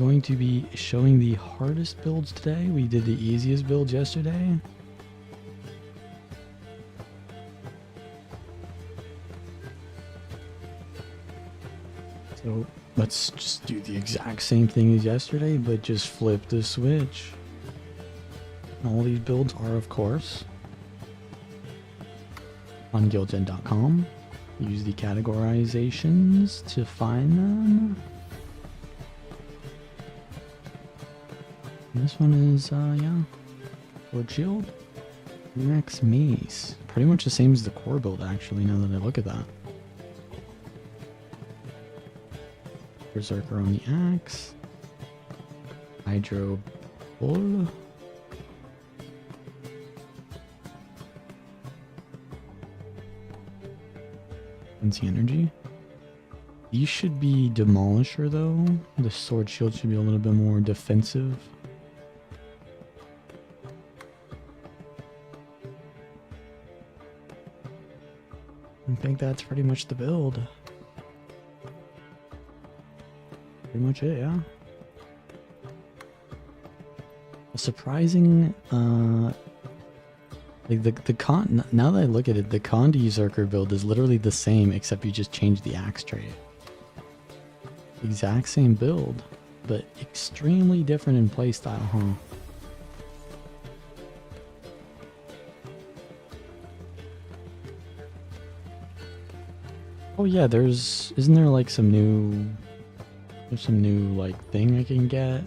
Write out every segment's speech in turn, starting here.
going to be showing the hardest builds today. We did the easiest builds yesterday. So let's just do the exact same thing as yesterday, but just flip the switch. All these builds are, of course, on guildgen.com. Use the categorizations to find them. And this one is, yeah, Sword Shield, Max Mace. Pretty much the same as the core build, actually, now that I look at that. Berserker on the axe. Hydro Bull. Fancy energy. These should be Demolisher though. The sword shield should be a little bit more defensive. I think that's pretty much the build. Pretty much it, yeah. A surprising, like the con. Now that I look at it, the Condi Berserker build is literally the same, except you just change the axe trait. Exact same build, but extremely different in playstyle, huh? Oh yeah, isn't there like some new like thing I can get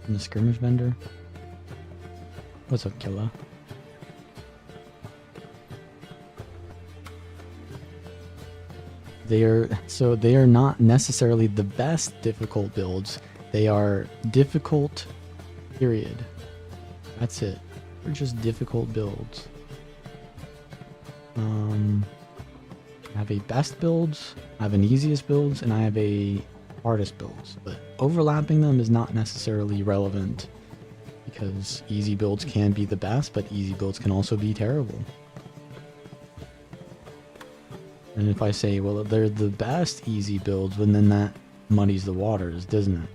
from the skirmish vendor? What's up, Killa? They are not necessarily the best difficult builds. They are difficult, period. That's it. They're just difficult builds. I have a best builds, I have an easiest builds, and I have a hardest builds. But overlapping them is not necessarily relevant, because easy builds can be the best, but easy builds can also be terrible. And if I say, well, they're the best easy builds, well, then that muddies the waters, doesn't it?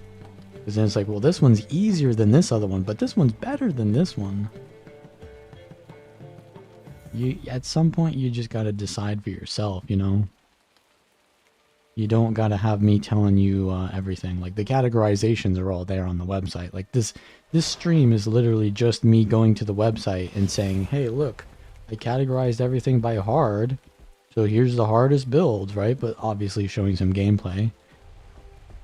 Because then it's like, well, this one's easier than this other one, but this one's better than this one. At some point, you just gotta decide for yourself, you know? You don't gotta have me telling you everything. Like, the categorizations are all there on the website. Like, this stream is literally just me going to the website and saying, hey, look, I categorized everything by hard. So here's the hardest builds, right? But obviously showing some gameplay.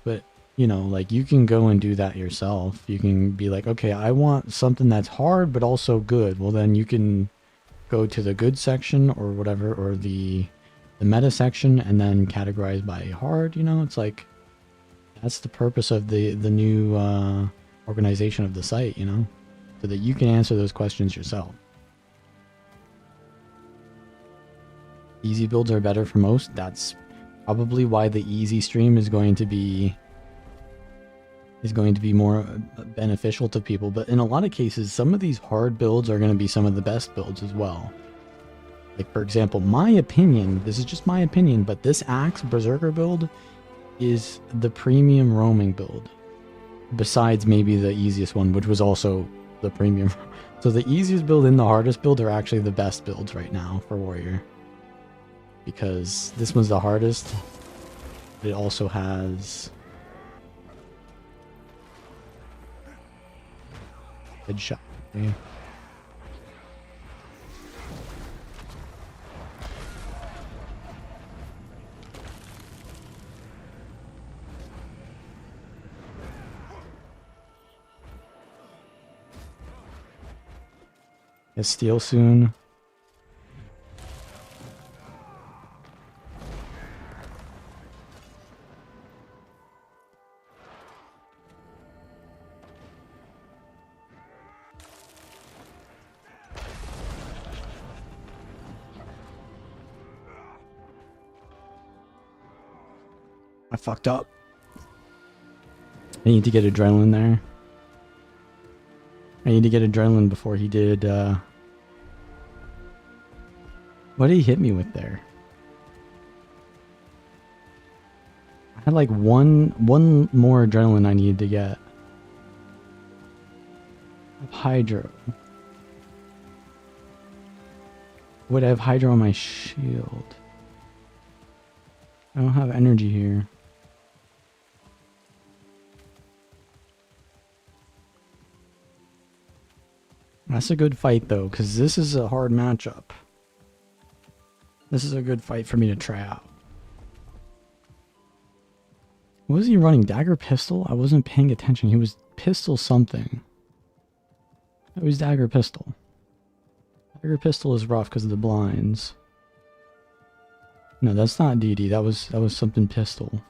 But, you know, like, you can go and do that yourself. You can be like, okay, I want something that's hard but also good. Well, then you can go to the good section or whatever, or the meta section, and then categorize by hard, you know? It's like, that's the purpose of the new organization of the site, you know? So that you can answer those questions yourself. Easy builds are better for most. That's probably why the easy stream is going to be more beneficial to people. But in a lot of cases, some of these hard builds are going to be some of the best builds as well. Like, for example, my opinion, this is just my opinion, but this Axe Berserker build is the premium roaming build. Besides maybe the easiest one, which was also the premium. So the easiest build and the hardest build are actually the best builds right now for Warrior. Because this one's the hardest. It also has headshot. Okay. Steal soon. I fucked up. I need to get adrenaline there. I need to get adrenaline before he did, what did he hit me with there? I had like one more adrenaline I needed to get. Hydro. Would I have Hydro on my shield? I don't have energy here. That's a good fight though, because this is a hard matchup. This is a good fight for me to try out. What was he running? Dagger pistol? I wasn't paying attention. He was pistol something. It was dagger pistol. Dagger pistol is rough because of the blinds. No, that's not DD. That was something pistol.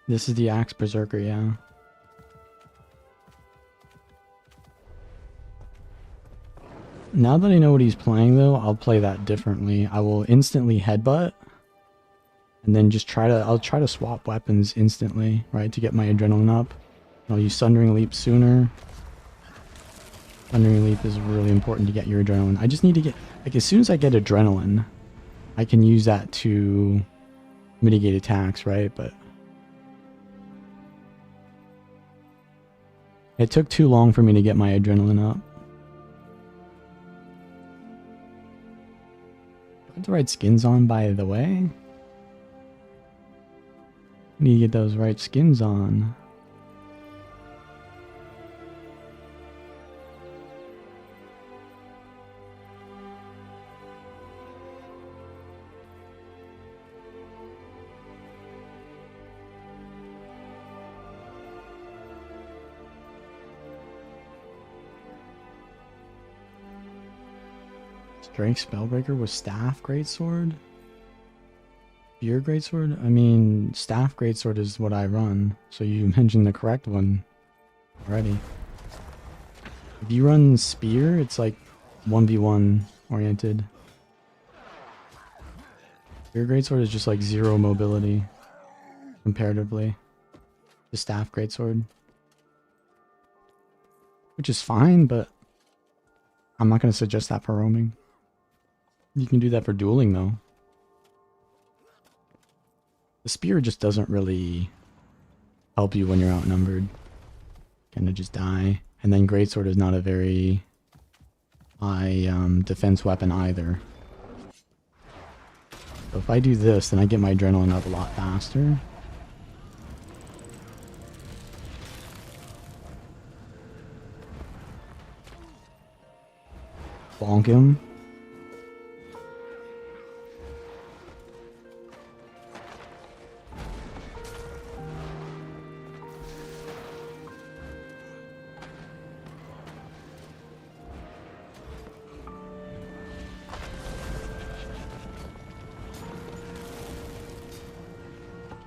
This is the axe berserker, yeah. Now that I know what he's playing though, I'll play that differently. I will instantly headbutt. And then just I'll try to swap weapons instantly, right, to get my adrenaline up. I'll use Thundering Leap sooner. Thundering Leap is really important to get your adrenaline. I just need to get, like, as soon as I get adrenaline, I can use that to mitigate attacks, right? But it took too long for me to get my adrenaline up. Do I have the right skins on, by the way? Need to get those right skins on. Strength Spellbreaker with Staff Greatsword? Spear Greatsword? I mean, Staff Greatsword is what I run, so you mentioned the correct one already. If you run Spear, it's like 1v1 oriented. Spear Greatsword is just like 0 mobility, comparatively. The Staff Greatsword. Which is fine, but I'm not going to suggest that for roaming. You can do that for dueling, though. The spear just doesn't really help you when you're outnumbered. Kind of just die. And then greatsword is not a very high defense weapon either. So if I do this, then I get my adrenaline up a lot faster. Bonk him.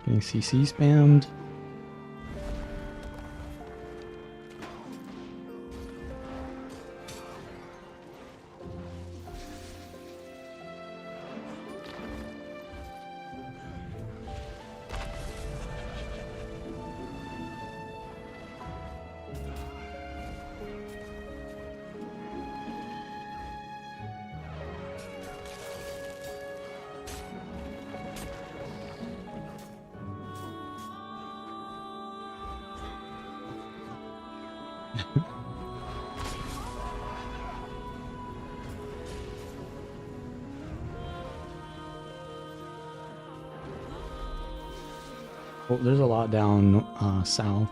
Getting CC spammed. Oh, there's a lot down south.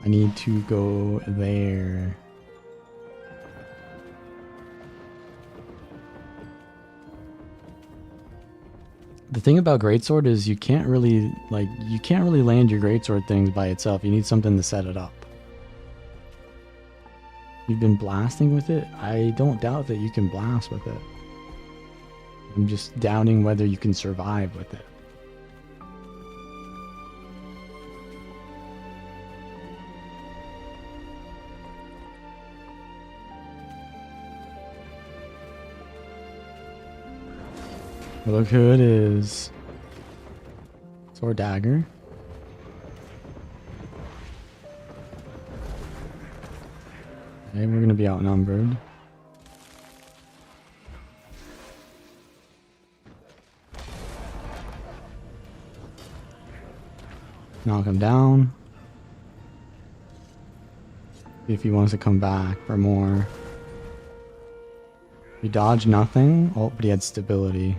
I need to go there. The thing about greatsword is you can't really land your greatsword things by itself. You need something to set it up. You've been blasting with it? I don't doubt that you can blast with it. I'm just doubting whether you can survive with it. Look who it is. Sword dagger. Okay, we're gonna be outnumbered. Knock him down. See if he wants to come back for more. He dodged nothing. Oh, but he had stability.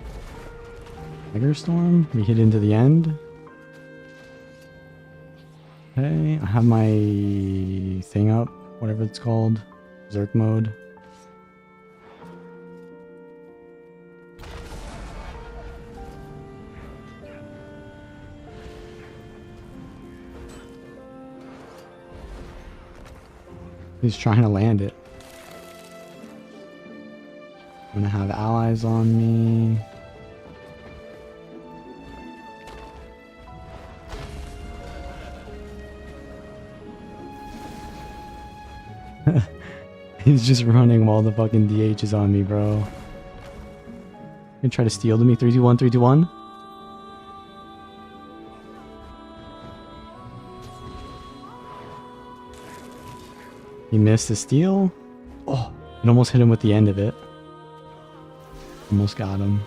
Tiger Storm? We hit into the end. Okay, I have my thing up. Whatever it's called. Zerk mode. He's trying to land it. I'm gonna have allies on me. He's just running while the fucking DH is on me, bro. Gonna try to steal to me. 3, 2, 1, 3, 2, 1. He missed the steal. Oh, it almost hit him with the end of it. Almost got him.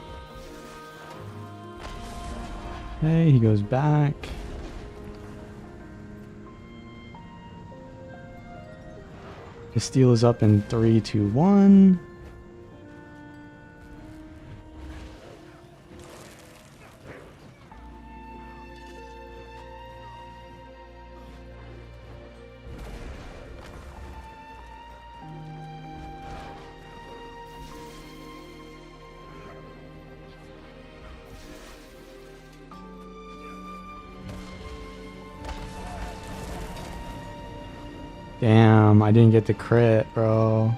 Okay, he goes back. The steal is up in 3, 2, 1. Damn, I didn't get the crit, bro.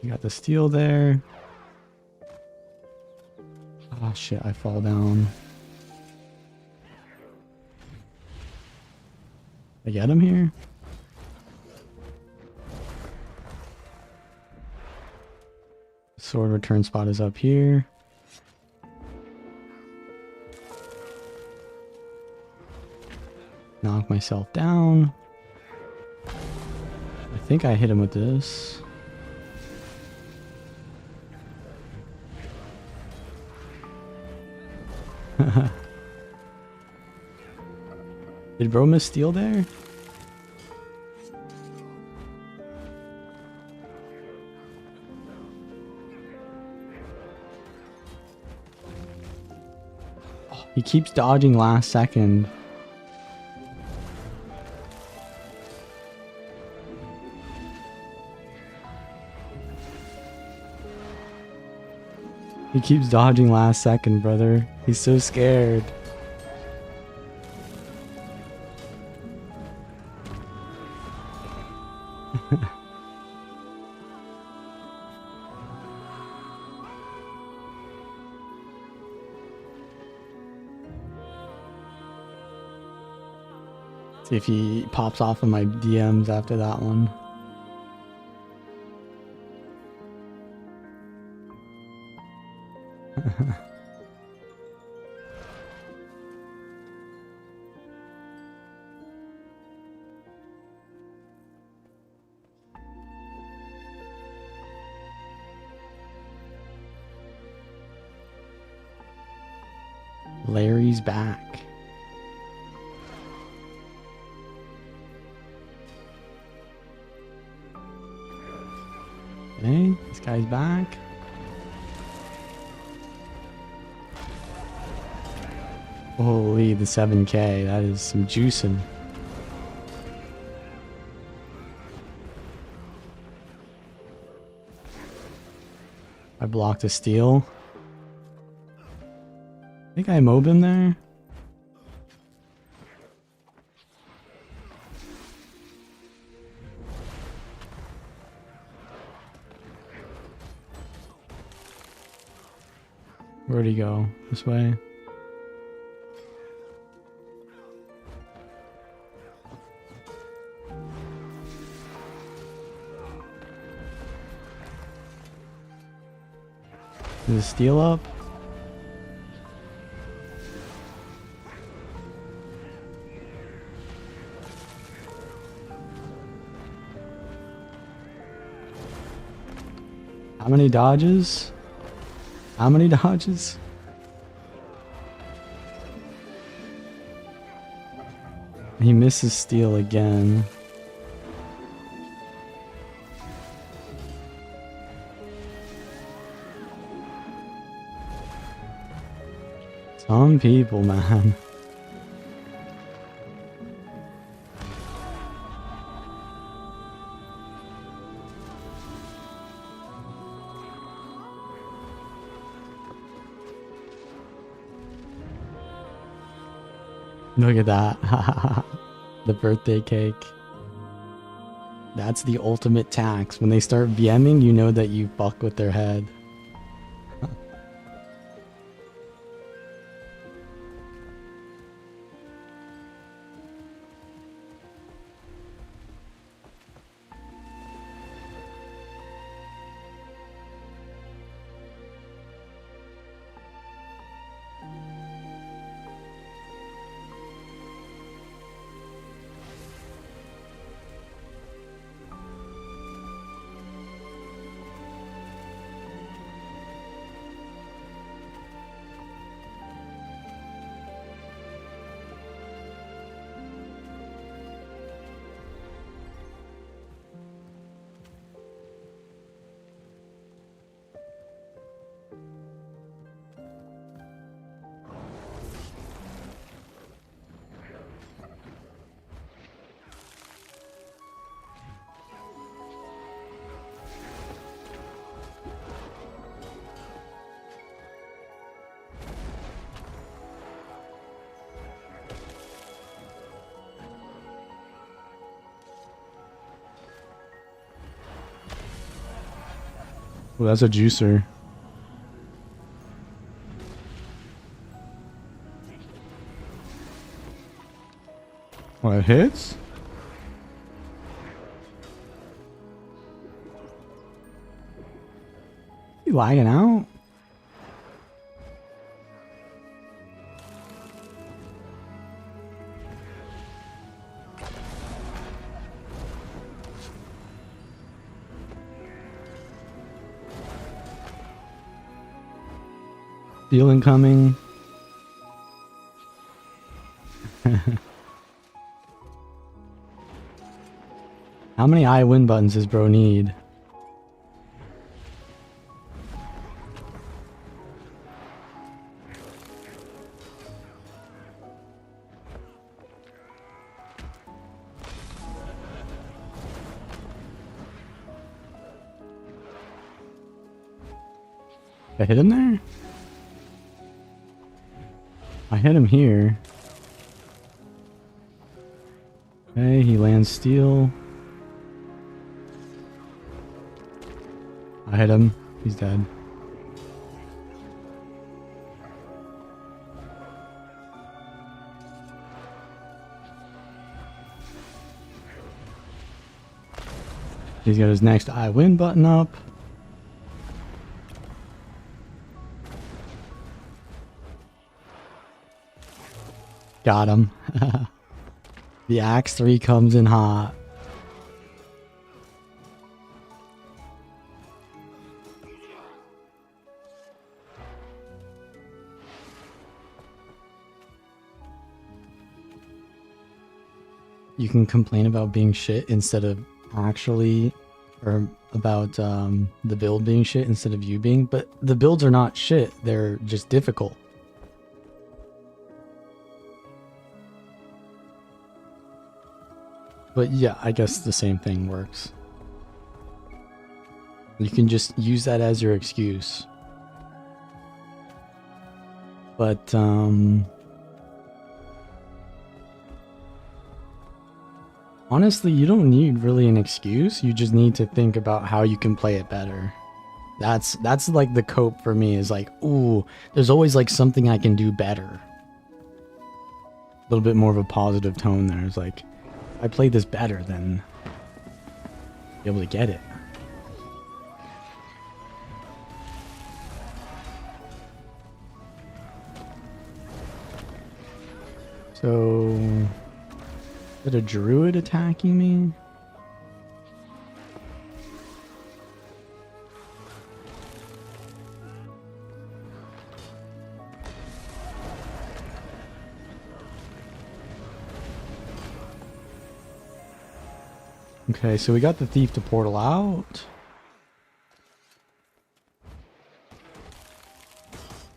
You got the steal there. Oh shit, I fall down. I get him here? Sword return spot is up here. Knock myself down. I think I hit him with this. Did bro miss steal there? Oh, he keeps dodging last second. He keeps dodging last second, brother. He's so scared. See if he pops off in my DMs after that one. Larry's back. Okay, this guy's back. Holy, the 7K. That is some juicing. I blocked a steal. I think I mob him there. Where'd he go? This way? Is the steal up? How many dodges? How many dodges? He misses steal again. Some people, man. Look at that. The birthday cake. That's the ultimate tax. When they start BMing, you know that you fuck with their head. Well, that's a juicer. Well, it hits? You lagging out? Steel incoming. How many I win buttons does bro need? I hit him there? I hit him here. Okay, he lands steel. I hit him. He's dead. He's got his next I win button up. Got him. The Axe 3 comes in hot. You can complain about being shit instead of actually, or about the build being shit instead of you being, but the builds are not shit, they're just difficult. But yeah, I guess the same thing works. You can just use that as your excuse. But, honestly, you don't need really an excuse. You just need to think about how you can play it better. That's like the cope for me, is like, ooh, there's always like something I can do better. A little bit more of a positive tone there. It's like, if I play this better, then I'll be able to get it. So, is it a druid attacking me? Okay, so we got the thief to portal out.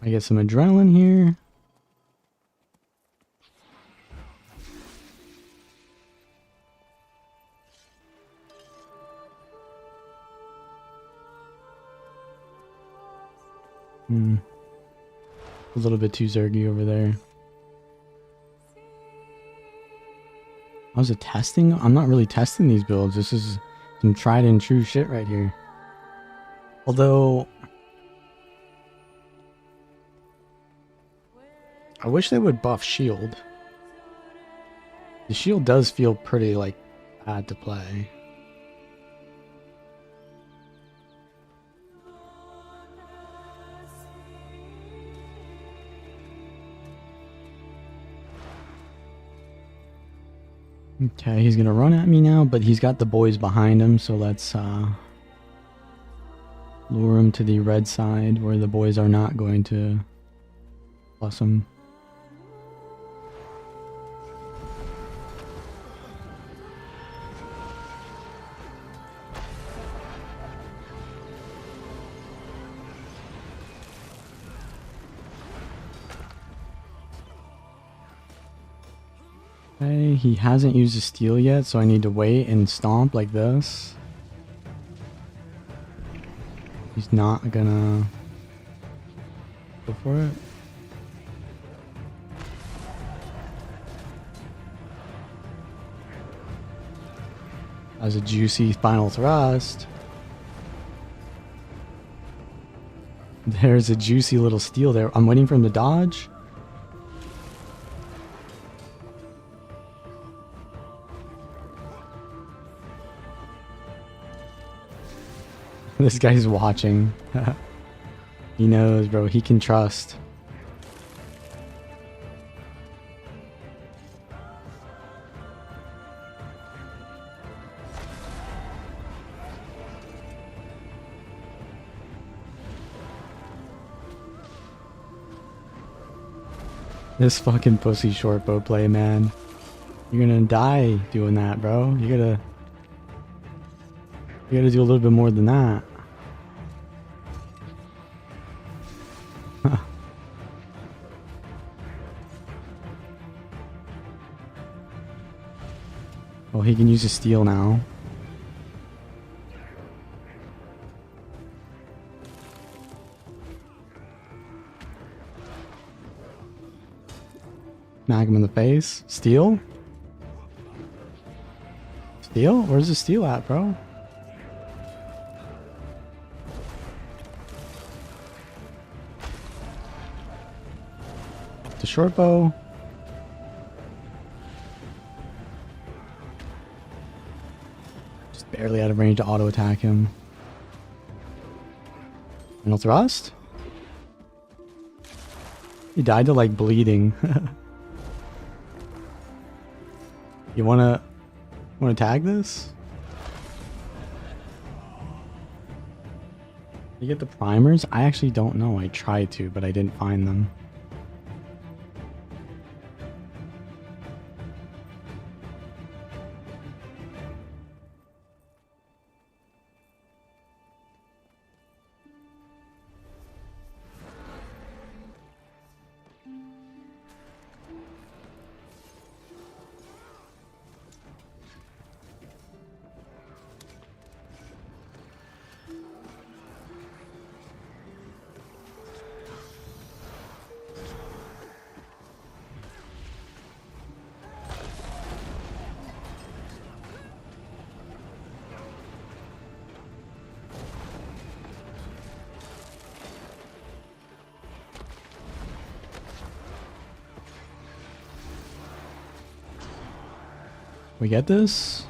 I get some adrenaline here. A little bit too zergy over there. Was it testing? I'm not really testing these builds. This is some tried and true shit right here. Although, I wish they would buff shield. The shield does feel pretty, like, bad to play. Okay, he's gonna run at me now, but he's got the boys behind him, so let's lure him to the red side where the boys are not going to plus him. Okay, he hasn't used his steel yet, so I need to wait and stomp like this. He's not gonna go for it. As a juicy final thrust. There's a juicy little steal there. I'm waiting for him to dodge. This guy's watching. He knows, bro. He can trust. This fucking pussy short bow play, man. You're gonna die doing that, bro. You gotta do a little bit more than that. Well, he can use his steel now. Smack him in the face. Steel? Steel? Where's the steel at, bro? The short bow. Just barely out of range to auto attack him. Final thrust? He died to like bleeding. You wanna tag this? You get the primers? I actually don't know. I tried to, but I didn't find them. We get this?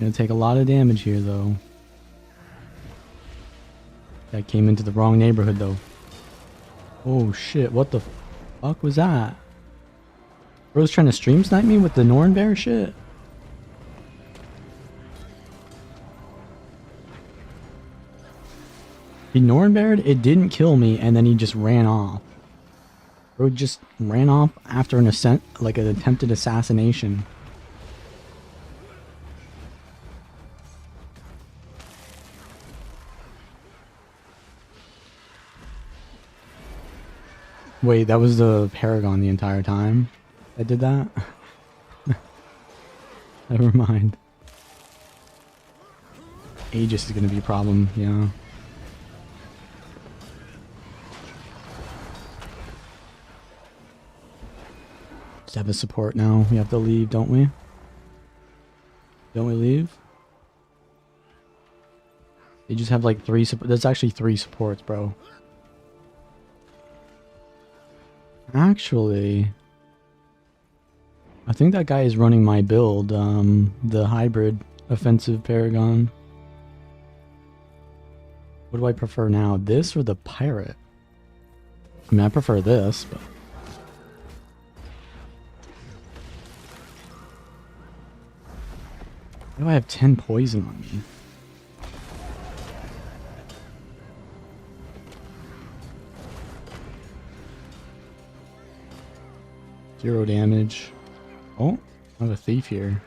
Gonna take a lot of damage here, though. That came into the wrong neighborhood, though. Oh shit, what the fuck was that? Bro's trying to stream snipe me with the Norn Bear shit? He Norn Beared, it didn't kill me, and then he just ran off. Bro just ran off after an attempted assassination. Wait, that was the Paragon the entire time that did that? Never mind. Aegis is gonna be a problem, yeah. Just have a support now. We have to leave, don't we? Don't we leave? They just have like 3 support. That's actually 3 supports, bro. Actually, I think that guy is running my build, the hybrid offensive Paragon. What do I prefer now? This or the pirate? I mean, I prefer this, but... Why do I have 10 poison on me? Zero damage. Oh, I have a thief here.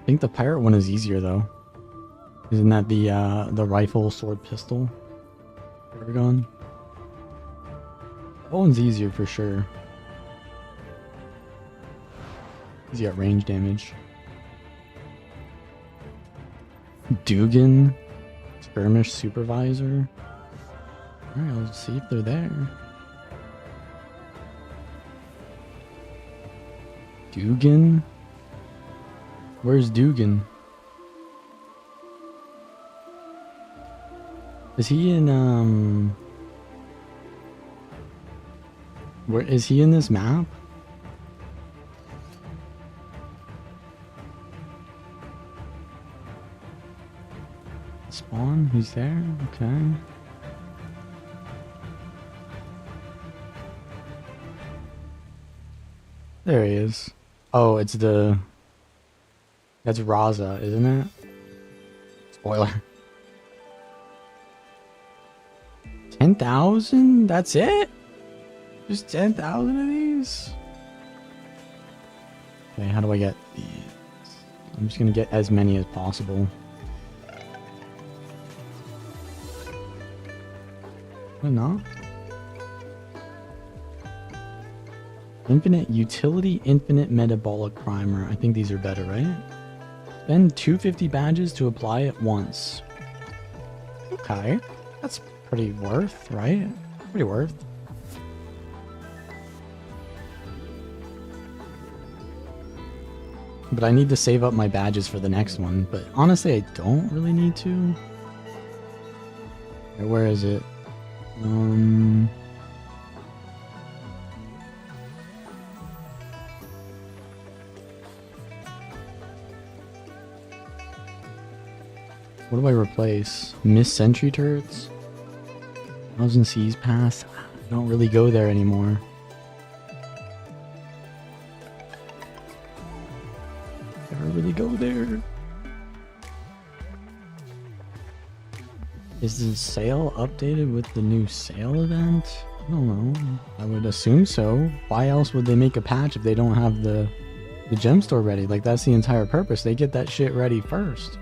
I think the pirate one is easier though. Isn't that the rifle, sword, pistol? Paragon? That one's easier for sure. He's got range damage. Dugan? Skirmish supervisor? Alright, I'll see if they're there. Dugan? Where's Dugan? Is he in, where is he in this map? Spawn? He's there? Okay. There he is. Oh, it's the... That's Raza, isn't it? Spoiler. 10,000? That's it? Just 10,000 of these? Okay, how do I get these? I'm just gonna get as many as possible. Or not? Infinite utility, infinite metabolic primer. I think these are better, right? Spend 250 badges to apply it once. Okay, that's pretty worth, right? Pretty worth. But I need to save up my badges for the next one. But honestly, I don't really need to. Where is it? What do I replace? Miss sentry turrets? 1000 Seas Pass? I don't really go there anymore. Never really go there. Is the sale updated with the new sale event? I don't know. I would assume so. Why else would they make a patch if they don't have the gem store ready? Like, that's the entire purpose. They get that shit ready first.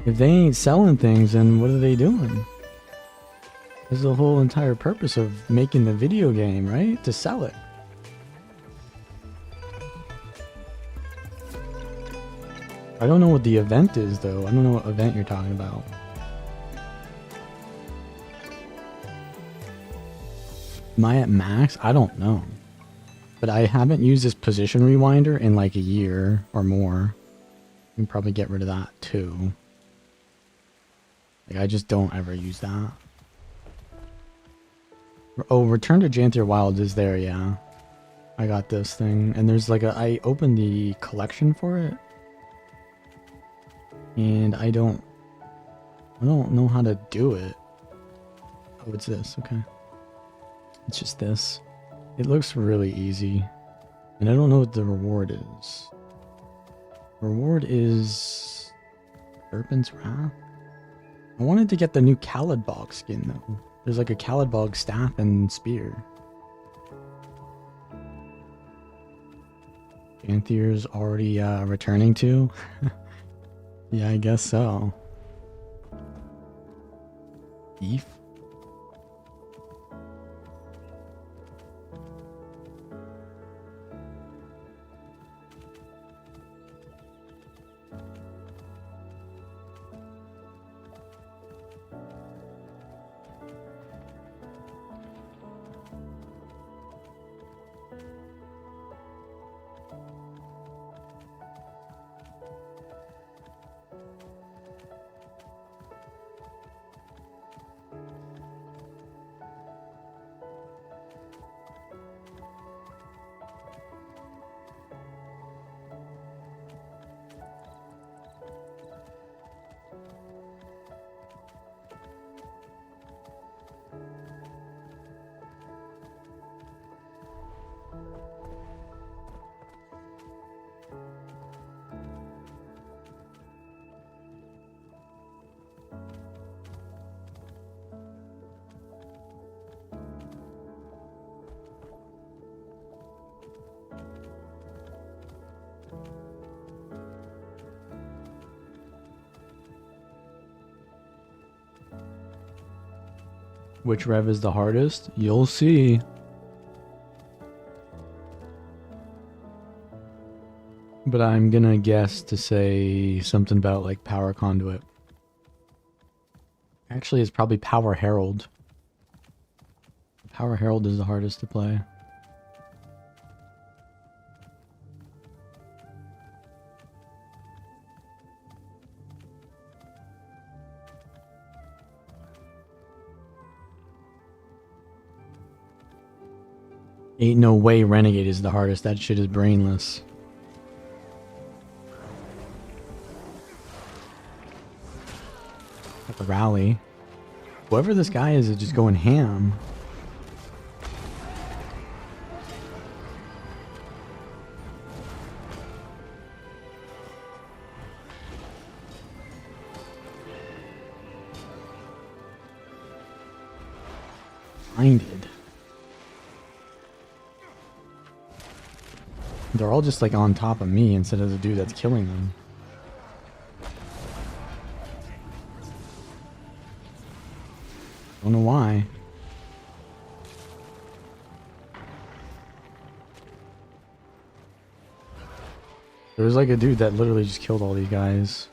If they ain't selling things, then what are they doing? This is the whole entire purpose of making the video game, right? To sell it. I don't know what the event is, though. I don't know what event you're talking about. Am I at max? I don't know. But I haven't used this position rewinder in like a year or more. You can probably get rid of that, too. Like, I just don't ever use that. Oh, Return to Jantier Wilds is there, yeah. I got this thing. And there's like a... I opened the collection for it. And I don't know how to do it. Oh, it's this. Okay. It's just this. It looks really easy. And I don't know what the reward is. Reward is Serpent's Wrath? I wanted to get the new Calidbog skin though. There's like a Calidbog staff and spear. Anthier's already returning to? Yeah, I guess so. Beef? Which rev is the hardest? You'll see. But I'm gonna guess to say something about like Power Conduit. Actually, it's probably Power Herald. Power Herald is the hardest to play. Ain't no way Renegade is the hardest. That shit is brainless. At the rally. Whoever this guy is just going ham. Blinded. They're all just like on top of me instead of the dude that's killing them. Don't know why. There was like a dude that literally just killed all these guys.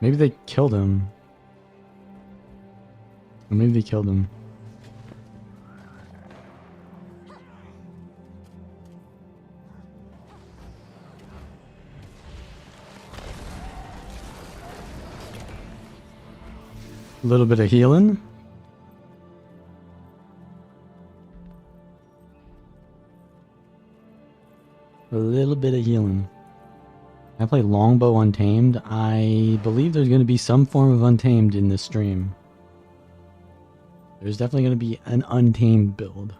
Maybe they killed him. Or maybe they killed him. A little bit of healing. A little bit of healing. I play Longbow Untamed. I believe there's going to be some form of Untamed in this stream. There's definitely going to be an Untamed build.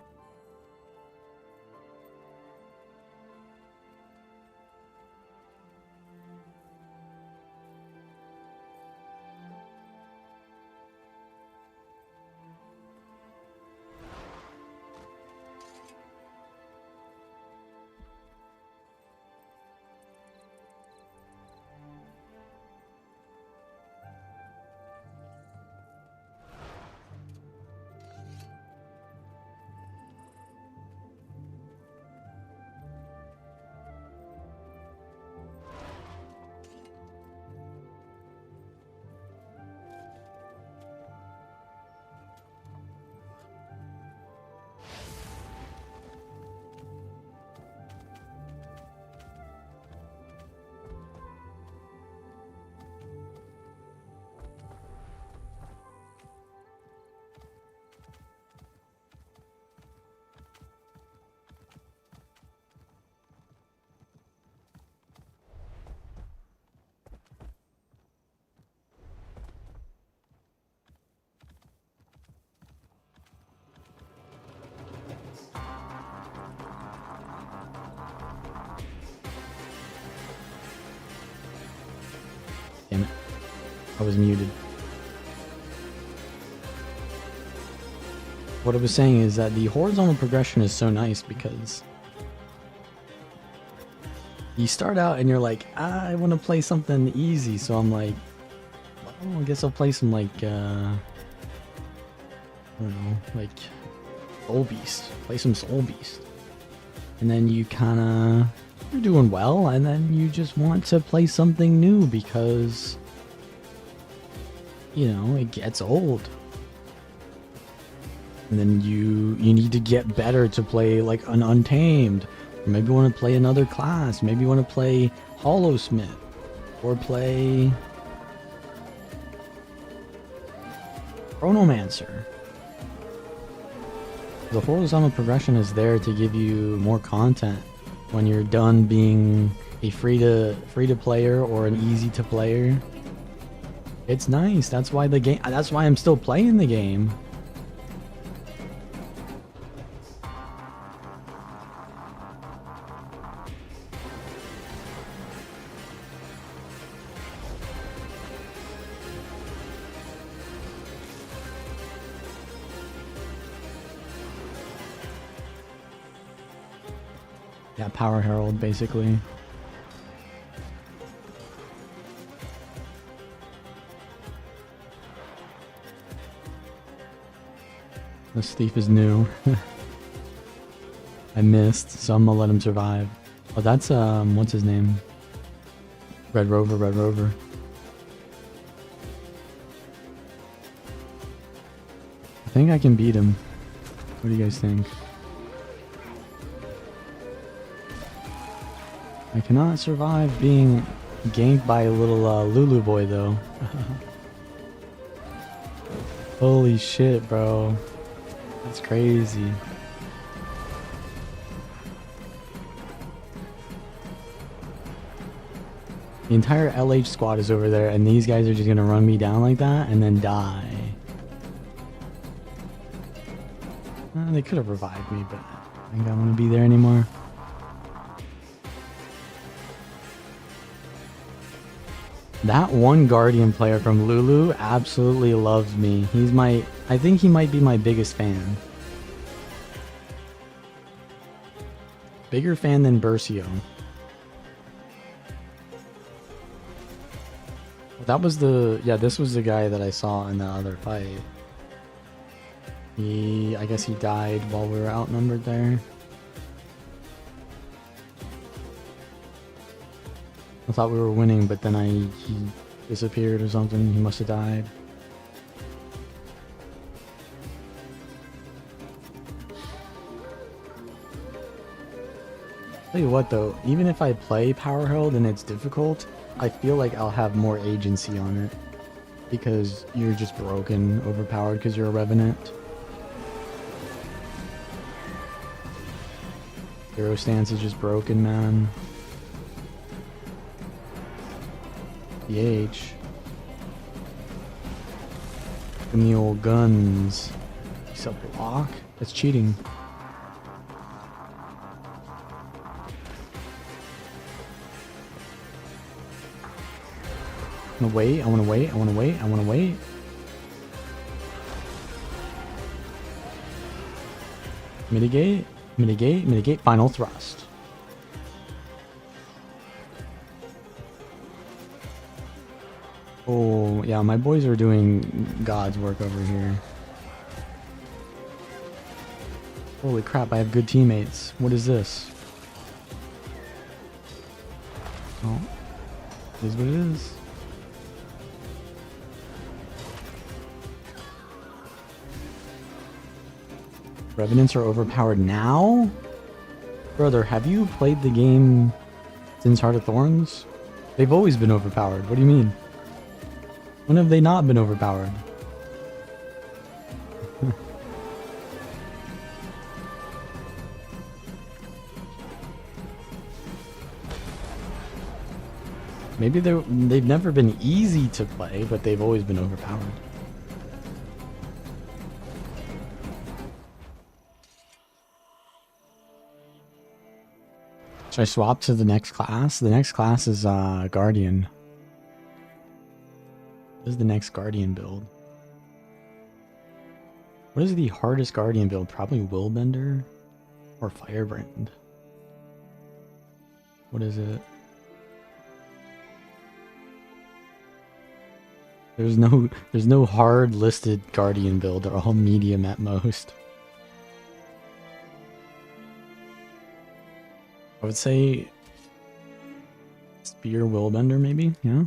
I was muted. What I was saying is that the horizontal progression is so nice because you start out and you're like, I want to play something easy, so I'm like, well, I guess I'll play some like, I don't know, like Soul Beast. Play some Soul Beast. And then you kinda, you're doing well, and then you just want to play something new because, you know, it gets old. And then you need to get better to play like an Untamed. Or maybe you want to play another class. Maybe you want to play Hollowsmith. Or play Chronomancer. The horizontal progression is there to give you more content when you're done being a free to player or an easy to player. It's nice. That's why I'm still playing the game. Yeah, Power Herald, basically. This thief is new. I missed, so I'm gonna let him survive. Oh, that's, what's his name? Red Rover. I think I can beat him. What do you guys think? I cannot survive being ganked by a little Lulu boy, though. Holy shit, bro. That's crazy. The entire LH squad is over there, and these guys are just gonna run me down like that and then die. They could have revived me, but I think I don't want to be there anymore. That one Guardian player from Lulu absolutely loves me. I think he might be my biggest fan. Bigger fan than Bercio. This was the guy that I saw in the other fight. I guess he died while we were outnumbered there. I thought we were winning, but then he disappeared or something. He must have died. Tell you what though, even if I play Power Herald and it's difficult, I feel like I'll have more agency on it. Because you're just broken, overpowered because you're a Revenant. Hero stance is just broken, man. PH. Give me the old guns. Except block? That's cheating. I wanna wait. Mitigate, final thrust. Oh, yeah, my boys are doing God's work over here. Holy crap, I have good teammates. What is this? Oh, it is what it is. Revenants are overpowered now? Brother, have you played the game since Heart of Thorns? They've always been overpowered. What do you mean? When have they not been overpowered? Maybe they've never been easy to play, but they've always been overpowered. Should I swap to the next class? The next class is Guardian. What is the next Guardian build? What is the hardest Guardian build? Probably Willbender or Firebrand. What is it? There's no hard listed Guardian build. They're all medium at most. I would say Spear Willbender maybe, yeah.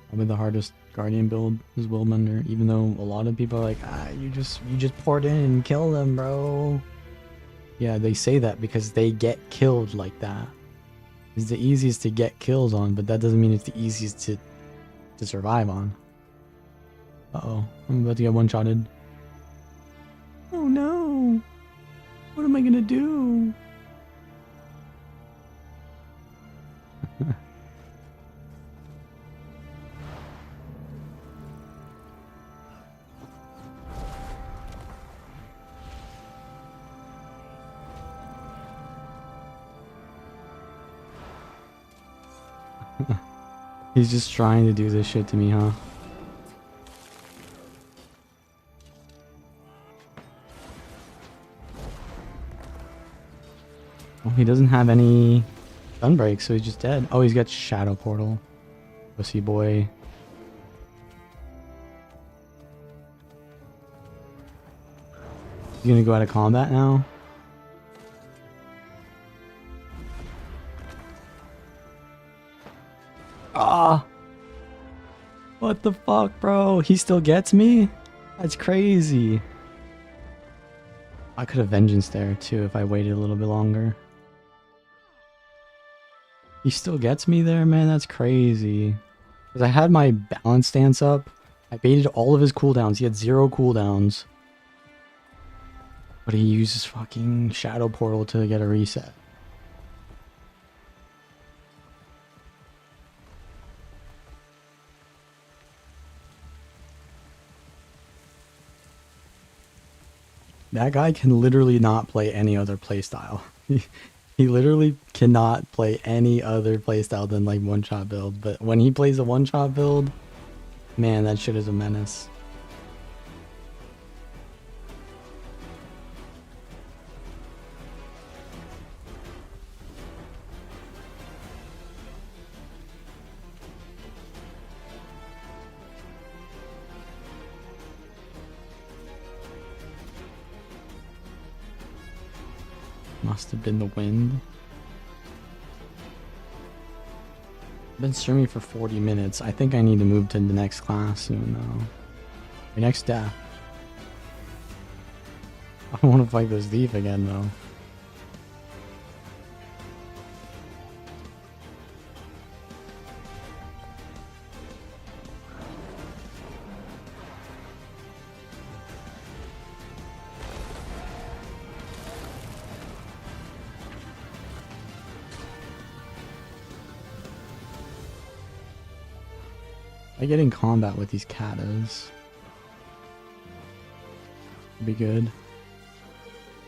Probably the hardest Guardian build is Willbender, even though a lot of people are like, you just port in and kill them, bro. Yeah, they say that because they get killed like that. It's the easiest to get kills on, but that doesn't mean it's the easiest to survive on. Uh-oh, I'm about to get one-shotted. Oh no! What am I gonna do? He's just trying to do this shit to me, huh? Well, he doesn't have any gun breaks, so he's just dead. Oh, he's got Shadow Portal. Pussy boy. He's gonna go out of combat now? Ah! What the fuck, bro? He still gets me? That's crazy. I could have Vengeance there too if I waited a little bit longer. He still gets me there, man? That's crazy. Because I had my balance stance up. I baited all of his cooldowns. He had 0 cooldowns. But he uses fucking Shadow Portal to get a reset. That guy can literally not play any other playstyle. He literally cannot play any other playstyle than like one-shot build. But when he plays a one-shot build, man, that shit is a menace. Must have been the wind. I've been streaming for 40 minutes. I think I need to move to the next class soon though. Your next death. I don't want to fight this thief again though. I get in combat with these katas. Be good.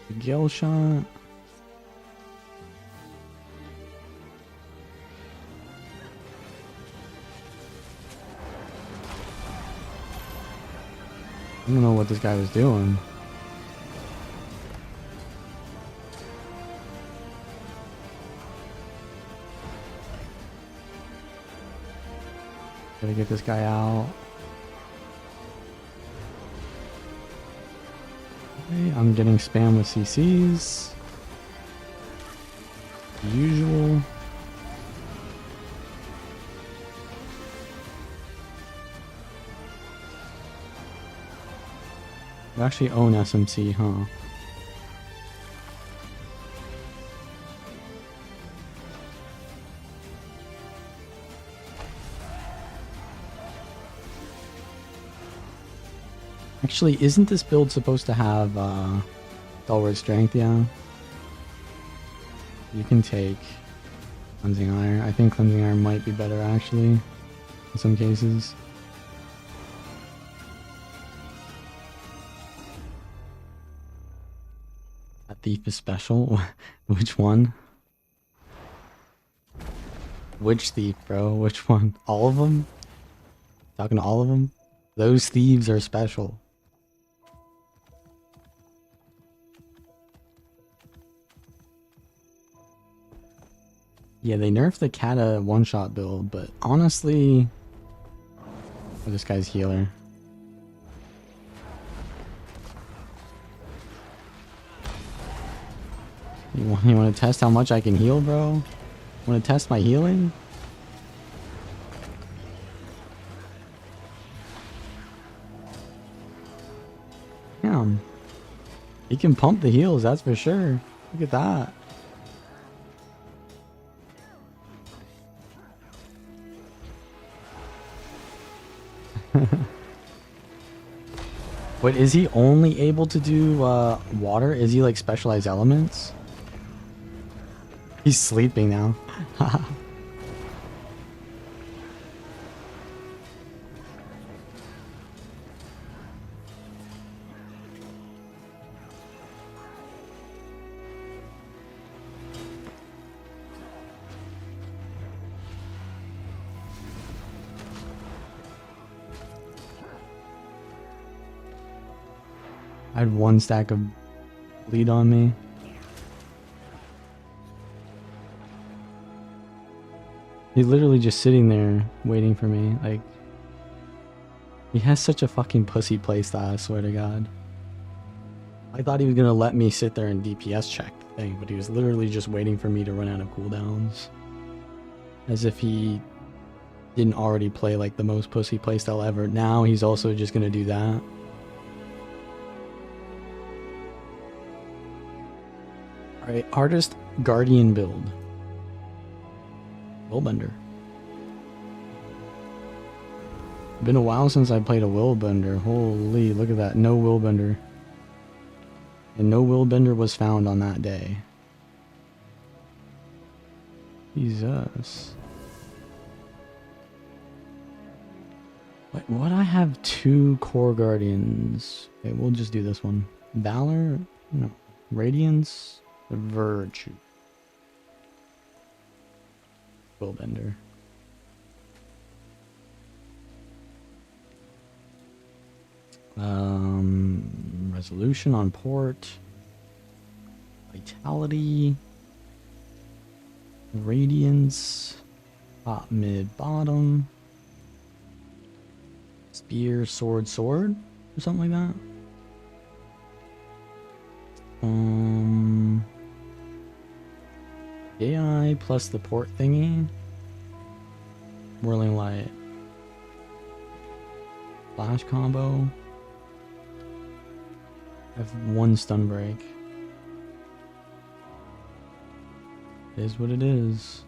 The Gale shot. I don't know what this guy was doing. Gotta get this guy out. Okay, I'm getting spam with CCs. Usual. You actually own SMC, huh? Actually, isn't this build supposed to have Stalwart Strength? Yeah. You can take Cleansing Iron. I think Cleansing Iron might be better actually in some cases. That thief is special. Which one? Which thief, bro? Which one? All of them? Talking to all of them? Those thieves are special. Yeah, they nerfed the Kata one-shot build, but honestly... Oh, this guy's healer. You want to test how much I can heal, bro? Want to test my healing? Damn. He can pump the heals, that's for sure. Look at that. Wait, is he only able to do water? Is he like specialized elements? He's sleeping now. I had one stack of bleed on me. He's literally just sitting there waiting for me. Like, he has such a fucking pussy playstyle, I swear to God. I thought he was gonna let me sit there and DPS check the thing, but he was literally just waiting for me to run out of cooldowns. As if he didn't already play like the most pussy playstyle ever. Now he's also just gonna do that. Alright, artist guardian build. Willbender. Been a while since I played a Willbender. Holy, look at that. No Willbender. And no Willbender was found on that day. Jesus. Wait, what? I have 2 core guardians. Okay, we'll just do this one. Valor? No. Radiance? Virtue. Willbender. Resolution on port. Vitality. Radiance. Top, mid, bottom. Spear, sword, sword? Or something like that. AI plus the port thingy. Whirling light. Flash combo. I have 1 stun break. It is what it is.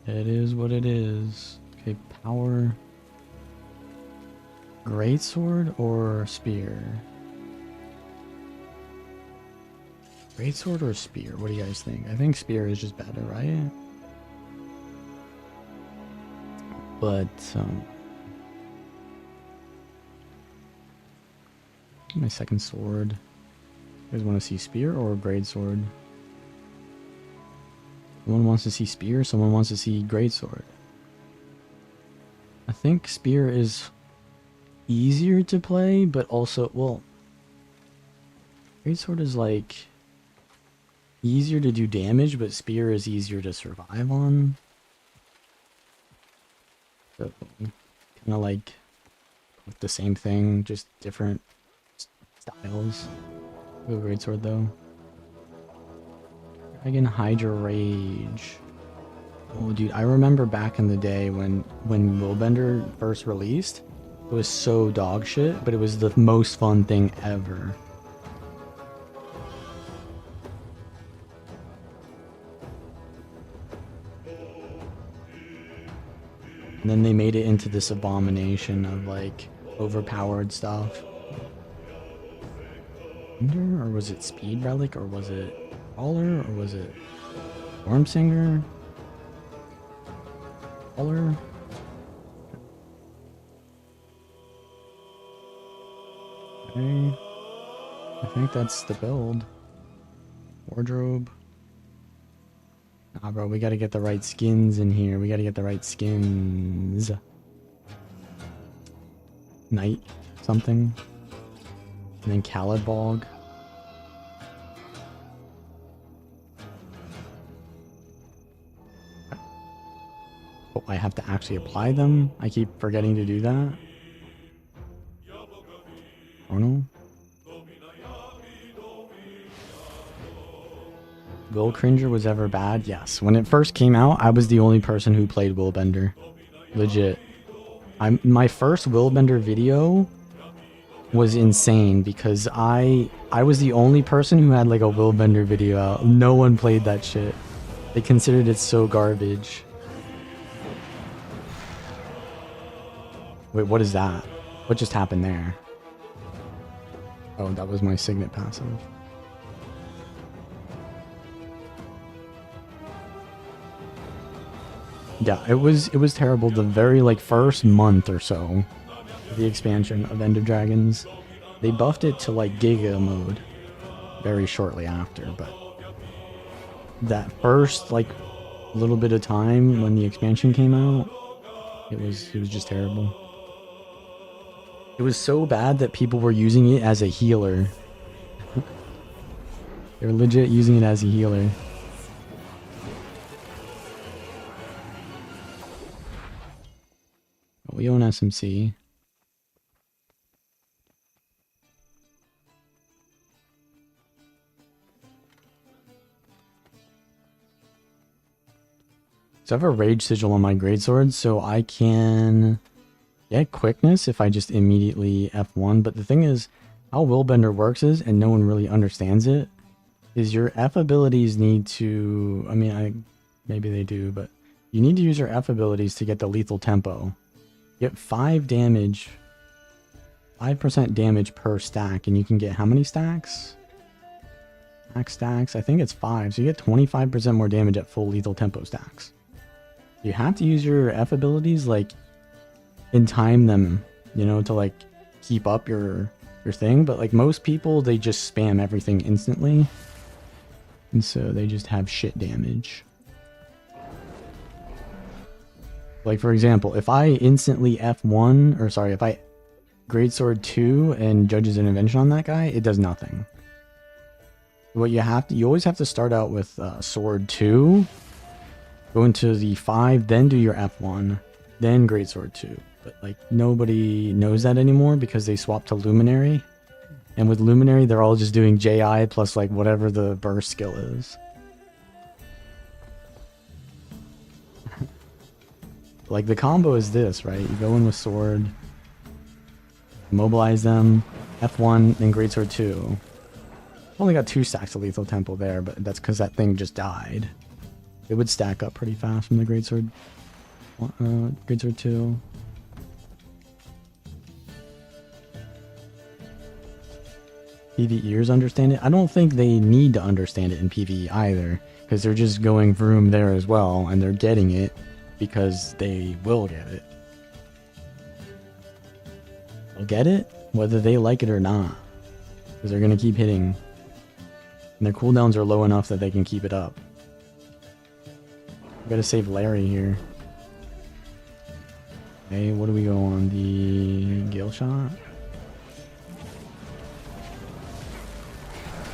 It is what it is. Okay, power. Greatsword or spear? Greatsword or spear? What do you guys think? I think spear is just better, right? But, my second sword. You guys want to see spear or greatsword? Someone wants to see spear, someone wants to see greatsword. I think spear is easier to play, but also, well, greatsword is like easier to do damage, but spear is easier to survive on. So, kind of like the same thing, just different styles. Go greatsword though. Dragon Hydra Rage. Oh, dude, I remember back in the day when Willbender first released. It was so dog shit, but it was the most fun thing ever. And then they made it into this abomination of like overpowered stuff. Or was it Speed Relic, or was it Crawler, or was it Wormsinger? Crawler? Okay. I think that's the build. Wardrobe. No. Ah, bro, we gotta get the right skins in here. We gotta get the right skins. Night something. And then Khalid Bog. Oh, I have to actually apply them? I keep forgetting to do that. Oh no. Will Cringer was ever bad? Yes. When it first came out, I was the only person who played Willbender. Legit. My first Willbender video was insane because I was the only person who had like a Willbender video out. No one played that shit. They considered it so garbage. Wait, what is that? What just happened there? Oh, that was my Signet passive. Yeah, it was terrible the very like first month or so. The expansion of End of Dragons. They buffed it to like Giga mode very shortly after, but that first like little bit of time when the expansion came out, it was just terrible. It was so bad that people were using it as a healer. They were legit using it as a healer. Oh, we own SMC. So I have a Rage Sigil on my Greatsword, so I can get quickness if I just immediately F1. But the thing is, how Willbender works is, and no one really understands it, is your F abilities need to... I mean, maybe they do, but you need to use your F abilities to get the lethal tempo. You get 5 damage, 5% damage per stack, and you can get how many stacks? Max stacks? I think it's 5, so you get 25% more damage at full lethal tempo stacks. You have to use your F abilities, like, and time them, you know, to, like, keep up your thing. But, like, most people, they just spam everything instantly. And so they just have shit damage. Like, for example, if I instantly F1, or sorry, if I Greatsword 2 and Judge's Intervention on that guy, it does nothing. What you always have to start out with Sword 2, go into the 5, then do your F1, then Greatsword 2. But, like, nobody knows that anymore because they swapped to Luminary. And with Luminary, they're all just doing JI plus, like, whatever the burst skill is. Like, the combo is this, right? You go in with Sword, mobilize them, F1, then Greatsword 2. Only got 2 stacks of lethal tempo there, but that's because that thing just died. It would stack up pretty fast from the Greatsword, Greatsword 2. PvEers understand it? I don't think they need to understand it in PvE either, because they're just going vroom there as well, and they're getting it because they will get it. They'll get it whether they like it or not, because they're going to keep hitting. And their cooldowns are low enough that they can keep it up. We gotta save Larry here. Okay, what do we go on? The Gale Shot?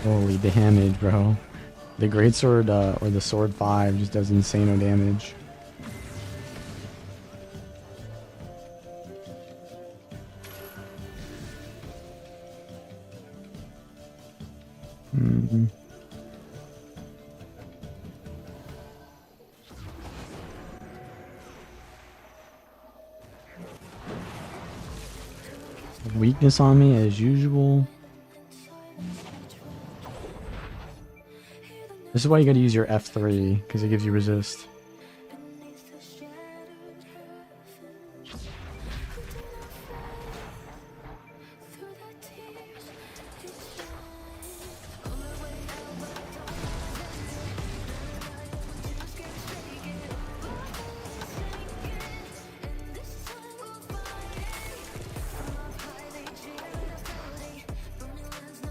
Holy damage, bro. The Greatsword, or the Sword 5 just does insane damage. Weakness on me as usual. This is why you gotta use your F3, because it gives you resist.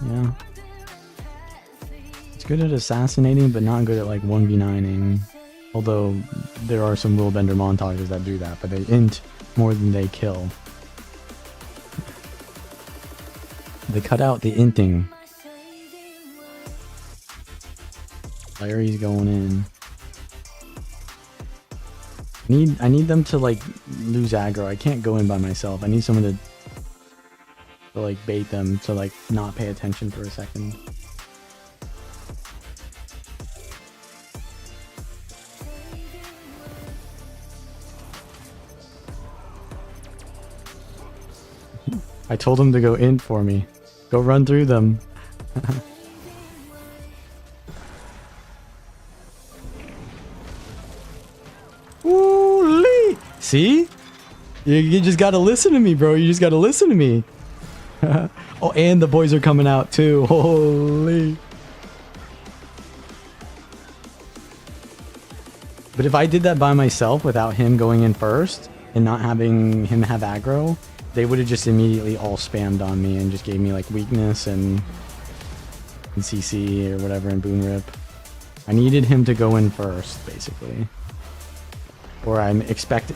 Yeah. It's good at assassinating, but not good at like 1v9ing. Although there are some willbender montages that do that, but they int more than they kill. They cut out the inting. Larry's going in. I need them to like lose aggro. I can't go in by myself. I need someone to like bait them to like not pay attention for a second. I told him to go in for me. Go run through them. Ooh-lee! See? You just gotta listen to me, bro. You just gotta listen to me. Oh, and the boys are coming out too. Holy. But if I did that by myself without him going in first and not having him have aggro, they would have just immediately all spammed on me and just gave me like weakness and CC or whatever and boon rip. I needed him to go in first, basically. Or I'm expecting...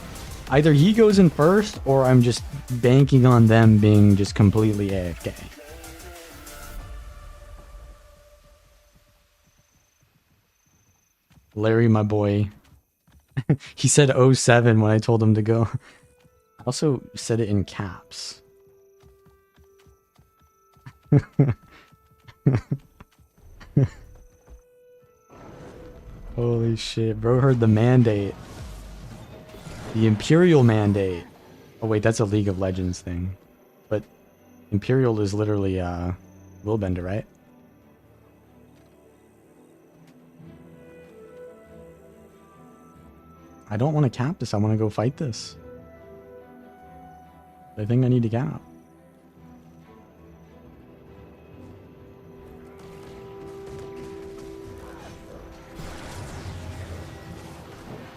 Either he goes in first, or I'm just banking on them being just completely AFK. Larry, my boy. He said 07 when I told him to go. I also said it in caps. Holy shit, bro heard the mandate. The Imperial mandate. Oh wait, that's a League of Legends thing. But Imperial is literally Willbender, right? I don't want to cap this, I want to go fight this. I think I need to cap.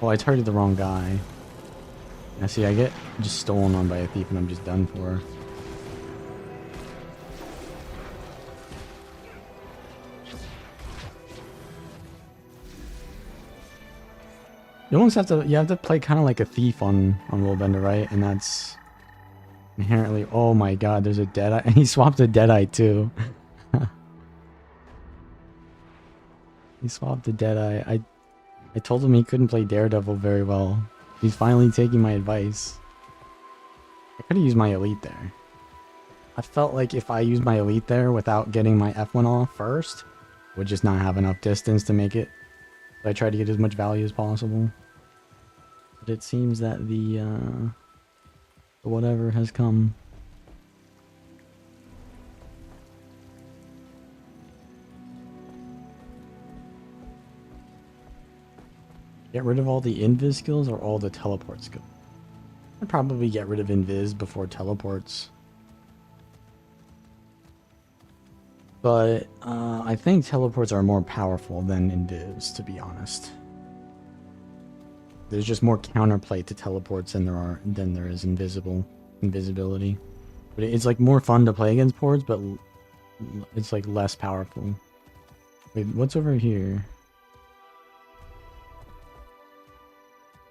Oh, I targeted the wrong guy. Now see, I get just stolen on by a thief and I'm just done for. You almost have to play kind of like a thief on Willbender, right? And that's inherently, oh my god, there's a Deadeye, and he swapped a Deadeye too. He swapped a Deadeye. I told him he couldn't play Daredevil very well. He's finally taking my advice. I could have used my elite there. I felt like if I used my elite there without getting my F1 off first, would just not have enough distance to make it. So I tried to get as much value as possible. But it seems that the whatever has come. Get rid of all the invis skills or all the teleport skills? I'd probably get rid of invis before teleports. But I think teleports are more powerful than invis, to be honest. There's just more counterplay to teleports than there is invisibility. But it's like more fun to play against ports, but it's like less powerful. Wait, what's over here?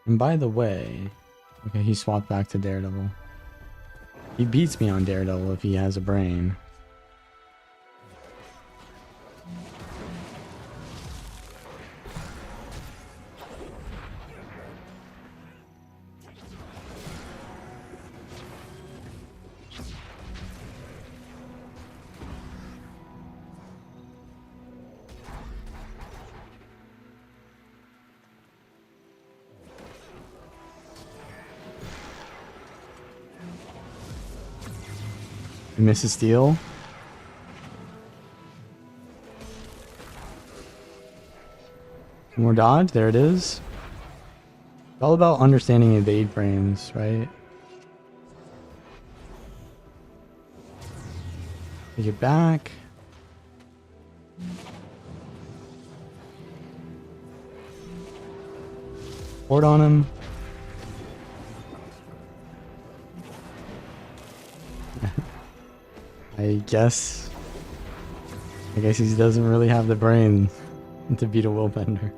And by the way, okay, he swapped back to Daredevil. He beats me on Daredevil if he has a brain. Mrs. Steel. More dodge. There it is. It's all about understanding evade frames, right? Take it back. Port on him. I guess he doesn't really have the brain to beat a Willbender.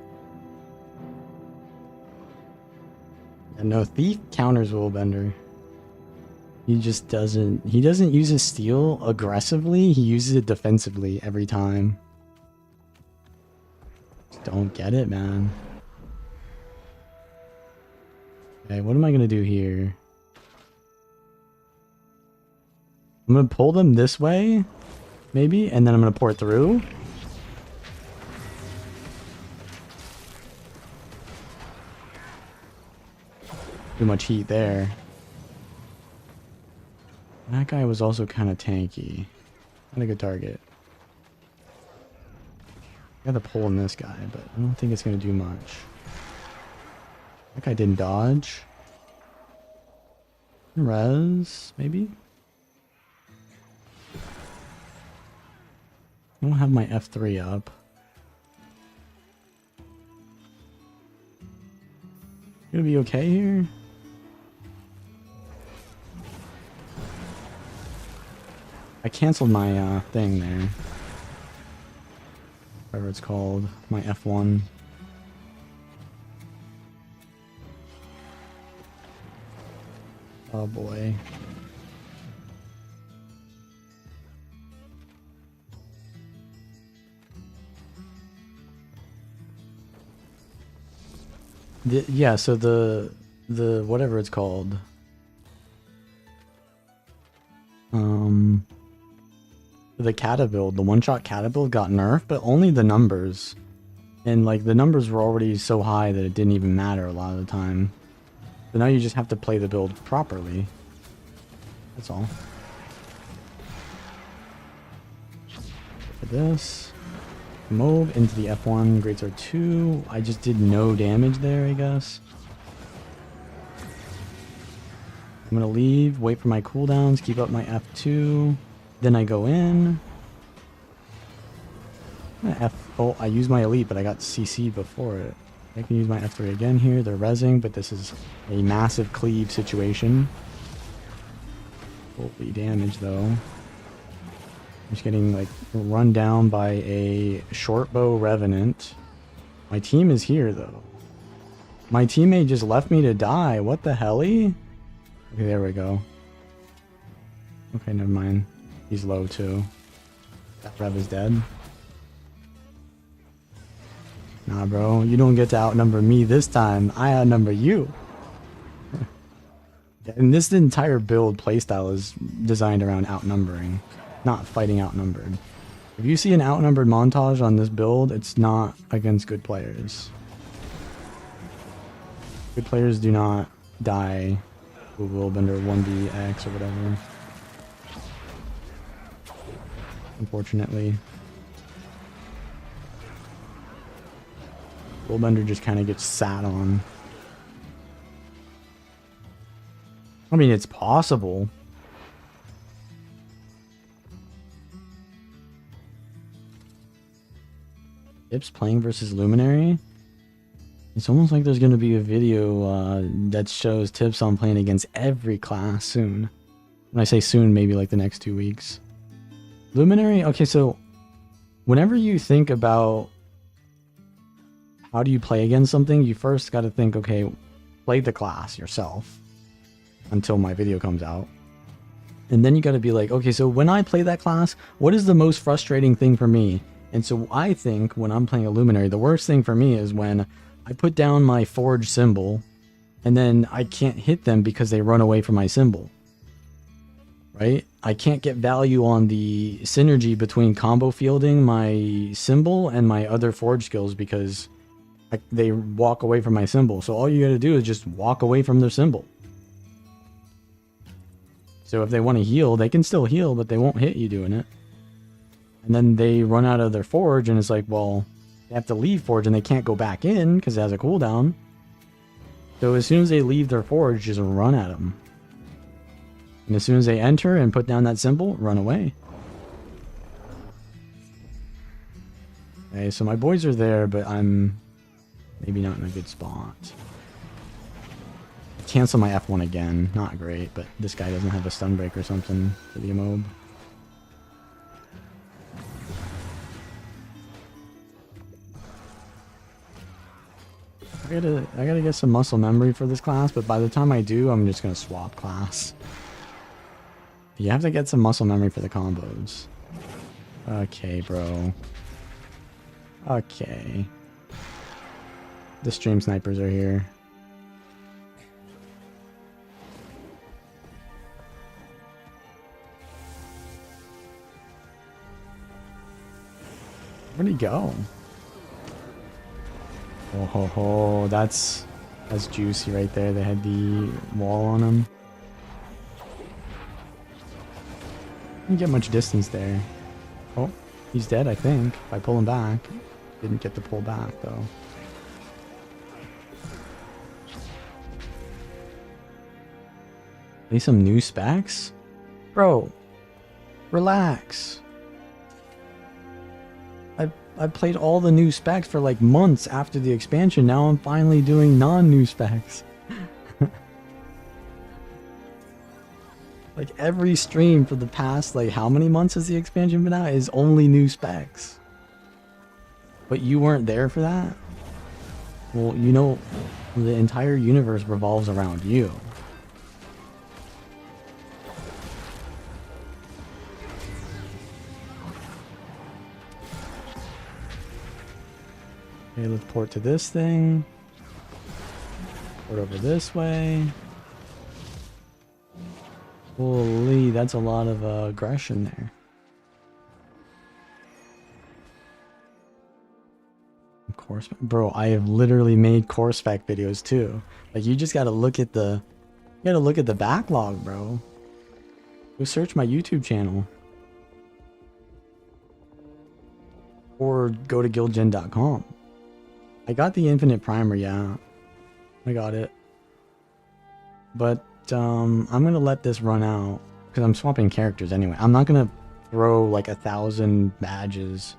And no, Thief counters Willbender. He just doesn't... He doesn't use his steel aggressively. He uses it defensively every time. Just don't get it, man. Okay, what am I gonna do here? I'm gonna pull them this way, maybe, and then I'm gonna pour it through. Too much heat there. That guy was also kind of tanky. Not a good target. Got the pull in this guy, but I don't think it's gonna do much. That guy didn't dodge. Res, maybe? I don't have my F3 up. Gonna be okay here? I canceled my thing there. Whatever it's called. My F1. Oh boy. Yeah, so the whatever it's called. The kata build, the one-shot kata build got nerfed, but only the numbers. And like the numbers were already so high that it didn't even matter a lot of the time. So now you just have to play the build properly. That's all. For this. Mob into the F1, Greats R2. I just did no damage there, I guess. I'm gonna leave, wait for my cooldowns, keep up my F2. Then I go in. Oh, I used my elite, but I got CC'd before it. I can use my F3 again here. They're rezzing, but this is a massive cleave situation. Holy damage, though. I'm just getting, like, run down by a short bow revenant. My team is here, though. My teammate just left me to die. What the helly? Okay, there we go. Okay, never mind. He's low, too. That rev is dead. Nah, bro. You don't get to outnumber me this time. I outnumber you. And this entire build playstyle is designed around outnumbering, not fighting outnumbered. If you see an outnumbered montage on this build, it's not against good players. Good players do not die with Willbender 1vx or whatever. Unfortunately. Willbender just kind of gets sat on. I mean, it's possible. Tips playing versus Luminary? It's almost like there's going to be a video that shows tips on playing against every class soon. When I say soon, maybe like the next 2 weeks. Luminary? Okay, so whenever you think about how do you play against something, you first got to think, okay, play the class yourself until my video comes out. And then you got to be like, okay, so when I play that class, what is the most frustrating thing for me? And so I think when I'm playing a Luminary, the worst thing for me is when I put down my forge symbol and then I can't hit them because they run away from my symbol. Right? I can't get value on the synergy between combo fielding my symbol and my other forge skills because they walk away from my symbol. So all you got to do is just walk away from their symbol. So if they want to heal, they can still heal, but they won't hit you doing it. And then they run out of their forge and it's like, well, they have to leave forge and they can't go back in because it has a cooldown. So as soon as they leave their forge, just run at them. And as soon as they enter and put down that symbol, run away. Okay, so my boys are there, but I'm maybe not in a good spot. Cancel my F1 again. Not great, but this guy doesn't have a stun break or something for the mob. I gotta get some muscle memory for this class, but by the time I do, I'm just gonna swap class. You have to get some muscle memory for the combos. Okay, bro. Okay. The stream snipers are here. Where'd he go? Oh ho ho, that's juicy right there. They had the wall on him. Didn't get much distance there. Oh, he's dead, I think. If I pull him back. Didn't get to pull back though. Need some new specs? Bro, relax. I played all the new specs for like months after the expansion. Now I'm finally doing non-new specs. Like every stream for the past like how many months has the expansion been out is only new specs. But you weren't there for that? Well, you know, the entire universe revolves around you. Okay, let's port to this thing. Port over this way. Holy, that's a lot of aggression there. Core spec, bro, I have literally made core spec videos too. Like you just gotta look at the, backlog, bro. Go search my YouTube channel. Or go to guildgen.com. I got the infinite primer, yeah. I got it. But I'm gonna let this run out because I'm swapping characters anyway. I'm not gonna throw like 1,000 badges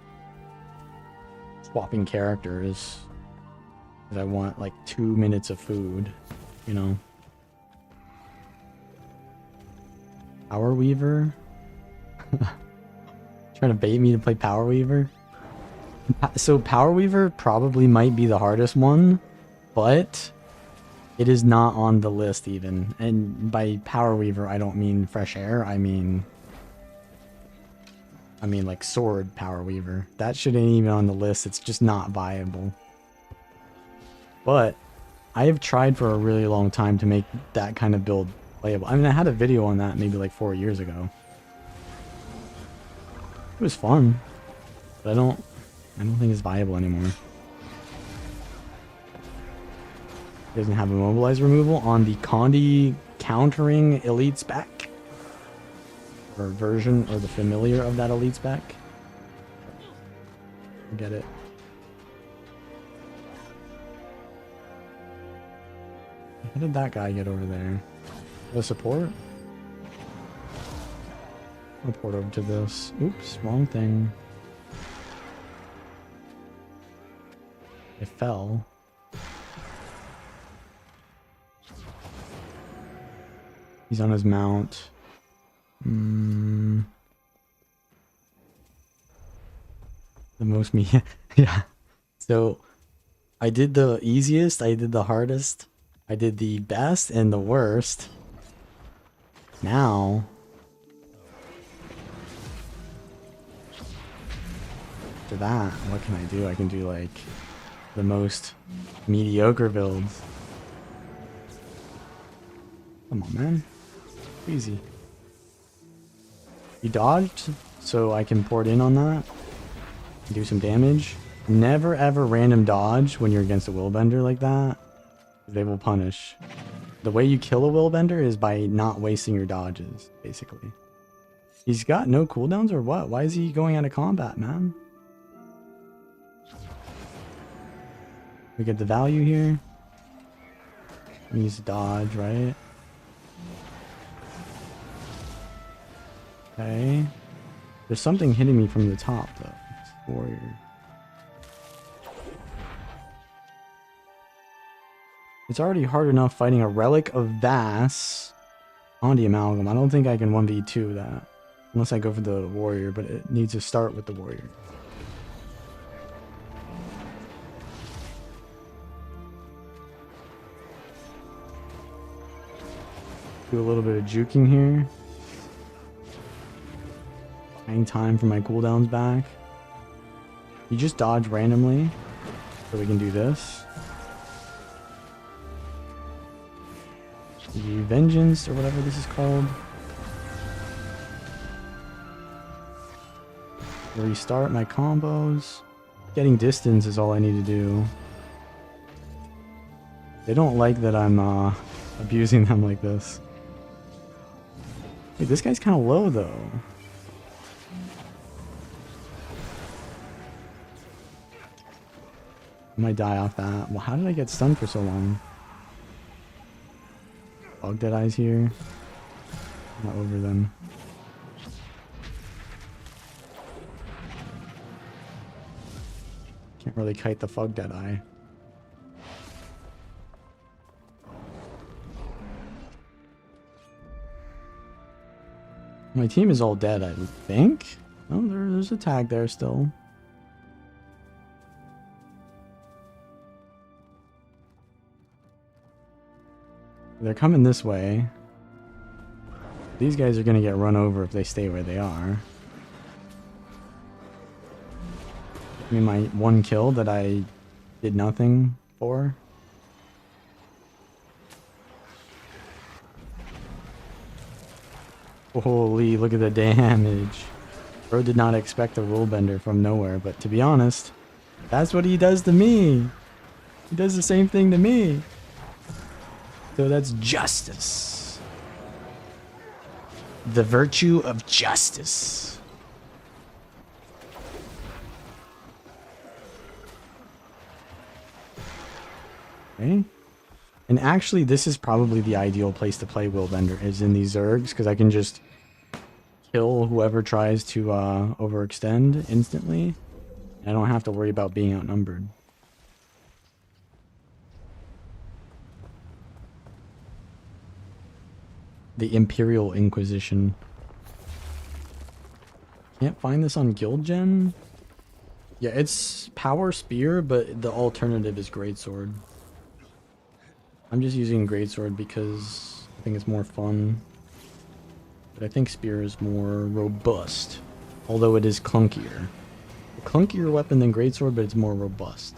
swapping characters because I want like 2 minutes of food, you know. Power Weaver? Trying to bait me to play Power Weaver? So Power Weaver probably might be the hardest one, but it is not on the list even. And by Power Weaver, I don't mean Fresh Air. I mean like Sword Power Weaver. That shouldn't even on the list. It's just not viable. But I have tried for a really long time to make that kind of build playable. I mean, I had a video on that maybe like 4 years ago. It was fun, but I don't think it's viable anymore. It doesn't have immobilize removal on the Condi countering elite spec. Or version, or the familiar of that elite spec. Get it. How did that guy get over there? The support? I'll port over to this. Oops, wrong thing. It fell. He's on his mount. The most me. Yeah. So I did the easiest, I did the hardest, I did the best and the worst. Now after that, what can I do? I can do like the most mediocre builds. Come on, man. Easy. You dodged, so I can port in on that. Do some damage. Never ever random dodge when you're against a willbender like that. They will punish. The way you kill a willbender is by not wasting your dodges, basically. He's got no cooldowns or what? Why is he going out of combat, man? We get the value here. Use dodge, right? Okay. There's something hitting me from the top, though. It's warrior. It's already hard enough fighting a Relic of Vass on the Amalgam. I don't think I can 1v2 that. Unless I go for the warrior, but it needs to start with the warrior. Do a little bit of juking here. Buying time for my cooldowns back. You just dodge randomly. So we can do this. The Vengeance, or whatever this is called. Restart my combos. Getting distance is all I need to do. They don't like that I'm abusing them like this. Wait, this guy's kind of low though. I might die off that. Well, how did I get stunned for so long? Bug dead eyes here. Not over them. Can't really kite the Fug Dead Eye. My team is all dead, I would think. Oh, there's a tag there still. They're coming this way. These guys are gonna get run over if they stay where they are. I mean, my one kill that I did nothing for. Holy, look at the damage. Bro did not expect a rule bender from nowhere, but to be honest, that's what he does to me. He does the same thing to me. So that's justice. The virtue of justice. Okay. And actually, this is probably the ideal place to play Willbender, is in these Zergs, because I can just kill whoever tries to overextend instantly. I don't have to worry about being outnumbered. The Imperial Inquisition. Can't find this on Guild Gen? Yeah, it's Power Spear, but the alternative is Greatsword. I'm just using Greatsword because I think it's more fun. But I think Spear is more robust. Although it is clunkier. A clunkier weapon than Greatsword, but it's more robust.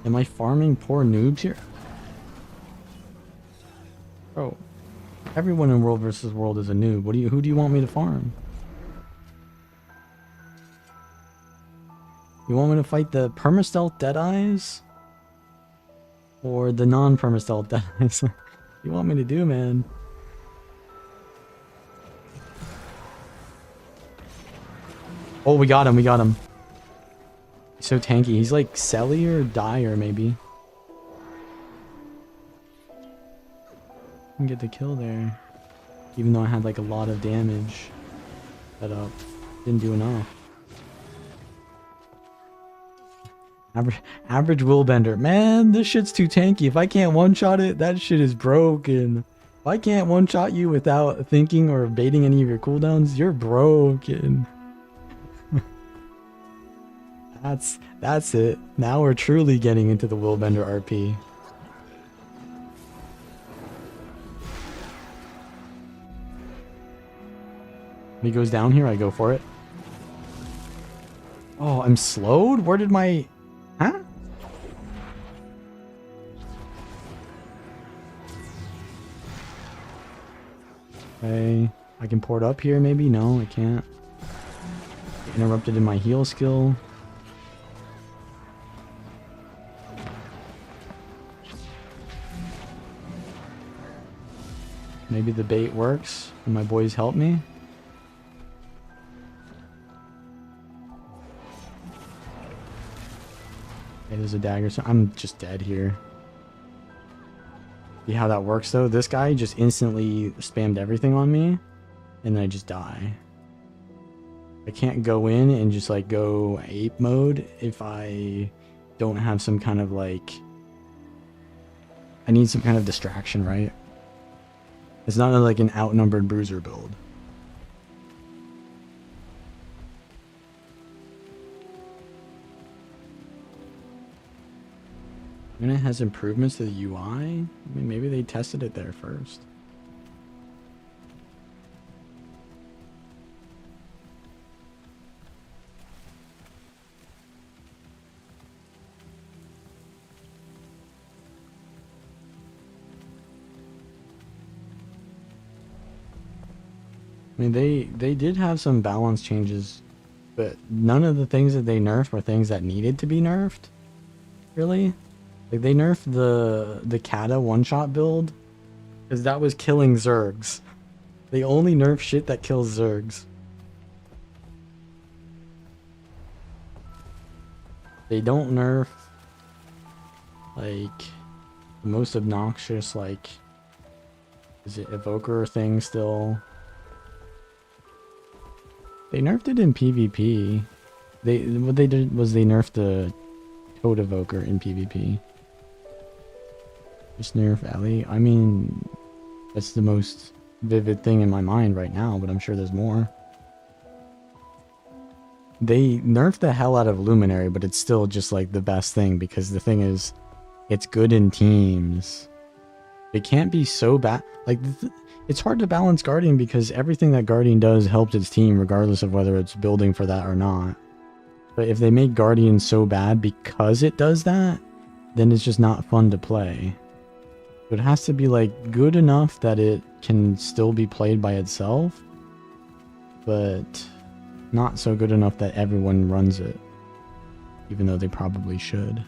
Am I farming poor noobs here? Bro, everyone in World vs. World is a noob. Who do you want me to farm? You want me to fight the permastealth Deadeyes? Or the non-permastealth Deadeyes? What do you want me to do, man? Oh, we got him, we got him. He's so tanky. He's like Selly or Dyer, maybe. Can get the kill there. Even though I had like a lot of damage set up. Didn't do enough. Average Willbender. Man, this shit's too tanky. If I can't one-shot it, that shit is broken. If I can't one-shot you without thinking or baiting any of your cooldowns, you're broken. That's it. Now we're truly getting into the Willbender RP. When he goes down here, I go for it. Oh, I'm slowed? Where did my... Huh? Okay. I can port up here, maybe? No, I can't. Interrupted in my heal skill. Maybe the bait works and my boys help me. Okay, there's a dagger. So I'm just dead here. See how that works though? This guy just instantly spammed everything on me and then I just die. I can't go in and just like go ape mode if I don't have some kind of like... I need some kind of distraction, right? It's not like an outnumbered bruiser build. And it has improvements to the UI. I mean, maybe they tested it there first. I mean, they did have some balance changes, but none of the things that they nerfed were things that needed to be nerfed. Really? Like, they nerfed the Kata one-shot build, because that was killing Zergs. They only nerf shit that kills Zergs. They don't nerf, like, the most obnoxious, like, is it Evoker thing still? They nerfed it in PvP. What they did was they nerfed the Toad Evoker in PvP. Just nerf Ellie. I mean, that's the most vivid thing in my mind right now, but I'm sure there's more. They nerfed the hell out of Luminary, but it's still just like the best thing, because the thing is, it's good in teams. It can't be so bad. Like, it's hard to balance Guardian because everything that Guardian does helps its team regardless of whether it's building for that or not. But if they make Guardian so bad because it does that, then it's just not fun to play. So it has to be like good enough that it can still be played by itself, but not so good enough that everyone runs it, even though they probably should.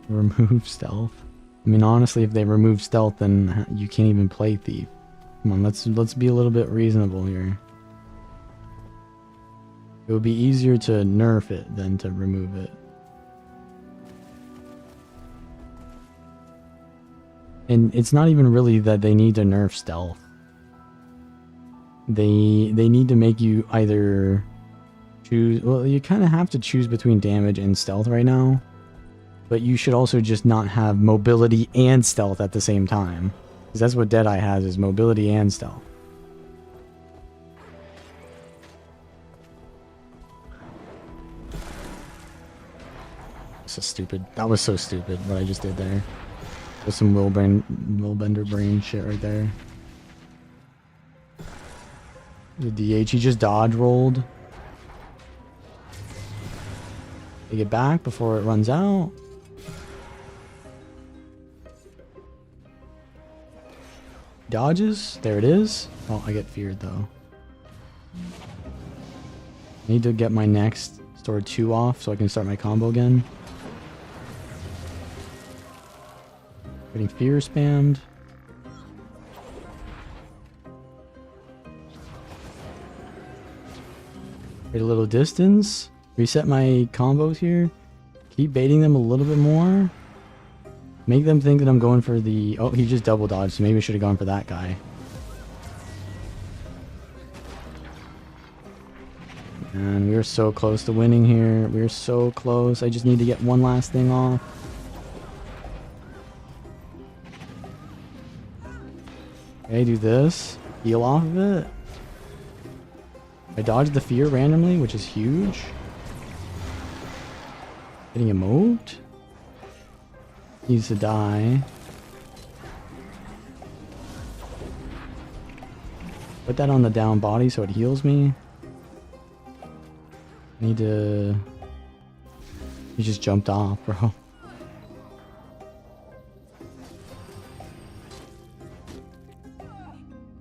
Remove stealth. I mean, honestly, if they remove stealth, then you can't even play Thief. Come on, let's be a little bit reasonable here. It would be easier to nerf it than to remove it. And it's not even really that they need to nerf stealth. They need to make you either choose... Well, you kind of have to choose between damage and stealth right now. But you should also just not have mobility and stealth at the same time. Because that's what Deadeye has, is mobility and stealth. So stupid. That was so stupid, what I just did there. There's some Willbender brain shit right there. The DH, he just dodge rolled. Take it back before it runs out. Dodges. There it is. Oh, I get feared though. I need to get my next store 2 off so I can start my combo again. Getting fear spammed. Wait a little distance. Reset my combos here. Keep baiting them a little bit more. Make them think that I'm going for the... Oh, he just double dodged, so maybe I should have gone for that guy. And we are so close to winning here. We're so close. I just need to get one last thing off. Okay, do this. Heal off of it. I dodged the fear randomly, which is huge. Getting emote. Needs to die. Put that on the down body so it heals me. Need to... He just jumped off, bro.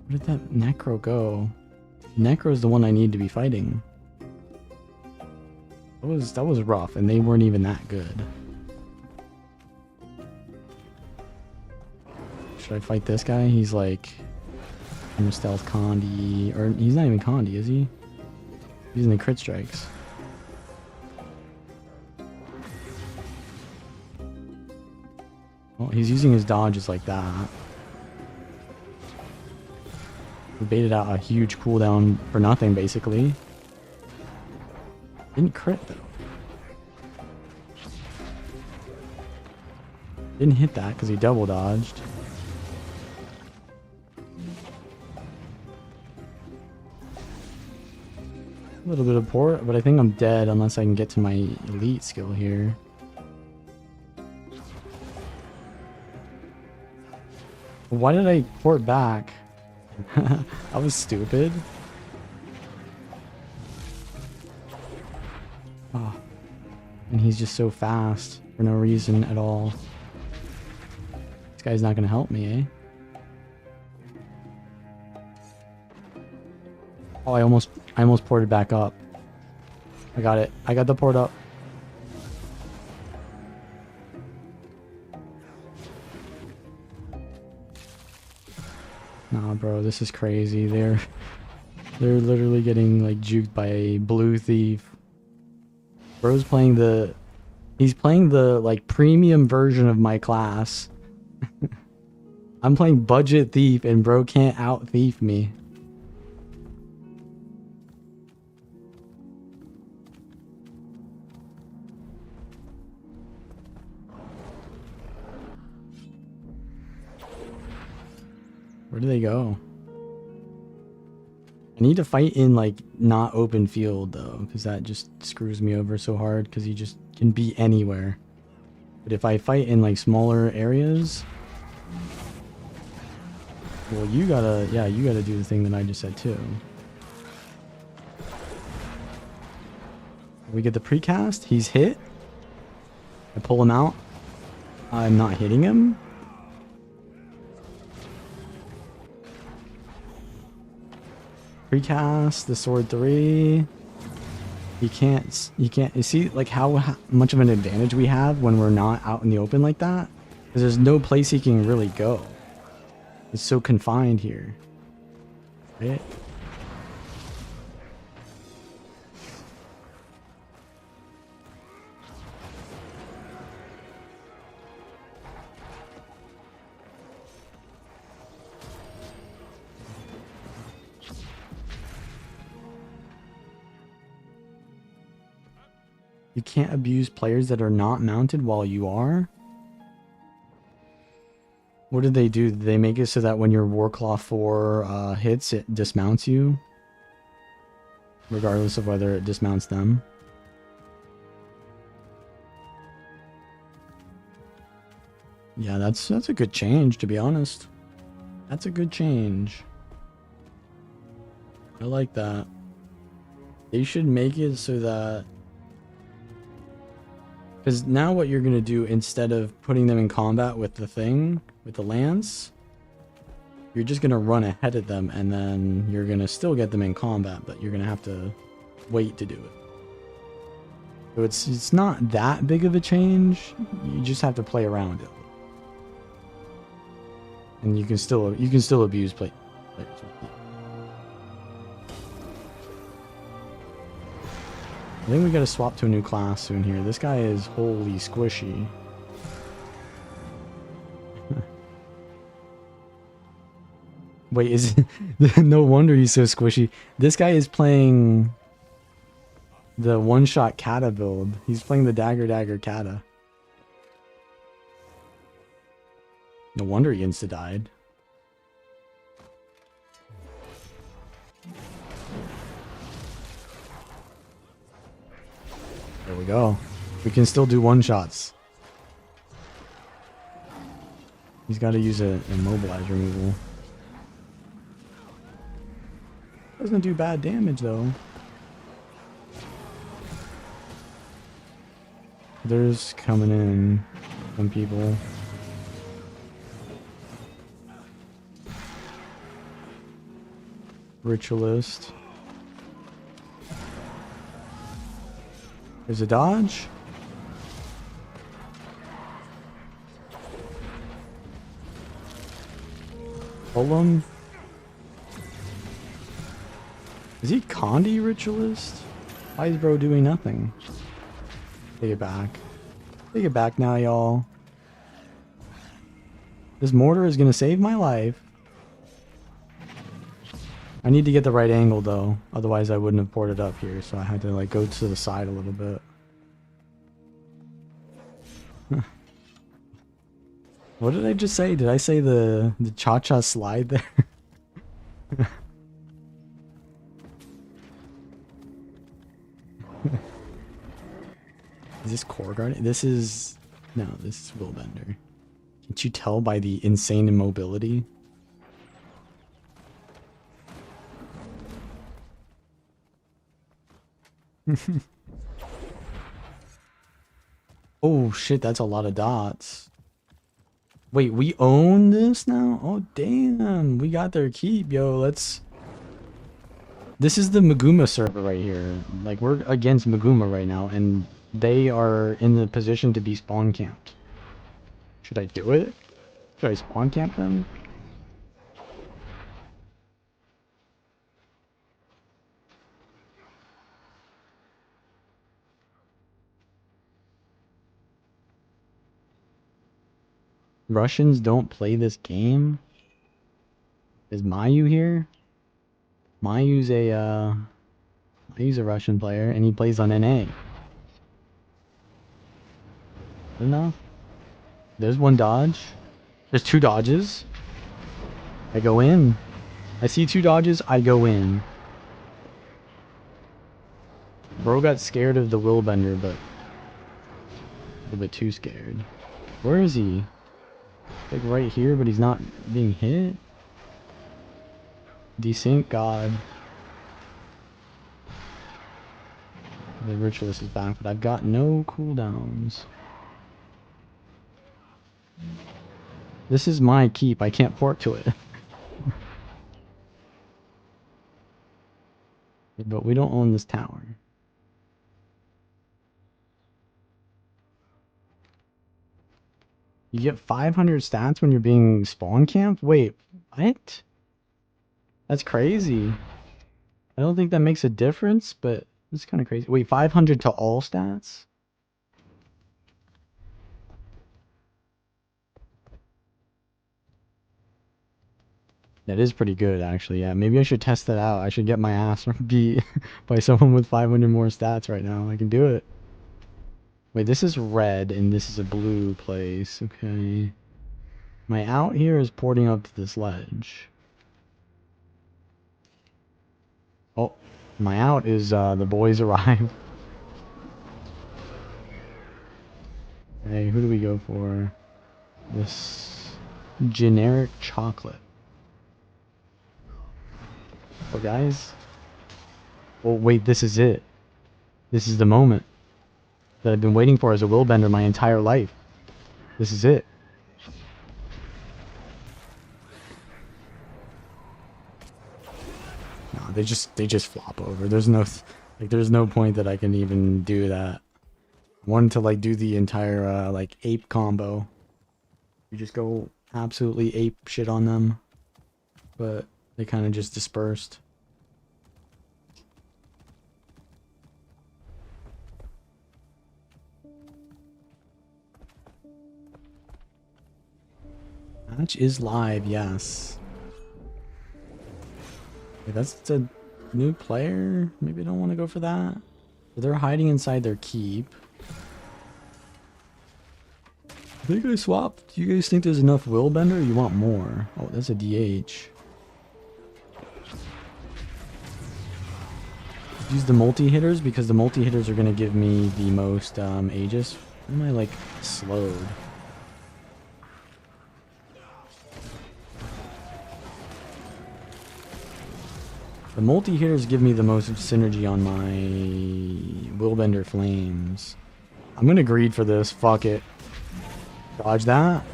Where did that Necro go? Necro is the one I need to be fighting. That was rough, and they weren't even that good. Should I fight this guy? He's like... I'm stealth Condi... Or he's not even Condi, is he? He's using the crit strikes. Well, he's using his dodges like that. We baited out a huge cooldown for nothing, basically. Didn't crit, though. Didn't hit that because he double dodged. A little bit of port, but I think I'm dead unless I can get to my elite skill here. Why did I port back? That was stupid. Oh. And he's just so fast for no reason at all. This guy's not gonna help me, eh? Oh, I almost ported back up. I got it. I got the port up. Nah, bro, this is crazy. They're literally getting like juked by a blue thief. Bro's playing the... He's playing the like premium version of my class. I'm playing budget thief and bro can't out thief me. Where do they go? I need to fight in like not open field though, because that just screws me over so hard because he just can be anywhere. But if I fight in like smaller areas, well, you gotta do the thing that I just said too. We get the precast. He's hit. I pull him out. I'm not hitting him. Precast, the sword 3. You can't, you see like how much of an advantage we have when we're not out in the open like that? Because there's no place he can really go. It's so confined here. Right? You can't abuse players that are not mounted while you are? What did they do? Did they make it so that when your Warclaw 4 hits, it dismounts you? Regardless of whether it dismounts them? Yeah, that's a good change, to be honest. That's a good change. I like that. They should make it so that... Because now what you're going to do, instead of putting them in combat with the thing, with the lance, you're just going to run ahead of them and then you're going to still get them in combat, but you're going to have to wait to do it. So it's not that big of a change. You just have to play around it. And you can still abuse players. I think we gotta swap to a new class soon here. This guy is wholly squishy. Wait, is it... No wonder he's so squishy. This guy is playing the one-shot kata build. He's playing the dagger kata. No wonder he insta-died. There we go. We can still do one-shots. He's got to use a immobilize removal. Doesn't do bad damage, though. There's coming in some people. Ritualist. There's a dodge. Pull him. Is he Condi Ritualist? Why is bro doing nothing? Take it back. Take it back now, y'all. This mortar is gonna save my life. I need to get the right angle though, otherwise I wouldn't have ported up here, so I had to like go to the side a little bit. What did I just say? Did I say the cha-cha slide there? Is this core guard? This is... No, this is Willbender. Can't you tell by the insane immobility? Oh shit, that's a lot of dots. Wait, we own this now? Oh damn, we got their keep, yo. Let's... This is the Maguma server right here. Like, we're against Maguma right now, and they are in the position to be spawn camped. Should I do it? Should I spawn camp them? Russians don't play this game? Is Mayu here? Mayu's a Russian player, and he plays on NA. I don't know. There's one dodge. There's two dodges. I go in. I see two dodges, I go in. Bro got scared of the Willbender, but a little bit too scared. Where is he? Like right here, but he's not being hit? Desync God. The Ritualist is back, but I've got no cooldowns. This is my keep, I can't port to it. But we don't own this tower. You get 500 stats when you're being spawn camped? Wait, what? That's crazy. I don't think that makes a difference, but it's kind of crazy. Wait, 500 to all stats? That is pretty good, actually. Yeah, maybe I should test that out. I should get my ass beat by someone with 500 more stats right now. I can do it. Wait, this is red, and this is a blue place. Okay. My out here is porting up to this ledge. Oh, my out is the boys arrive. Hey, who do we go for? This generic chocolate. Oh, guys. Oh, wait, this is it. This is the moment that I've been waiting for as a Willbender my entire life. This is it. No, they just flop over. There's no there's no point that I can even do that. I wanted to like do the entire like ape combo. You just go absolutely ape shit on them, but they kind of just dispersed. Match is live, yes. Wait, that's a new player? Maybe I don't want to go for that. They're hiding inside their keep. I think I swapped. Do you guys think there's enough Willbender or you want more? Oh, that's a DH. Use the multi-hitters because the multi-hitters are going to give me the most Aegis. Why am I like slowed? The multi-hitters give me the most synergy on my Willbender Flames. I'm gonna greed for this. Fuck it. Dodge that.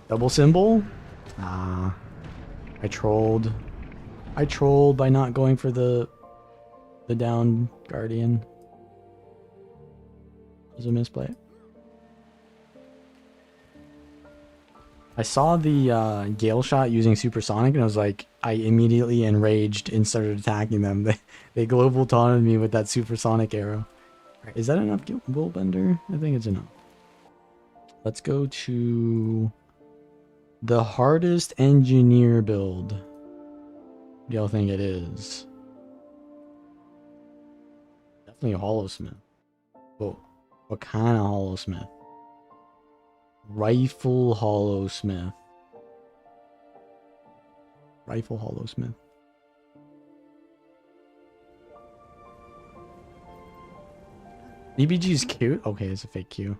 Double symbol? Ah. I trolled. I trolled by not going for the down Guardian. It was a misplay. I saw the Gale shot using Supersonic and I was like, I immediately enraged and started attacking them. They global taunted me with that Supersonic arrow. Right, is that enough Willbender? I think it's enough. Let's go to the hardest engineer build. What do y'all think it is? Definitely a Hollowsmith. Whoa, what kind of Hollowsmith? Rifle Hollowsmith. Rifle Hollowsmith. BBG's cute? Okay, it's a fake Q.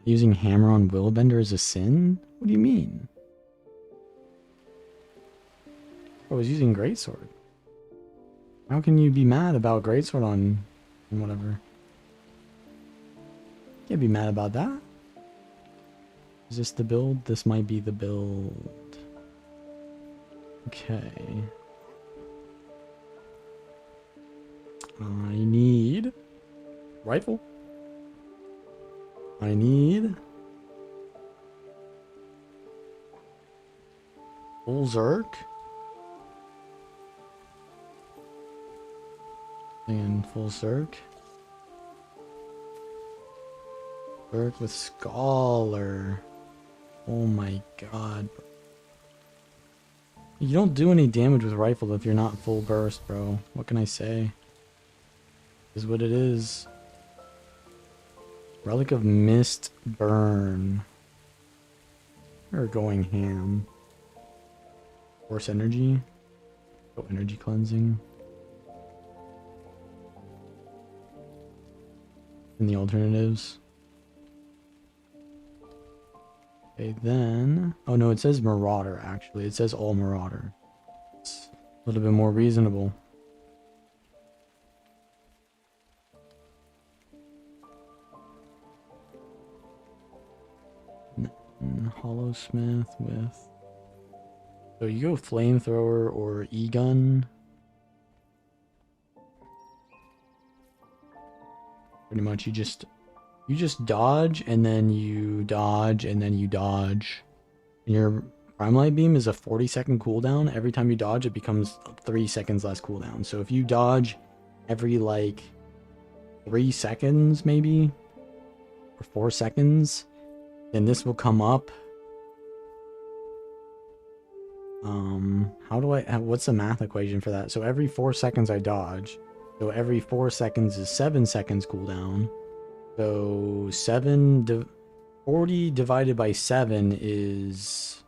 Using hammer on Willbender is a sin? What do you mean? I was using greatsword. How can you be mad about greatsword on whatever? Can't be mad about that. Is this the build? This might be the build. Okay. I need rifle. I need full Zerk. And full Zerk. Zerk with Scholar. Oh my god. You don't do any damage with rifle if you're not full burst, bro. What can I say? Is what it is. Relic of Mist Burn. We're going ham. Force energy. Oh, energy cleansing. And the alternatives. Okay, then... Oh no, it says Marauder, actually. It says all Marauder. It's a little bit more reasonable. Hollow Smith with... So you go Flamethrower or E-Gun. Pretty much you just dodge and then you dodge and then you dodge. And your Prime Light Beam is a 40-second cooldown. Every time you dodge it becomes 3 seconds less cooldown. So if you dodge every like 3 seconds maybe or 4 seconds, then this will come up. What's the math equation for that? So every 4 seconds I dodge. So every 4 seconds is 7 seconds cooldown. So 40 divided by 7 is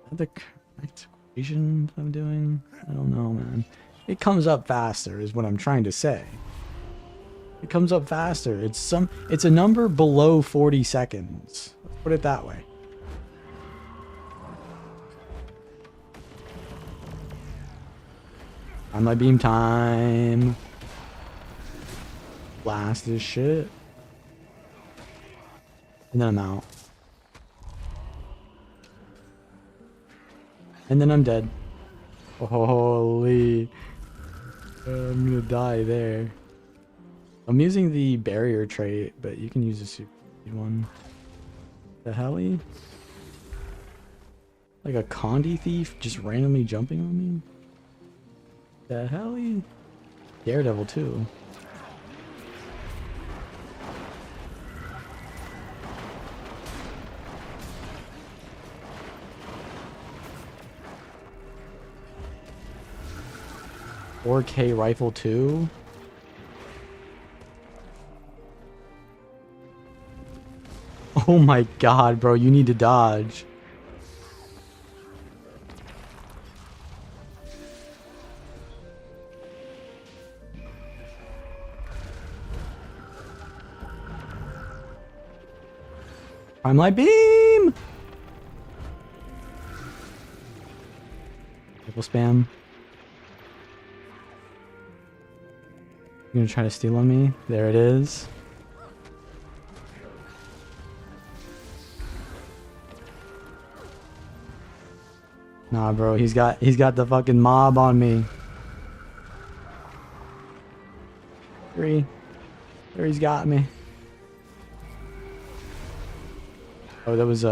that the correct equation I'm doing? I don't know, man. It comes up faster is what I'm trying to say. It comes up faster. It's a number below 40 seconds. Let's put it that way. On my beam time. Blast this shit. And then I'm out. And then I'm dead. Holy. I'm gonna die there. I'm using the barrier trait, but you can use a super one. The heli? Like a Condi thief just randomly jumping on me? The heli? Daredevil too. .4K rifle too? Oh my god, bro, you need to dodge. Prime Light Beam! Triple spam. You gonna try to steal on me? There it is. Nah, bro, he's got the fucking mob on me. There he's got me. Oh, that was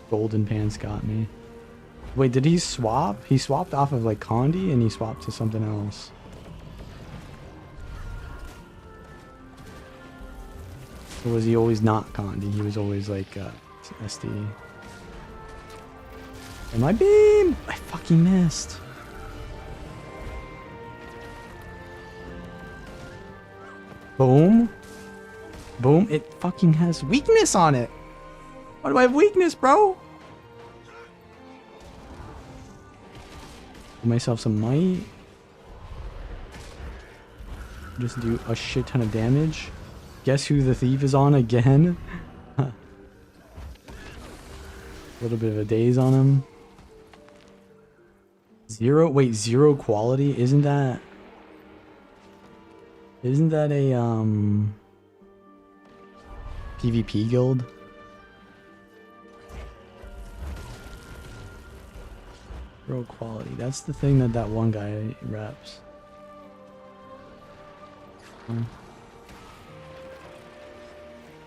Golden Pants got me. Wait, did he swap? He swapped off of like Condi and he swapped to something else. Or was he always not Condi? He was always like SD. And my beam! I fucking missed. Boom. Boom. It fucking has weakness on it. Why do I have weakness, bro? Give myself some might. Just do a shit ton of damage. Guess who the thief is on again? A little bit of a daze on him. Zero quality? Isn't that a PvP guild? Zero quality. That's the thing that one guy reps.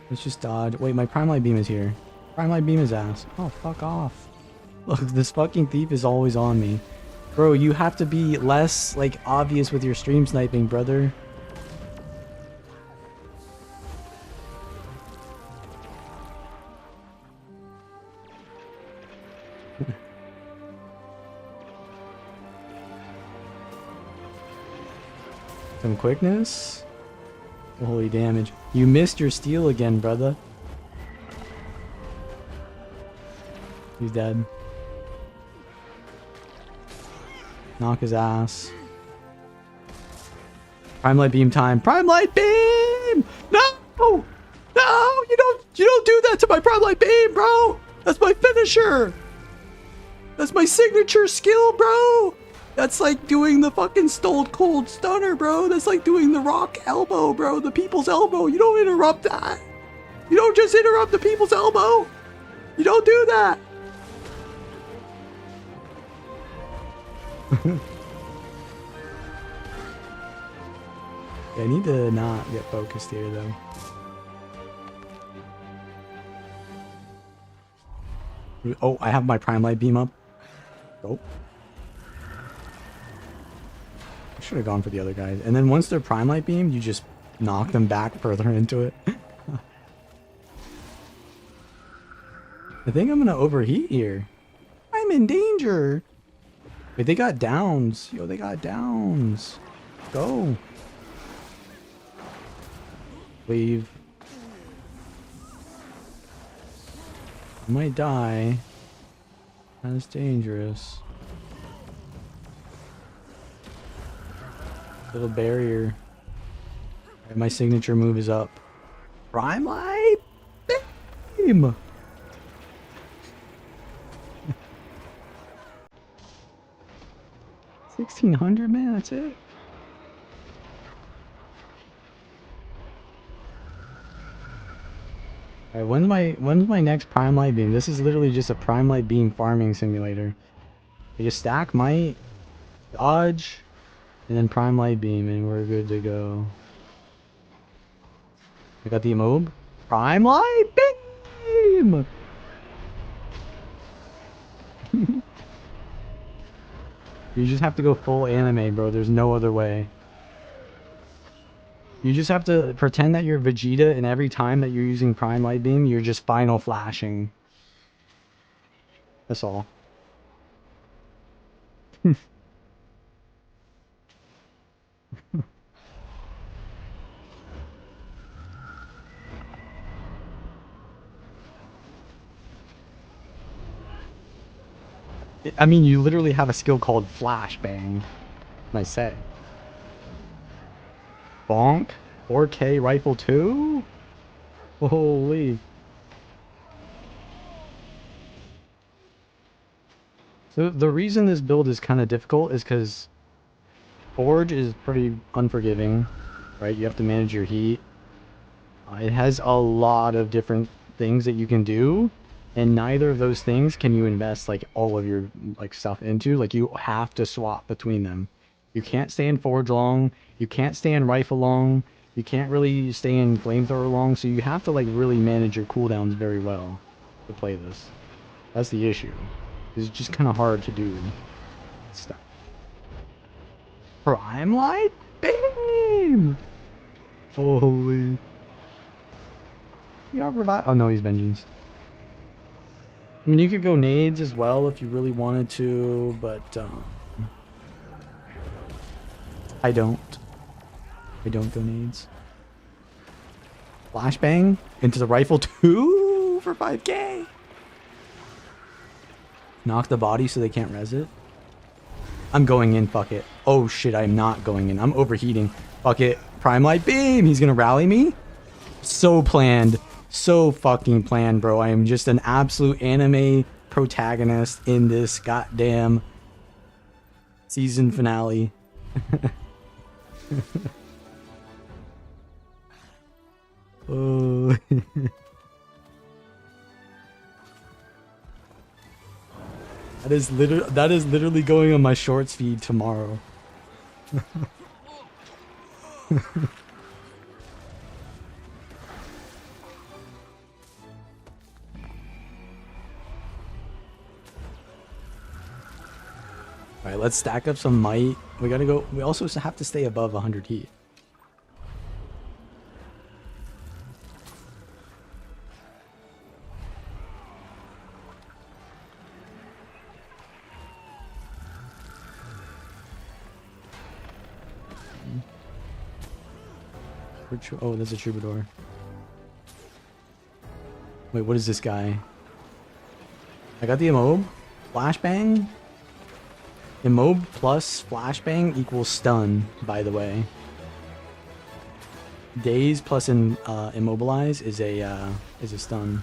Let's just dodge. Wait, my Prime Light Beam is here. Prime Light Beam his ass. Oh, fuck off. Look, this fucking thief is always on me. Bro, you have to be less, like, obvious with your stream sniping, brother. Some quickness. Holy damage. You missed your steal again, brother. He's dead. Knock his ass. Prime Light Beam time. Prime Light Beam! No! No! You don't do that to my Prime Light Beam, bro! That's my finisher! That's my signature skill, bro! That's like doing the fucking Stone Cold Stunner, bro. That's like doing the Rock Elbow, bro. The People's Elbow. You don't interrupt that. You don't just interrupt the People's Elbow. You don't do that. Yeah, I need to not get focused here, though. Oh, I have my Prime Light Beam up. Oh. I should have gone for the other guys. And then once they're Prime Light Beamed, you just knock them back further into it. I think I'm gonna overheat here. I'm in danger. Wait, they got downs. Yo, they got downs. Go. Leave. I might die. That's dangerous. Little barrier. Right, my signature move is up. Prime Light Beam! 1600, man, that's it. Alright, when's my next Prime Light Beam? This is literally just a Prime Light Beam farming simulator. You just stack Might, dodge, and then Prime Light Beam, and we're good to go. I got the emote. Prime Light Beam! You just have to go full anime, bro. There's no other way. You just have to pretend that you're Vegeta, and every time that you're using Prime Light Beam, you're just final flashing. That's all. I mean, you literally have a skill called Flashbang. I say. Bonk? 4K rifle 2? Holy. So the reason this build is kind of difficult is because Forge is pretty unforgiving, right? You have to manage your heat. It has a lot of different things that you can do, and neither of those things can you invest like all of your like stuff into. Like you have to swap between them. You can't stay in Forge long, you can't stay in Rifle long, you can't really stay in Flamethrower long, so you have to like really manage your cooldowns very well to play this. That's the issue. It's just kind of hard to do stuff. Prime Light Beam! Holy. You got revive. Oh no, he's vengeance. I mean, you could go nades as well if you really wanted to, but I don't. I don't go nades. Flashbang into the rifle 2 for 5k. Knock the body so they can't res it. I'm going in, fuck it. Oh shit, I'm not going in. I'm overheating. Fuck it. Prime Light Beam! He's gonna rally me? So planned. So fucking planned, bro. I am just an absolute anime protagonist in this goddamn season finale. Oh. That is literally going on my shorts feed tomorrow. Alright, let's stack up some might. We gotta go. We also have to stay above 100 heat. Oh, there's a troubadour. Wait, what is this guy? I got the immob. Flashbang? Immob plus flashbang equals stun, by the way. Daze plus immobilize is a stun.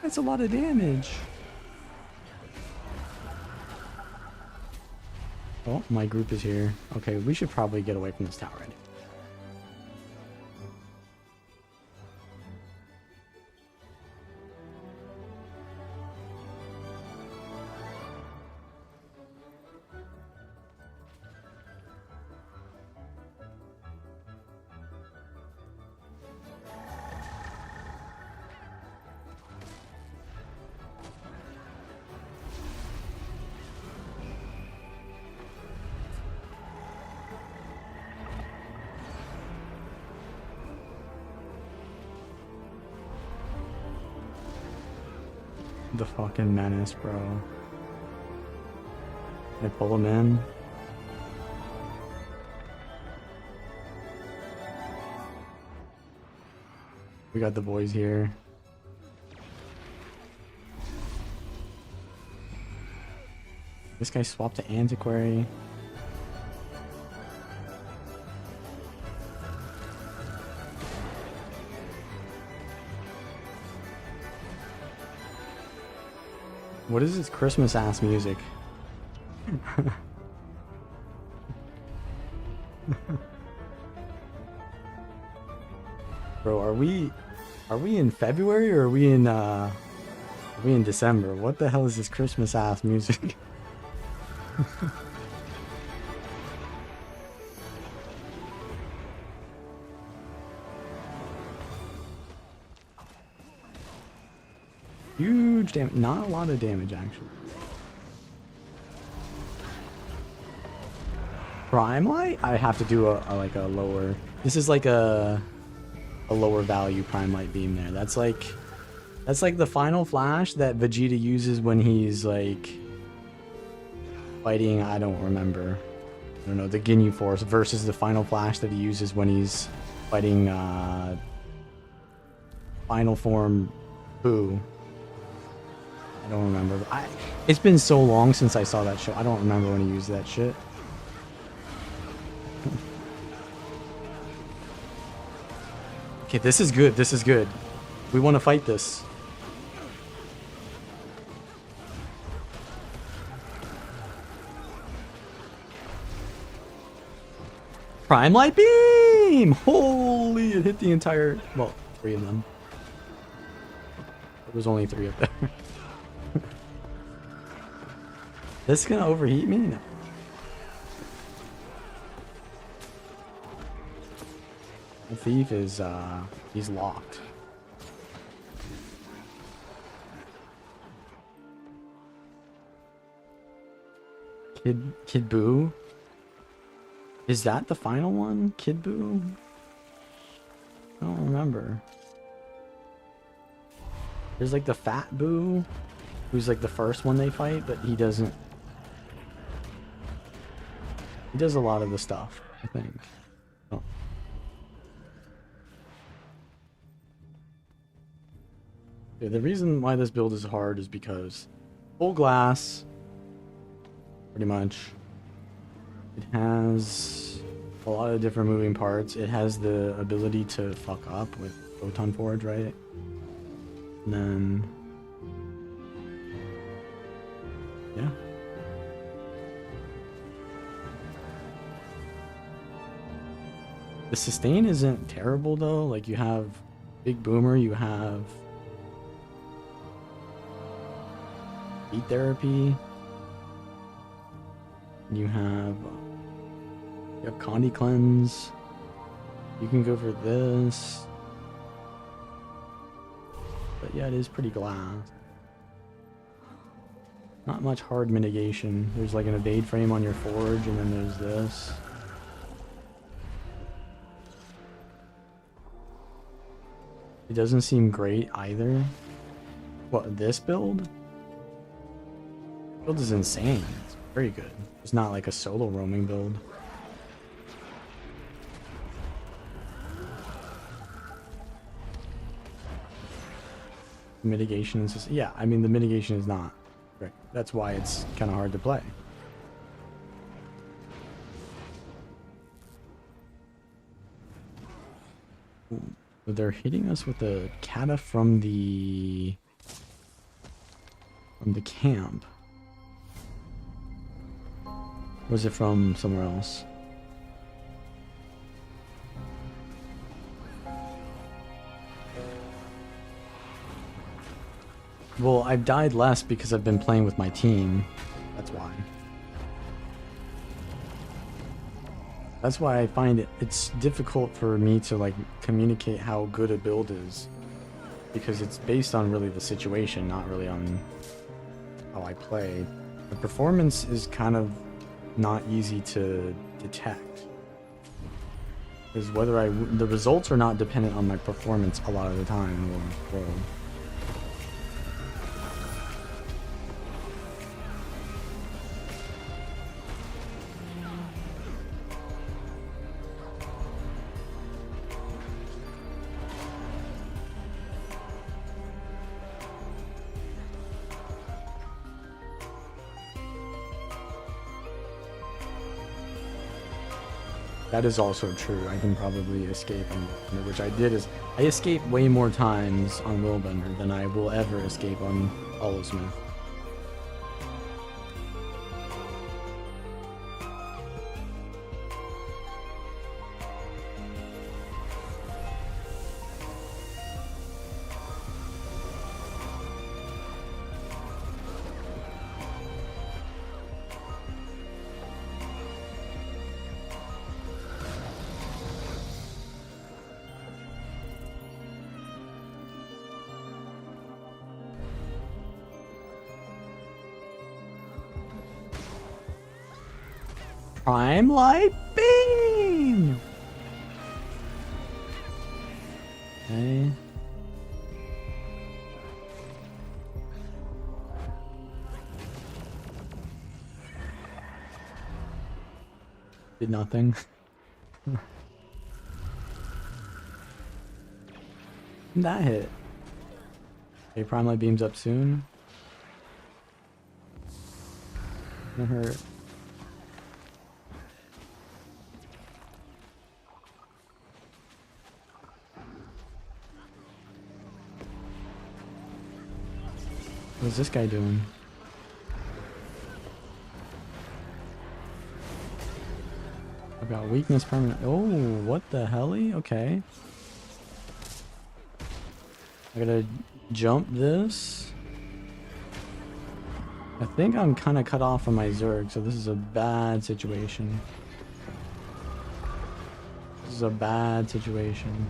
That's a lot of damage. Oh, my group is here. Okay, we should probably get away from this tower anyway. The fucking menace, bro. I pull him in. We got the boys here. This guy swapped to Antiquary. What is this Christmas ass music? Bro, are we in February or are we in December? What the hell is this Christmas ass music? Huge damage. Not a lot of damage, actually. Prime Light? I have to do a lower... This is like a lower value Prime Light beam there. That's like the final flash that Vegeta uses when he's like fighting, I don't remember. I don't know, the Ginyu Force versus the final flash that he uses when he's fighting final form Boo. I don't remember. It's been so long since I saw that show. I don't remember when he used that shit. Okay, this is good. This is good. We want to fight this. Prime Light Beam! Holy, it hit the entire... Well, 3 of them. There was only 3 up there. This is gonna overheat me? No. The thief is, he's locked. Kid Boo? Is that the final one? Kid Boo? I don't remember. There's like the Fat Boo, who's like the first one they fight, but he doesn't... He does a lot of the stuff, I think. Oh. Yeah, the reason why this build is hard is because full glass, pretty much. It has a lot of different moving parts. It has the ability to fuck up with Photon Forge, right? And then... yeah. The sustain isn't terrible though. Like you have Big Boomer, you have Heat Therapy, you have Condi Cleanse. You can go for this. But yeah, it is pretty glass. Not much hard mitigation. There's like an evade frame on your forge, and then there's this. It doesn't seem great either. What, this build? Build is insane. It's very good. It's not like a solo roaming build. Mitigation is, yeah, I mean the mitigation is not great. That's why it's kind of hard to play. Ooh. So they're hitting us with a kata from the camp. Or was it from somewhere else? Well, I've died less because I've been playing with my team. That's why. That's why I find it's difficult for me to like communicate how good a build is. Because it's based on really the situation, not really on how I play. The performance is kind of not easy to detect. Because the results are not dependent on my performance a lot of the time. Or that is also true. I can probably escape on Willbender, which I did. Is I escaped way more times on Willbender than I will ever escape on Hollowsmith. Prime Light Beam! Okay. Did nothing. That hit. Okay, Prime Light Beam's up soon. That hurt. What's this guy doing? I've got weakness permanent. Oh, what the helly? Okay. I gotta jump this. I think I'm kind of cut off from my Zerg, so this is a bad situation. This is a bad situation.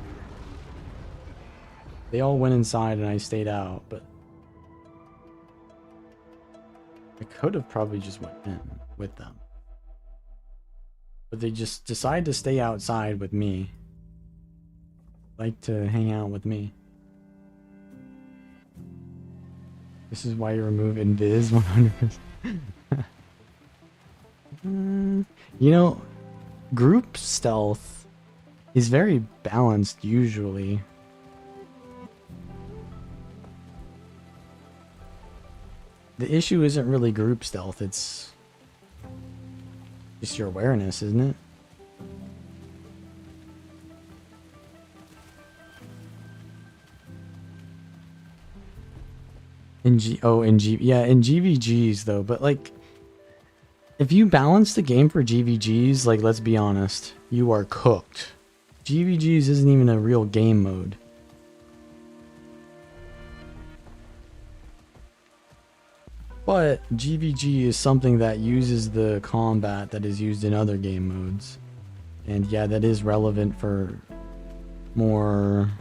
They all went inside and I stayed out, but I could have probably just went in with them. But they just decide to stay outside with me. Like to hang out with me. This is why you remove invis 100%. You know, group stealth is very balanced usually. The issue isn't really group stealth, it's Just your awareness, isn't it? In GVGs though, but like, if you balance the game for GVGs, like, let's be honest, you are cooked. GVGs isn't even a real game mode. But GVG is something that uses the combat that is used in other game modes. And yeah, that is relevant for more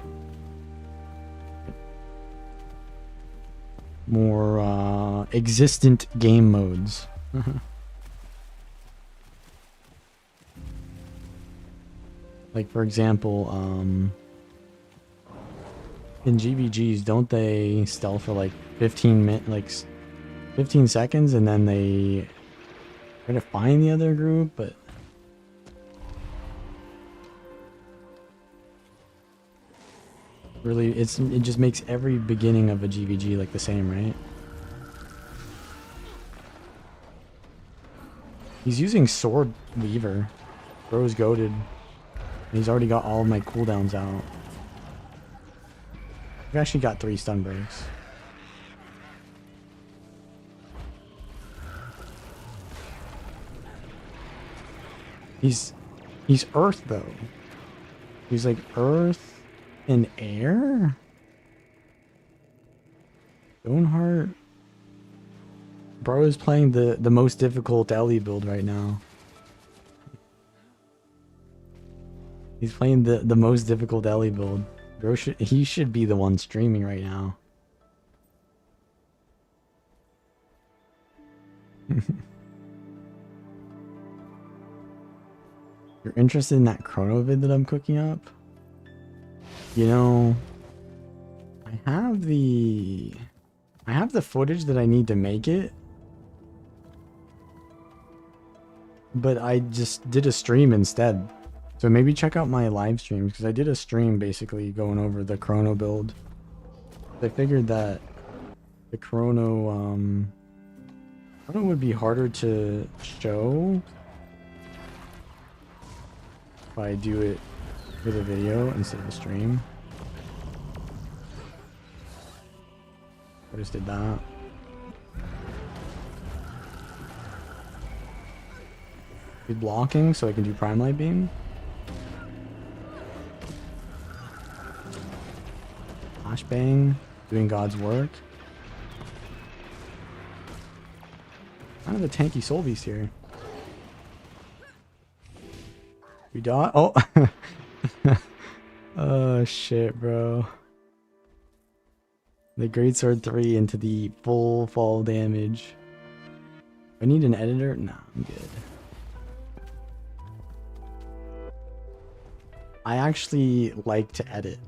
existent game modes. Like, for example, in GVGs, don't they stealth for like 15 seconds, and then they try to find the other group? But really, it just makes every beginning of a GVG like the same, right? He's using Sword Weaver. Bro's goated. He's already got all of my cooldowns out. I've actually got 3 stun breaks. He's Earth though. He's like Earth and Air? Stoneheart? Bro is playing the most difficult Ellie build right now. He's playing the most difficult Ellie build. Bro he should be the one streaming right now. You're interested in that chrono vid that I'm cooking up? You know, I have the footage that I need to make it. But I just did a stream instead. So maybe check out my live streams, because I did a stream basically going over the chrono build. I figured that the chrono would be harder to show if I do it with a video instead of a stream. I just did that. Be blocking so I can do Prime Light Beam. Flashbang, doing God's work. Kind of a tanky soul beast here. We die. Oh, oh shit, bro. The Greatsword 3 into the full fall damage. I need an editor? Nah, I'm good. I actually like to edit.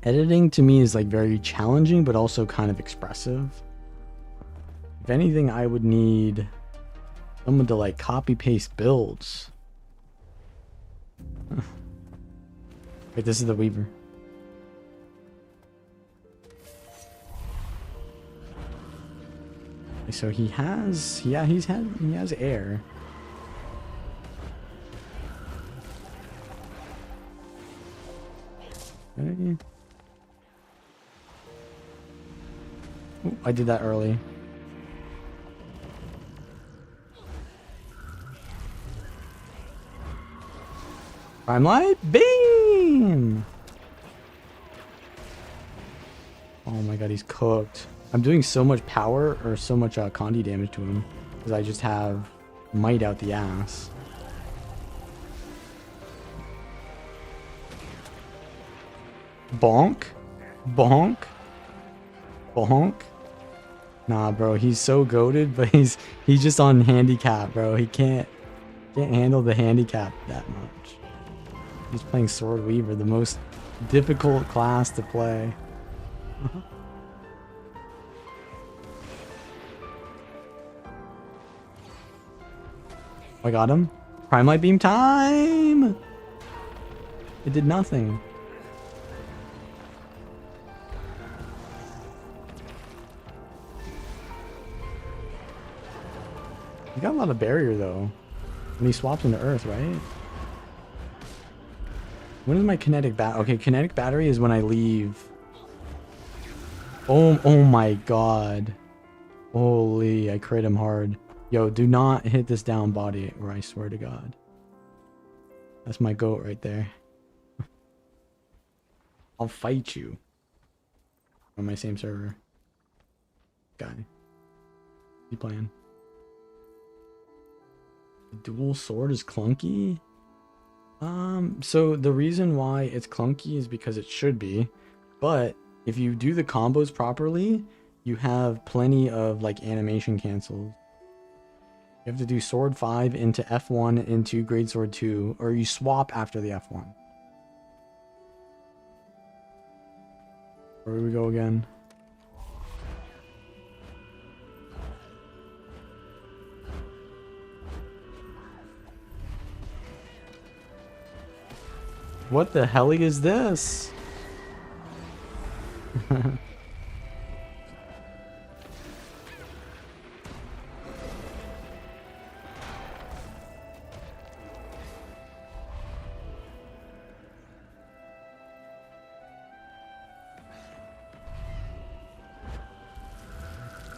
Editing to me is like very challenging, but also kind of expressive. If anything, I would need someone to like copy paste builds. Wait, this is the Weaver. So he has, yeah, he has air. Okay. Ooh, I did that early. Prime Light Beam! Oh my god, he's cooked. I'm doing so much power, or so much Condi damage to him, because I just have might out the ass. Bonk? Bonk? Bonk? Nah, bro, he's so goated, but he's just on handicap, bro. He can't handle the handicap that much. He's playing Sword Weaver, the most difficult class to play. I got him. Prime Light Beam time! It did nothing. He got a lot of barrier though. When he swaps into Earth, right? When is my kinetic okay, kinetic battery is when I leave. Oh my god. Holy, I crit him hard. Yo, do not hit this down body, or I swear to god. That's my goat right there. I'll fight you. On my same server. Guy. You playing? The dual sword is clunky? So the reason why it's clunky is because it should be, but if you do the combos properly, you have plenty of like animation cancels. You have to do sword 5 into F1 into grade sword 2, or you swap after the F1. Where do we go again? What the hell is this?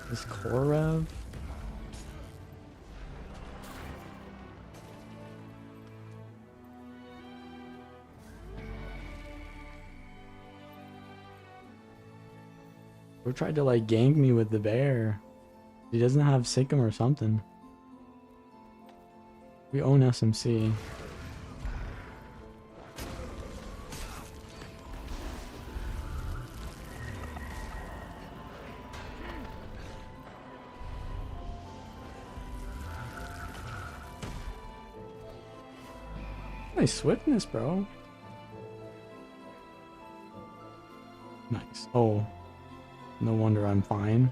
This Korev? Who tried to like gank me with the bear? He doesn't have Sikkim or something. We own SMC. Nice swiftness, bro. Nice. Oh. No wonder I'm fine.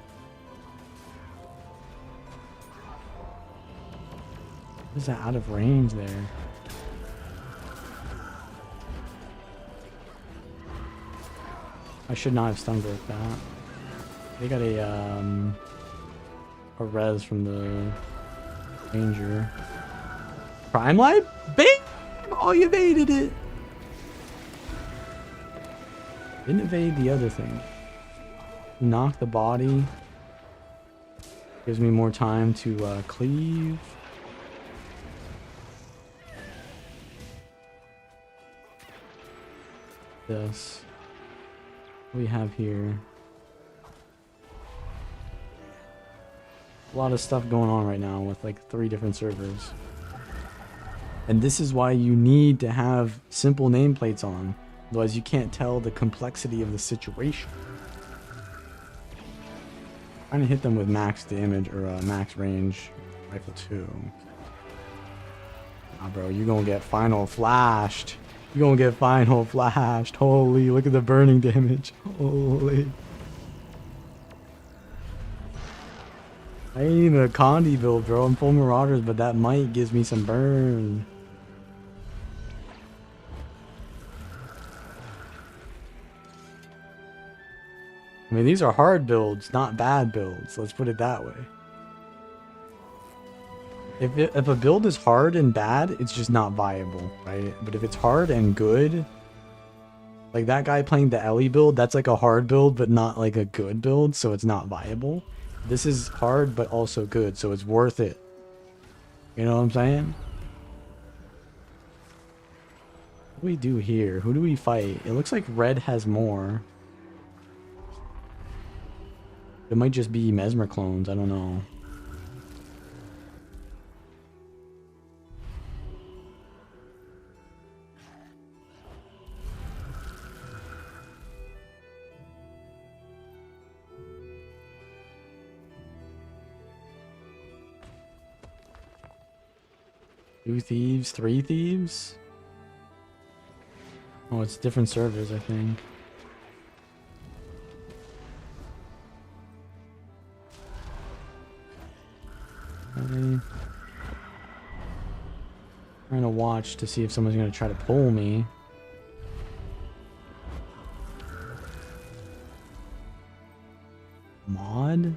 What is that out of range there? I should not have stun broke that. They got a res from the ranger. Prime light? Bam! Oh, you evaded it! Didn't evade the other thing. Knock the body. Gives me more time to cleave. This. What do we have here? A lot of stuff going on right now with like 3 different servers. And this is why you need to have simple nameplates on. Otherwise you can't tell the complexity of the situation. Trying to hit them with max damage or max range rifle 2. Nah, bro, you're gonna get final flashed. You're gonna get final flashed. Holy, look at the burning damage. Holy. I ain't even a Condi build, bro. I'm full Marauders, but that might gives me some burn. I mean, these are hard builds, not bad builds. Let's put it that way. If a build is hard and bad, it's just not viable, right? But if it's hard and good, like that guy playing the Ellie build, that's like a hard build, but not like a good build, so it's not viable. This is hard, but also good, so it's worth it. You know what I'm saying? What do we do here? Who do we fight? It looks like red has more. It might just be Mesmer clones, I don't know. Two thieves, 3 thieves? Oh, it's different servers, I think. Trying to watch to see if someone's gonna try to pull me. Mod?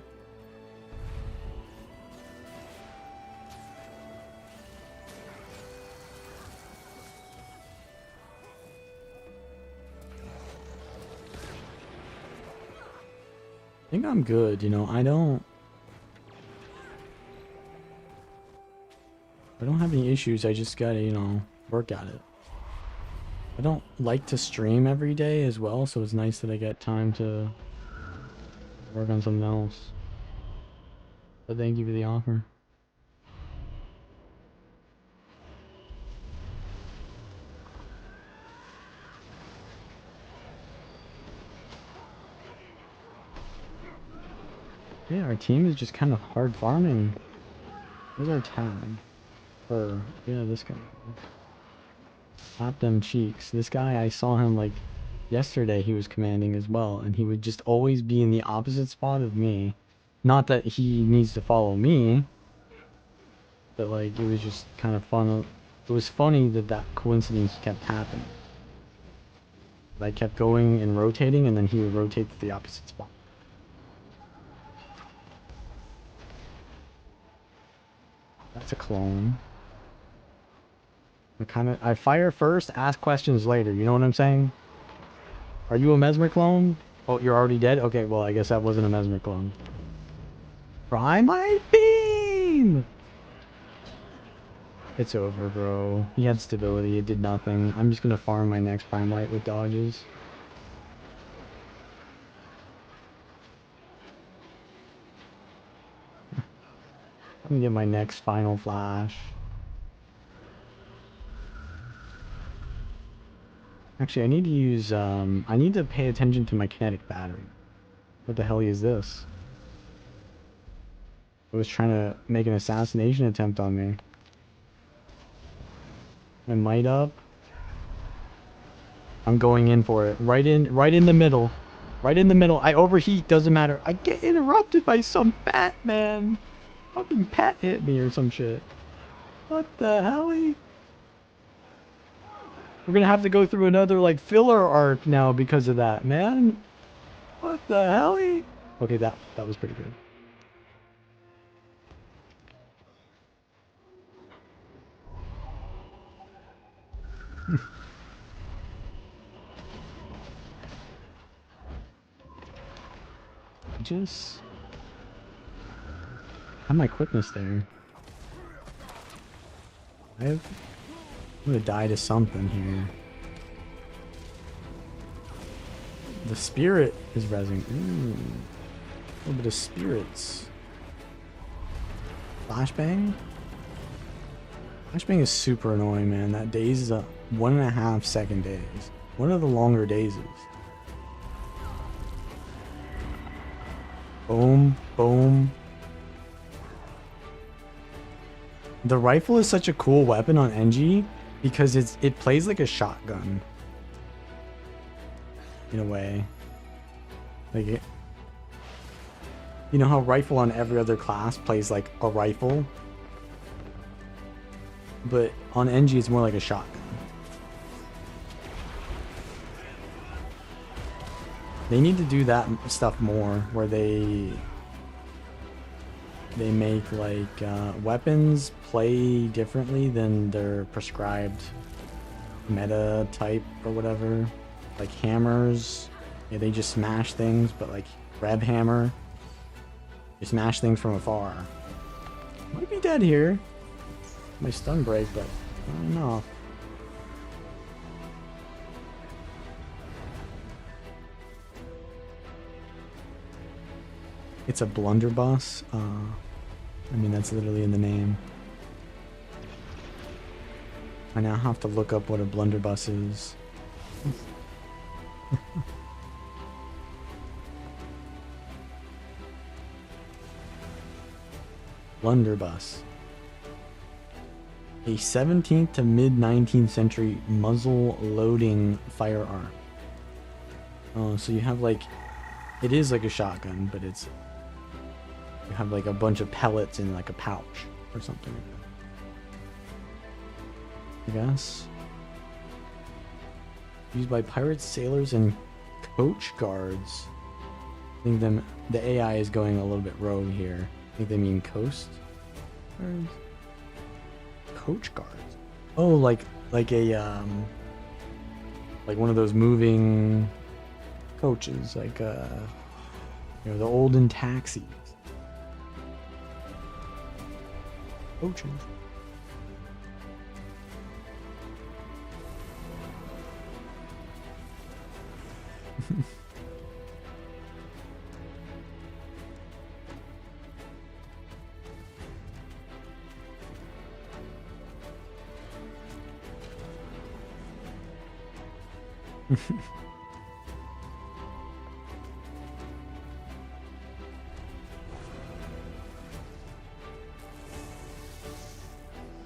think I'm good, you know. I don't have any issues. I just gotta, you know, work at it. I don't like to stream every day as well, so it's nice that I get time to work on something else. But thank you for the offer. Yeah, our team is just kind of hard farming. Where's our tag? Yeah, this guy. Pop them cheeks. This guy, I saw him like yesterday. He was commanding as well, and he would just always be in the opposite spot of me. Not that he needs to follow me, but like it was just kind of fun. It was funny that that coincidence kept happening. I kept going and rotating, and then he would rotate to the opposite spot. That's a clone. I fire first, ask questions later. You know what I'm saying? Are you a Mesmer clone? Oh, you're already dead? Okay, well, I guess that wasn't a Mesmer clone. Try my beam! It's over, bro. He had stability. It did nothing. I'm just gonna farm my next Prime Light with dodges. I'm gonna get my next final flash. Actually, I need to use, I need to pay attention to my kinetic battery. What the hell is this? It was trying to make an assassination attempt on me. My might up. I'm going in for it. Right in the middle. Right in the middle. I overheat, doesn't matter. I get interrupted by some fat man. Fucking Pat hit me or some shit. What the hell? We're gonna have to go through another like filler arc now because of that, man. What the hell? Okay, that was pretty good. Just have my quickness there. I'm gonna die to something here. The spirit is rezzing. Ooh. A little bit of spirits. Flashbang? Flashbang is super annoying, man. That daze is a 1.5 second daze. One of the longer dazes. Boom, boom. The rifle is such a cool weapon on NG because it plays like a shotgun. In a way. Like it. You know how rifle on every other class plays like a rifle? But on NG it's more like a shotgun. They need to do that stuff more, where they make like weapons play differently than their prescribed meta type or whatever. Like hammers, yeah, they just smash things, but like Reb Hammer, you smash things from afar. Might be dead here. My stun break, but I don't know. It's a blunderbuss. I mean, that's literally in the name. I now have to look up what a blunderbuss is. Blunderbuss. A 17th to mid 19th century muzzle loading firearm. Oh, so you have like, it is like a shotgun, but it's, you have like a bunch of pellets in like a pouch or something like that. I guess. Used by pirates, sailors, and coach guards. I think the AI is going a little bit rogue here. I think they mean coast guards. Coach guards. Oh, like a like one of those moving coaches, like You know, the olden taxis. Poaching.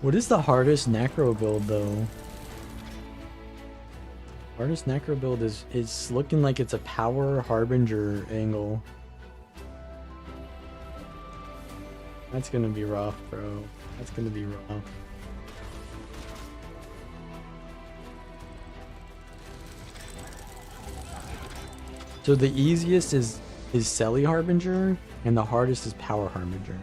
What is the hardest necro build though? Hardest necro build is looking like it's a power harbinger angle. That's gonna be rough, bro. That's gonna be rough. So the easiest is Selly Harbinger, and the hardest is Power Harbinger.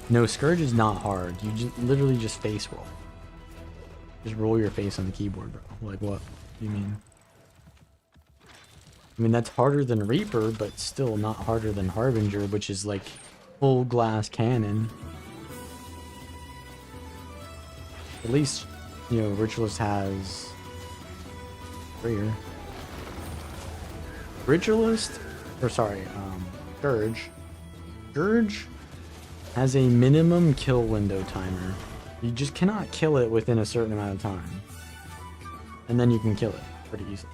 No, Scourge is not hard. You just literally just face roll. Just roll your face on the keyboard, bro. Like what? Do you mean? I mean, that's harder than Reaper, but still not harder than Harbinger, which is like full glass cannon. At least, you know, Ritualist has Prayer. Ritualist, or sorry, Scourge has a minimum kill window timer. You just cannot kill it within a certain amount of time. And then you can kill it pretty easily.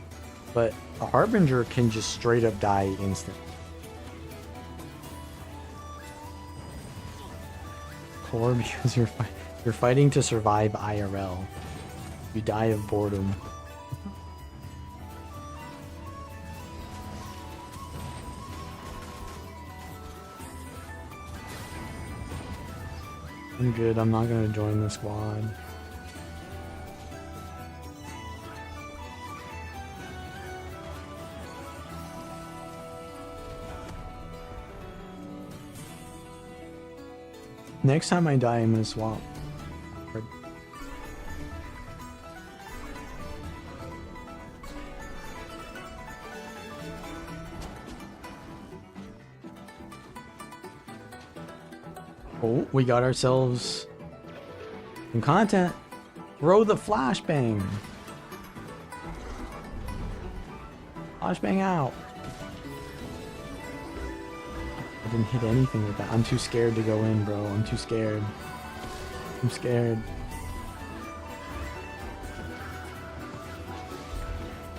But a Harbinger can just straight up die instantly. Core because you're fighting to survive IRL. You die of boredom. I'm good, I'm not gonna join the squad. Next time I die, I'm gonna swap. Oh, we got ourselves some content. Throw the flashbang. Flashbang out. I didn't hit anything with that. I'm too scared to go in, bro. I'm too scared. I'm scared.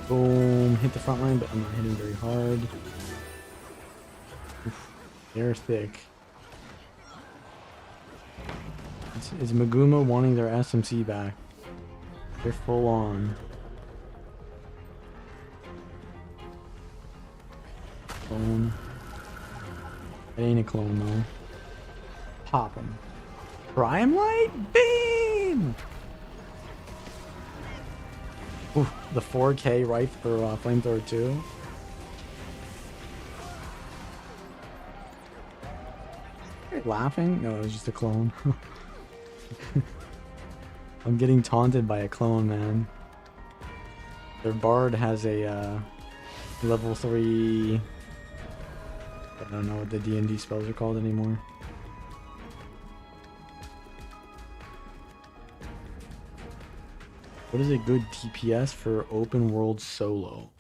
Boom. Hit the front line, but I'm not hitting very hard. Oof, they're thick. Is Maguma wanting their SMC back? They're full on. Clone. It ain't a clone though. Pop him. Prime Light Beam! Ooh, the 4K rifle for Flamethrower 2. Are you laughing? No, it was just a clone. I'm getting taunted by a clone, man. Their bard has a level 3... I don't know what the D&D spells are called anymore. What is a good TPS for open world solo?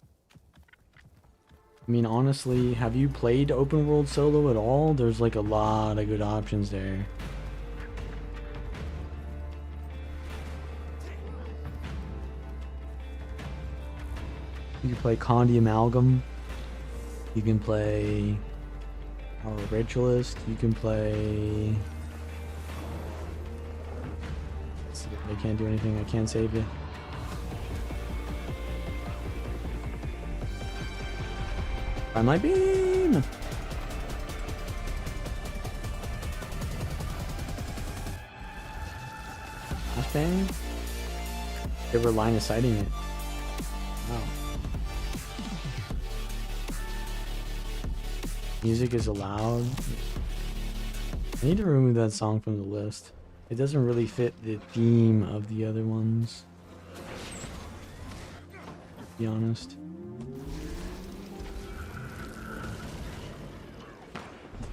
I mean, honestly, have you played open world solo at all? There's like a lot of good options there. You can play Condi Amalgam. You can play our Ritualist. You can play... They can't do anything. I can't save you. Find my beam! Flashbang? They were line of sighting it. Wow. Music is allowed. I need to remove that song from the list. It doesn't really fit the theme of the other ones, to be honest.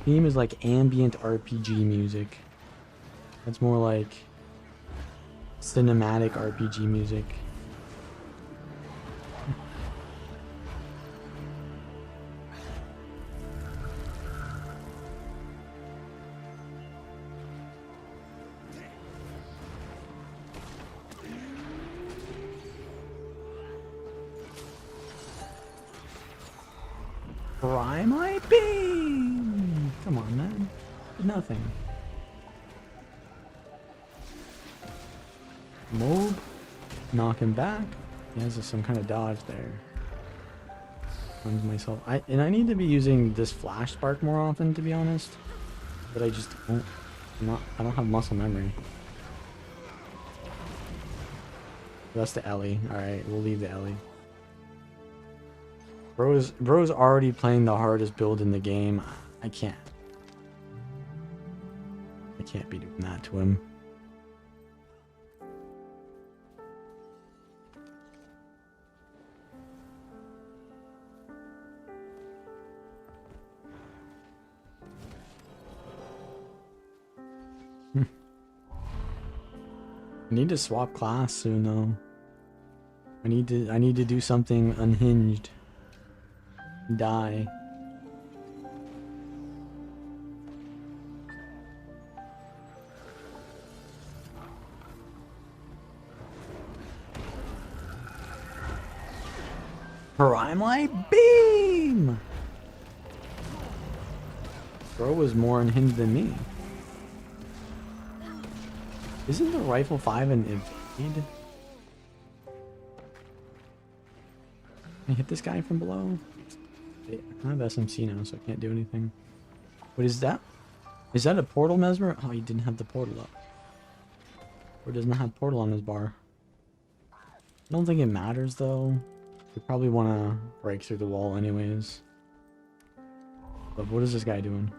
Theme is like ambient RPG music. That's more like cinematic RPG music. Try my beam! Come on, man. Nothing. Mob. Knock him back. He has some kind of dodge there. Runs myself. I need to be using this flash spark more often, to be honest. But I just don't. I don't have muscle memory. That's the Ellie. Alright, we'll leave the Ellie. Bro's already playing the hardest build in the game. I can't be doing that to him. I need to swap class soon though. I need to do something unhinged. Die. Prime Light Beam! Bro was more unhinged than me. Isn't the Rifle 5 an evade? Can I hit this guy from below? I have SMC now, so I can't do anything. What is that? Is that a portal, Mesmer? Oh, he didn't have the portal up. Or does not have portal on his bar. I don't think it matters, though. We probably want to break through the wall anyways. But what is this guy doing?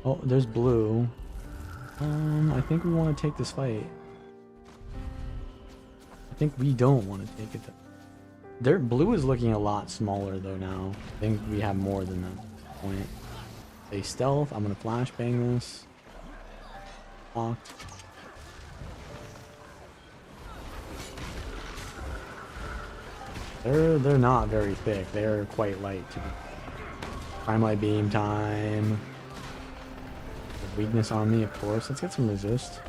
Oh, there's blue. I think we want to take this fight. I think we don't want to take it. Their blue is looking a lot smaller though now. I think we have more than that at this point. They stealth. I'm gonna flashbang this. Locked. They're not very thick. They're quite light to be. Prime Light Beam time. Weakness on me, of course. Let's get some resist.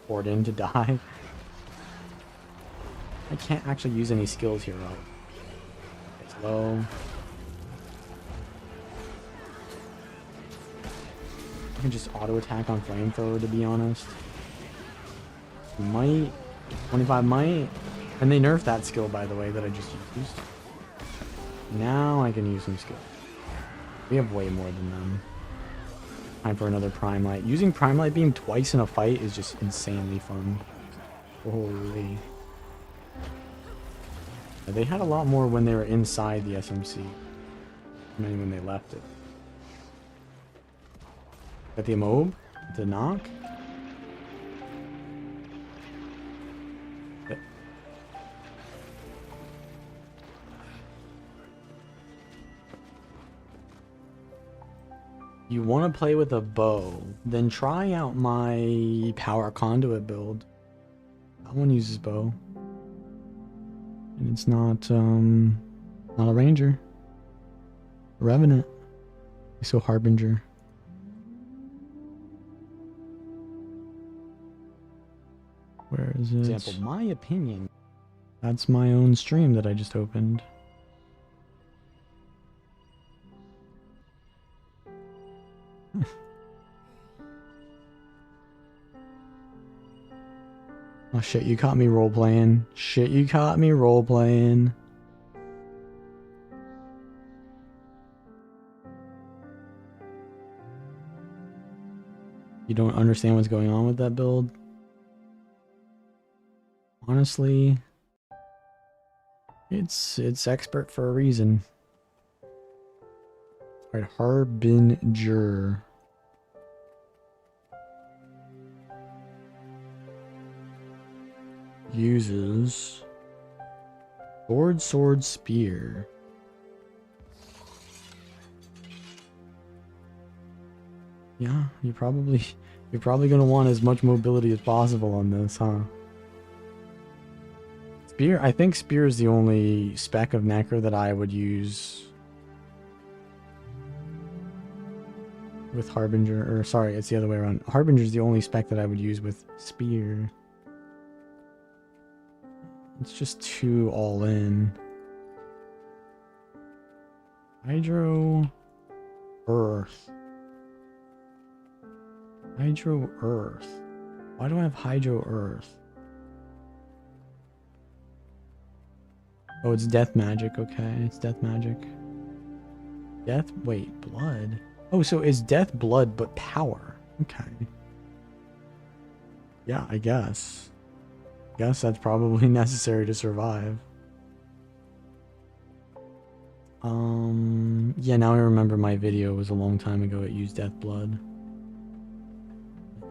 Poured in to die. I can't actually use any skills here, though. It's low. I can just auto attack on flamethrower, to be honest. Might. 25 might. And they nerfed that skill, by the way, that I just used. Now I can use some skill. We have way more than them. Time for another Prime Light. Using Prime Light Beam twice in a fight is just insanely fun. Holy. They had a lot more when they were inside the SMC. Many when they left it. Got the Mob? The knock? Okay. You want to play with a bow, then try out my power conduit build. That one uses bow. And it's not a ranger. A revenant. So harbinger. Where is it? Example, my opinion. That's my own stream that I just opened. Oh shit, you caught me role-playing. Shit, you caught me role-playing. You don't understand what's going on with that build? Honestly, it's expert for a reason. Alright, Harbinger. Uses sword, spear. Yeah, you're probably gonna want as much mobility as possible on this, huh? Spear, I think Spear is the only spec of Necro that I would use with Harbinger, or sorry, it's the other way around. Harbinger is the only spec that I would use with Spear. It's just too all in. Hydro, Earth. Hydro, Earth. Why do I have Hydro, Earth? Oh, it's death magic. Okay, it's death magic. Death? Wait, blood? Oh, so it's death, blood, but power. Okay. Yeah, I guess. Guess that's probably necessary to survive. Yeah, now I remember my video was a long time ago. It used death blood.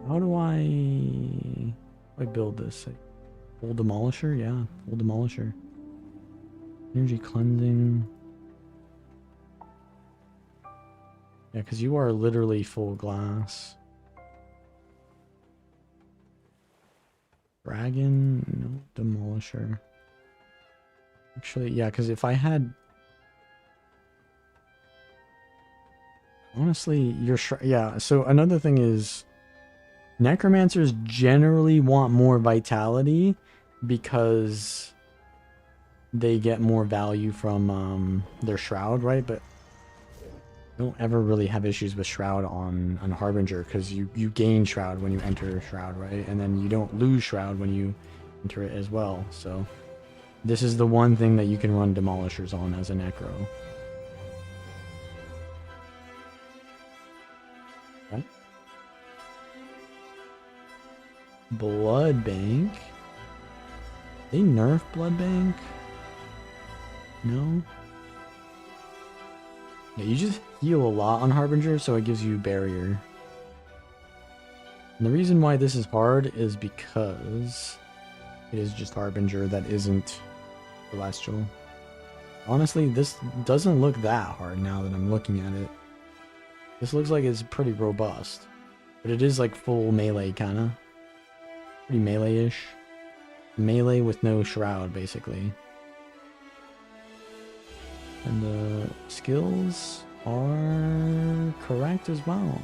How do I build this? Full demolisher? Yeah, full demolisher. Energy cleansing. Yeah, because you are literally full glass. Dragon? No, demolisher. Actually, yeah, because if I had... Honestly, yeah, so another thing is... Necromancers generally want more vitality because they get more value from their shroud, right? But don't ever really have issues with shroud on Harbinger because you gain shroud when you enter shroud, right? And then you don't lose shroud when you enter it as well. So this is the one thing that you can run demolishers on as a necro. Right? Blood bank. They nerf blood bank? No. Yeah, you just heal a lot on Harbinger, so it gives you barrier. And the reason why this is hard is because it is just Harbinger that isn't Celestial. Honestly, this doesn't look that hard now that I'm looking at it. This looks like it's pretty robust. But it is like full melee, kinda. Pretty melee-ish. Melee with no shroud, basically. And the skills are correct as well.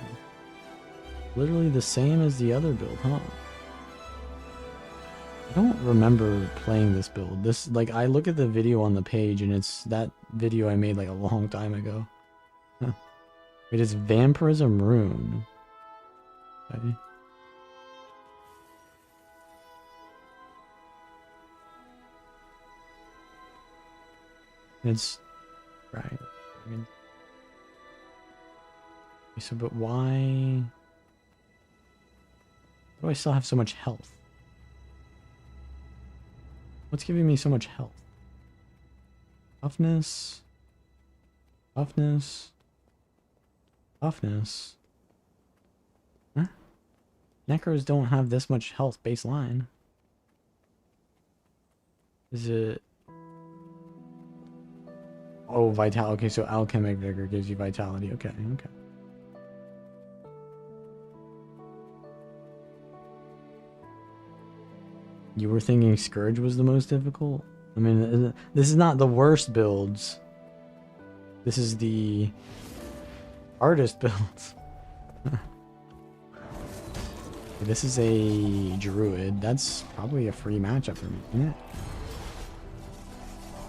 Literally the same as the other build, huh? I don't remember playing this build. This, like, I look at the video on the page and it's that video I made like a long time ago. Huh. It is Vampirism Rune. Okay. It's right. I mean, so, but why do I still have so much health? What's giving me so much health? Toughness. Toughness. Toughness. Huh? Necros don't have this much health baseline. Is it... Oh, vitality. Okay, so alchemic vigor gives you vitality. Okay, okay. You were thinking Scourge was the most difficult? I mean, this is not the worst builds. This is the hardest builds. This is a druid. That's probably a free matchup for me, isn't it?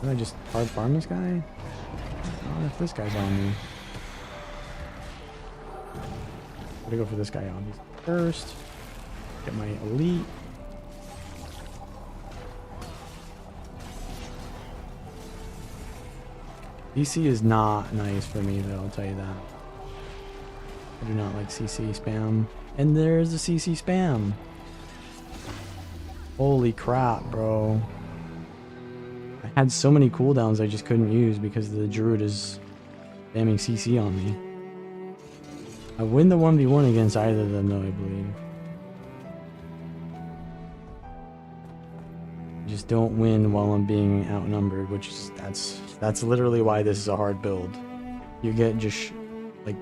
Did I just hard farm this guy? I don't know if this guy's on me. I'm gonna go for this guy obviously first. Get my elite. CC is not nice for me though, I'll tell you that. I do not like CC spam. And there's the CC spam. Holy crap, bro. I had so many cooldowns I just couldn't use because the druid is spamming CC on me. I win the 1v1 against either of them though, I believe. I just don't win while I'm being outnumbered, which is, that's literally why this is a hard build. You get just like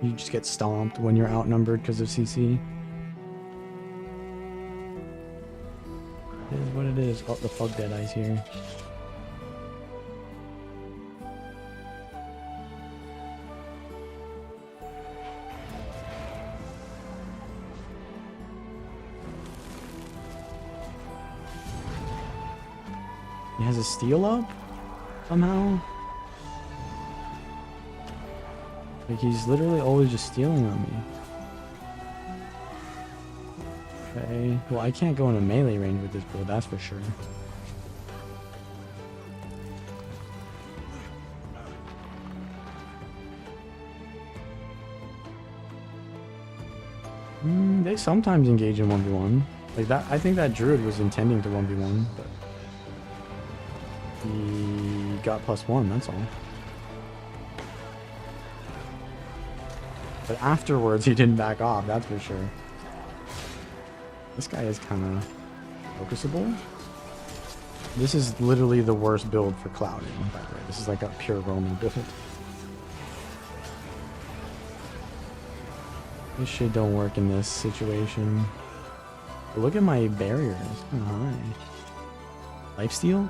You just get stomped when you're outnumbered because of CC. It is what it is. Oh, the fuck Deadeye's here. He has a steal up? Somehow? Like, he's literally always just stealing on me. Okay. Well, I can't go into melee range with this build, that's for sure. They sometimes engage in 1v1. Like that, I think that druid was intending to 1v1, but he got +1, that's all. But afterwards, he didn't back off, that's for sure. This guy is kind of focusable. This is literally the worst build for clouding, by the way. This is like a pure roaming build. This shit don't work in this situation. But look at my barriers. Kind of high. Lifesteal?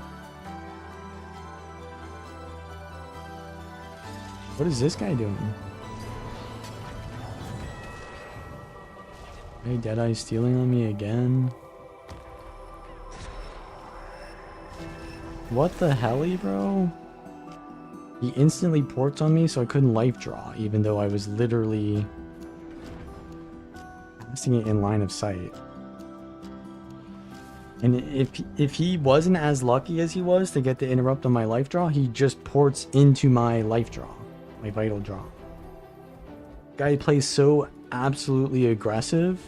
What is this guy doing? Hey, Deadeye stealing on me again. What the helly, bro? He instantly ports on me, so I couldn't life draw, even though I was literally casting it in line of sight. And if he wasn't as lucky as he was to get the interrupt on my life draw, he just ports into my life draw, my vital draw. Guy plays so absolutely aggressive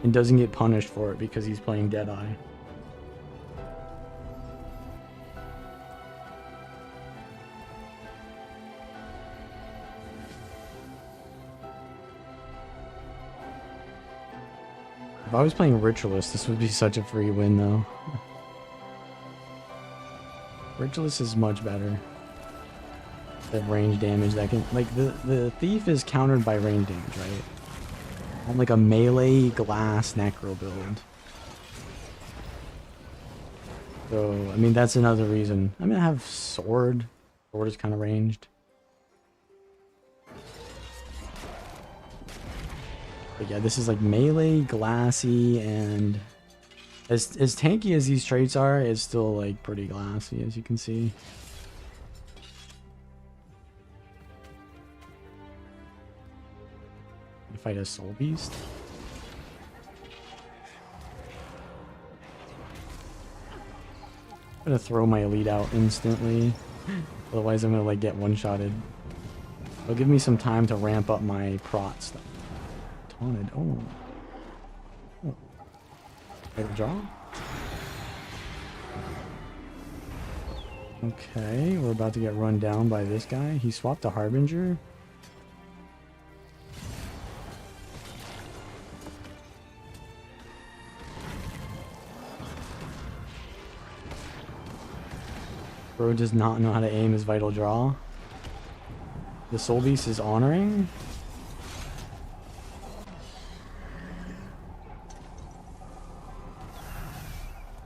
and doesn't get punished for it because he's playing Deadeye. If I was playing Ritualist, this would be such a free win, though. Ritualist is much better. The range damage that can... Like, the Thief is countered by range damage, right? I'm like a melee glass necro build. So, I mean, that's another reason. I mean, I have Sword. Sword is kind of ranged. But yeah, this is like melee, glassy, and as tanky as these traits are, it's still like pretty glassy, as you can see. I fight a Soul Beast. I'm gonna throw my elite out instantly. Otherwise I'm gonna like get one-shotted. It'll give me some time to ramp up my prot stuff. Taunted. Oh. Right, draw. Okay, we're about to get run down by this guy. He swapped a Harbinger. Bro does not know how to aim his vital draw. The Soul Beast is honoring.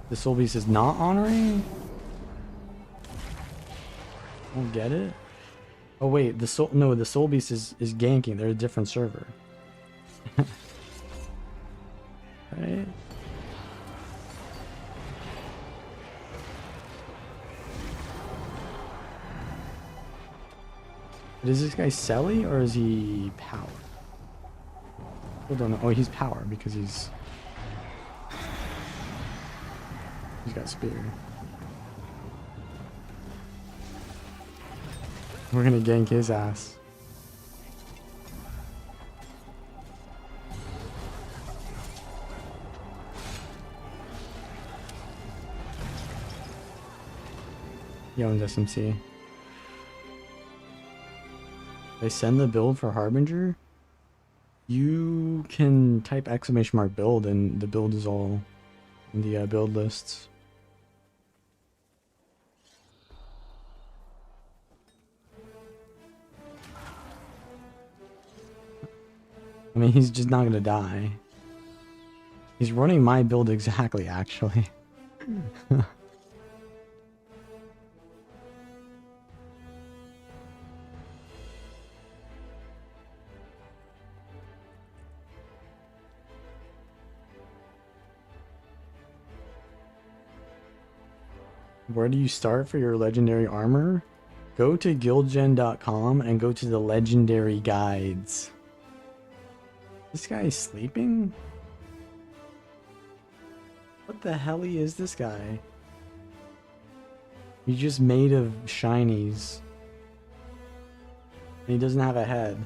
The Soul Beast is not honoring? I don't get it. Oh wait, the Soul Beast is ganking. They're a different server. Right? Is this guy Selly or is he power? I don't know. Oh, he's power because he's got spear. We're gonna gank his ass. He owns SMC. They send the build for Harbinger. You can type !mark build and the build is all in the build lists. I mean, he's just not gonna die. He's running my build exactly, actually. Where do you start for your legendary armor? Go to guildgen.com and go to the legendary guides. This guy is sleeping? What the hell is this guy? He's just made of shinies. And he doesn't have a head.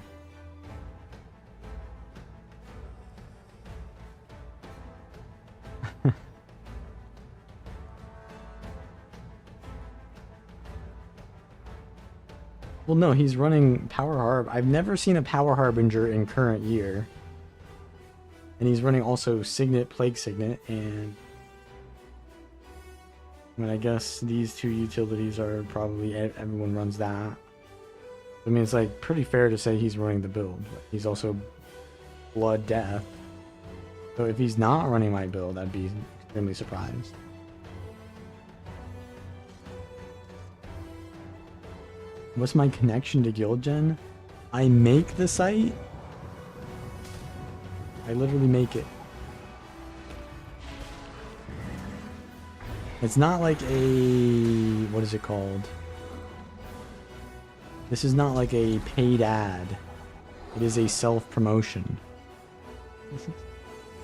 Well, no, he's running Power Harb. I've never seen a Power Harbinger in current year. And he's running also Signet, Plague Signet, and... I mean, I guess these two utilities are probably... Everyone runs that. I mean, it's like pretty fair to say he's running the build. But he's also Blood Death. So if he's not running my build, I'd be extremely surprised. What's my connection to Guildgen? I make the site. I literally make it. It's not like a... what is it called? This is not like a paid ad. It is a self-promotion.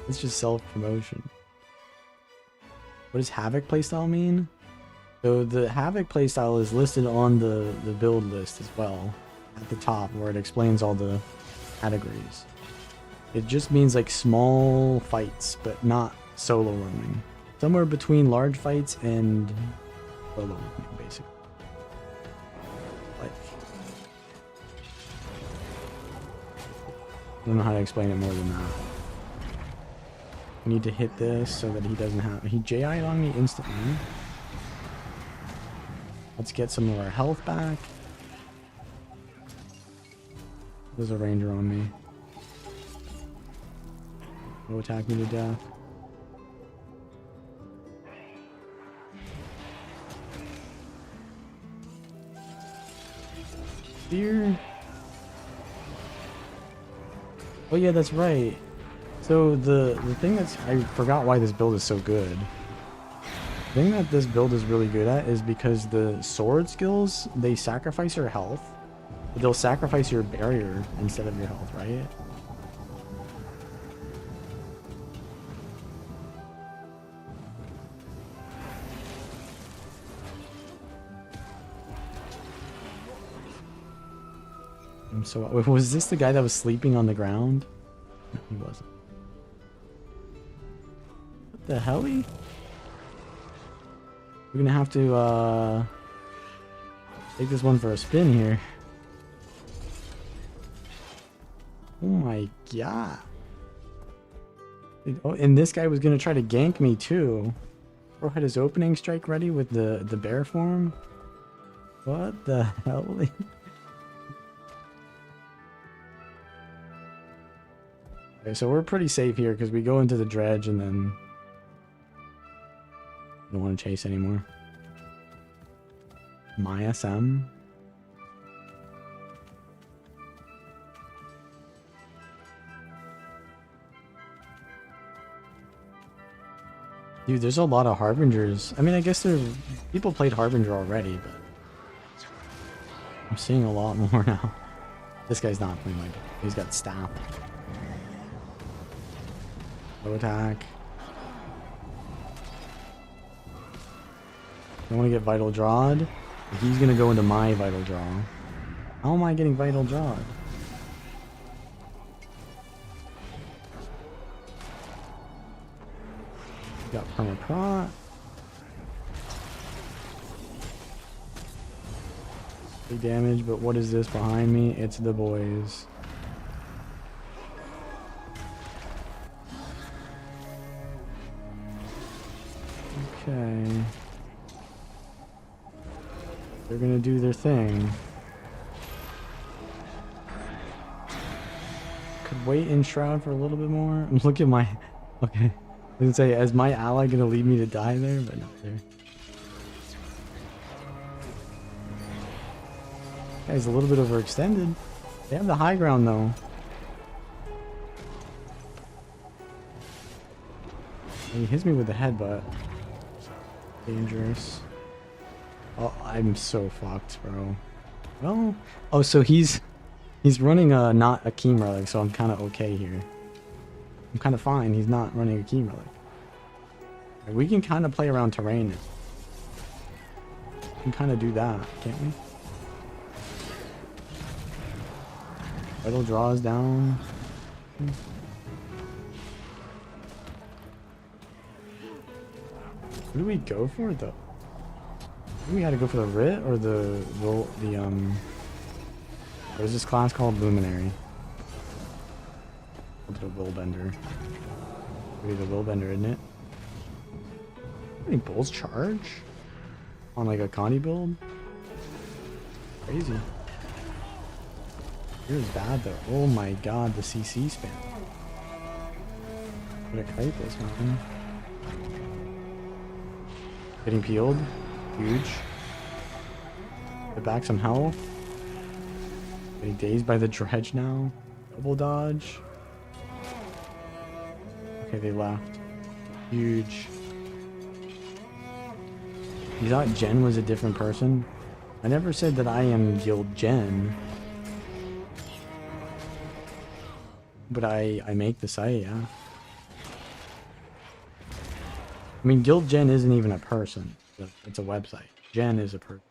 It's just self-promotion. What does Havoc playstyle mean? So the Havoc playstyle is listed on the build list as well, at the top where it explains all the categories. It just means like small fights, but not solo roaming. Somewhere between large fights and solo roaming, basically. Like, I don't know how to explain it more than that. I need to hit this so that he doesn't have... He J-I'd on me instantly. Let's get some of our health back. There's a ranger on me. He'll attack me to death. Spear. Oh yeah, that's right. So the thing that's... I forgot why this build is so good. The thing that this build is really good at is because the sword skills, they sacrifice your health. But they'll sacrifice your barrier instead of your health, right? So, was this the guy that was sleeping on the ground? No, he wasn't. What the hell? We're gonna have to take this one for a spin here. Oh my god. Oh, and this guy was gonna try to gank me too. Bro had his opening strike ready with the bear form. What the hell? Okay, so we're pretty safe here because we go into the dredge and then don't want to chase anymore. My SM. Dude, there's a lot of Harbingers. I mean, I guess people played Harbinger already, but I'm seeing a lot more now. This guy's not playing like it. He's got staff. Low attack. I want to get Vital Drawed. He's going to go into my Vital Draw. How am I getting Vital Drawed? Got Permaprot. Big damage, but what is this behind me? It's the boys. Okay. They're gonna do their thing. wait in Shroud for a little bit more? Look at my... Okay. I was gonna say, is my ally gonna leave me to die there? But not there. Guy's a little bit overextended. They have the high ground though. He hits me with the headbutt. Dangerous. Oh, I'm so fucked, bro. Well, oh, so he's running a not a Keem Relic, so I'm kind of okay here. I'm kind of fine. He's not running a Keem Relic. We can kind of play around terrain. We can kind of do that, can't we? Vital draws down. Who do we go for though? We gotta go for the Writ or the what is this class called? Luminary. What's the Willbender? Maybe the Willbender, isn't it? How many bulls charge? On like a Connie build? Crazy. Here's bad though. Oh my god, the CC spam. I'm gonna kite this, man. Getting peeled. Huge. Get back some health. Getting dazed by the dredge now. Double dodge. Okay, they left. Huge. You thought Jen was a different person? I never said that I am Guild Jen. But I make the site, yeah. I mean, Guild Jen isn't even a person. It's a website. Jen is a person.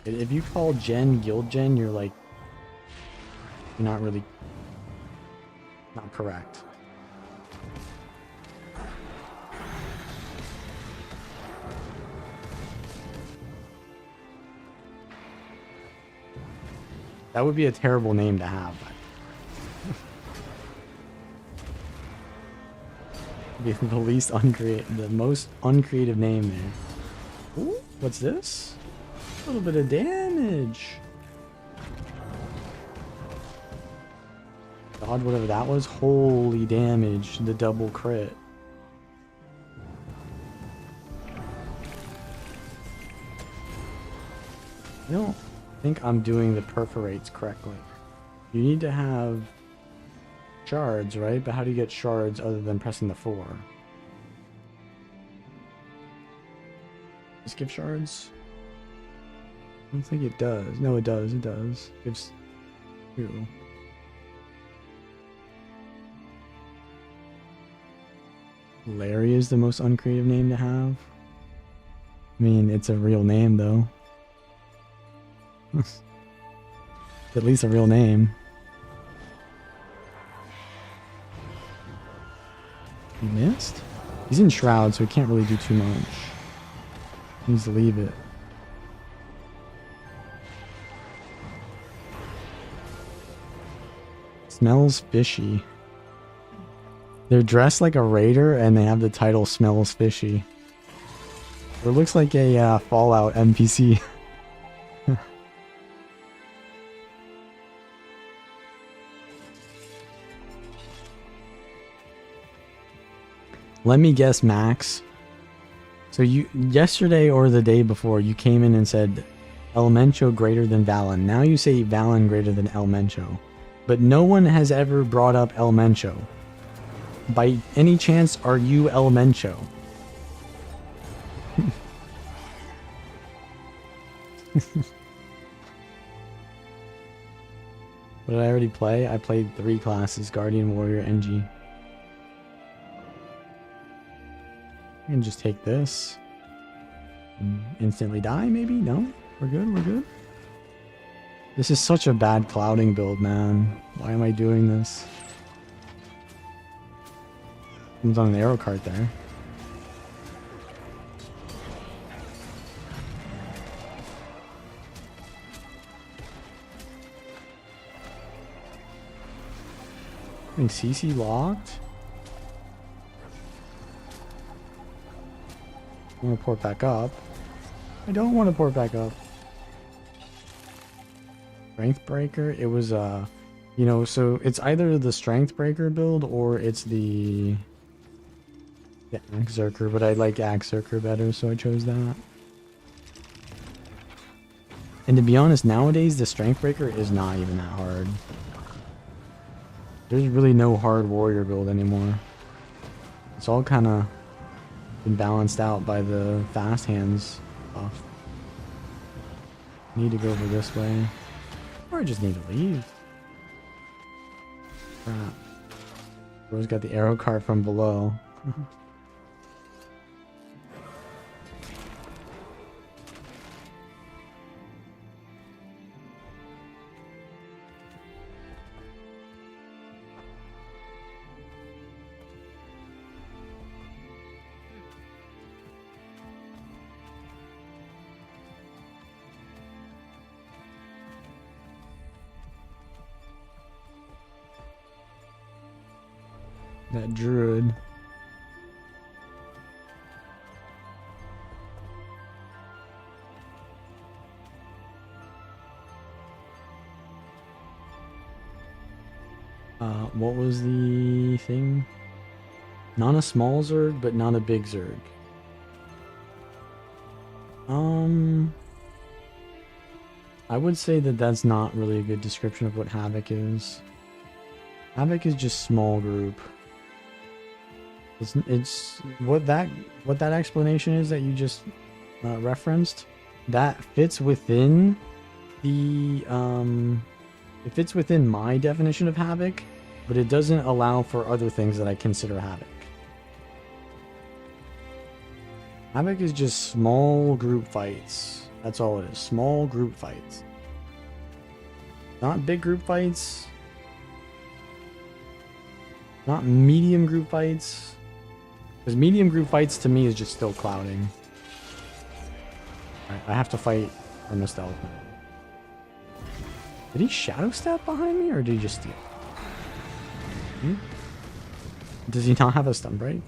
If you call Jen Guild Jen, you're like... You're not really... Not correct. That would be a terrible name to have. Be the least uncreative, the most uncreative name there. Ooh, what's this? A little bit of damage. God, whatever that was. Holy damage. The double crit. I don't think I'm doing the perforates correctly. You need to have shards, right? But how do you get shards other than pressing the 4? Just give shards? I don't think it does. No, it does. It does. Gives 2. Larry is the most uncreative name to have. I mean, it's a real name though. At least a real name. He missed? He's in Shroud, so he can't really do too much. He needs to leave it. Smells fishy. They're dressed like a raider and they have the title Smells Fishy. It looks like a Fallout NPC. Let me guess, Max. So you yesterday or the day before you came in and said Elemencho greater than Valen. Now you say Valen greater than Elemencho. But no one has ever brought up Elemencho. By any chance, are you Elemencho? What did I already play? I played 3 classes, Guardian, Warrior, NG. I can just take this. And instantly die, maybe? No? We're good, we're good. This is such a bad clouding build, man. Why am I doing this? Comes on an arrow cart there. I think CC locked. I want to port back up. I don't want to port back up. Strength breaker. It was You know, so it's either the Strength Breaker build or it's the Axe Zerker, but I like Axe Zerker better, so I chose that. And to be honest, nowadays the Strength Breaker is not even that hard. There's really no hard warrior build anymore. It's all kind of been balanced out by the fast hands buff. Need to go over this way. Or I just need to leave. Crap. Bro's got the arrow cart from below. That druid. What was the thing? Not a small Zerg, but not a big Zerg. I would say that that's not really a good description of what Havoc is. Havoc is just small group. It's what that explanation is that you just referenced. That fits within the it fits within my definition of Havoc, but it doesn't allow for other things that I consider Havoc. Havoc is just small group fights. That's all it is. Small group fights. Not big group fights. Not medium group fights. Because medium group fights to me is just still clouding. Alright, I have to fight from a stealth now. Did he shadow step behind me or did he just steal? Does he not have a stun break?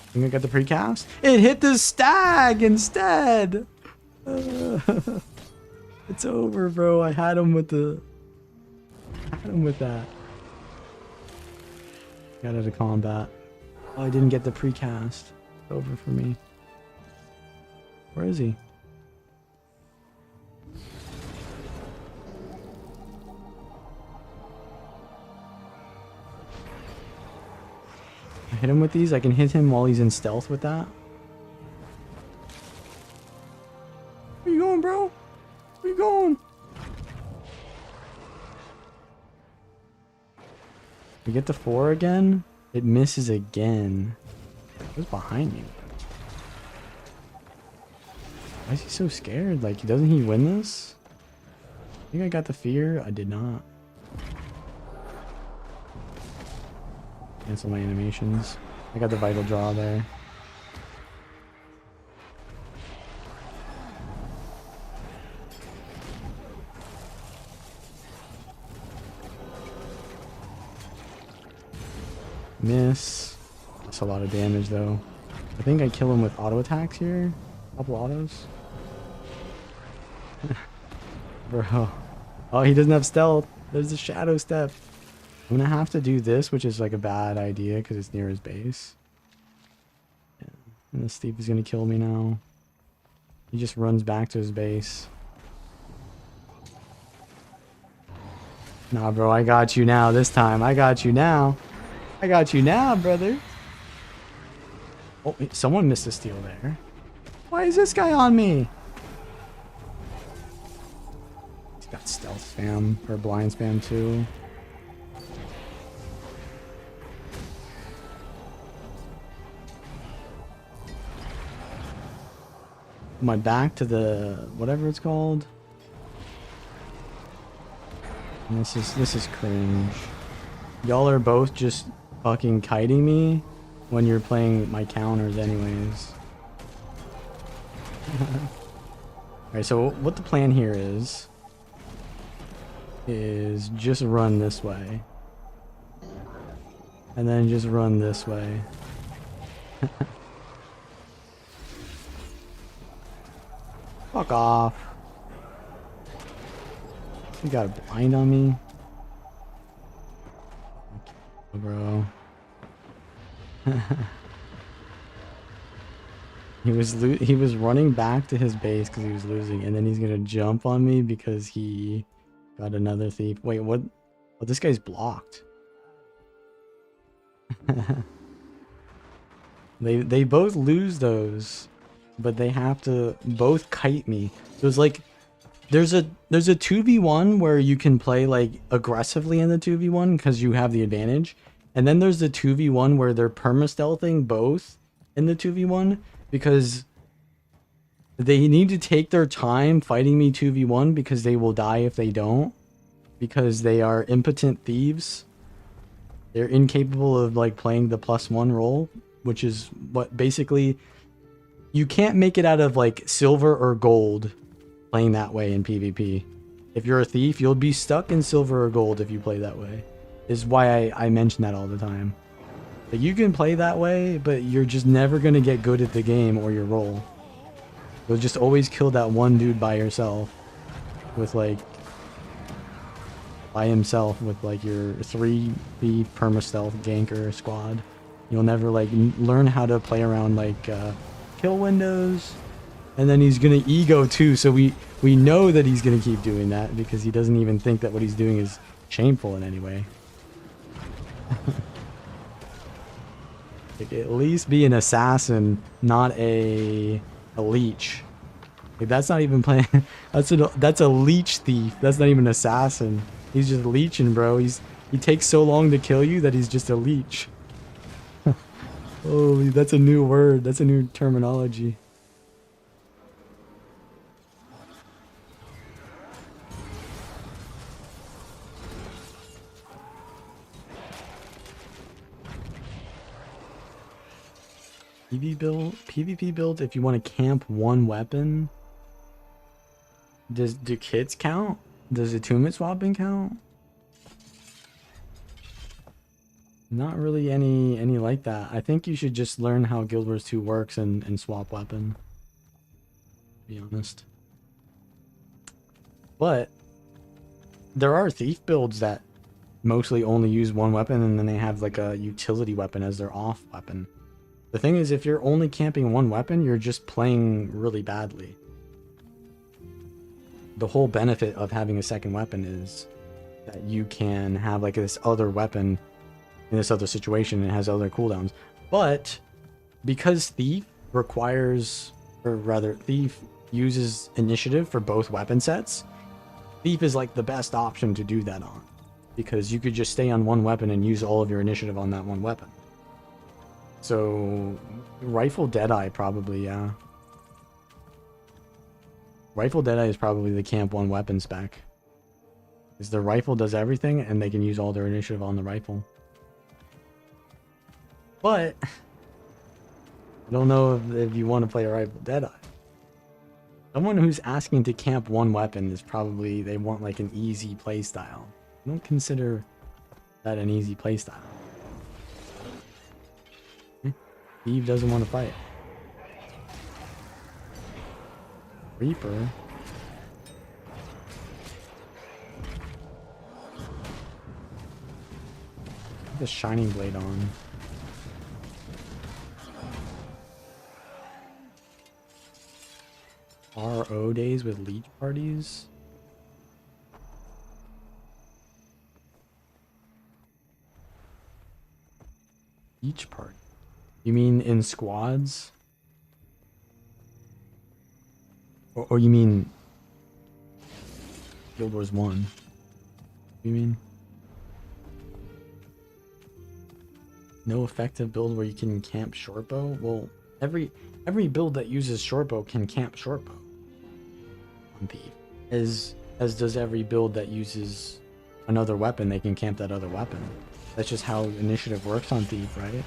I think I got the precast. It hit the stag instead. It's over, bro. I had him with the. Had him with that. Got out of combat. Oh, I didn't get the precast. It's over for me. Where is he? I hit him with these. I can hit him while he's in stealth with that. Where you going, bro? Where you going? We get the 4 again. It misses again. Who's behind me? Why is he so scared? Like, doesn't he win this? I think I got the fear. I did not. Cancel my animations. I got the vital draw there. Miss. That's a lot of damage though. I think I kill him with auto attacks here. A couple autos. Bro. Oh, he doesn't have stealth. There's a shadow step. I'm gonna have to do this, which is like a bad idea because it's near his base. Yeah. And this thief is gonna kill me now. He just runs back to his base. Nah, bro, I got you now this time. I got you now. I got you now, brother. Oh, someone missed a steal there. Why is this guy on me? He's got stealth spam or blind spam too. My back to the whatever it's called. And this is cringe. Y'all are both just fucking kiting me when you're playing my counters anyways. Alright, so what the plan here is just run this way. And then just run this way. Fuck off. You got a blind on me? Bro. He was running back to his base because he was losing, and then he's gonna jump on me because he got another thief. Wait, what? Oh, this guy's blocked. They both lose those, but they have to both kite me. So it's like there's a 2v1 where you can play like aggressively in the 2v1 because you have the advantage, and then there's the 2v1 where they're perma-stealthing both in the 2v1 because they need to take their time fighting me 2v1 because they will die if they don't, because they are impotent thieves. They're incapable of like playing the +1 role, which is what basically you can't make it out of like silver or gold playing that way in PvP. If you're a thief, you'll be stuck in silver or gold if you play that way. Is why I mention that all the time. Like, you can play that way, but you're just never gonna get good at the game or your role. You'll just always kill that one dude by yourself with like by himself with like your 3 thief perma-stealth ganker squad. You'll never like learn how to play around like kill windows, and then he's gonna ego too, so we know that he's gonna keep doing that because he doesn't even think that what he's doing is shameful in any way. Like, at least be an assassin, not a leech. Like, that's not even playing. That's a leech thief. That's not even an assassin. He's just leeching, bro. He takes so long to kill you that he's just a leech. Oh, that's a new word. That's a new terminology. PvP build, if you want to camp one weapon. Do kits count? Does attunement swapping count? Not really any like that. I think you should just learn how Guild Wars 2 works and swap weapon. To be honest. But there are thief builds that mostly only use one weapon, and then they have like a utility weapon as their off weapon. The thing is, if you're only camping one weapon, you're just playing really badly. The whole benefit of having a second weapon is that you can have like this other weapon in this other situation and it has other cooldowns. But because Thief requires, or rather Thief uses initiative for both weapon sets, Thief is like the best option to do that on, because you could just stay on one weapon and use all of your initiative on that one weapon. So Rifle Deadeye probably, yeah. Rifle Deadeye is probably the camp one weapon spec. Because the rifle does everything and they can use all their initiative on the rifle. But I don't know if you want to play a Rifle Deadeye. Someone who's asking to camp one weapon is probably, they want like an easy playstyle. I don't consider that an easy playstyle. Eve doesn't want to fight. Reaper. Put the Shining Blade on. RO days with leech parties? Leech party? You mean in squads? Or you mean Guild Wars 1? You mean? No effective build where you can camp shortbow? Well, every build that uses shortbow can camp shortbow on Thief. As does every build that uses another weapon, they can camp that other weapon. That's just how initiative works on Thief, right?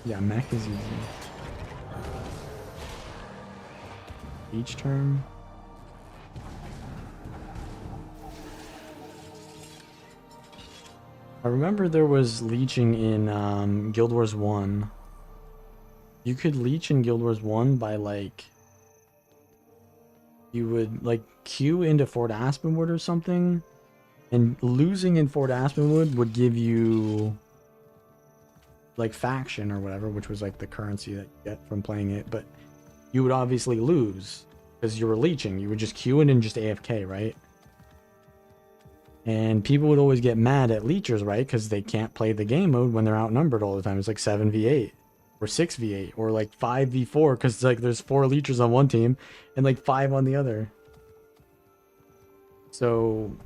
Yeah, mech is easy. Each turn. I remember there was leeching in Guild Wars 1. You could leech in Guild Wars 1 by like you would like queue into Fort Aspenwood or something, and losing in Fort Aspenwood would give you like faction or whatever, which was like the currency that you get from playing it, but you would obviously lose because you were leeching. You would just queue in and just AFK, right? And people would always get mad at leechers, right? Because they can't play the game mode when they're outnumbered all the time. It's like 7v8 or 6v8 or like 5v4 because like there's 4 leechers on one team and like 5 on the other. So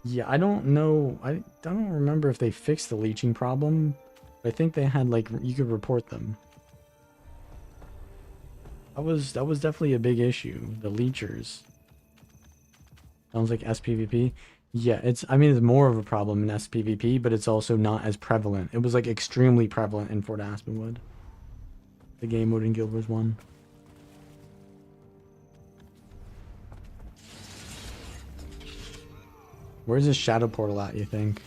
yeah, I don't know. I don't remember if they fixed the leeching problem. I think they had like you could report them. That was definitely a big issue. The leechers. Sounds like SPVP. Yeah, I mean it's more of a problem in SPVP, but it's also not as prevalent. It was like extremely prevalent in Fort Aspenwood. The game mode in Guild Wars 1. Where's this shadow portal at, you think?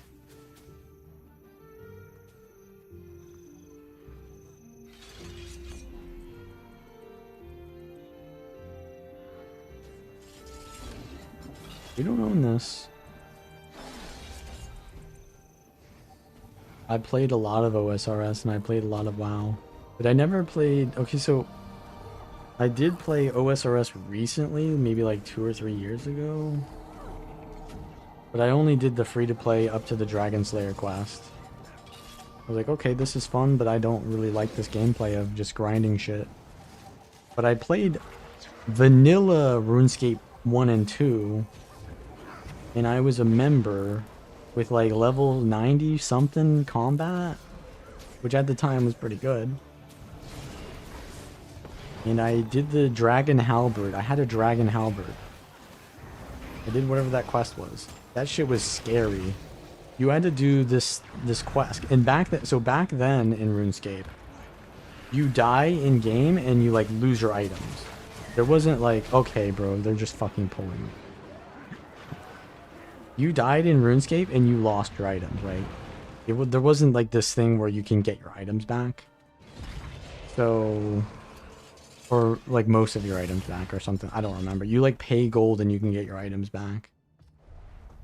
We don't own this. I played a lot of OSRS and I played a lot of WoW. But I never played... Okay, so... I did play OSRS recently, maybe like 2 or 3 years ago. But I only did the free-to-play up to the Dragon Slayer quest. I was like, okay, this is fun, but I don't really like this gameplay of just grinding shit. But I played vanilla RuneScape 1 and 2, and I was a member with like level 90 something combat, which at the time was pretty good. And I did the Dragon Halberd. I had a Dragon Halberd. I did whatever that quest was. That shit was scary. You had to do this quest, and back then in RuneScape, you die in game and you like lose your items. There wasn't like, okay, bro, they're just fucking pulling. You died in RuneScape and you lost your items, right? There wasn't like this thing where you can get your items back. So, or like most of your items back or something. I don't remember. You like pay gold and you can get your items back.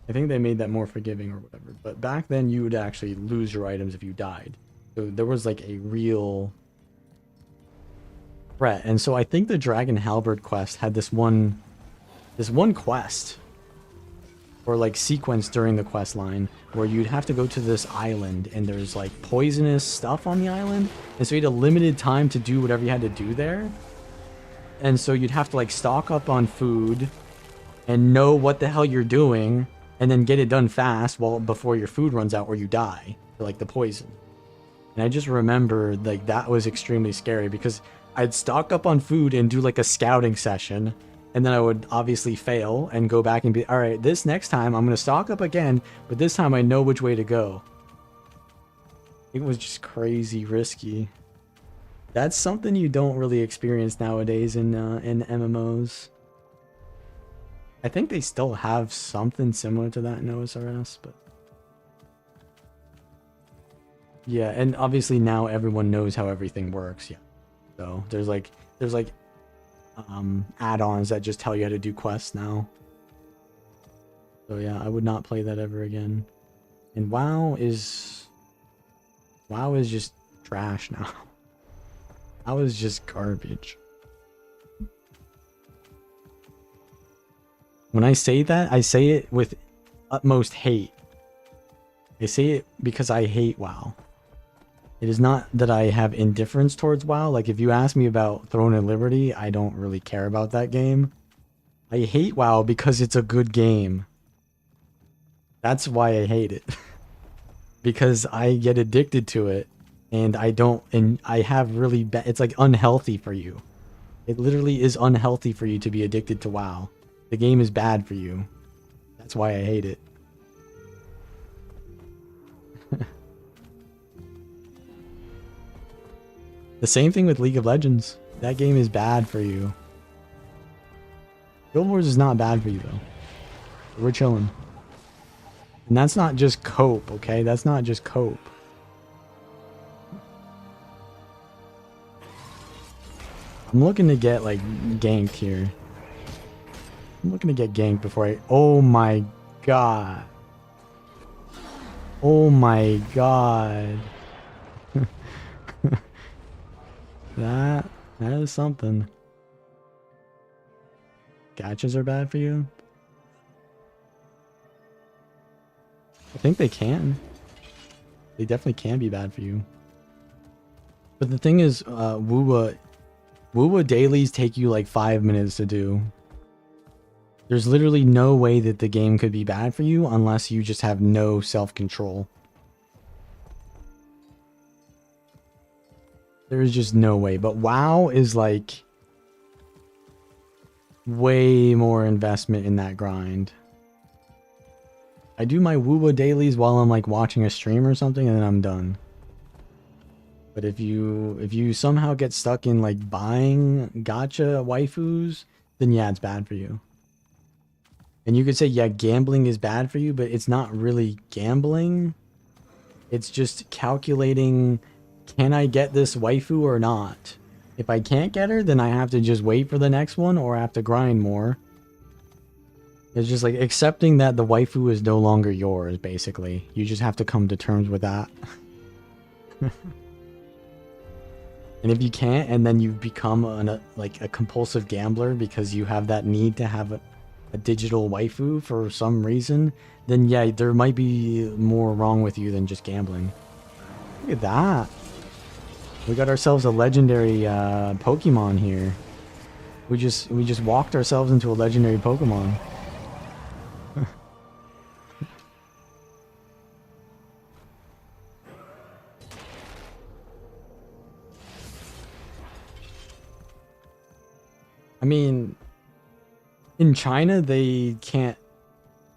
I think they made that more forgiving or whatever. But back then you would actually lose your items if you died. So there was like a real threat. And so I think the Dragon Halberd quest had this one quest or like sequence during the quest line where you'd have to go to this island and there's like poisonous stuff on the island. And so you had a limited time to do whatever you had to do there. And so you'd have to like stock up on food and know what the hell you're doing and then get it done fast before your food runs out or you die for like the poison. And I just remember like that was extremely scary because I'd stock up on food and do like a scouting session, and then I would obviously fail and go back and be, all right, this next time I'm going to stock up again, but this time I know which way to go. It was just crazy risky. That's something you don't really experience nowadays in MMOs. I think they still have something similar to that in OSRS, but yeah, and obviously now everyone knows how everything works. Yeah, so there's like add-ons that just tell you how to do quests now. So yeah, I would not play that ever again. And WoW is just trash now. WoW is just garbage. When I say that, I say it with utmost hate. I say it because I hate WoW. It is not that I have indifference towards WoW. Like, if you ask me about Throne of Liberty, I don't really care about that game. I hate WoW because it's a good game. That's why I hate it. Because I get addicted to it, and I have really bad... It's like unhealthy for you. It literally is unhealthy for you to be addicted to WoW. The game is bad for you. That's why I hate it. The same thing with League of Legends. That game is bad for you. Guild Wars is not bad for you, though. We're chilling. And that's not just cope, okay? That's not just cope. I'm looking to get like ganked here. I'm looking to get ganked before I... Oh my god. Oh my god. That is something. Gachas are bad for you? I think they can. They definitely can be bad for you. But the thing is, WvW dailies take you like 5 minutes to do. There's literally no way that the game could be bad for you unless you just have no self-control. There is just no way. But WoW is like way more investment in that grind. I do my WvW dailies while I'm like watching a stream or something, and then I'm done. But if you somehow get stuck in like buying gacha waifus, then yeah, it's bad for you. And you could say, yeah, gambling is bad for you, but it's not really gambling. It's just calculating, can I get this waifu or not? If I can't get her, then I have to just wait for the next one, or I have to grind more. It's just like accepting that the waifu is no longer yours, basically. You just have to come to terms with that. And if you can't, and then you become a compulsive gambler because you have that need to have a digital waifu for some reason, then yeah, there might be more wrong with you than just gambling. Look at that. We got ourselves a legendary Pokemon here. We just walked ourselves into a legendary Pokemon. I mean, in China, they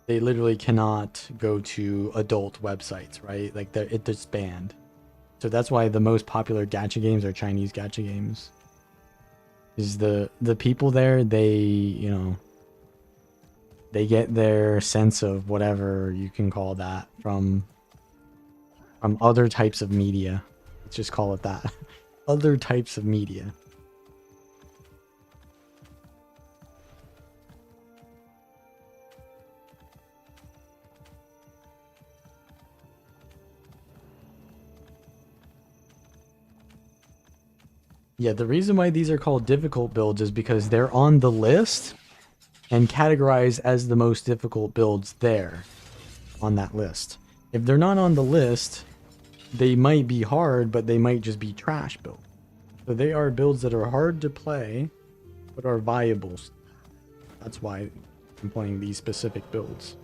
literally cannot go to adult websites, right? Like it's banned. So that's why the most popular gacha games are Chinese gacha games. Is the people there, they get their sense of whatever you can call that from other types of media. Let's just call it that. Other types of media. Yeah, the reason why these are called difficult builds is because they're on the list and categorized as the most difficult builds there on that list. If they're not on the list, they might be hard, but they might just be trash builds. So they are builds that are hard to play, but are viable. That's why I'm playing these specific builds.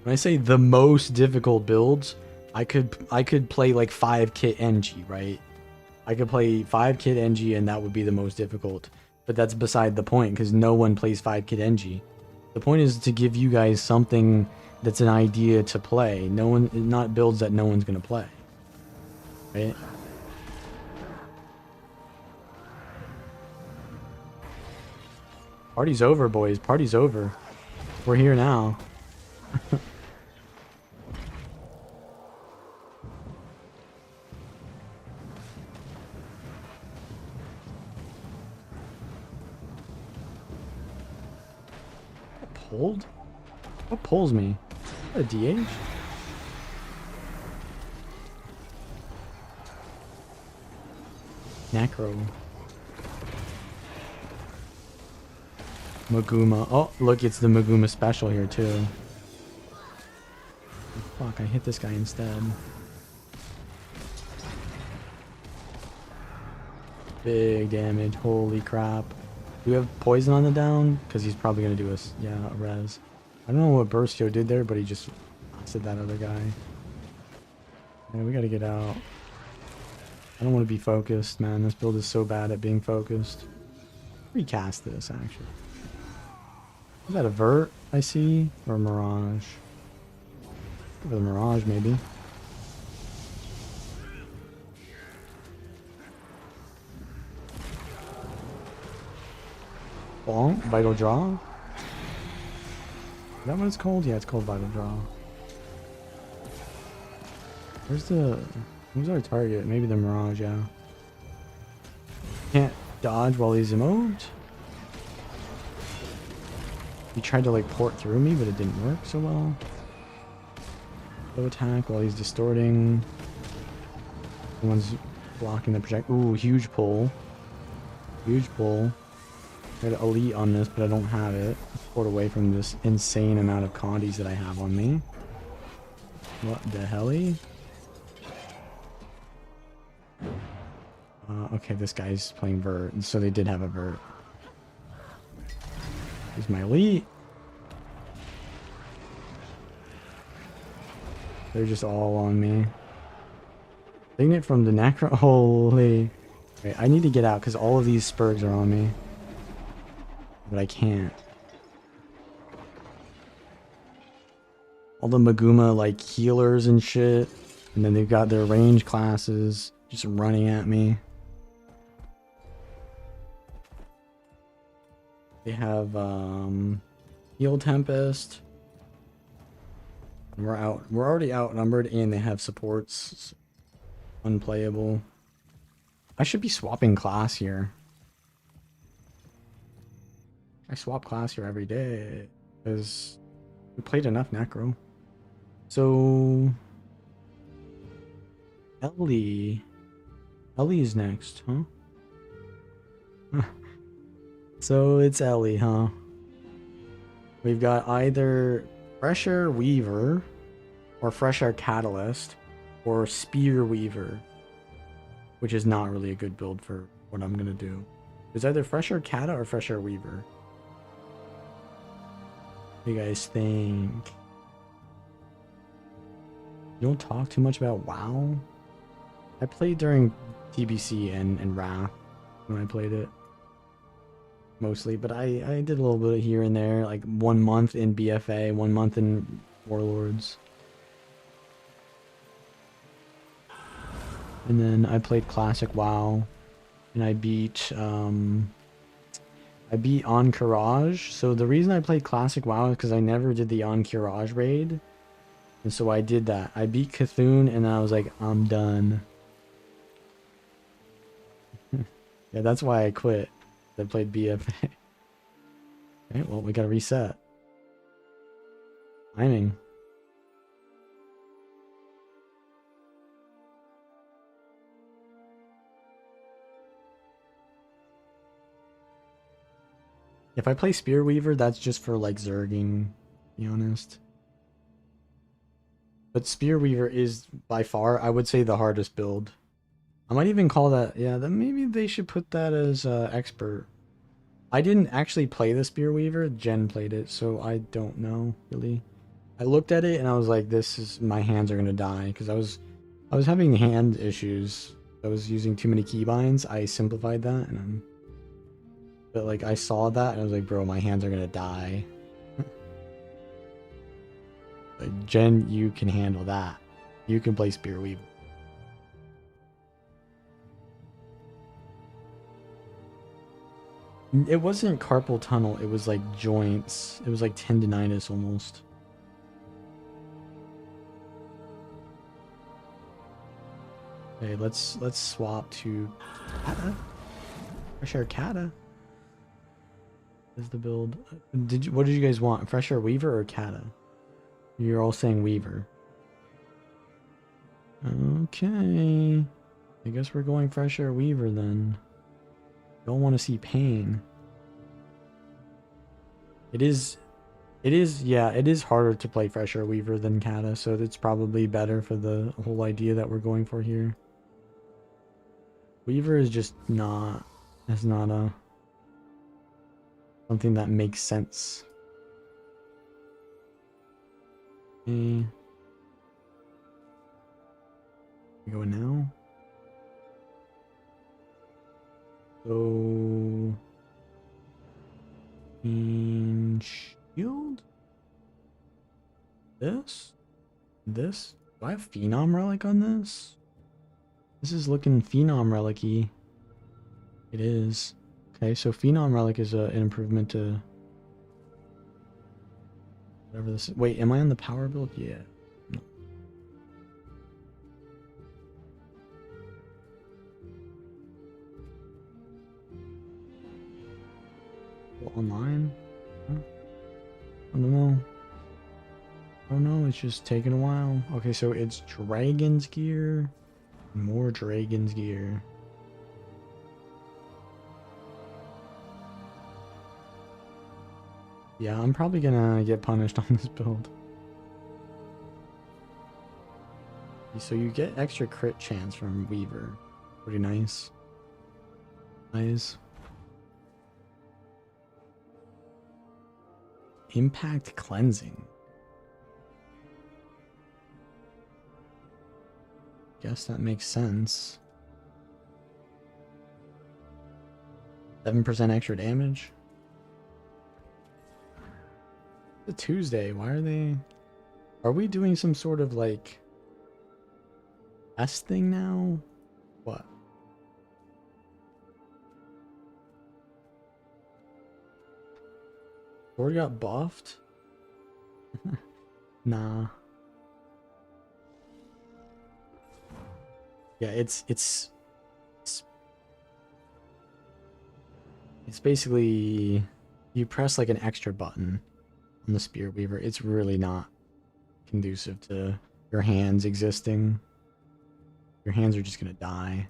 When I say the most difficult builds, I could play like 5 kit NG, right? I could play 5 kit NG and that would be the most difficult. But that's beside the point because no one plays 5 kit NG. The point is to give you guys something that's an idea to play. Not builds that no one's gonna play. Right? Party's over, boys. Party's over. We're here now. Pulled? What pulls me? A DH? Necro. Maguma. Oh, look, it's the Maguma special here too. Fuck, I hit this guy instead. Big damage. Holy crap. Do we have poison on the down? Because he's probably going to do us, yeah, a res. I don't know what Burstio did there, but he just blasted that other guy. Yeah, we got to get out. I don't want to be focused, man. This build is so bad at being focused. Recast this, actually. Is that a Vert I see? Or a Mirage? Or the Mirage, maybe. Bonk? Vital Draw? Is that what it's called? Yeah, it's called Vital Draw. Who's our target? Maybe the Mirage, yeah. dodge while he's immobed. He tried to like port through me, but it didn't work so well. Low attack while he's distorting. Someone's blocking the project. Ooh, huge pull. Huge pull. I got elite on this, but I don't have it. Port away from this insane amount of condies that I have on me. What the helly? Okay, this guy's playing vert, so they did have a vert. Here's my elite. They're just all on me. Signet from the Necro. Holy. Wait, I need to get out because all of these spurgs are on me. But I can't. All the Maguma like healers and shit. And then they've got their range classes just running at me. They have Heal Tempest. We're already outnumbered, and they have supports. Unplayable. I should be swapping class here. I swap class here every day because we played enough Necro. So Ellie is next, huh? So it's Ellie, huh? We've got either Fresher Weaver or Fresher Catalyst or Spear Weaver, which is not really a good build for what I'm gonna do. It's either Fresher Cata or Fresher Weaver. What do you guys think? You don't talk too much about WoW? I played during TBC and Wrath when I played it. Mostly, but I did a little bit here and there, like 1 month in BFA, 1 month in Warlords. And then I played Classic WoW, and I beat Encourage. So the reason I played Classic WoW is because I never did the Encourage raid. And so I did that. I beat Cthulhu, and I was like, I'm done. Yeah, that's why I quit. I played BFA. Okay, well, we gotta reset. Timing. If I play Spear Weaver, that's just for like zerging, to be honest. But Spear Weaver is by far, I would say, the hardest build. I might even call that, yeah, then maybe they should put that as expert. I didn't actually play the Spear Weaver, Jen played it, so I don't know, really. I looked at it and I was like, this is, my hands are gonna die, because I was having hand issues. I was using too many keybinds. I simplified that, and but like I saw that and I was like, bro, my hands are gonna die. Like, Jen, you can handle that. You can play Spear Weaver. It wasn't carpal tunnel, it was like joints. It was like tendinitis almost. Okay, let's swap to Kata. Fresher Kata is the build. What did you guys want? Fresher Weaver or Kata? You're all saying Weaver. Okay. I guess we're going Fresher Weaver then. Don't want to see pain. It is, yeah, it is harder to play Fresher Weaver than Kata, so it's probably better for the whole idea that we're going for here. Weaver is just not, it's not a, something that makes sense. Okay. We go now. So, in shield, this. Do I have Phenom Relic on this? This is looking Phenom Relic-y. It is. Okay, so Phenom Relic is an improvement to whatever this is. Wait, am I on the power build? Yeah. No. online? Huh? I don't know. Oh no, it's just taking a while. Okay, so it's Dragon's Gear. More Dragon's Gear. Yeah, I'm probably gonna get punished on this build. So you get extra crit chance from Weaver. Pretty nice. Nice. Impact cleansing. Guess that makes sense. 7% extra damage. It's a Tuesday. Why are they... Are we doing some sort of like... S thing now? What? Already got buffed? Nah. Yeah, it's basically you press like an extra button on the Spear Weaver. It's really not conducive to your hands existing. Your hands are just gonna die.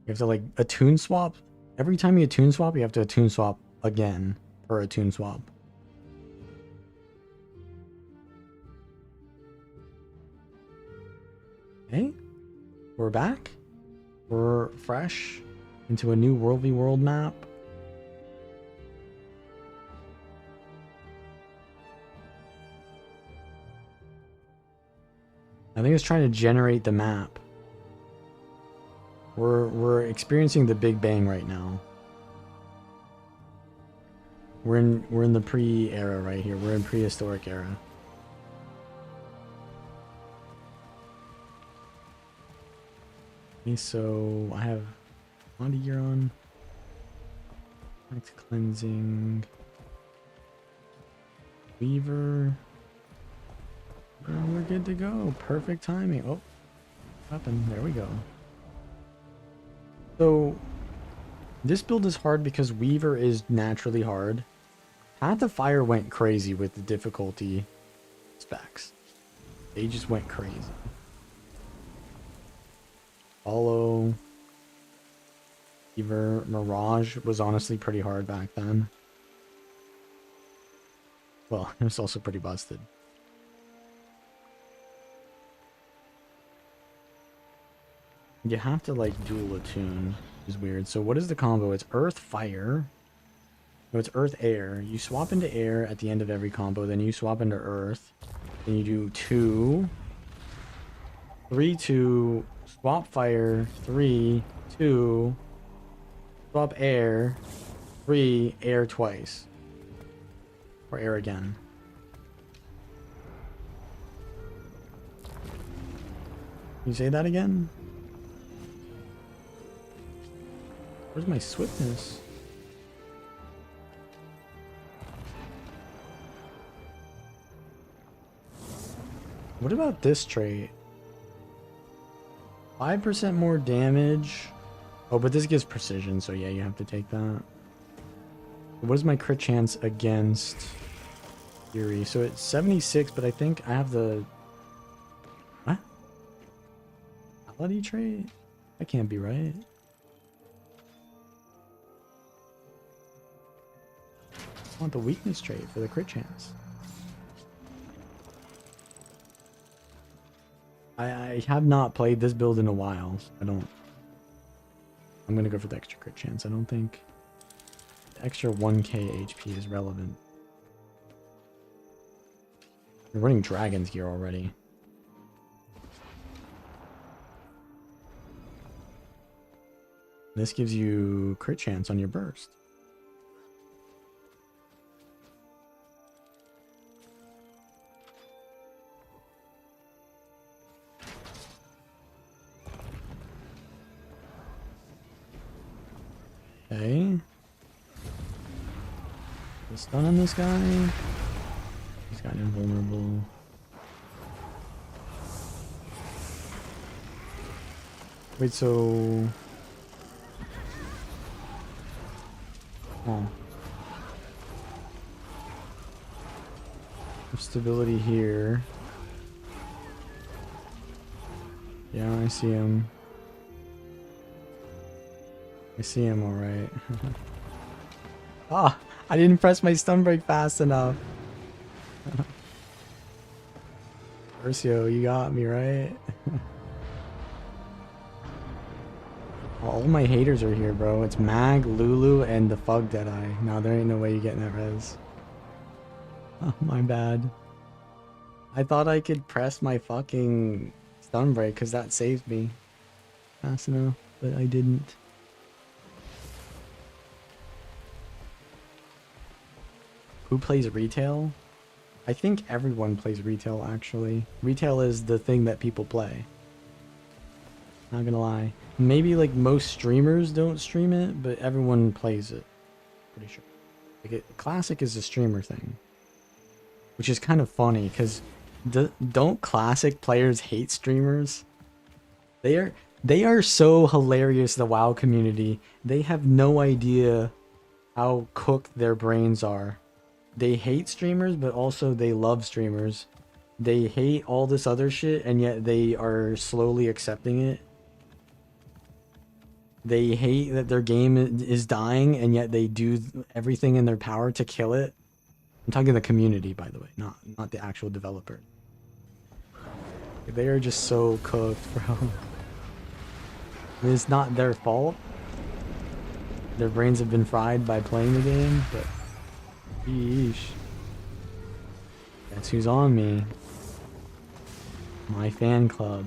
You have to like attune swap. Every time you attune swap, you have to attune swap again per attune swap. Okay, we're back. We're fresh into a new World v World map. I think it's trying to generate the map. We're experiencing the Big Bang right now. We're in the pre-era right here. We're in prehistoric era. Okay, so I have body gear on. Max cleansing. Weaver. We're good to go. Perfect timing. Oh, weapon. There we go. So this build is hard because Weaver is naturally hard. Path of Fire went crazy with the difficulty specs. They just went crazy. Follow. Weaver. Mirage was honestly pretty hard back then. Well, it was also pretty busted. You have to like dual attune, which is weird. So what is the combo? It's Earth Fire. No, it's Earth Air. You swap into air at the end of every combo, then you swap into Earth. Then you do 2, 3, 2, swap Fire, 3, 2, swap Air, 3, air twice. Or air again. Can you say that again? Where's my swiftness? What about this trait? 5% more damage. Oh, but this gives precision, so yeah, you have to take that. What is my crit chance against Fury? So it's 76, but I think I have the... What? Ability trait? That can't be right. I want the weakness trait for the crit chance. I have not played this build in a while. So I'm gonna go for the extra crit chance. I don't think the extra 1k HP is relevant. You're running Dragon's Gear already. This gives you crit chance on your burst. Okay. The stun on this guy. He's got invulnerable. Wait, so... Oh. Stability here. Yeah, I see him. I see him alright. Ah, I didn't press my stun break fast enough. Versio, you got me, right? All my haters are here, bro. It's Mag, Lulu, and the Fug Deadeye. No, there ain't no way you're getting that res. Oh, my bad. I thought I could press my fucking stun break because that saved me fast enough, but I didn't. Who plays retail? I think everyone plays retail, actually. Retail is the thing that people play. Not gonna lie. Maybe like most streamers don't stream it, but everyone plays it. Pretty sure. Like classic is a streamer thing. Which is kind of funny, because don't classic players hate streamers? They are so hilarious, the WoW community. They have no idea how cooked their brains are. They hate streamers, but also they love streamers. They hate all this other shit, and yet they are slowly accepting it. They hate that their game is dying, and yet they do everything in their power to kill it. I'm talking the community, by the way, not the actual developer. They are just so cooked, bro. It's not their fault. Their brains have been fried by playing the game, but yeesh. That's who's on me. My fan club.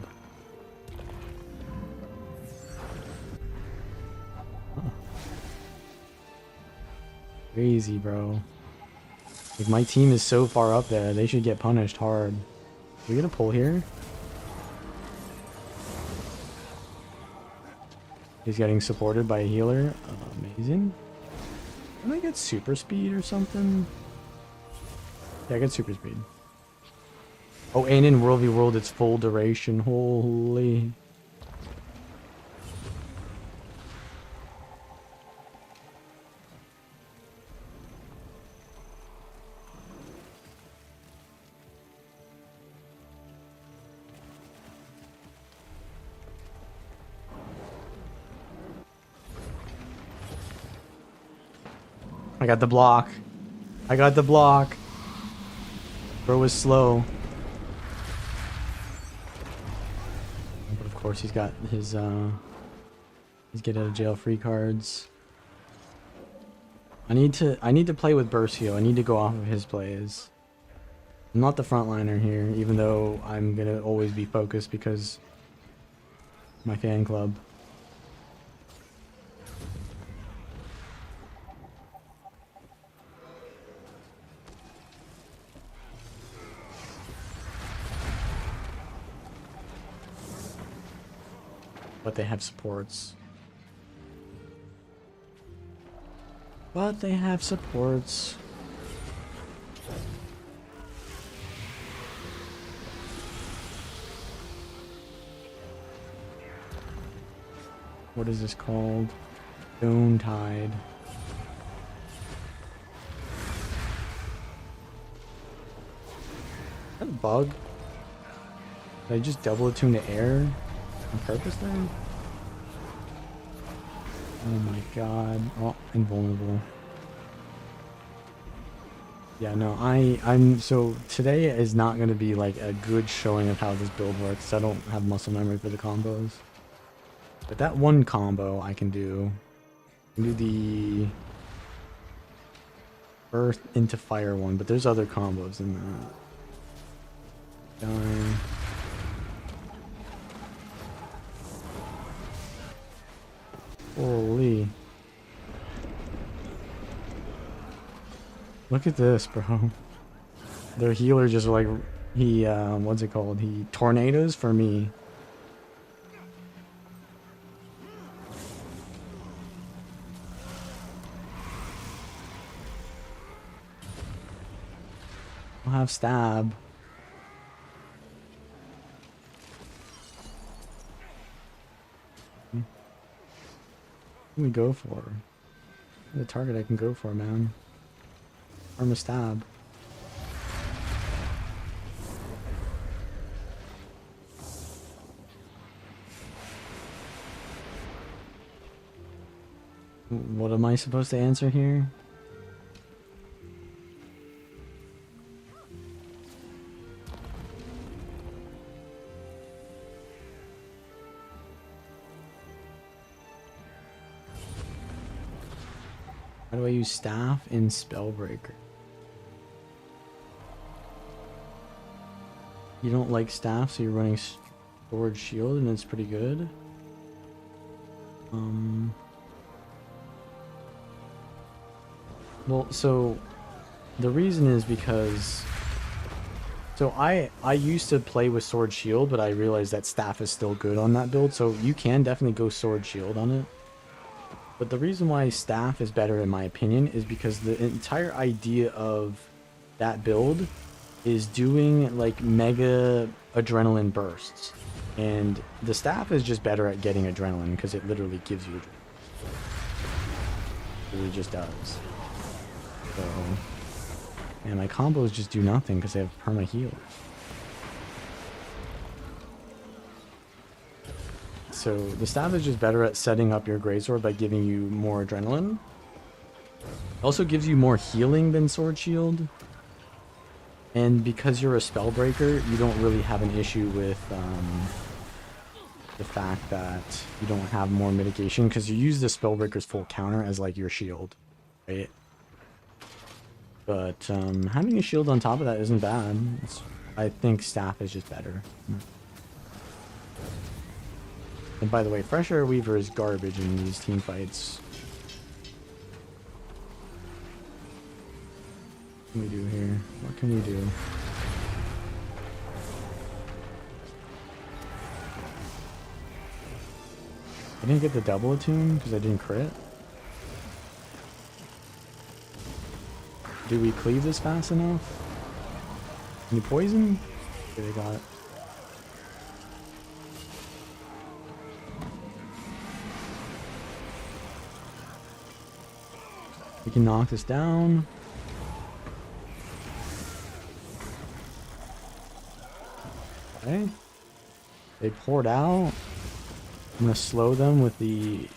Huh. Crazy, bro. Like, my team is so far up there, they should get punished hard. Are we gonna pull here? He's getting supported by a healer. Amazing. Can I get super speed or something? Yeah, I get super speed. Oh, and in World v World, it's full duration. Holy. I got the block. I got the block. Bro was slow. But of course he's got his get out of jail free cards. I need to play with Bercio. I need to go off of his plays. I'm not the frontliner here, even though I'm gonna always be focused because my fan club. But they have supports. But they have supports. What is this called? Stone Tide. Is that a bug? Did I just double attune to air on purpose then? Oh my god. Oh, invulnerable. Yeah, no, I'm so today is not gonna be like a good showing of how this build works. I don't have muscle memory for the combos. But that one combo I can do. I can do the earth into fire one, but there's other combos in that. Done. Holy. Look at this, bro. Their healer just like, what's it called? He tornadoes for me. I'll have stab. What do we go for? The target I can go for, man. Arm a stab. What am I supposed to answer here? How do I use staff in Spellbreaker? You don't like staff, so you're running Sword Shield, and it's pretty good. Well, so the reason is because I used to play with Sword Shield, but I realized that staff is still good on that build, so you can definitely go Sword Shield on it. But the reason why staff is better, in my opinion, is because the entire idea of that build is doing like mega adrenaline bursts. And the staff is just better at getting adrenaline because it literally gives you adrenaline. It really just does. So, and my combos just do nothing because they have perma heal. So the staff is just better at setting up your greatsword by giving you more adrenaline. Also gives you more healing than Sword Shield. And because you're a Spellbreaker, you don't really have an issue with the fact that you don't have more mitigation, because you use the Spellbreaker's full counter as like your shield, right? But having a shield on top of that isn't bad. I think staff is just better. And by the way, Fresh Air Weaver is garbage in these team fights. What can we do here? What can we do? I didn't get the double attune because I didn't crit. Do we cleave this fast enough? Any poison? Okay, they got it. We can knock this down. Okay. They poured out. I'm gonna slow them with the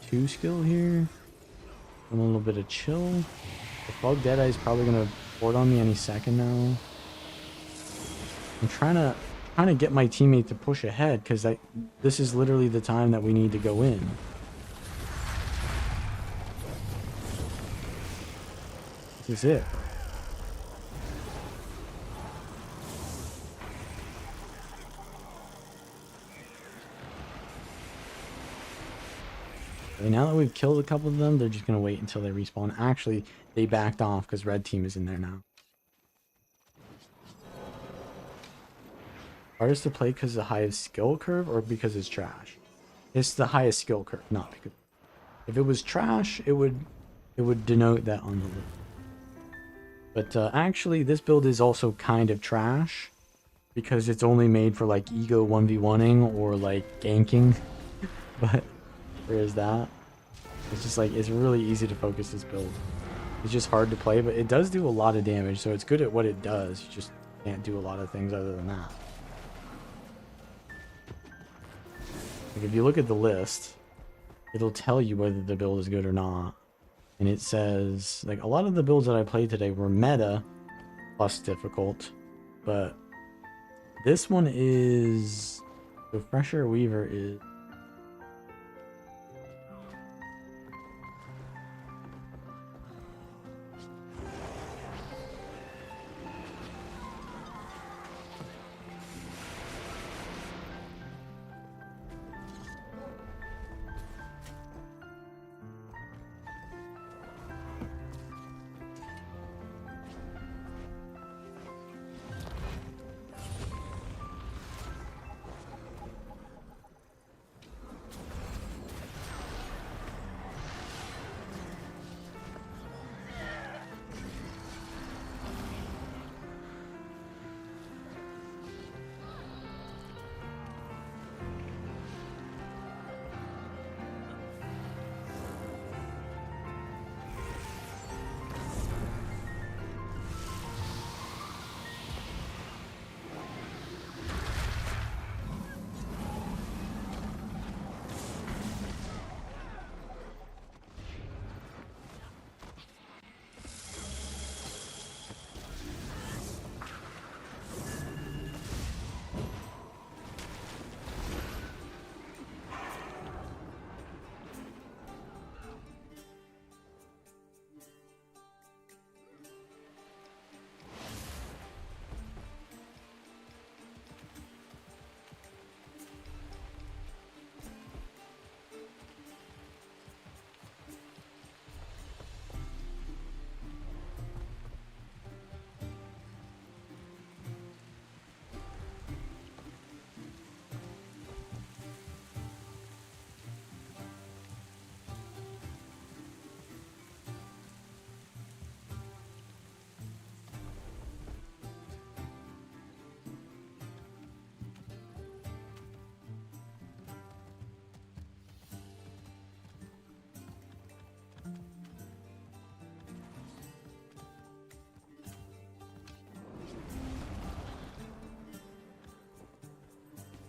2 skill here. A little bit of chill. The Fog Deadeye is probably gonna board on me any second now. I'm trying to get my teammate to push ahead because this is literally the time that we need to go in. This is it. Okay, now that we've killed a couple of them, they're just going to wait until they respawn. Actually, they backed off because red team is in there now. Hardest to play because of the highest skill curve or because it's trash? It's the highest skill curve, not because... If it was trash, it would denote that on the list. But actually, this build is also kind of trash because it's only made for like ego 1v1ing or like ganking. But there is that. It's just like, it's really easy to focus this build. It's just hard to play, but it does do a lot of damage, so it's good at what it does. You just can't do a lot of things other than that. Like if you look at the list, it'll tell you whether the build is good or not. And it says, like, a lot of the builds that I played today were meta plus difficult, but this one is... So Fresh Air Weaver is...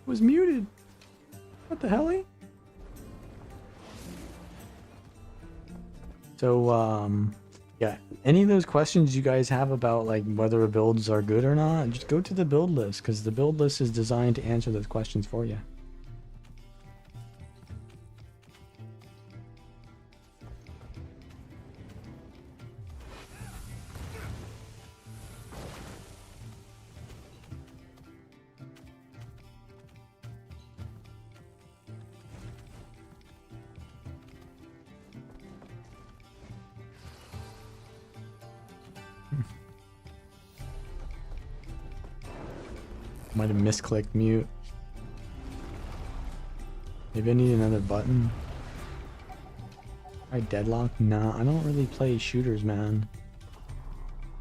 Was muted. What the hell? So, yeah, any of those questions you guys have about like whether builds are good or not, just go to the build list, because the build list is designed to answer those questions for you. Might have misclicked mute. Maybe I need another button. Alright, deadlock? Nah, I don't really play shooters, man.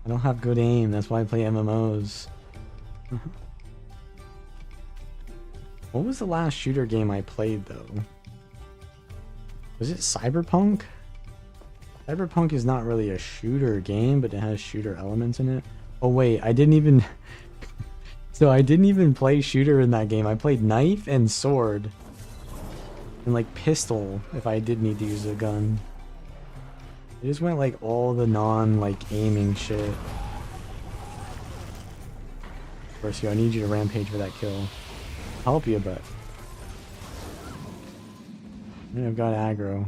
I don't have good aim, that's why I play MMOs. What was the last shooter game I played, though? Was it Cyberpunk? Cyberpunk is not really a shooter game, but it has shooter elements in it. Oh wait, I didn't even... So I didn't even play shooter in that game. I played knife and sword. And like pistol, if I did need to use a gun. I just went like all the like aiming shit. Versio, I need you to rampage for that kill. I'll help you, but... I've got aggro.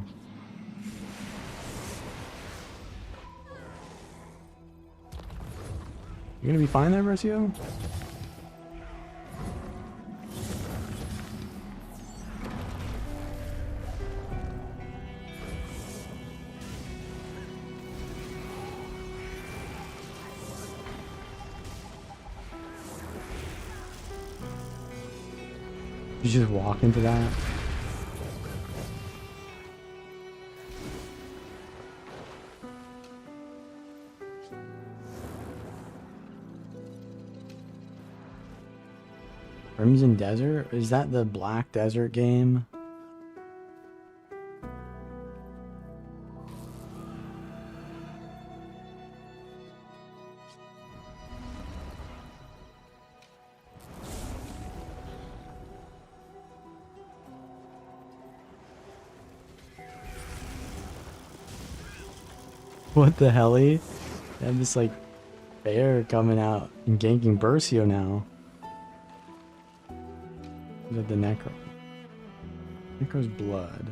You gonna be fine there, Versio? You just walk into that. Crimson Desert? Is that the Black Desert game? What the helly? They have this like bear coming out and ganking Versio now. Is that the Necro? Necro's blood.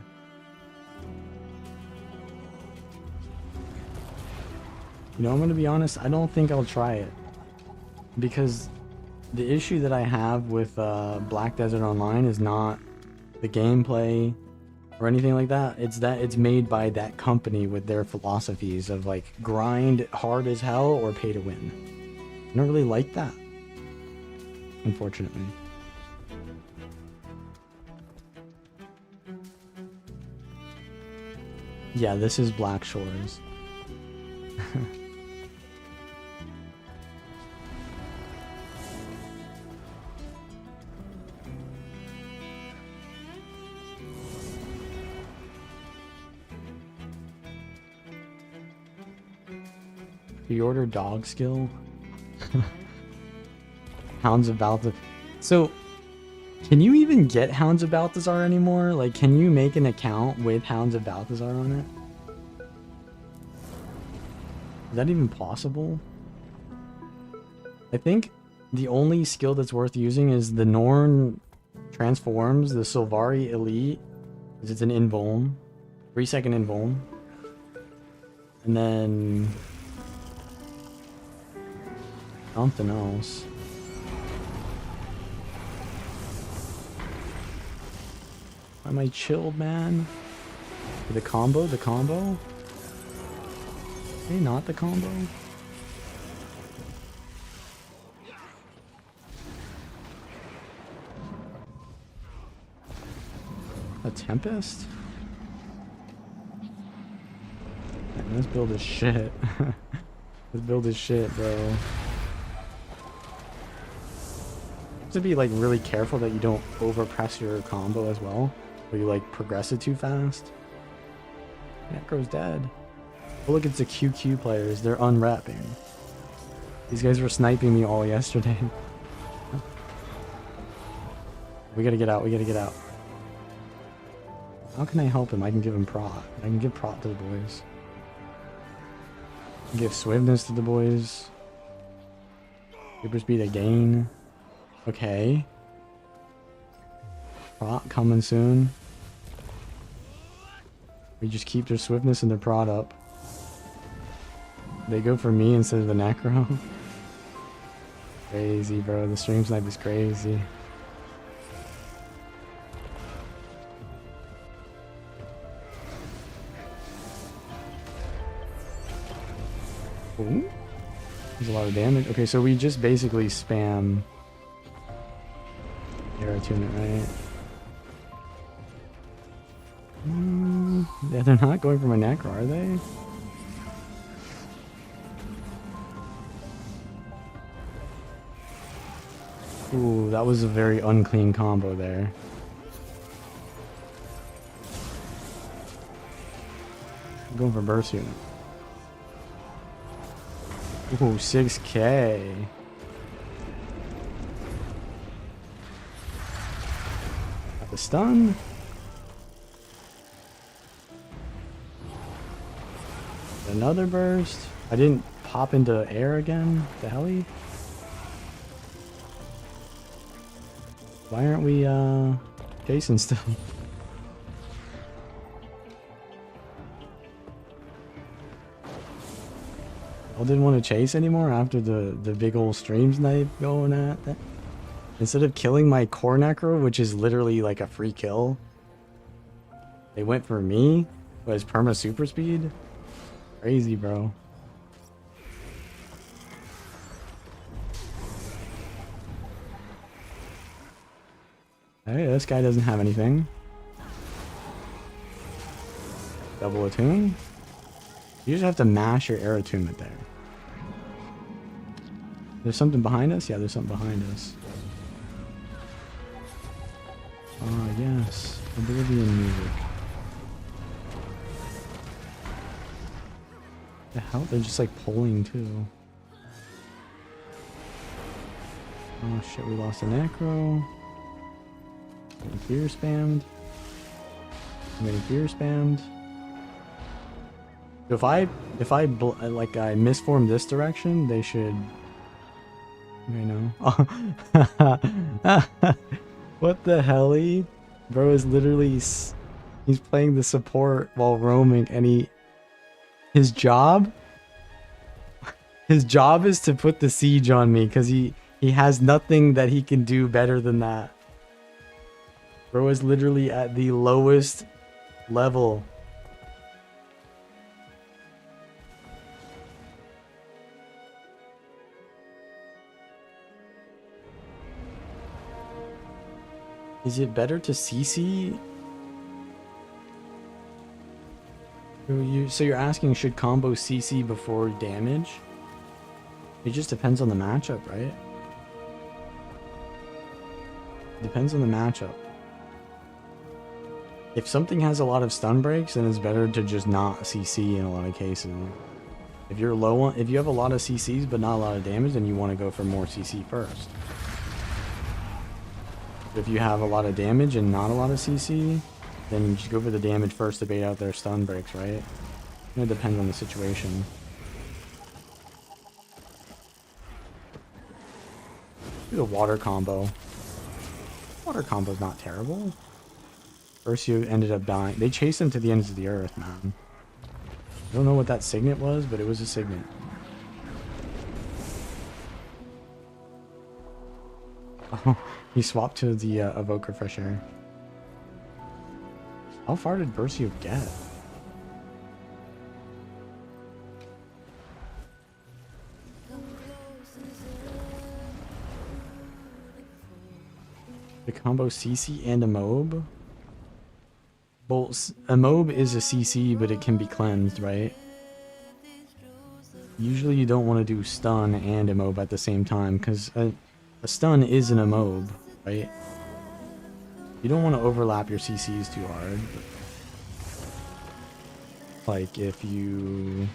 You know, I'm gonna be honest, I don't think I'll try it. Because the issue that I have with Black Desert Online is not the gameplay or anything like that. It's that it's made by that company with their philosophies of like grind hard as hell or pay to win. I don't really like that, unfortunately. Yeah, this is Black Shores. Pre-order dog skill. Hounds of Balthazar. So, can you even get Hounds of Balthazar anymore? Like, can you make an account with Hounds of Balthazar on it? Is that even possible? I think the only skill that's worth using is the Norn transforms the Sylvari Elite, because it's an invuln. 3-second invuln. And then... something else. Am I chilled, man? The combo? The combo? Hey, not the combo? A Tempest? Man, this build is shit. This build is shit, bro. To be like really careful that you don't overpress your combo as well, or you like progress it too fast. Necro's dead. Oh look, it's the QQ players. They're unwrapping. These guys were sniping me all yesterday. We gotta get out, we gotta get out. How can I help him? I can give him prot. I can give prot to the boys. Give swiftness to the boys. Super speed again. Okay. Prot coming soon. We just keep their swiftness and their prot up. They go for me instead of the necro. Crazy, bro. The stream snipe is crazy. Ooh. There's a lot of damage. Okay, so we just basically spam arrow attunement, right? Yeah, they're not going for my necro, are they? Ooh, that was a very unclean combo there. I'm going for burst unit. Ooh, 6k. Got the stun. Another burst. I didn't pop into air again. The heli? Why aren't we chasing still? I didn't want to chase anymore after the big old stream snipe going at that. Instead of killing my core necro, which is literally like a free kill, they went for me with perma super speed. Crazy, bro. Hey, this guy doesn't have anything. Double attune. You just have to mash your air attunement there. There's something behind us? Yeah, there's something behind us. Ah, yes. Oblivion music. The hell? They're just like pulling too. Oh shit, we lost a necro. Getting fear spammed. I'm getting fear spammed. So if I misform this direction, they should. I know. What the hell? Bro is literally he's playing the support while roaming, and his job is to put the siege on me because he has nothing that he can do better than that. Bro is literally at the lowest level. Is it better to CC? So you're asking, should combo CC before damage? It just depends on the matchup, right? Depends on the matchup. If something has a lot of stun breaks, then it's better to just not CC in a lot of cases. If you're low on, if you have a lot of CCs but not a lot of damage, then you want to go for more CC first. If you have a lot of damage and not a lot of CC, then you just go for the damage first to bait out their stun breaks, right? It depends on the situation. Do the water combo. Water combo's not terrible. Ursio ended up dying. They chased him to the ends of the earth, man. I don't know what that signet was, but it was a signet. Oh, he swapped to the Evoker Fresh Air. How far did Versio get? The combo CC and a MOB? Well, a MOB is a CC, but it can be cleansed, right? Usually you don't want to do stun and a MOB at the same time, because a stun isn't a MOB, right? You don't want to overlap your CCs too hard. Like, if you...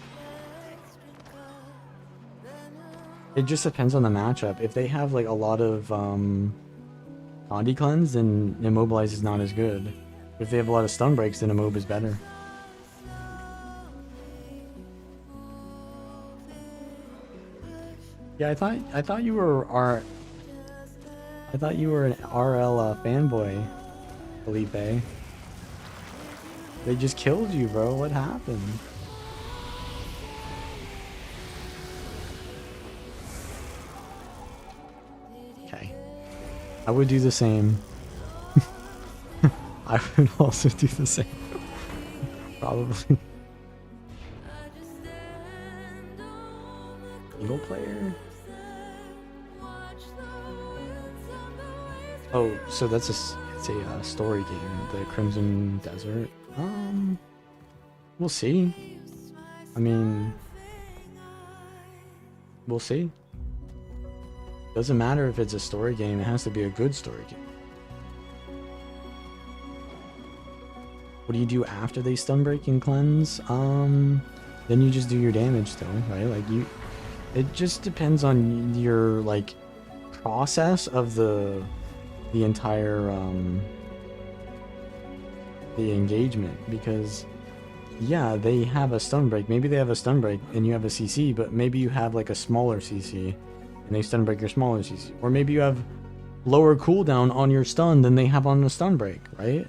It just depends on the matchup. If they have, like, a lot of, body cleanse, then immobilize is not as good. If they have a lot of stun breaks, then immob is better. Yeah, I thought you were I thought you were an RL fanboy, Felipe. They just killed you, bro. What happened? Okay. I would do the same. I would also do the same. Probably. Single player? Oh, so it's a story game, the Crimson Desert. We'll see. I mean, we'll see. Doesn't matter if it's a story game, it has to be a good story game. What do you do after they stun break and cleanse? Then you just do your damage still, right? Like it just depends on your like process of the entire the engagement, because yeah, they have a stun break. Maybe they have a stun break and you have a CC, but maybe you have like a smaller CC and they stun break your smaller CC. Or maybe you have lower cooldown on your stun than they have on the stun break, right?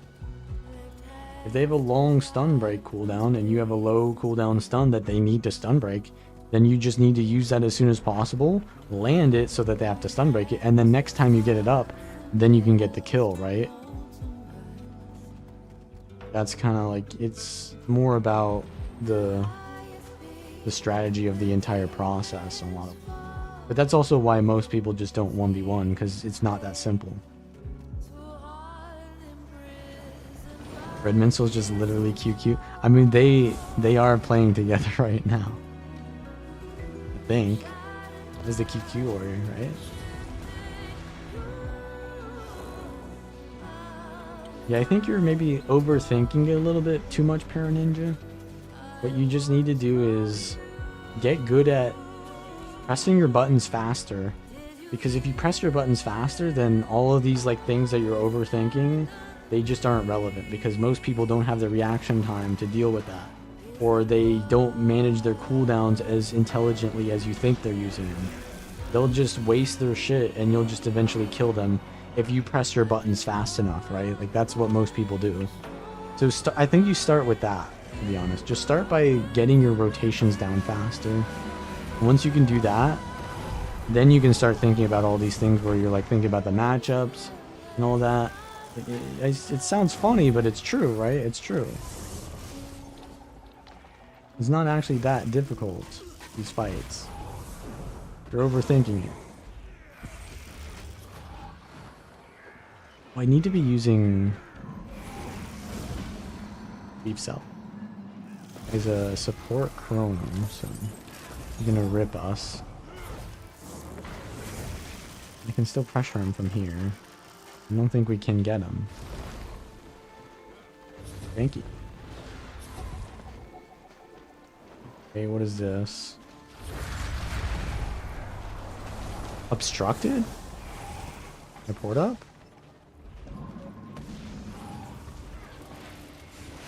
If they have a long stun break cooldown and you have a low cooldown stun that they need to stun break, then you just need to use that as soon as possible, land it so that they have to stun break it, and then next time you get it up, then you can get the kill, right? That's kind of like, it's more about the strategy of the entire process. But that's also why most people just don't 1v1, because it's not that simple. Red Minstrel's just literally QQ. I mean, they are playing together right now. I think. This is the QQ warrior, right? Yeah, I think you're maybe overthinking it a little bit too much, Para Ninja. What you just need to do is get good at pressing your buttons faster. Because if you press your buttons faster, then all of these like things that you're overthinking, they just aren't relevant, because most people don't have the reaction time to deal with that. Or they don't manage their cooldowns as intelligently as you think they're using them. They'll just waste their shit and you'll just eventually kill them if you press your buttons fast enough, right? Like that's what most people do. So I think you start with that, to be honest. Just start by getting your rotations down faster. Once you can do that, then you can start thinking about all these things where you're like thinking about the matchups and all that. It sounds funny, but it's true, right? It's true. It's not actually that difficult, these fights. You're overthinking it. Oh, I need to be using Beef Cell as a support chrono, so he's gonna rip us. I can still pressure him from here. I don't think we can get him. Thank you. Okay, what is this? Obstructed? I port up?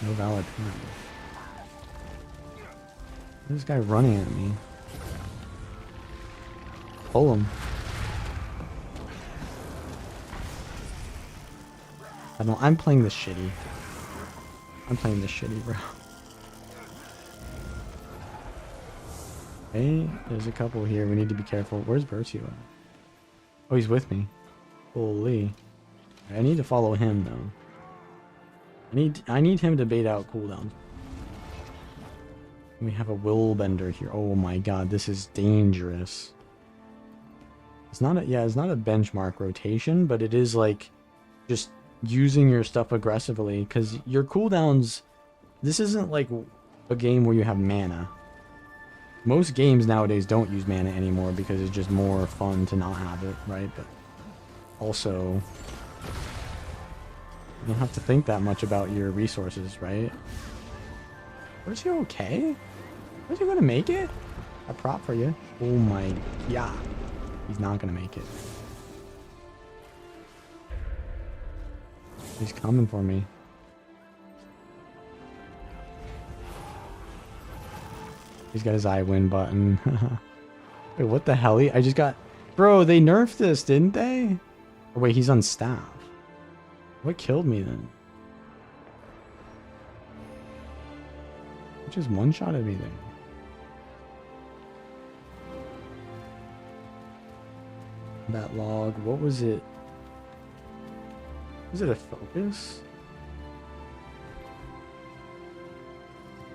No valid time. This guy running at me. Pull him. I'm playing this shitty. I'm playing this shitty, bro. Hey, there's a couple here. We need to be careful. Where's Bertio at? Oh, he's with me. Holy. I need to follow him, though. I need him to bait out cooldowns. We have a will bender here. Oh my god, this is dangerous. It's not a benchmark rotation, but it is like just using your stuff aggressively, because your cooldowns, this isn't like a game where you have mana. Most games nowadays don't use mana anymore because it's just more fun to not have it, right? But also, you don't have to think that much about your resources, right? Where's he okay? Where's he gonna make it? A prop for you. Oh my, yeah. He's not gonna make it. He's coming for me. He's got his I win button. Wait, what the hell? I just got... Bro, they nerfed this, didn't they? Oh, wait, he's on staff. What killed me then? It just one-shotted me there. That log, what was it? Was it a focus?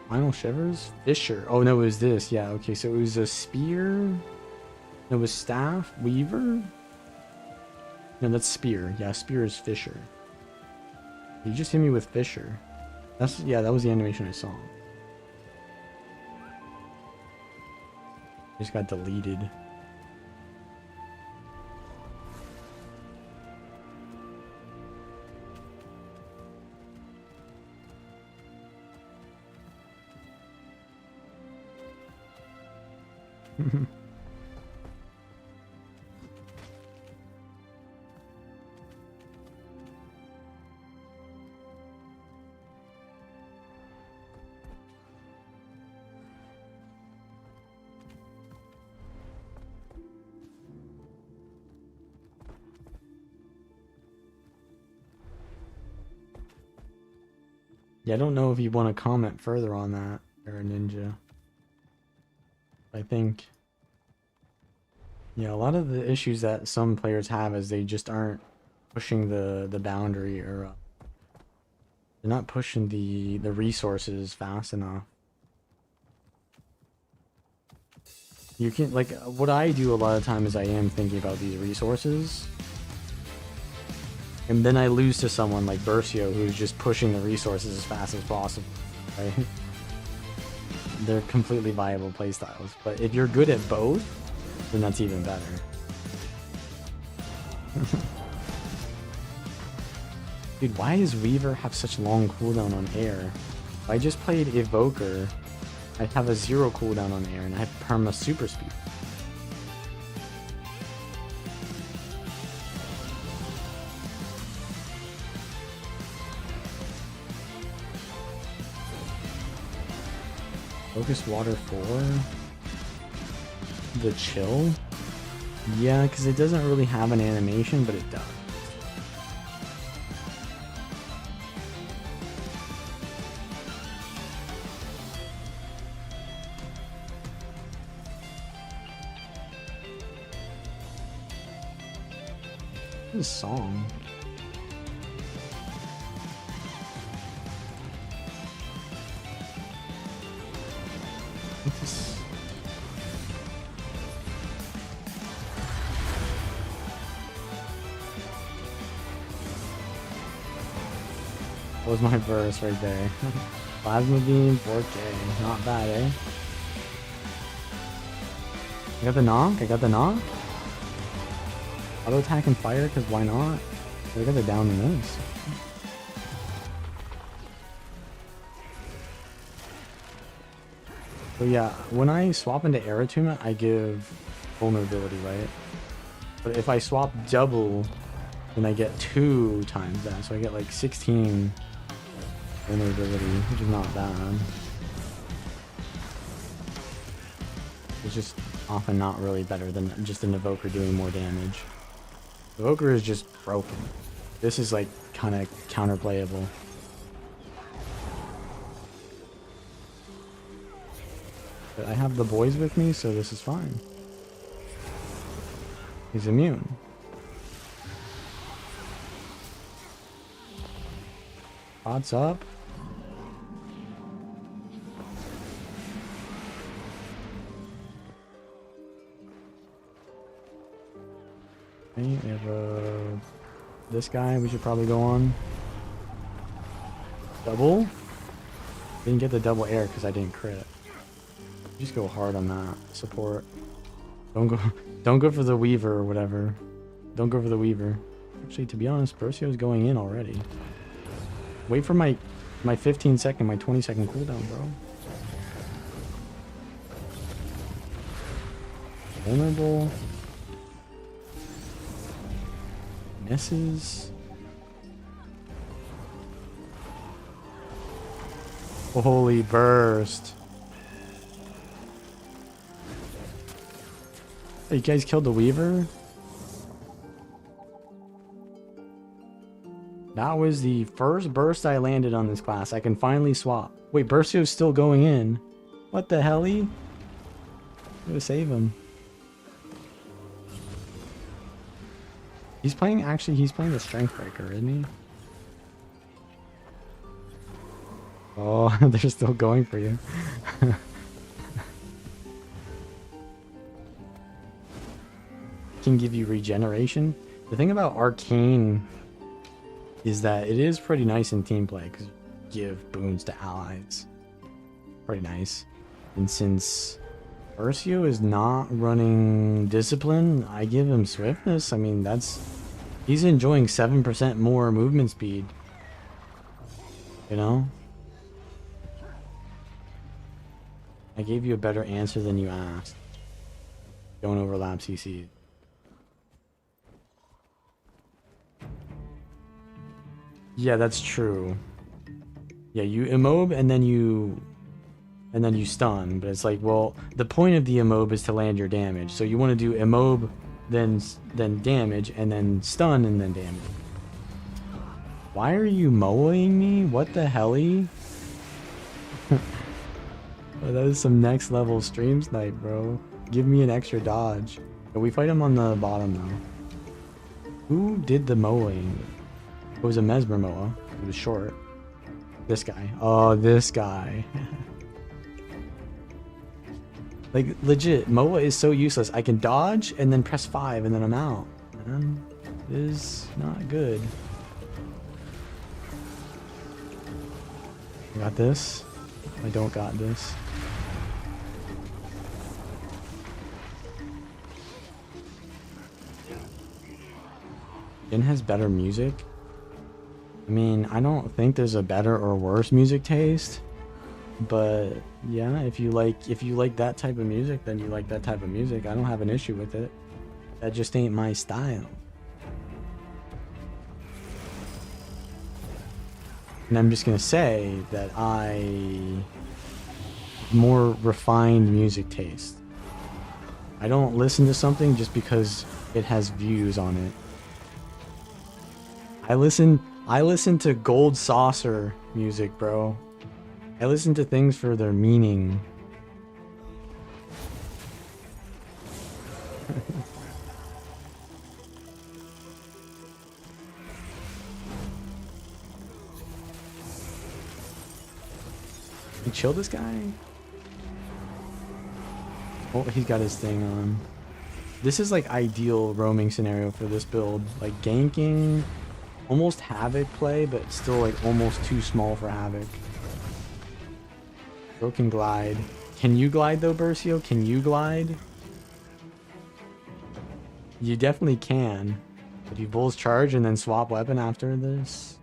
Final shivers? Fisher. Oh no, it was this. Yeah, okay, so it was a spear. No, it was staff. Weaver? No, that's spear. Yeah, spear is Fisher. You just hit me with Fisher. That's, yeah, that was the animation I saw. Just got deleted. Yeah, I don't know if you want to comment further on that, Era Ninja. I think, yeah, a lot of the issues that some players have is they just aren't pushing the boundary, or they're not pushing the resources fast enough. You can, like, what I do a lot of times is I am thinking about these resources. And then I lose to someone like Bercio, who's just pushing the resources as fast as possible, right? They're completely viable playstyles. But if you're good at both, then that's even better. Dude, why does Weaver have such long cooldown on air? If I just played Evoker, I'd have a 0 cooldown on air, and I have perma super speed. Focus water 4? The chill? Yeah, because it doesn't really have an animation, but it does. This song. What was my verse right there? Plasma beam, 4K. Not bad, eh? I got the knock? I got the knock? Auto attack and fire, because why not? I got the down in this. So yeah, when I swap into Air Attunement, I give vulnerability, right? But if I swap double, then I get 2 times that. So I get like 16 vulnerability, which is not bad. It's just often not really better than just an Evoker doing more damage. Evoker is just broken. This is like kind of counterplayable. But I have the boys with me, so this is fine. He's immune. Pots up. Okay, we have this guy we should probably go on. Double? Didn't get the double air because I didn't crit. Just go hard on that support. Don't go for the Weaver or whatever. Don't go for the Weaver. Actually, to be honest, Bercio's going in already. Wait for my 15 second, my 20 second cooldown, bro. Vulnerable. Misses. Holy burst. Hey, you guys killed the Weaver? That was the first burst I landed on this class. I can finally swap. Wait, Bursio's still going in. What the hell? I'm gonna save him. He's playing, actually, he's playing the Strength Breaker, isn't he? Oh, they're still going for you. Can give you regeneration. The thing about Arcane is that it is pretty nice in team play because you give boons to allies. Pretty nice. And since Ursio is not running Discipline, I give him Swiftness. I mean, he's enjoying 7% more movement speed. You know? I gave you a better answer than you asked. Don't overlap CC. Yeah, that's true. Yeah, you immob and then you stun, but it's like, well, the point of the immob is to land your damage. So you want to do immob, then damage, and then stun, and then damage. Why are you mowing me? What the helly? Oh, that is some next level stream snipe, bro. Give me an extra dodge. But we fight him on the bottom though. Who did the mowing? It was a Mesmer Moa. It was short. This guy. Oh, this guy. Like, legit, Moa is so useless. I can dodge and then press 5 and then I'm out. Man, it is not good. I got this. I don't got this. Jin has better music. I mean, I don't think there's a better or worse music taste, but yeah, if you like that type of music, then you like that type of music. I don't have an issue with it. That just ain't my style. And I'm just gonna say that more refined music taste. I don't listen to something just because it has views on it. I listen to Gold Saucer music, bro. I listen to things for their meaning. You chill this guy? Oh, he's got his thing on. This is like ideal roaming scenario for this build. Like ganking, almost Havoc play, but still like almost too small for Havoc. Bro can glide. Can you glide though, Bercio? Can you glide? You definitely can. But you bulls charge and then swap weapon after this?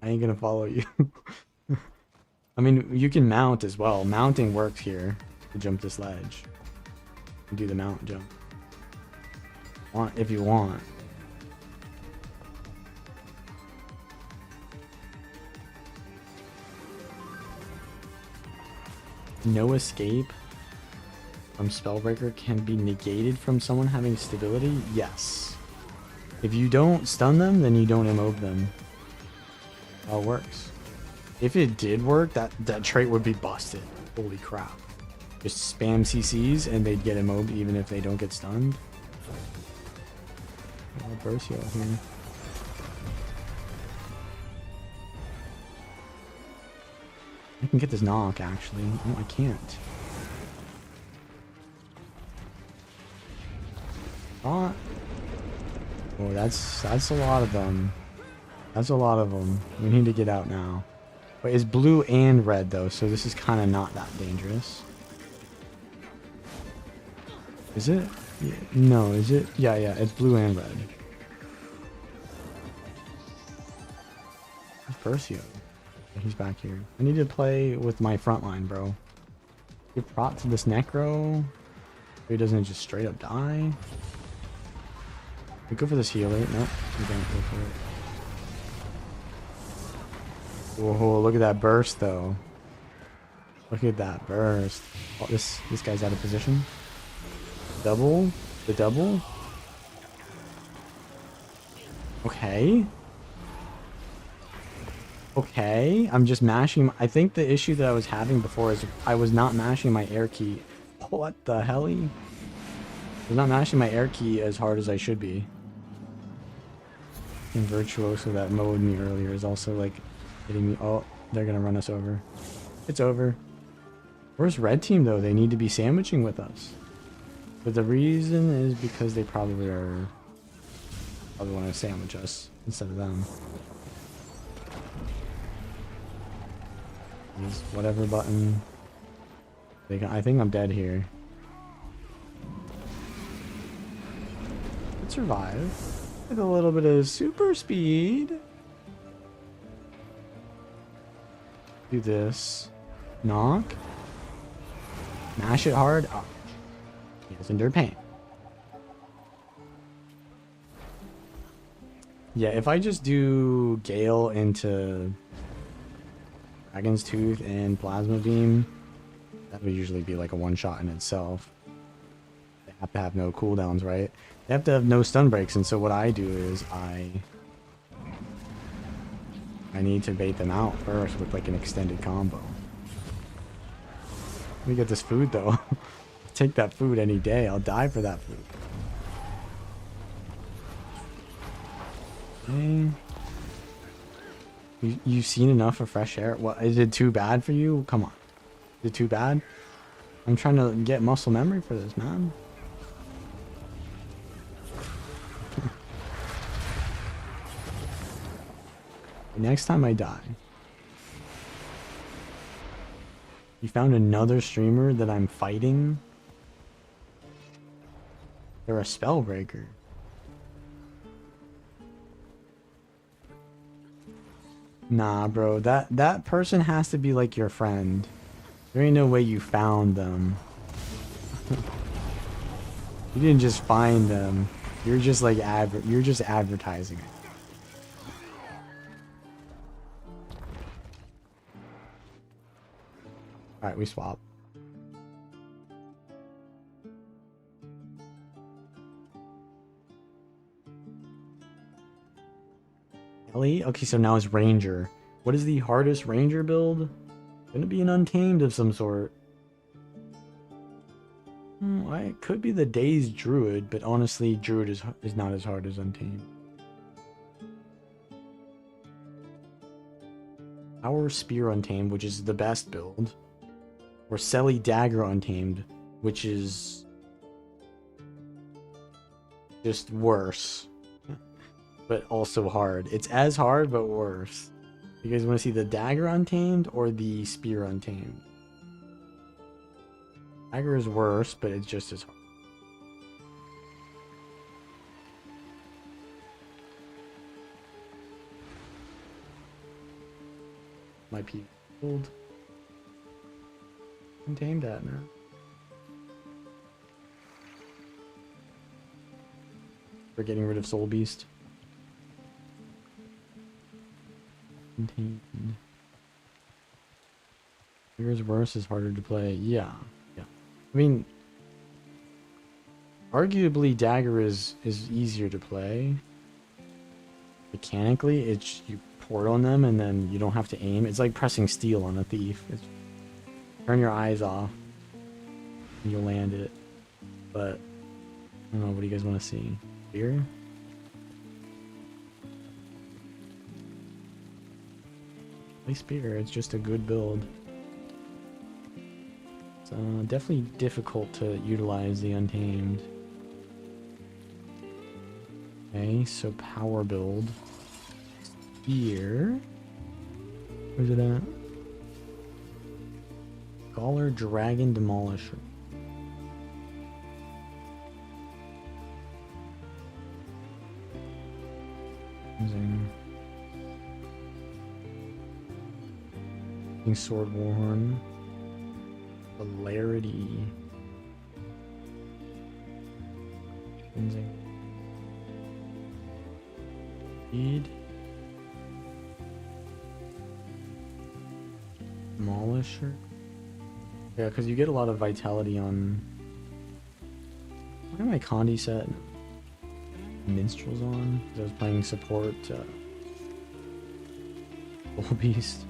I ain't gonna follow you. I mean, you can mount as well. Mounting works here to jump this ledge. You do the mount jump. If you want. No escape from Spellbreaker can be negated from someone having stability? Yes. If you don't stun them, then you don't immob them. How it works. If it did work, that trait would be busted. Holy crap. Just spam CCs and they'd get immobed even if they don't get stunned. Oh, Bercio here. I can get this knock, actually. No, I can't. Oh, that's a lot of them. That's a lot of them. We need to get out now. Wait, it's blue and red, though, so this is kind of not that dangerous. Is it? Yeah, no, is it? Yeah, it's blue and red. Where's Bercio? He's back here. I need to play with my front line, bro. Give prot to this Necro. So he doesn't just straight up die. We go for this healer. Nope, we don't go for it. Whoa, look at that burst though. Look at that burst. Oh, this guy's out of position. Double? The double? Okay. Okay. I'm just mashing. I think the issue that I was having before is I was not mashing my air key. What the hell? I was not mashing my air key as hard as I should be. And Virtuoso that mowed me earlier is also like hitting me. Oh, they're gonna run us over. It's over. Where's red team though? They need to be sandwiching with us. But the reason is because they probably want to sandwich us instead of them. Use whatever button. I think I'm dead here. Could survive with a little bit of super speed. Do this. Knock. Mash it hard. Oh. He doesn't endure pain. Yeah, if I just do Gale into Dragon's Tooth and Plasma Beam, that would usually be like a one-shot in itself. They have to have no cooldowns, right? They have to have no stun breaks, and so what I do is I need to bait them out first with like an extended combo. Let me get this food though. Take that food any day. I'll die for that food. Okay. You've seen enough of fresh air? What, is it too bad for you? Come on. Is it too bad? I'm trying to get muscle memory for this, man. Next time I die. You found another streamer that I'm fighting? They're a spell breaker. Nah, bro. That person has to be like your friend. There ain't no way you found them. You didn't just find them. You're just like you're just advertising it. Alright, we swap. Ellie? Okay, so now it's Ranger. What is the hardest Ranger build? Gonna be an Untamed of some sort. It could be the Dazed Druid, but honestly, Druid is not as hard as Untamed. Power Spear Untamed, which is the best build. Or Selly Dagger Untamed, which is just worse. But also hard. It's as hard, but worse. You guys want to see the Dagger Untamed or the Spear Untamed? Dagger is worse, but it's just as hard. Might be old. Untamed at now. We're getting rid of Soul Beast. Contained. Yours worse is harder to play. Yeah. I mean, arguably Dagger is easier to play. Mechanically, it's you port on them and then you don't have to aim. It's like pressing steel on a thief. Turn your eyes off and you'll land it. But I don't know, what do you guys want to see? Spear? Play Spear, it's just a good build. It's definitely difficult to utilize the Untamed. Okay, so power build. Spear. Where's it at? Scholar Dragon Demolisher. Sword Warhorn. Polarity. Speed. Demolisher. Yeah, because you get a lot of vitality on. Why am I Condi set? Minstrels on? Because I was playing support. Bull Beast.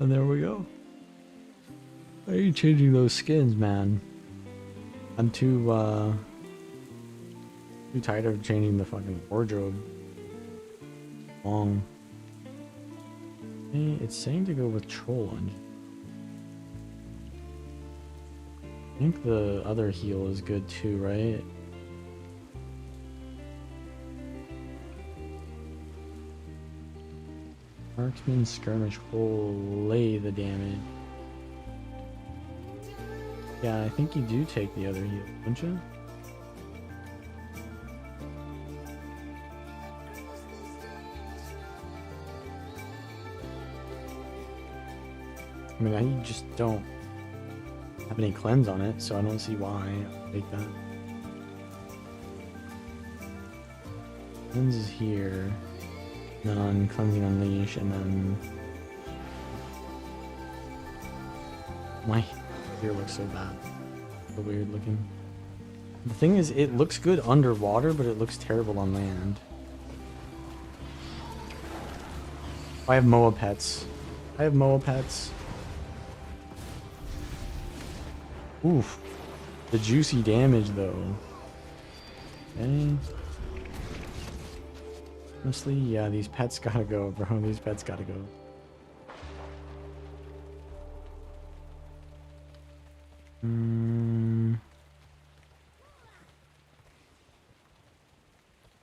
And there we go. Why are you changing those skins, man? I'm too tired of changing the fucking wardrobe. Long. Hey, it's saying to go with Troll Engine. I think the other heal is good too, right? Marksman skirmish will lay the damage. Yeah, I think you do take the other heal, don't you? I mean, I just don't have any cleanse on it, so I don't see why I take that. Cleanse is here. None, cleansing unleash, and then my hair looks so bad. So weird looking. The thing is, it looks good underwater, but it looks terrible on land. I have Moa pets. I have Moa pets. Oof. The juicy damage though. Okay. Honestly, yeah, these pets gotta go, bro. These pets gotta go.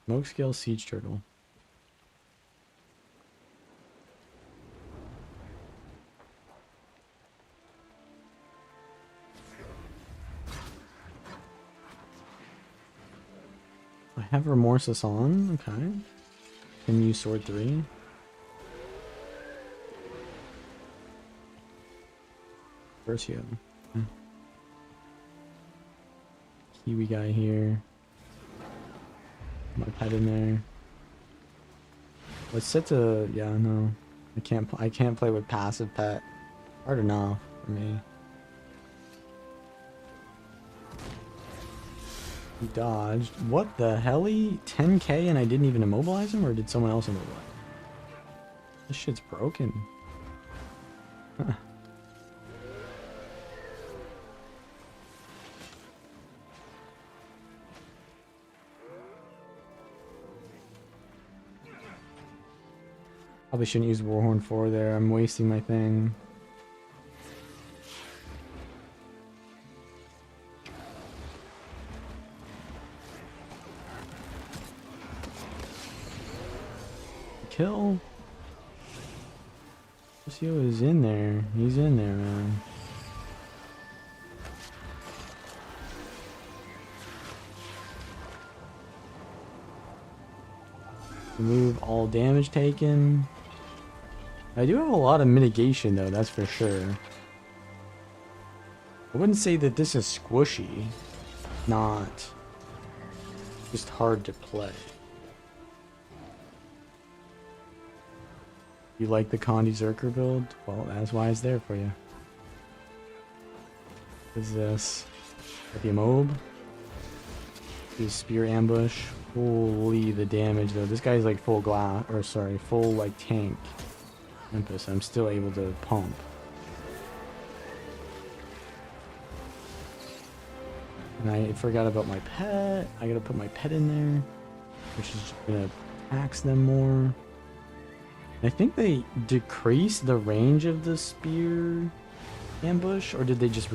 Smoke scale siege turtle. I have Remorseless on, okay. Can use sword 3. Versio. Okay. Kiwi guy here. My pet in there. Let's set to, yeah, no. I can't play with passive pet. Hard enough for me. He dodged. What the helly? 10k and I didn't even immobilize him, or did someone else immobilize him? This shit's broken. Huh. Probably shouldn't use Warhorn 4 there. I'm wasting my thing. Kill. Versio is in there. He's in there, man. Remove all damage taken. I do have a lot of mitigation though, that's for sure. I wouldn't say that this is squishy. Not just hard to play. You like the Condi Zerker build? Well, that's why it's there for you. What is this? Got the Immob. The Spear Ambush. Holy, the damage though. This guy's like full glass, or sorry, full like tank. Tempest. I'm still able to pump. And I forgot about my pet. I gotta put my pet in there, which is gonna tax them more. I think they decreased the range of the spear ambush, or did they just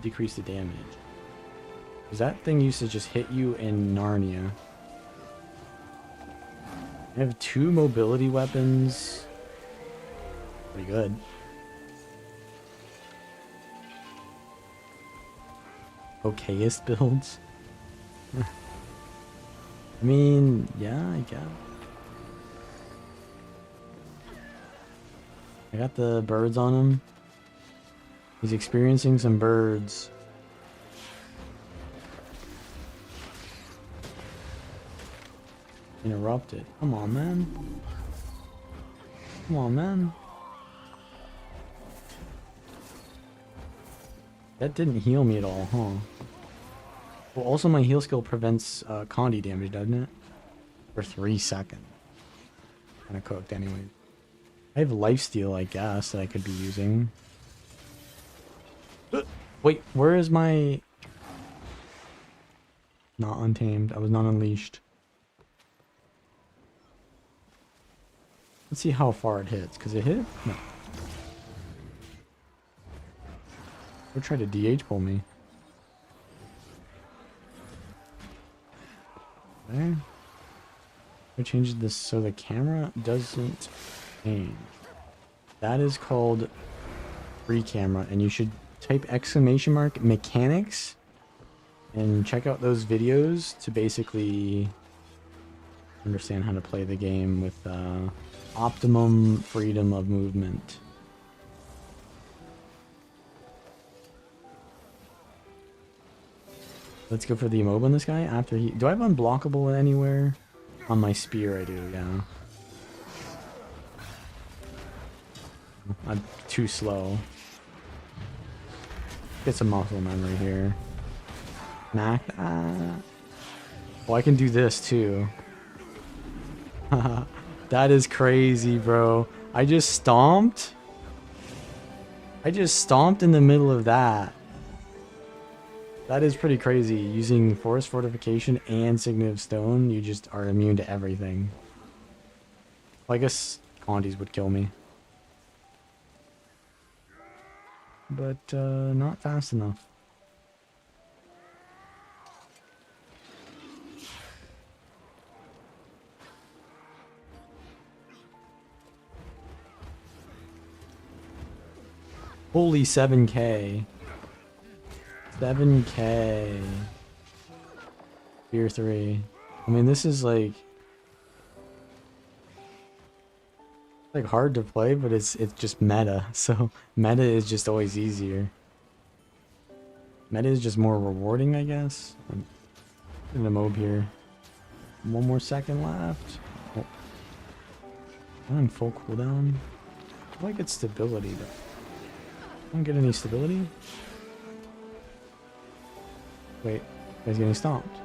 decrease the damage? Because that thing used to just hit you in Narnia. I have 2 mobility weapons. Pretty good. Okayest builds. I mean, yeah, I guess. I got the birds on him. He's experiencing some birds. interrupted. Come on, man. Come on, man. That didn't heal me at all, huh? Well, also my heal skill prevents Condi damage, doesn't it? For 3 seconds. Kinda cooked anyway. I have lifesteal, I guess, that I could be using. Wait, where is my... Not untamed. I was not unleashed. Let's see how far it hits. Because it hit? No. Or try to DH pull me. Okay. I changed this so the camera doesn't change. That is called free camera. And you should type ! mechanics and check out those videos to basically understand how to play the game with optimum freedom of movement. Let's go for the immob on this guy after he... Do I have unblockable anywhere? On my spear I do, yeah. I'm too slow. Get some muscle memory here. Mac. Well, I can do this too. That is crazy, bro. I just stomped. I just stomped in the middle of that. That is pretty crazy. Using Forest Fortification and Signet of Stone, you just are immune to everything. Well, I guess Condi's would kill me. But, not fast enough. Holy 7k. 7k. Tier 3. I mean, this is like hard to play, but it's just meta. So meta is just always easier. Meta is just more rewarding, I guess. I'm in the mob here. 1 more second left. Oh. I'm on full cooldown. How do I get stability though? I don't get any stability. Wait, guy's getting stomped.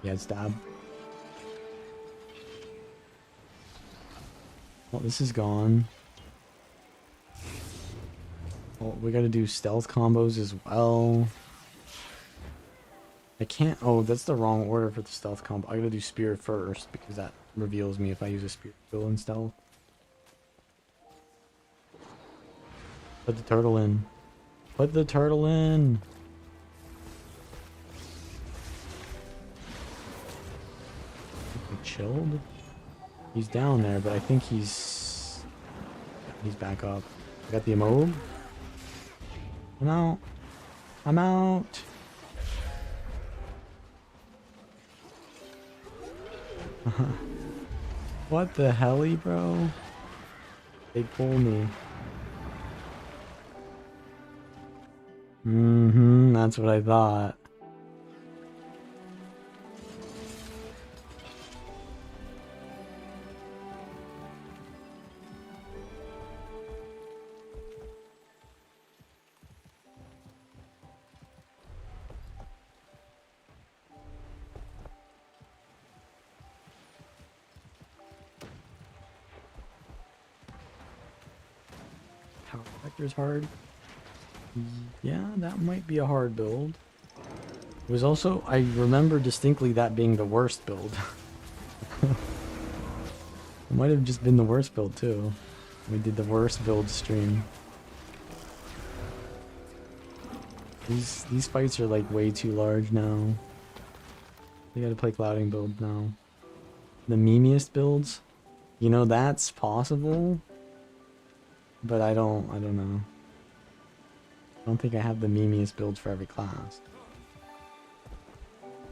Yeah, it's stab. Well, this is gone. Well, we gotta do stealth combos as well. I can't... Oh, that's the wrong order for the stealth combo. I gotta do spear first, because that reveals me if I use a spear skill in stealth. Put the turtle in. Put the turtle in! He chilled? He's down there, but I think he's back up. I got the immob. I'm out. I'm out. What the helly, bro? They pull me. That's what I thought. Power vector's hard. Yeah, that might be a hard build. It was also, I remember distinctly that being the worst build. It might have just been the worst build too. We did the worst build stream. These fights are like way too large now. We gotta play clouding build now. The memeiest builds? You know, that's possible. But I don't know. I don't think I have the memeiest builds for every class.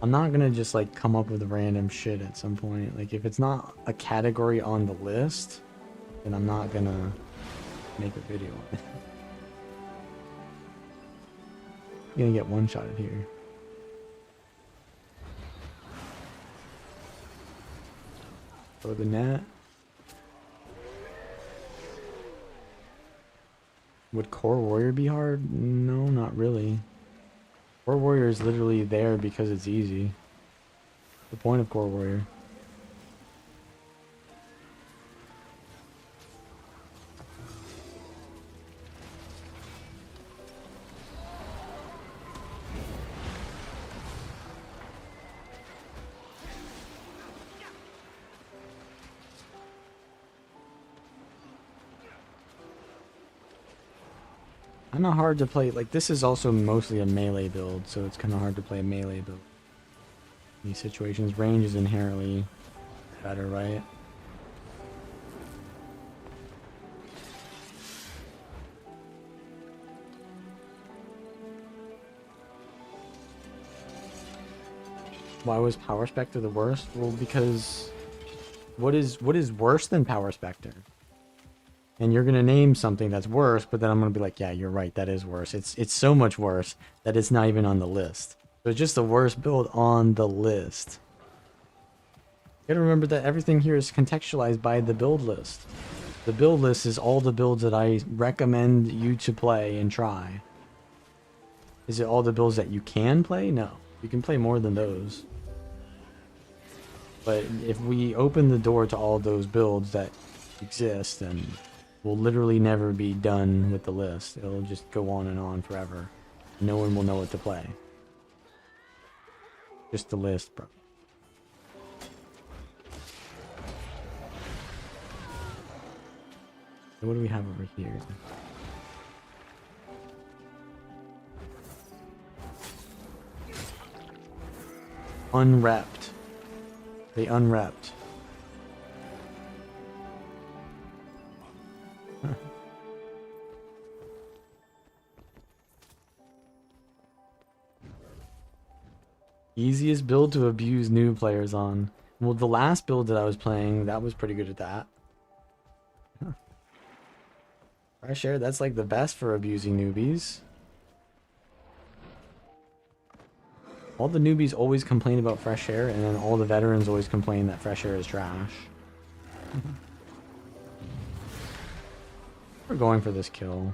I'm not gonna just like come up with random shit at some point. Like if it's not a category on the list, then I'm not gonna make a video on it. You're gonna get one-shotted here. Throw the net. Would Core Warrior be hard? No, not really. Core Warrior is literally there because it's easy. The point of Core Warrior. Kind of hard to play. Like, this is also mostly a melee build, so it's kind of hard to play a melee build. In these situations, range is inherently better, right? Why was Power Spectre the worst? Well, because what is worse than Power Spectre? And you're gonna name something that's worse, but then I'm gonna be like, yeah, you're right, that is worse. It's so much worse that it's not even on the list. So it's just the worst build on the list. You gotta remember that everything here is contextualized by the build list. The build list is all the builds that I recommend you to play and try. Is it all the builds that you can play? No. You can play more than those. But if we open the door to all those builds that exist, then we'll literally never be done with the list. It'll just go on forever. No one will know what to play. Just the list, bro. So what do we have over here? Unwrapped. They unwrapped. Easiest build to abuse new players on. Well, the last build that I was playing, that was pretty good at that. Huh. Fresh air, that's like the best for abusing newbies. All the newbies always complain about fresh air, and then all the veterans always complain that fresh air is trash. We're going for this kill.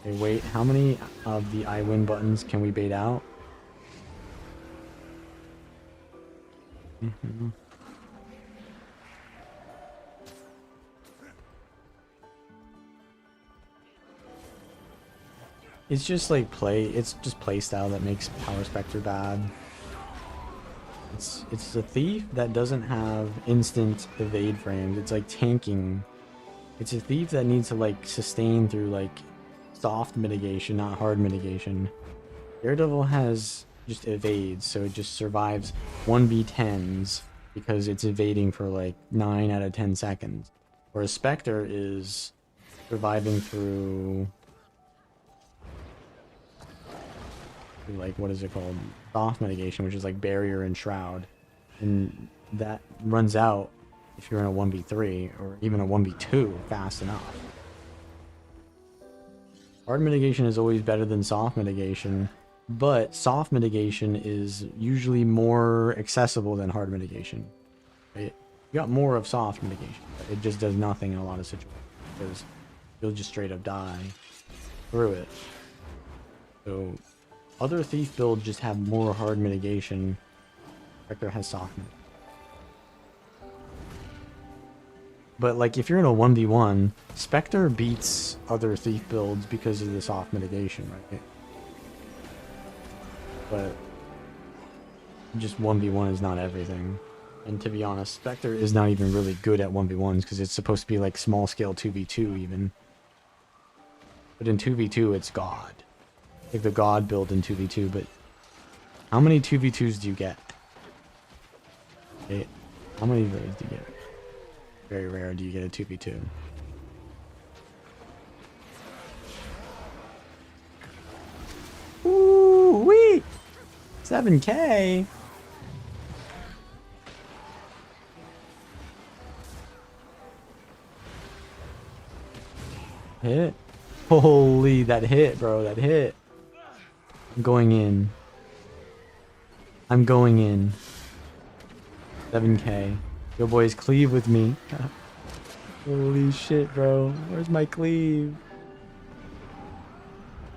Okay, wait, how many of the I win buttons can we bait out? It's just like it's just play style that makes Power Spectre bad. It's a thief that doesn't have instant evade frames. It's like tanking. It's a thief that needs to like sustain through like soft mitigation, not hard mitigation. Daredevil has just evades, so it just survives 1v10s because it's evading for like 9 out of 10 seconds. Whereas Spectre is surviving through like, what is it called? Soft mitigation, which is like barrier and shroud. And that runs out if you're in a 1v3 or even a 1v2 fast enough. Hard mitigation is always better than soft mitigation, but soft mitigation is usually more accessible than hard mitigation. Right? You got more of soft mitigation, but it just does nothing in a lot of situations because you'll just straight up die through it. So other thief builds just have more hard mitigation. Spectre has soft mitigation. But like if you're in a 1v1, Spectre beats other thief builds because of the soft mitigation, right? But just 1v1 is not everything. And to be honest, Spectre is not even really good at 1v1s because it's supposed to be like small scale 2v2 even. But in 2v2 it's God. Like the God build in 2v2, but how many 2v2s do you get? Okay. How many of those do you get? Very rare do you get a 2v2. Ooh wee! 7K! Hit? Holy, that hit, bro, that hit. I'm going in. I'm going in. 7K. Yo, boys, cleave with me. Holy shit, bro. Where's my cleave?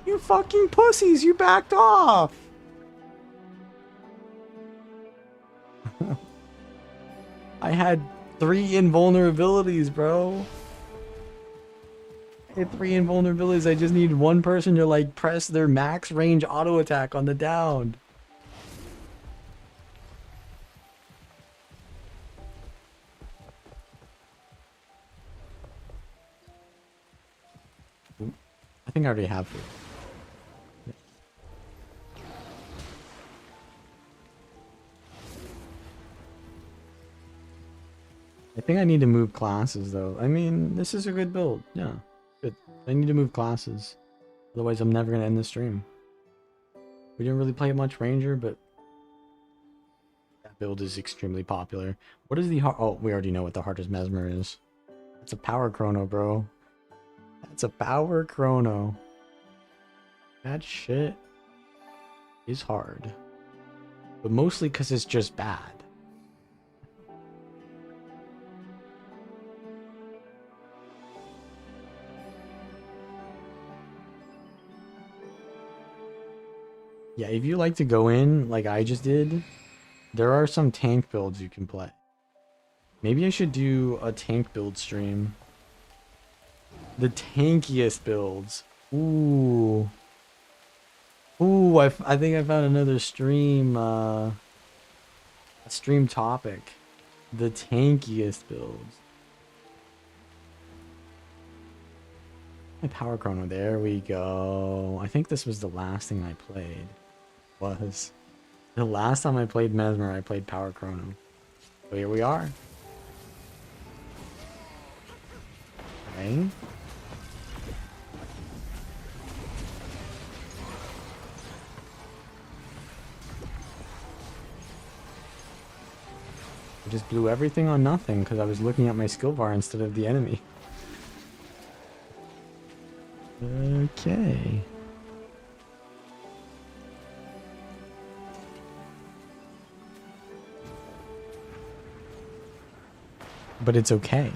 You fucking pussies, you backed off! I had 3 invulnerabilities, bro. I had 3 invulnerabilities. I just need one person to like press their max range auto attack on the down. I think I already have food. I think I need to move classes though. I mean, this is a good build. Yeah, good. I need to move classes. Otherwise, I'm never gonna end the stream. We didn't really play much Ranger, but that build is extremely popular. What is the heart? Oh, we already know what the Heart Mesmer is. That's a power chrono, bro. That's a power chrono. That shit is hard. But mostly because it's just bad. Yeah, if you like to go in like I just did, there are some tank builds you can play. Maybe I should do a tank build stream. The tankiest builds. Ooh. Ooh, I think I found another stream, a stream topic. The tankiest builds. My power chrono, there we go. I think this was the last thing I played. Was. The last time I played Mesmer, I played power chrono. So here we are. Okay. I just blew everything on nothing because I was looking at my skill bar instead of the enemy. Okay. But it's okay.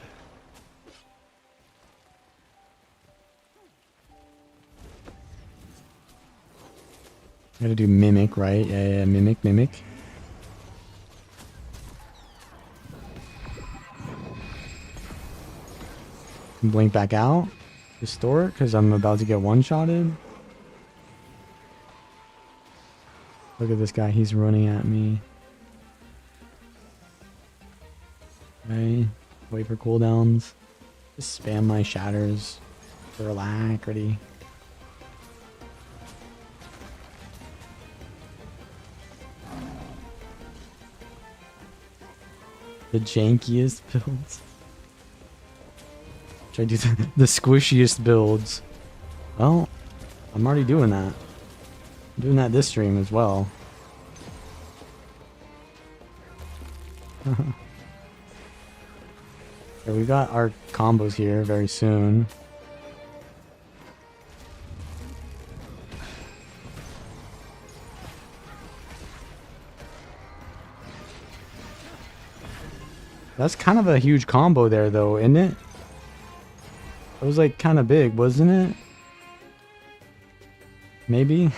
I gotta do mimic, right? Yeah, mimic. Blink back out. Distort, because I'm about to get one-shotted. Look at this guy, he's running at me. Okay, wait for cooldowns. Just spam my shatters for alacrity. The jankiest builds. Should I do the squishiest builds? Well, I'm already doing that. I'm doing that this stream as well. Yeah, we got our combos here very soon. That's kind of a huge combo there though, isn't it? It was like kind of big, wasn't it? Maybe?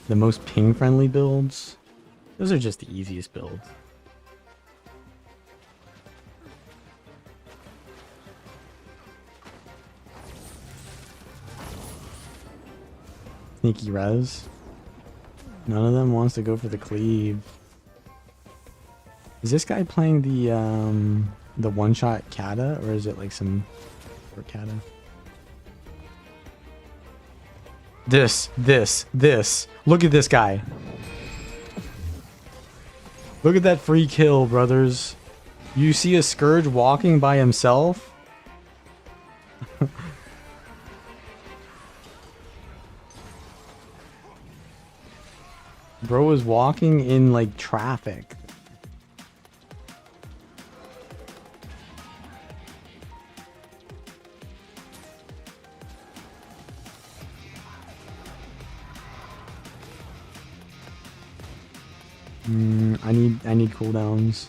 The most ping friendly builds? Those are just the easiest builds. Sneaky res. None of them wants to go for the cleave. Is this guy playing the one-shot kata, or is it like some short kata? This. Look at this guy. Look at that free kill, brothers. You see a Scourge walking by himself? Bro was walking in like traffic. I need cooldowns.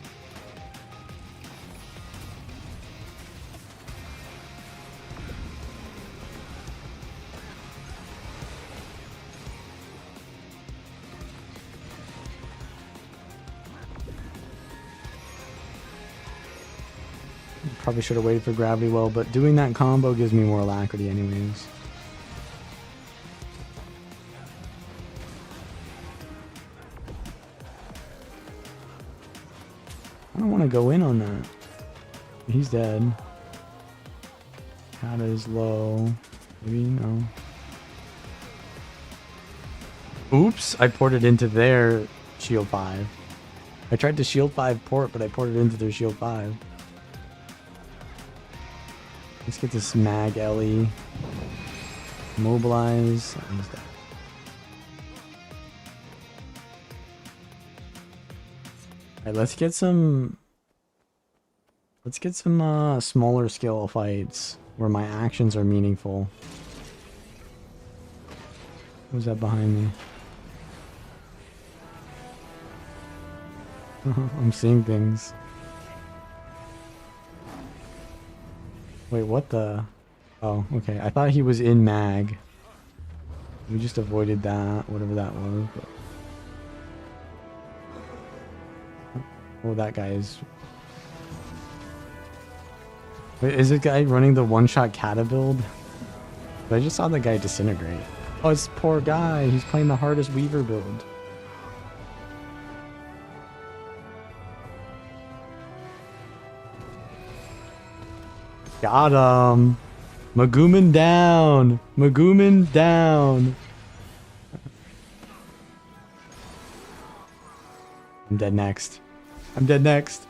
Probably should have waited for Gravity Well, but doing that combo gives me more alacrity anyways. I don't want to go in on that. He's dead. Kata is low. Maybe, no. Oops, I ported into their shield 5. I tried to shield 5 port, but I ported into their shield 5. Let's get this mag Ellie. Mobilize. He's dead. Alright, let's get some smaller scale fights where my actions are meaningful. Who's that behind me? I'm seeing things. Wait, what the? Oh, okay. I thought he was in mag. We just avoided that, whatever that was. But... oh, that guy is... wait, is the guy running the one-shot Kata build? But I just saw the guy disintegrate. Oh, it's poor guy. He's playing the hardest Weaver build. Got him. Magumin down. Magumin down. I'm dead next. I'm dead next.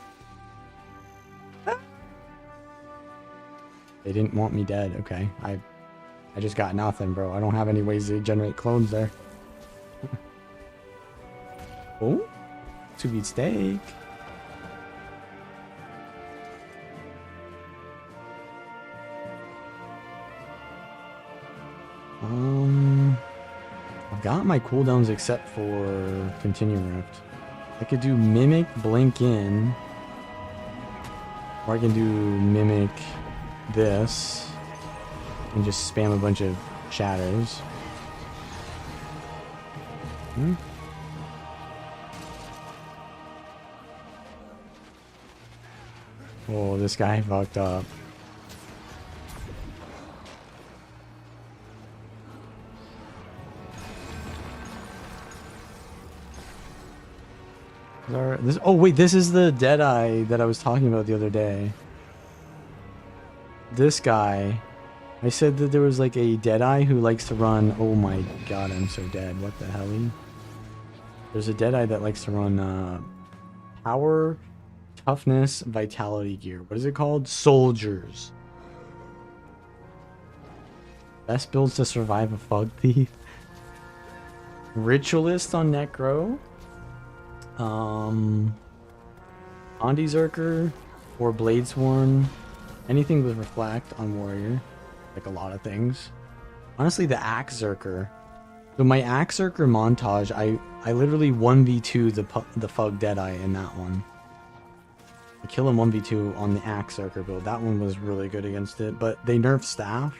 They didn't want me dead. Okay. I just got nothing, bro. I don't have any ways to generate clones there. Oh. Sous-vide steak. I've got my cooldowns except for Continue Rift. I could do Mimic, Blink in. Or I can do Mimic this. And just spam a bunch of shatters. Oh, this guy fucked up. Oh wait, this is the Deadeye that I was talking about the other day. This guy, I said that there was like a Deadeye who likes to run. Oh my god, I'm so dead. What the hell? There's a Deadeye that likes to run power, toughness, vitality gear. What is it called? Soldiers. Best builds to survive a Fog Thief. Ritualist on Necro. Andi Zerker or Bladesworn. Anything with Reflect on Warrior. Like a lot of things. Honestly, the Axe Zerker. So my Axe Zerker montage, I literally 1v2 the Fug Deadeye in that one. I kill him 1v2 on the Axe Zerker build. That one was really good against it. But they nerfed Staff.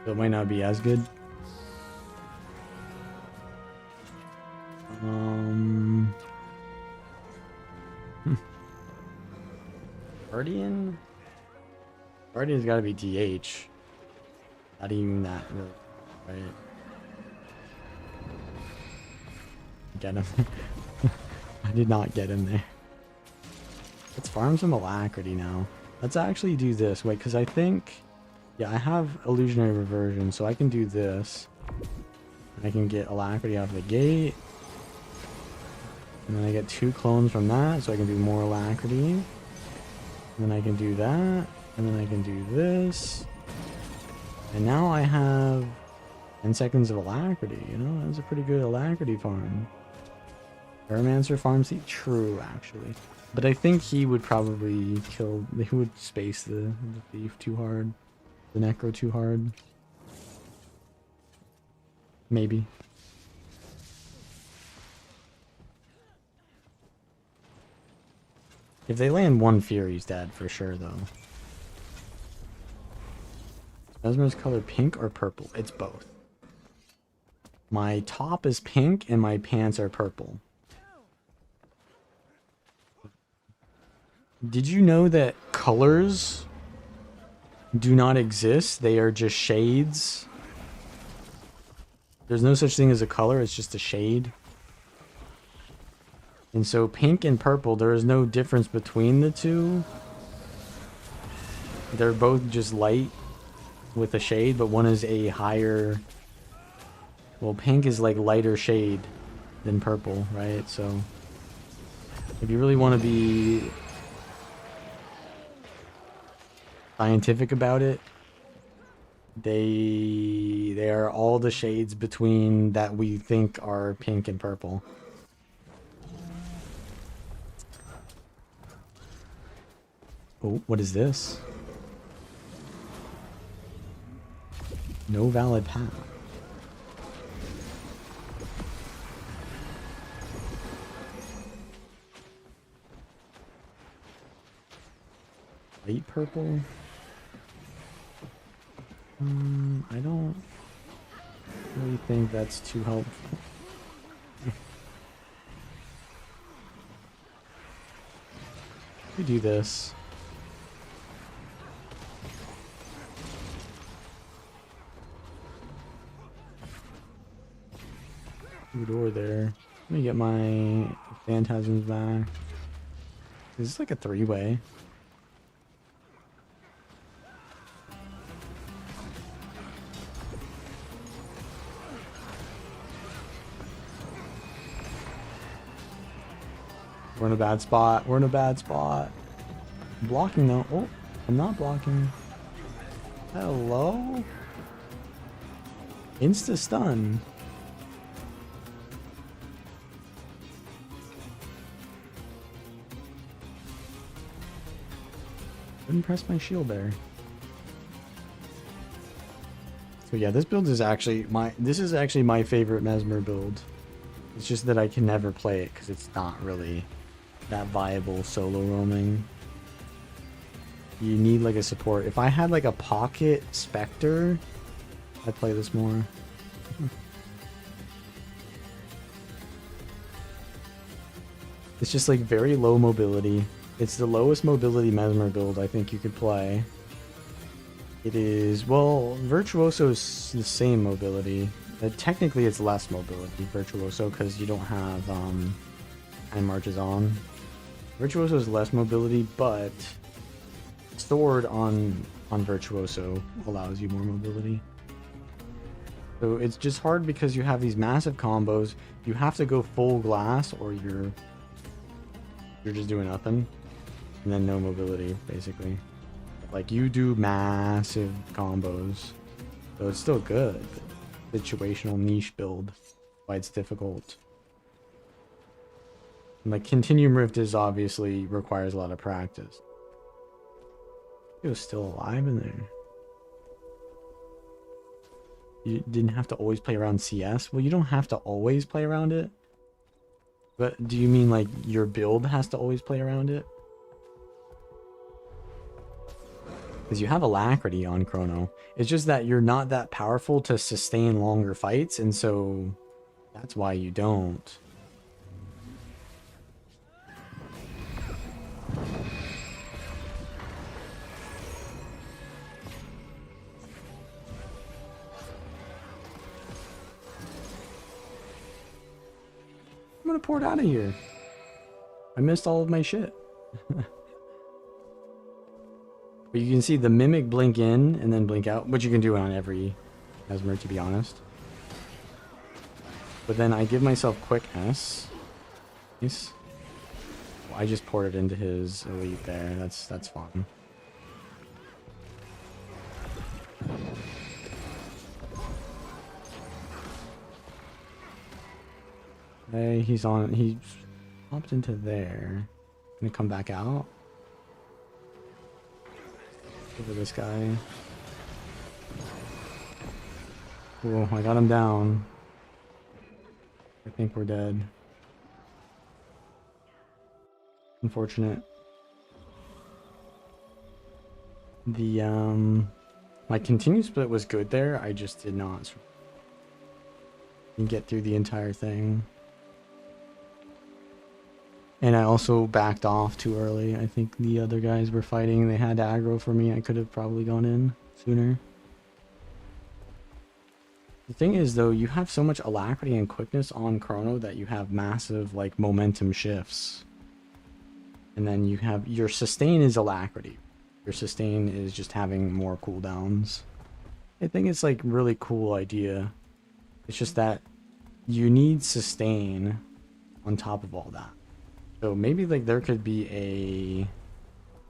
So it might not be as good. Guardian? Guardian's gotta be DH. Not even that, really. Right? Get him. I did not get him there. Let's farm some alacrity now. Let's actually do this. Wait, because I think... yeah, I have illusionary reversion, so I can do this. And I can get alacrity out of the gate. And then I get 2 clones from that, so I can do more alacrity. And then I can do that. And then I can do this. And now I have 10 seconds of alacrity, you know? That's a pretty good alacrity farm. Paramancer farm seed? True, actually. But I think he would probably kill... he would space the thief too hard. The necro too hard. Maybe. If they land one fear, he's dead for sure, though. Mesmer's color pink or purple? It's both. My top is pink and my pants are purple. Did you know that colors do not exist? They are just shades. There's no such thing as a color, it's just a shade. And so pink and purple, there is no difference between the two. They're both just light with a shade, but one is a higher... Well, pink is like lighter shade than purple, right? So if you really want to be scientific about it, they are all the shades between that we think are pink and purple. Oh, what is this? No valid path. Light purple? I don't really think that's too helpful. We do this. Door there. Let me get my phantasms back. Is this like a three-way? We're in a bad spot. We're in a bad spot. I'm blocking though. Oh, I'm not blocking. Hello? Insta stun. Didn't press my shield there. So yeah, this build is actually my favorite Mesmer build. It's just that I can never play it because it's not really that viable solo roaming. You need like a support. If I had like a pocket Spectre, I'd play this more. It's just like very low mobility. It's the lowest mobility Mesmer build I think you could play. It is, well, Virtuoso is the same mobility. Technically it's less mobility, Virtuoso, because you don't have time marches on. Virtuoso is less mobility, but Sword on Virtuoso allows you more mobility. So it's just hard because you have these massive combos. You have to go full glass or you're just doing nothing. And then no mobility, basically. Like, you do massive combos. So it's still good. Situational niche build. Why it's difficult. And like, Continuum Rift is obviously requires a lot of practice. He was still alive in there. You didn't have to always play around CS? Well, you don't have to always play around it. But do you mean like your build has to always play around it? Because you have Alacrity on Chrono. It's just that you're not that powerful to sustain longer fights, and so that's why you don't. I'm gonna pour it out of here. I missed all of my shit. But you can see the Mimic blink in and then blink out, which you can do on every Mesmer, to be honest. But then I give myself quick S. Nice. Well, I just poured it into his elite there. That's fun. Hey, he popped into there. Gonna come back out. Over this guy. Cool, I got him down. I think we're dead. Unfortunate. The my continue split was good there. I just did not get through the entire thing. And I also backed off too early. I think the other guys were fighting. They had aggro for me. I could have probably gone in sooner. The thing is, though, you have so much alacrity and quickness on Chrono that you have massive, like, momentum shifts. And then you have... Your sustain is alacrity. Your sustain is just having more cooldowns. I think it's, like, really cool idea. It's just that you need sustain on top of all that. So maybe like there could be a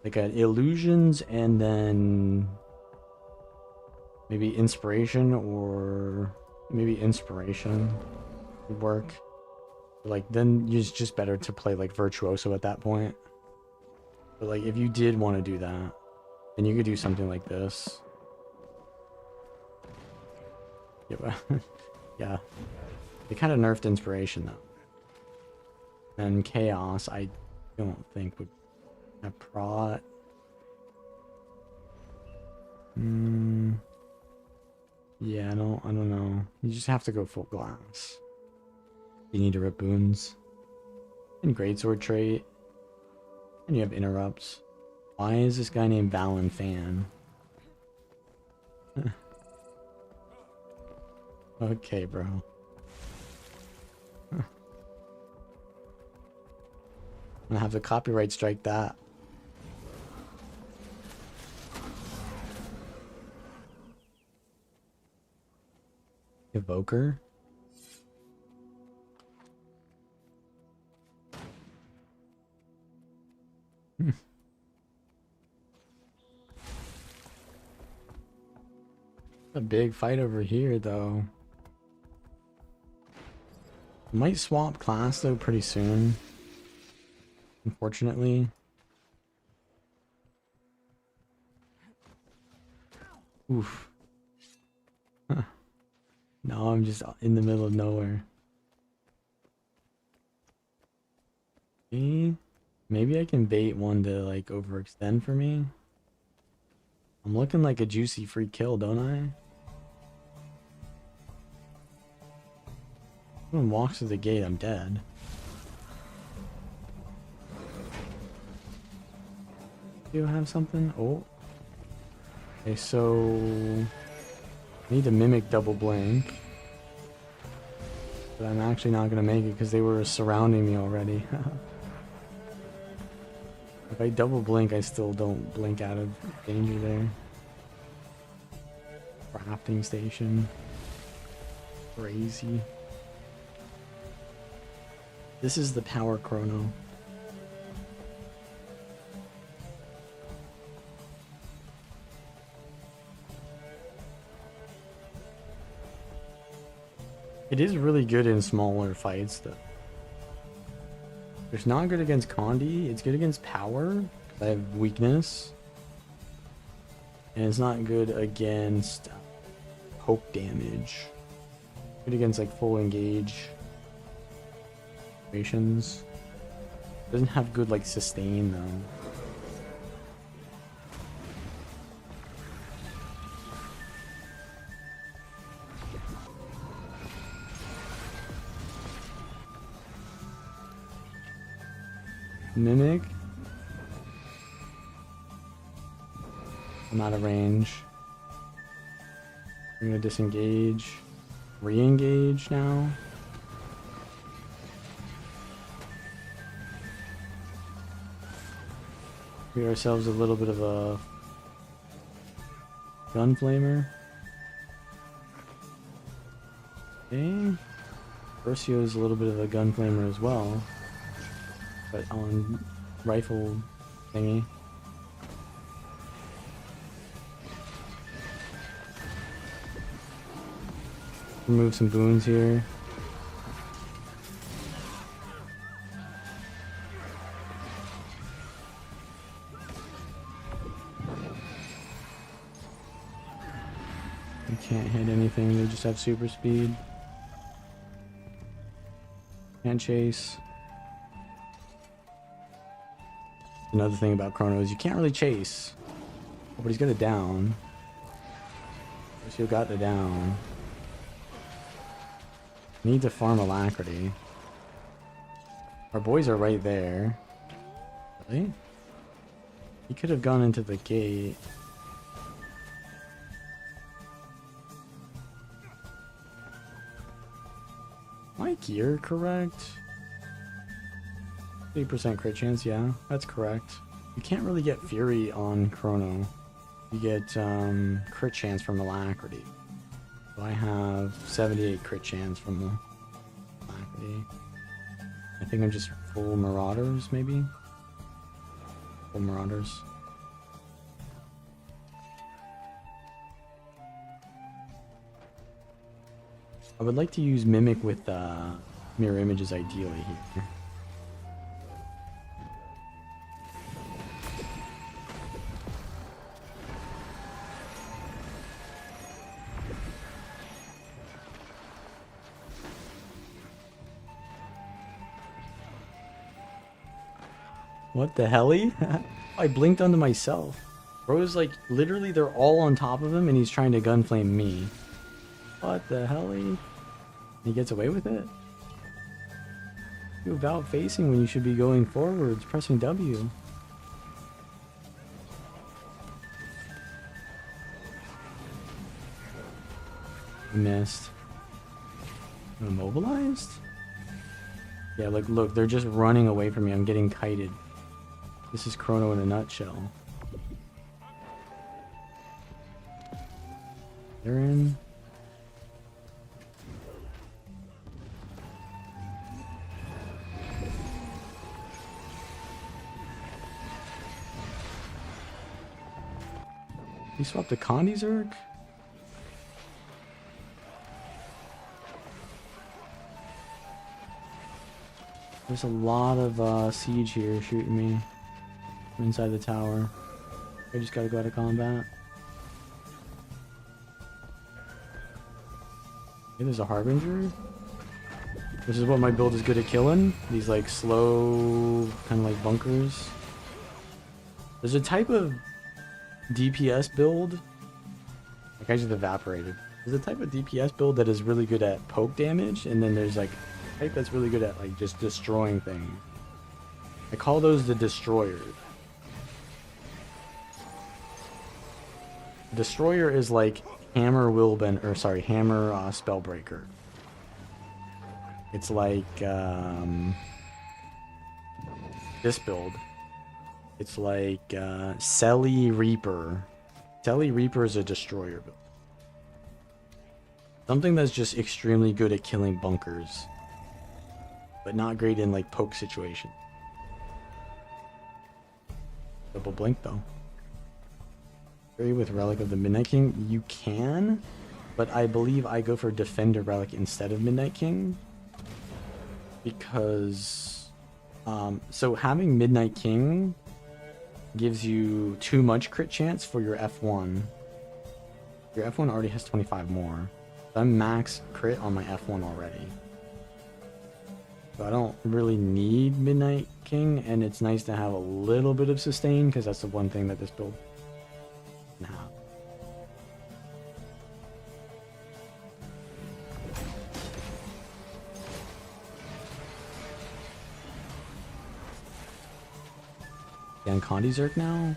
like an illusions and then maybe inspiration, or maybe inspiration would work. Like then it's just better to play like virtuoso at that point. But like if you did want to do that, then you could do something like this. Yeah, but yeah. They kind of nerfed inspiration though. And chaos, I don't think would have prot. Yeah, I don't know. You just have to go full glass. You need to rip boons. And greatsword trait. And you have interrupts. Why is this guy named Valen Fan? Okay, bro. I'm gonna have to copyright strike that. Evoker? A big fight over here, though. Might swap class, though, pretty soon. Unfortunately. Oof. Huh. Now I'm just in the middle of nowhere. Okay. Maybe I can bait one to like overextend for me. I'm looking like a juicy free kill, don't I? Someone walks through the gate, I'm dead. Do you have something? Oh. Okay, so... I need to mimic double blink. But I'm actually not going to make it because they were surrounding me already. If I double blink, I still don't blink out of danger there. Crafting station. Crazy. This is the power chrono. It is really good in smaller fights, though. It's not good against Condi. It's good against power. I have weakness. And it's not good against poke damage. Good against like full engage situations. Doesn't have good like sustain though. Mimic. I'm out of range. I'm gonna disengage. Re-engage now. Get ourselves a little bit of a gun flamer. Okay. Versio is a little bit of a gun flamer as well. But on rifle thingy. Remove some boons here. They can't hit anything, they just have super speed. Can't chase. Another thing about Chrono is you can't really chase. but he's got it down. He got it down. Need to farm Alacrity. Our boys are right there. Really? He could have gone into the gate. My gear correct? 80% crit chance, yeah, that's correct. You can't really get Fury on Chrono. You get crit chance from Alacrity. So I have 78 crit chance from the Alacrity. I think I'm just full Marauders, maybe? Full Marauders. I would like to use Mimic with mirror images ideally here. What the helly? I blinked onto myself. Bro's like, literally they're all on top of him and he's trying to gunflame me. What the helly? He gets away with it? You about facing when you should be going forwards, pressing W. I missed. Immobilized? Yeah, like, look, they're just running away from me. I'm getting kited. This is Chrono in a nutshell. They're in. He swapped a Condi Zerg? There's a lot of siege here shooting me from inside the tower. I just gotta go out of combat. Okay, there's a Harbinger. This is what my build is good at killing. These like slow, kind of like bunkers. There's a type of DPS build. Like I just evaporated. There's a type of DPS build that is really good at poke damage, and then there's like a type that's really good at like just destroying things. I call those the destroyers. Destroyer is like Hammer Willbend, or sorry, Hammer Spellbreaker. It's like this build. It's like Selly Reaper. Selly Reaper is a destroyer build. Something that's just extremely good at killing bunkers, but not great in like poke situations. Double blink though. Carry with Relic of the Midnight King? You can, but I believe I go for Defender Relic instead of Midnight King. Because, so having Midnight King gives you too much crit chance for your F1. Your F1 already has 25 more. I'm max crit on my F1 already. So I don't really need Midnight King, and it's nice to have a little bit of sustain, because that's the one thing that this build can have. On Condi Zerg now?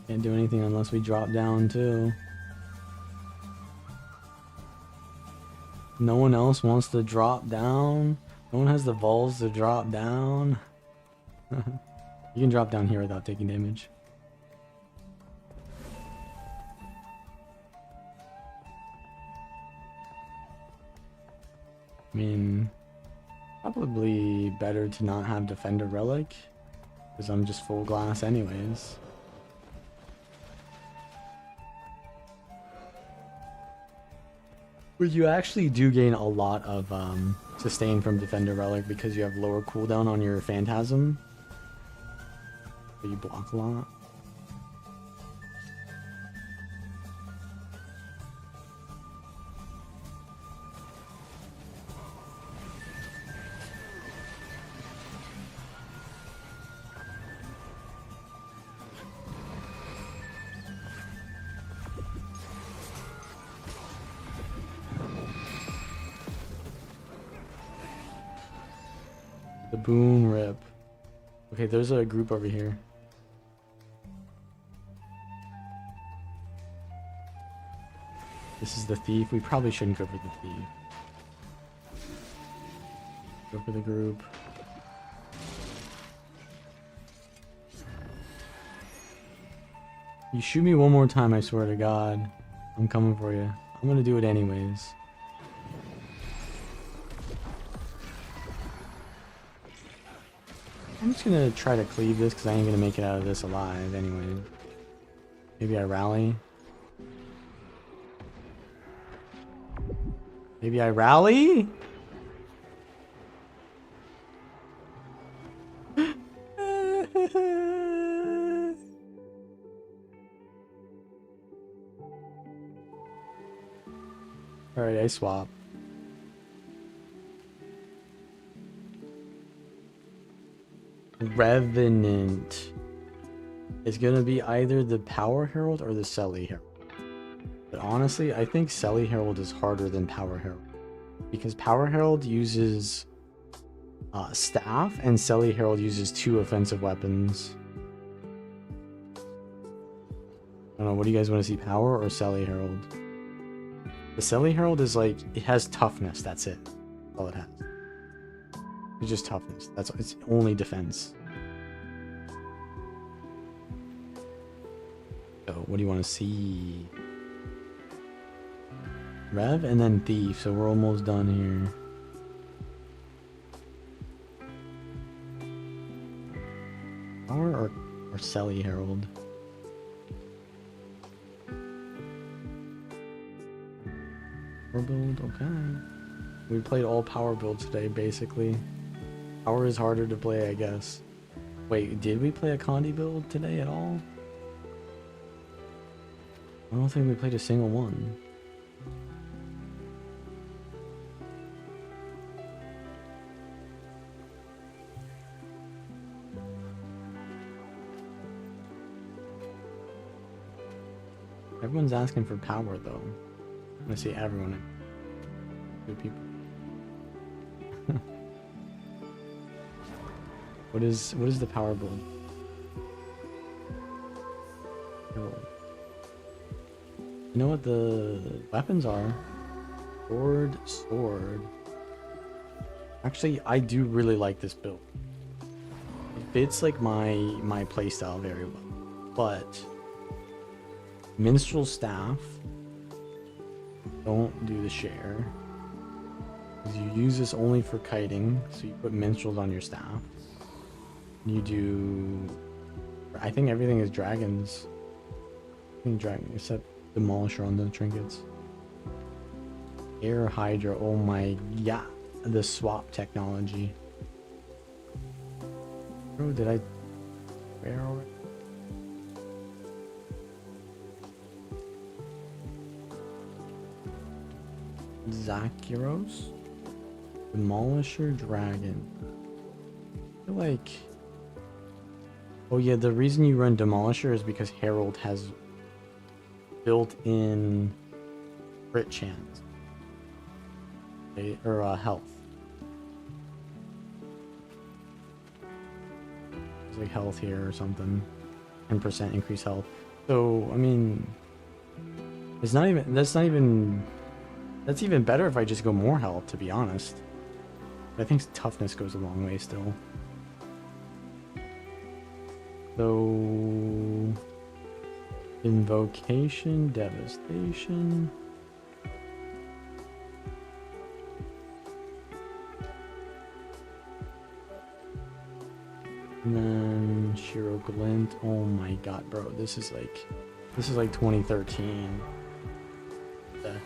Can't do anything unless we drop down too. No one else wants to drop down. No one has the balls to drop down. You can drop down here without taking damage. I mean, probably better to not have Defender Relic, because I'm just full glass anyways. But you actually do gain a lot of sustain from Defender Relic because you have lower cooldown on your Phantasm. But you block a lot. The boon rip. Okay, there's a group over here. This is the thief. We probably shouldn't go for the thief. Go for the group. You shoot me one more time, I swear to God. I'm coming for you. I'm gonna do it anyways. I'm just gonna try to cleave this because I ain't gonna make it out of this alive anyway. Maybe I rally. Maybe I rally? Alright, I swap. Revenant is gonna be either the Power Herald or the Selly Herald. But honestly, I think Selly Herald is harder than Power Herald. Because Power Herald uses staff and Selly Herald uses 2 offensive weapons. I don't know, what do you guys want to see, Power or Selly Herald? The Selly Herald is like, it has toughness, that's it. That's all it has. It's just toughness. That's its only defense. So, what do you want to see? Rev and then Thief, so we're almost done here. Power or Selly Herald? Power build, okay. We played all power builds today, basically. Power is harder to play, I guess. Wait, did we play a Condi build today at all? I don't think we played a single one. Everyone's asking for power, though. I'm gonna say everyone. Good people. What is the power build? Herald. You know what the weapons are? Sword. Actually, I do really like this build. It fits like my playstyle very well. But Minstrel Staff, don't do the share. Because you use this only for kiting, so you put minstrels on your staff. You do, I think everything is dragons. I think dragon, except Demolisher on the trinkets. Air Hydra, oh my, yeah, the swap technology. Bro, did I, where already? Zakiros? Demolisher Dragon. I feel like, oh yeah, the reason you run Demolisher is because Herald has built-in crit chance. Okay, or health. There's like health here or something. 10% increased health. So, I mean, it's not even, that's even better if I just go more health, to be honest. But I think toughness goes a long way still. So, Invocation, Devastation. And then Shiro Glint. Oh my god, bro. This is like 2013. I'm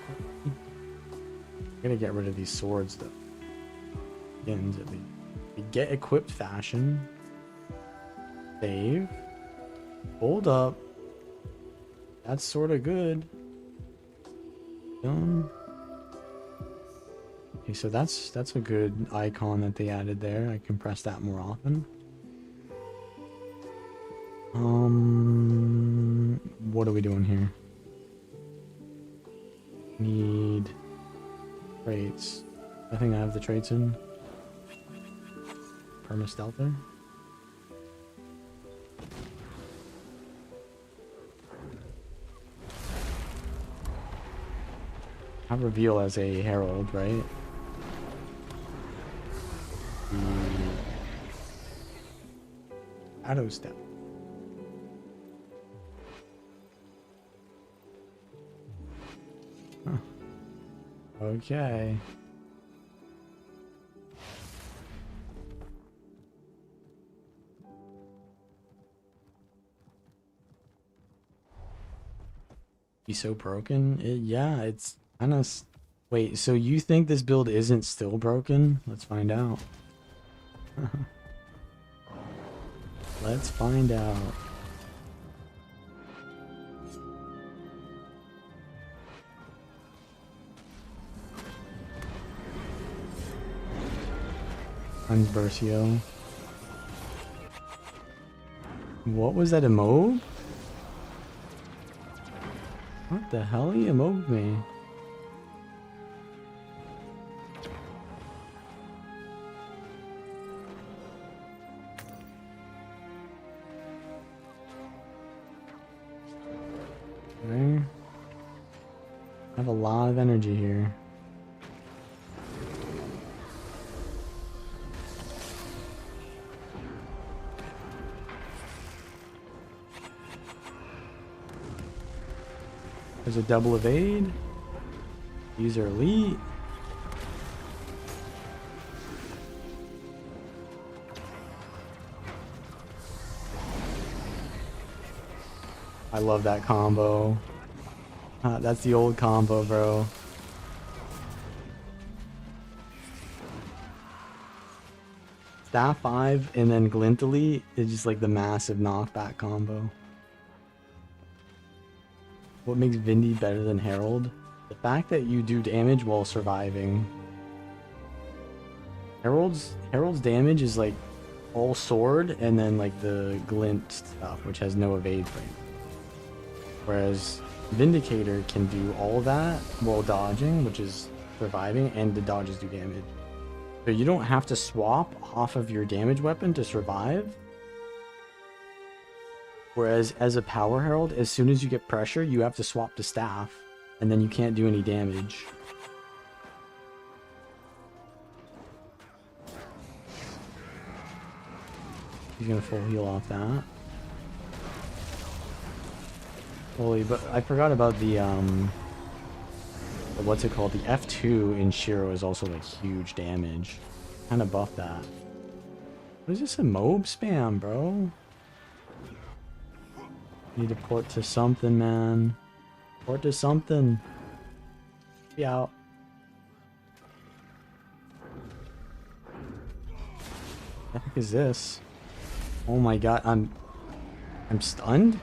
gonna get rid of these swords though. Skins at least. We get equipped fashion. Save. Hold up. That's sort of good. Done. Okay, so that's a good icon that they added there. I can press that more often. What are we doing here? Need traits. I think I have the traits in. Perma-stealther. I reveal as a herald, right? Auto step. Huh. Okay. Be so broken? Yeah, it's kind of... Wait, so you think this build isn't still broken? Let's find out. Let's find out. Versio. What was that emote? What the hell? He emoted me. Okay. I have a lot of energy here. There's a double evade. These are elite. I love that combo. That's the old combo, bro. Staff 5 and then Glint Elite is just like the massive knockback combo. What makes Vindy better than Herald? The fact that you do damage while surviving. Herald's damage is like all sword and then like the glint stuff, which has no evade frame. Whereas Vindicator can do all that while dodging, which is surviving, and the dodges do damage. So you don't have to swap off of your damage weapon to survive. Whereas as a Power Herald, as soon as you get pressure, you have to swap to staff, and then you can't do any damage. He's gonna full heal off that. Holy, but I forgot about the what's it called? The F2 in Shiro is also like huge damage. Kind of buff that. What is this, a mob spam, bro? Need to port to something, man. Port to something. Be out. What the heck is this? Oh my god, I'm stunned?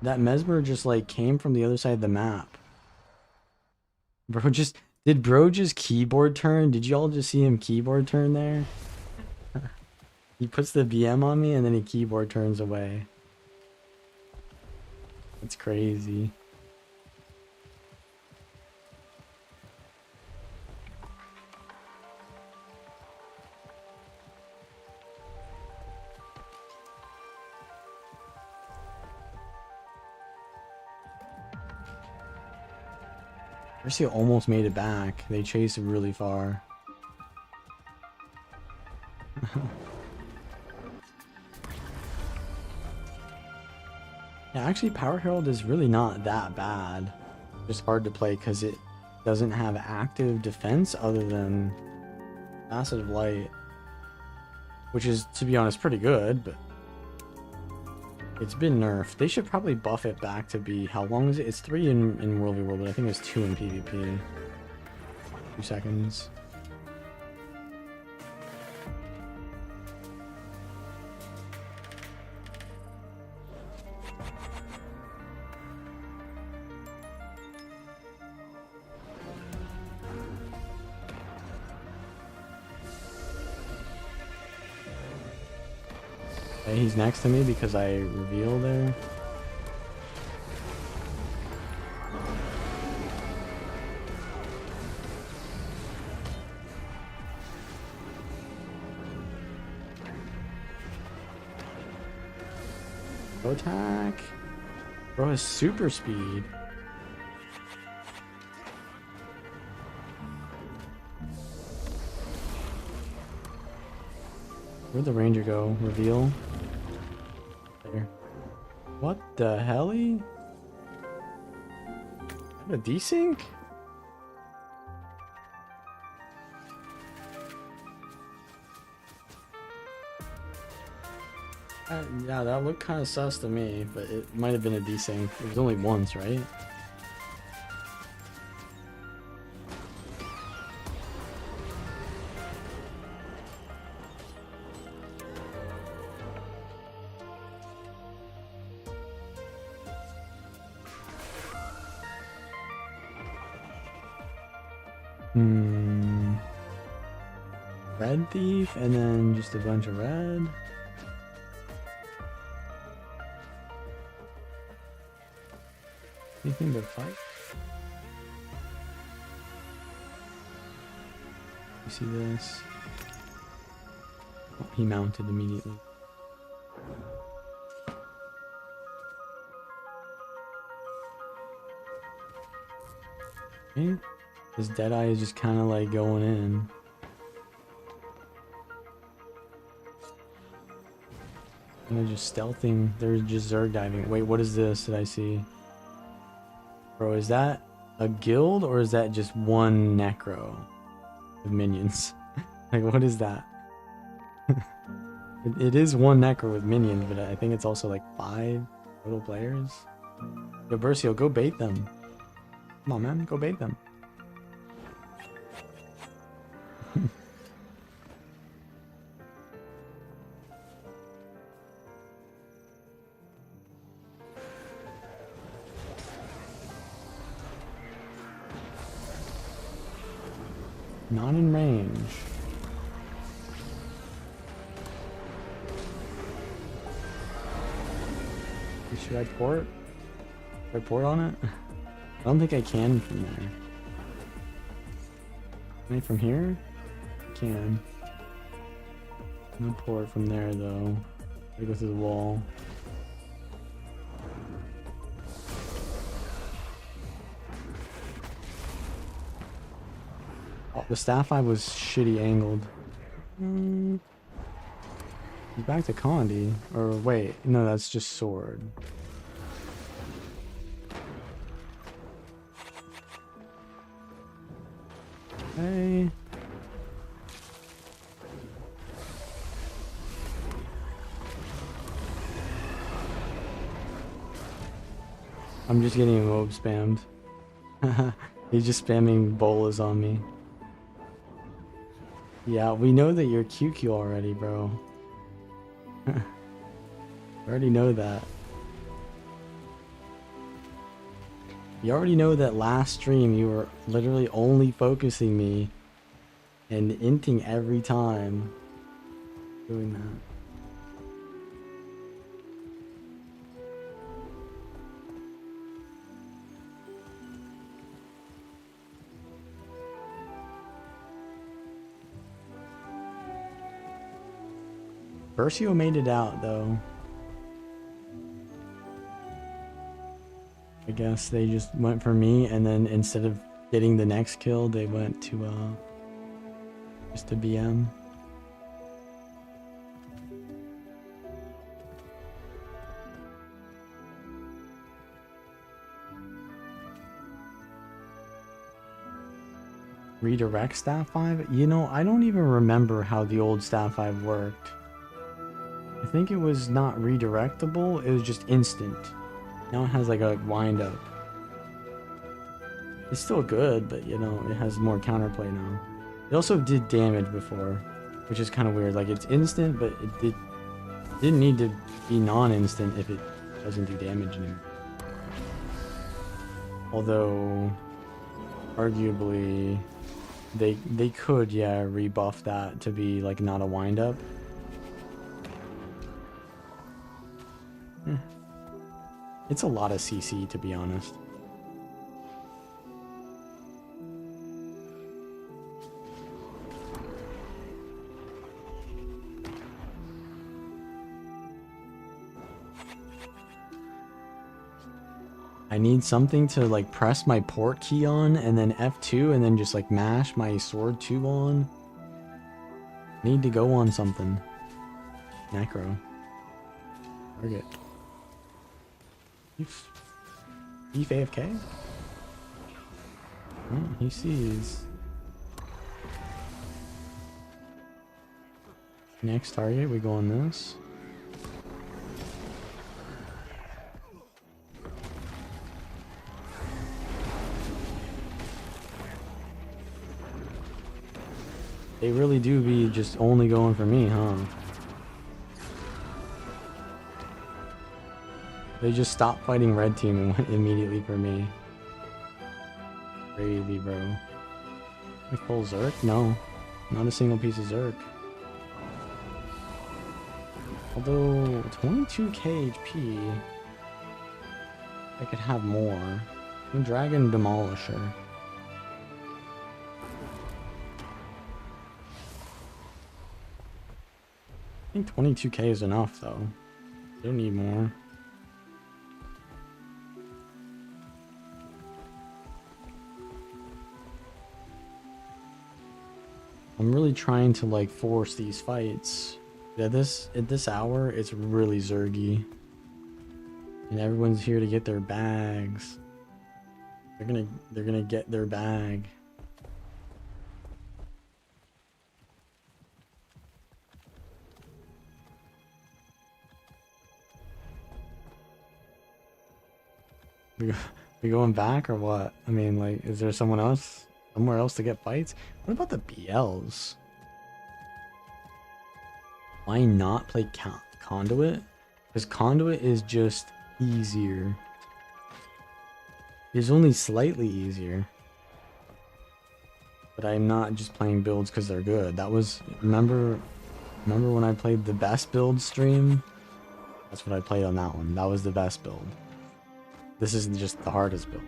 That Mesmer just like came from the other side of the map. Bro did bro just keyboard turn? Did y'all just see him keyboard turn there? He puts the BM on me and then he keyboard turns away. That's crazy. Versio almost made it back. They chased really far. Yeah, actually Power Herald is really not that bad. Just hard to play because it doesn't have active defense other than Passive Light. Which is, to be honest, pretty good, but it's been nerfed. They should probably buff it back to be, how long is it? It's 3 in World v World, but I think it's 2 in PvP. 2 seconds. Okay, he's next to me because I reveal there. Attack. Bro has super speed. Where'd the ranger go? Reveal. There. What the helly? A desync? Yeah, that looked kind of sus to me, but it might have been a desync. It was only once, right? Red thief, and then just a bunch of red. Anything but fight? You see this? Oh, he mounted immediately. Okay. This Deadeye is just kind of like going in. And they're just stealthing. They're just Zerg diving. Wait, what is this that I see? Bro, is that a guild or is that just one necro with minions? Like, what is that? it is one necro with minions, but I think it's also like 5 total players. Yo, Bercio, go bait them. Come on, man, go bait them. Not in range. Should I port? Should I port on it? I don't think I can from there. Can I from here? I can. No port from there though. I go through the wall. Oh, the staff eye was shitty angled. He's back to Condi. Or wait, no, that's just sword. Okay. I'm just getting mob spammed. He's just spamming bolas on me. Yeah, we know that you're QQ already, bro. I already know that. You already know that last stream you were literally only focusing me and inting every time doing that. Bercio made it out though. I guess they just went for me, and then instead of getting the next kill, they went to just a BM. Redirect staff 5? You know, I don't even remember how the old staff 5 worked. I think it was not redirectable, it was just instant. Now it has like a wind up. It's still good, but you know, it has more counterplay now. It also did damage before, which is kind of weird. Like, it's instant, but it didn't need to be non-instant if it doesn't do damage anymore. Although, arguably, they could, yeah, rebuff that to be like not a wind up. It's a lot of CC, to be honest. I need something to like press my port key on and then F2 and then just like mash my sword 2 on. Need to go on something. Necro. Target. Beef AFK? Oh, he sees. Next target, we go on this. They really do be just only going for me, huh? They just stopped fighting red team and went immediately for me. Crazy, bro. I full Zerk? No. Not a single piece of Zerk. Although, 22k HP... I could have more. Dragon Demolisher. I think 22k is enough, though. Don't need more. I'm really trying to like force these fights. At this hour, it's really Zergy. And everyone's here to get their bags. They're gonna get their bag. We going back or what? I mean, like, is there somewhere else to get fights? What about the BLs? Why not play Conduit? Because Conduit is just easier. It's only slightly easier. But I'm not just playing builds because they're good. That was, remember when I played the best build stream? That's what I played on that one. That was the best build. This isn't just the hardest build.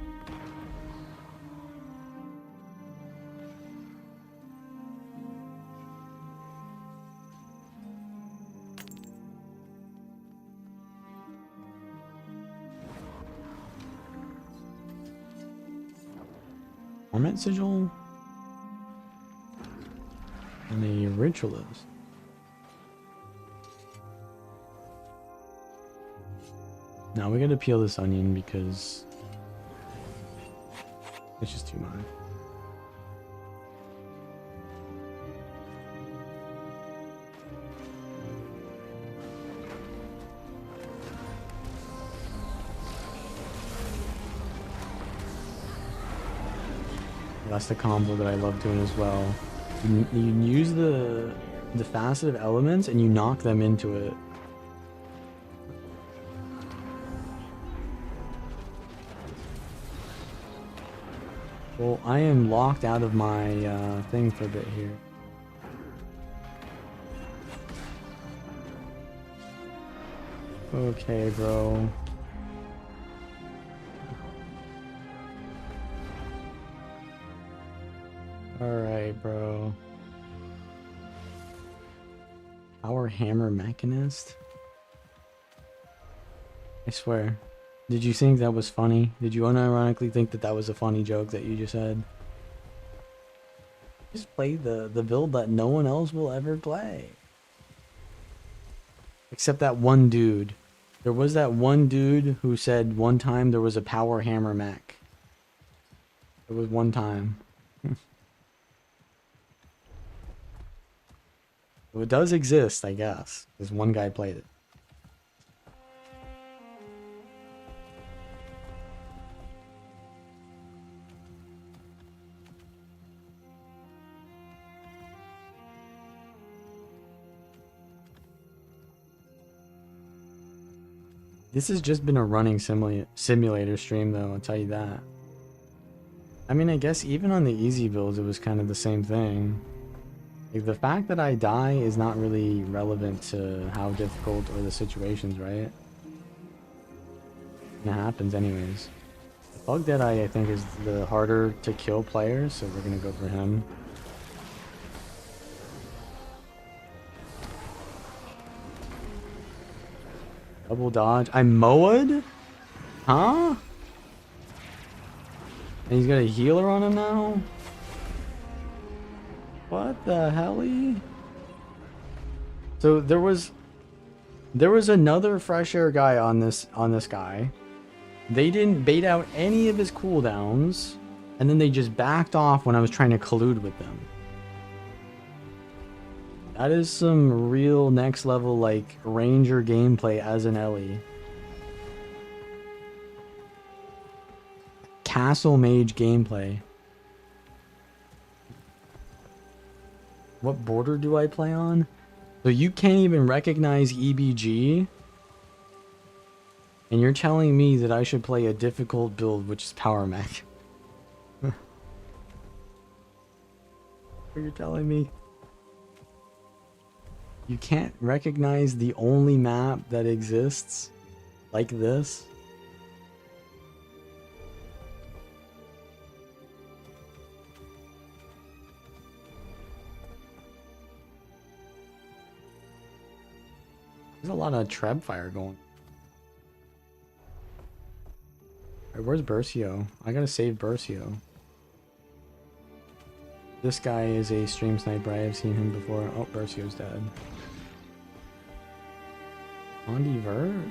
Torment Sigil? And a Ritualist. Now we gotta peel this onion because it's just too much. That's the combo that I love doing as well. You use the facet of elements and you knock them into it. Well, I am locked out of my thing for a bit here. Okay, bro. Alright, bro. Power Hammer Mechanist? I swear. Did you think that was funny? Did you unironically think that that was a funny joke that you just said? Just play the build that no one else will ever play. Except that one dude. There was that one dude who said one time there was a Power Hammer mech. It was one time. So it does exist, I guess. Because one guy played it. This has just been a running simulator stream, though, I'll tell you that. I mean, I guess even on the easy builds, it was kind of the same thing. Like, the fact that I die is not really relevant to how difficult or the situations, right? It happens anyways. Bug Deadeye, I think, is the harder to kill player, so we're gonna go for him. Double dodge. I'm Moed? Huh? And he's got a healer on him now? What the helly? So there was another fresh air guy on this guy. They didn't bait out any of his cooldowns, and then they just backed off when I was trying to collude with them. That is some real next level, like, ranger gameplay as an Ellie. Castle mage gameplay. What border do I play on? So you can't even recognize EBG? And you're telling me that I should play a difficult build, which is Power Mech. What you're telling me? You can't recognize the only map that exists like this? There's a lot of Treb fire going. Alright, where's Bercio? I gotta save Bercio. This guy is a stream sniper. I have seen him before. Oh, Bercio's dead. Condivert?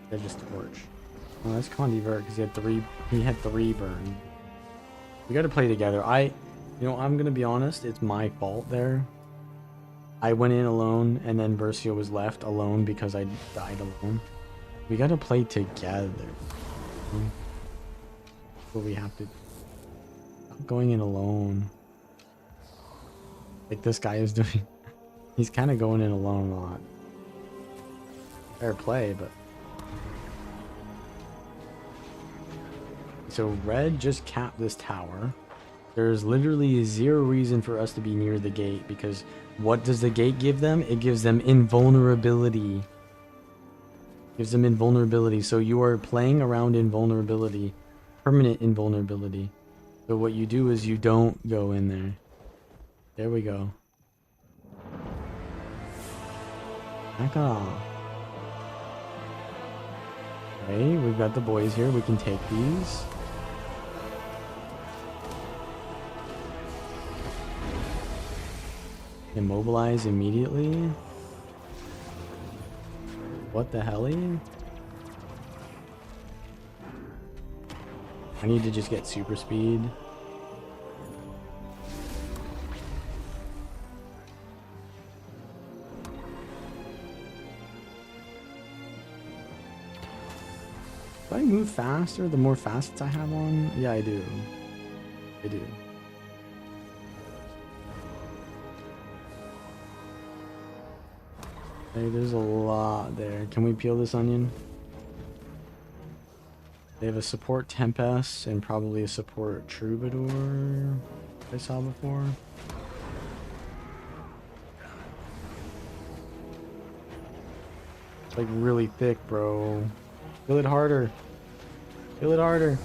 They just torch. Oh, that's Condivert because he had three burn. We gotta play together. You know, I'm gonna be honest, it's my fault there. I went in alone and then Bercio was left alone because I died alone. We gotta play together. That's what we have to do. Stop going in alone. Like this guy is doing. He's kind of going in alone a lot. Fair play, but. So red just capped this tower. There's literally zero reason for us to be near the gate because what does the gate give them? It gives them invulnerability. Gives them invulnerability. So you are playing around invulnerability. Permanent invulnerability. So what you do is you don't go in there. There we go. Back off. Okay, we've got the boys here. We can take these. Immobilize immediately. What the helly? I need to just get super speed. Do I move faster the more facets I have on? Yeah, I do. I do. Hey, there's a lot there. Can we peel this onion? They have a support Tempest and probably a support Troubadour I saw before. It's like really thick, bro. Peel it harder. Peel it harder.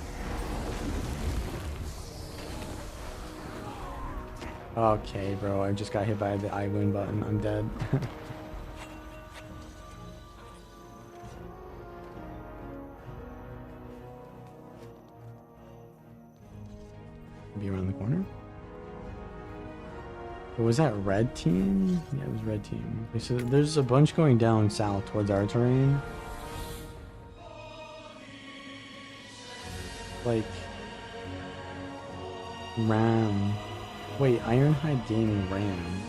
Okay, bro. I just got hit by the I win button. I'm dead. Be around the corner. But was that red team? Yeah, it was red team. Okay, so there's a bunch going down south towards our terrain. Like Ram. Wait, Ironhide Gaming Ram.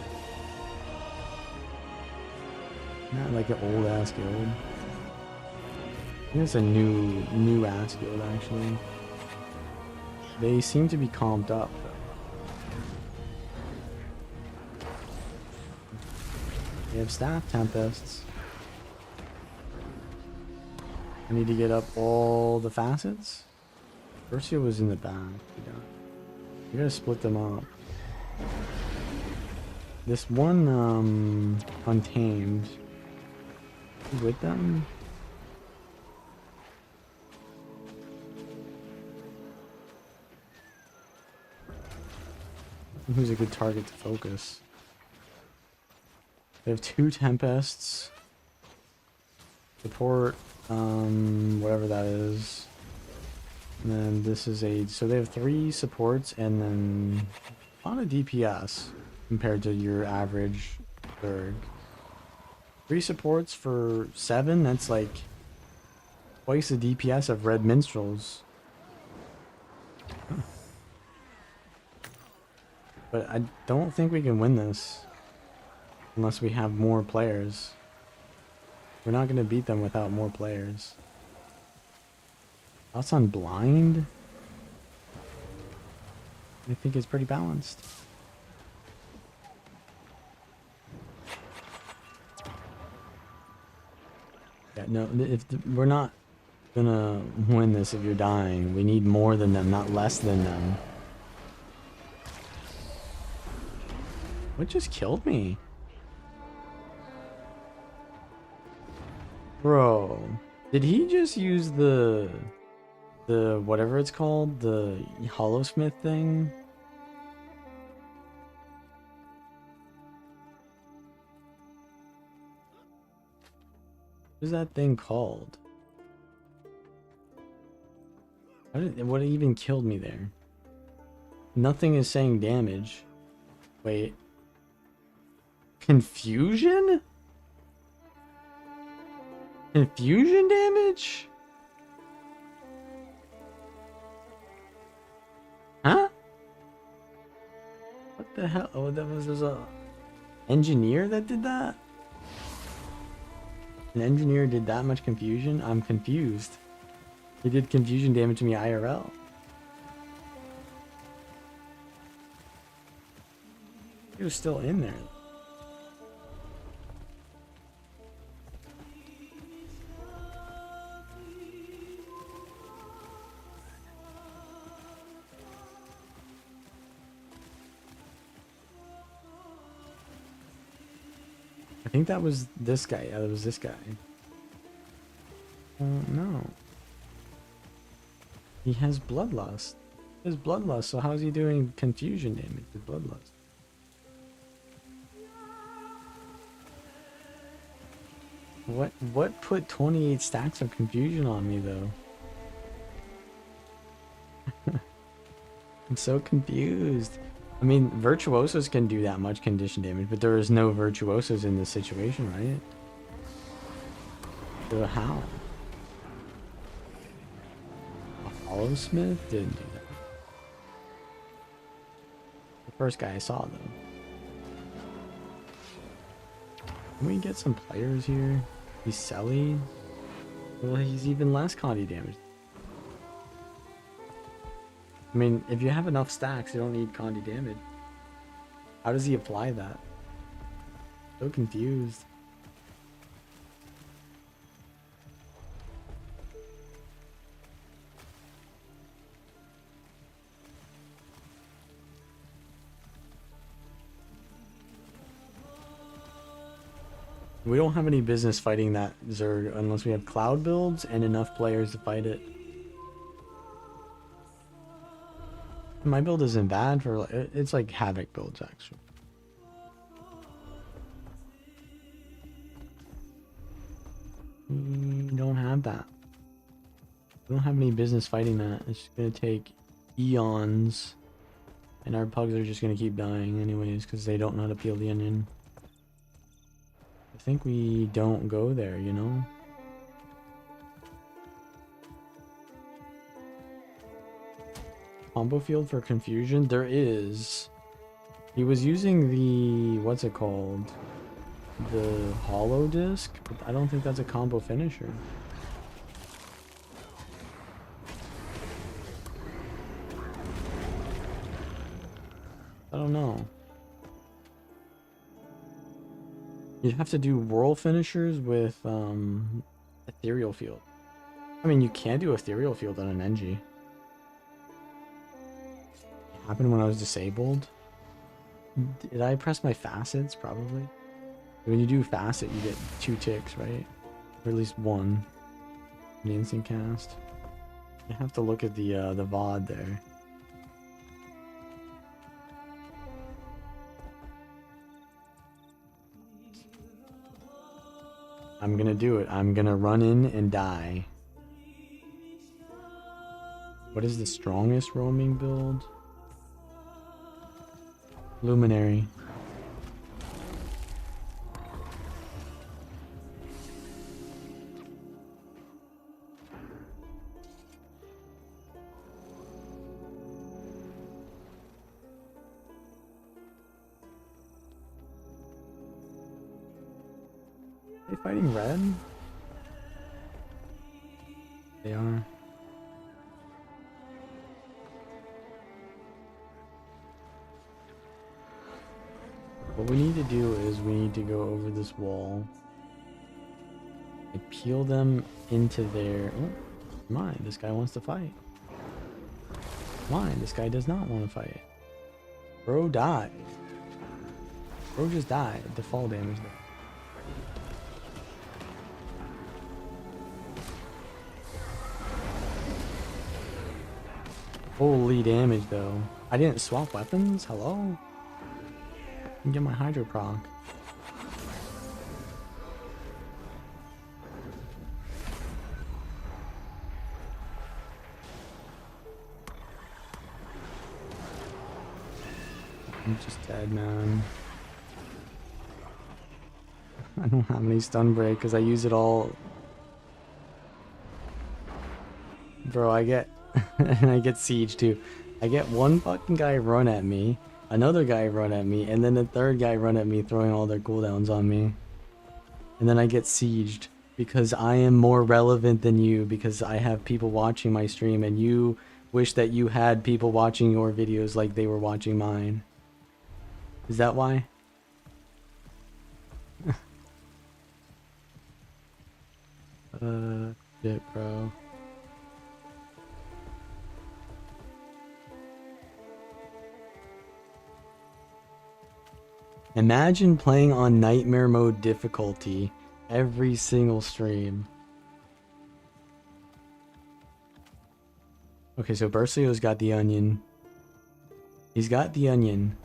Not like an old ass guild. I think it's a new ass guild actually. They seem to be calmed up though. They have staff tempests. I need to get up all the facets. Bercio was in the back. We gotta split them up. This one untamed. With them? Who's a good target to focus? They have 2 Tempests. Support, whatever that is. And then this is a... So they have 3 supports and then a lot of DPS compared to your average Zerg. 3 supports for 7, that's like twice the DPS of Red Minstrels. But I don't think we can win this unless we have more players. We're not going to beat them without more players. Thoughts on blind? I think it's pretty balanced. Yeah, no, we're not gonna win this if you're dying. We need more than them, not less than them. What just killed me? Bro, did he just use the whatever it's called, the Hollowsmith thing? What is that thing called? What even killed me there? Nothing is saying damage. Wait. Confusion? Confusion damage? Huh? What the hell? Oh, that was a engineer that did that? An engineer did that much confusion? I'm confused. He did confusion damage to me IRL. He was still in there. I think that was this guy. Yeah, that was this guy. No. He has bloodlust. He has bloodlust, so how is he doing confusion damage with bloodlust? What put 28 stacks of confusion on me though? I'm so confused. I mean, virtuosos can do that much condition damage, but there is no virtuosos in this situation, right? So how? A Hollowsmith didn't do that. The first guy I saw though. Can we get some players here? He's Selly. Well, he's even less Conti damage. I mean, if you have enough stacks, you don't need Conti damage. How does he apply that? So confused. We don't have any business fighting that Zerg unless we have cloud builds and enough players to fight it. My build isn't bad for it's like Havoc builds actually. We don't have that. We don't have any business fighting that. It's gonna take eons, and our pugs are just gonna keep dying anyways because they don't know how to peel the onion. I think we don't go there, you know? Combo field for confusion? There is. He was using the... what's it called? The hollow disc? But I don't think that's a combo finisher. I don't know. You'd have to do whirl finishers with ethereal field. I mean, you can do ethereal field on an NG. It happened when I was disabled. Did I press my facets? Probably. When you do facet, you get 2 ticks, right? Or at least 1. The instant cast. You have to look at the VOD there. I'm gonna do it. I'm gonna run in and die. What is the strongest roaming build? Luminary. Are they fighting red? They are. What we need to do is we need to go over this wall and peel them into their... Oh, come on, this guy wants to fight. Come on, this guy does not want to fight. Bro died. Bro just died. The fall damage there. Holy damage though. I didn't swap weapons? Hello? I can get my Hydro proc. I'm just dead, man. I don't have any stun break because I use it all. Bro, I get... and I get siege too. I get one fucking guy run at me, another guy run at me, and then the third guy run at me throwing all their cooldowns on me. And then I get sieged because I am more relevant than you, because I have people watching my stream and you wish that you had people watching your videos like they were watching mine. Is that why? Shit, bro. Imagine playing on nightmare mode difficulty every single stream. Okay, so Bercio's got the onion. He's got the onion.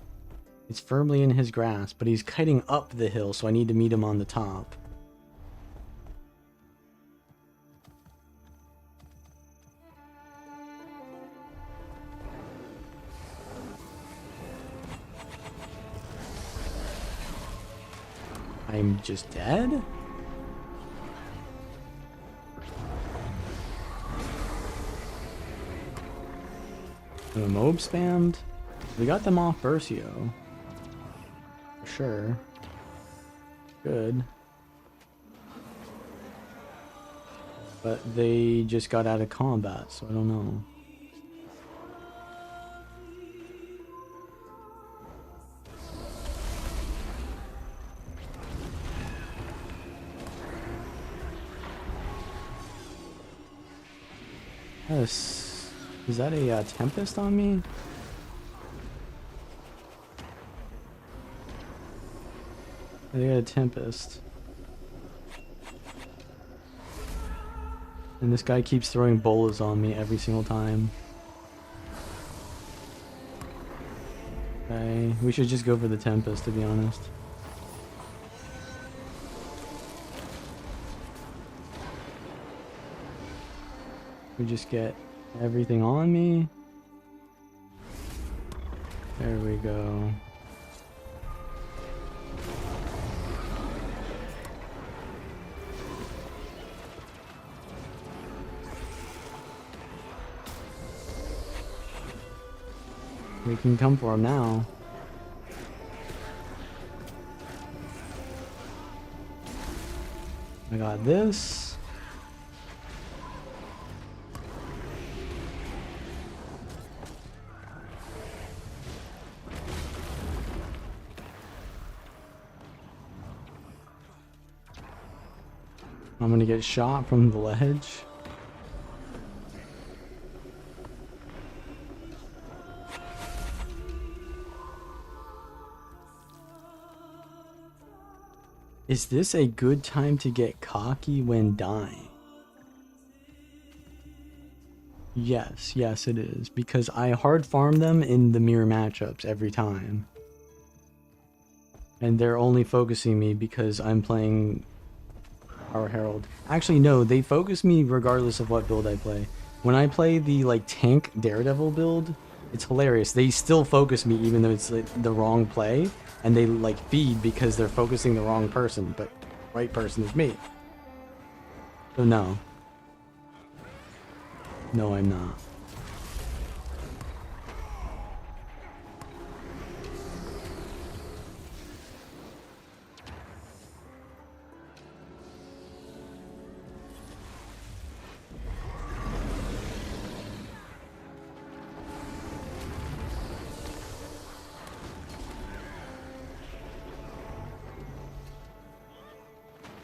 It's firmly in his grasp, but he's kiting up the hill, so I need to meet him on the top. I'm just dead? The mob spammed? We got them off Bercio. For sure. Good. But they just got out of combat, so I don't know. Yes. Is that a Tempest on me? I got a Tempest. And this guy keeps throwing bolas on me every single time. Okay, we should just go for the Tempest, to be honest. We just get everything on me. There we go. We can come for him now. I got this. I'm gonna get shot from the ledge. Is this a good time to get cocky when dying? Yes, yes it is, because I hard farm them in the mirror matchups every time. And they're only focusing me because I'm playing Our Herald. Actually, no, they focus me regardless of what build I play. When I play the like tank Daredevil build, it's hilarious. They still focus me even though it's like the wrong play, and they like feed because they're focusing the wrong person, but right person is me. So no. No, I'm not.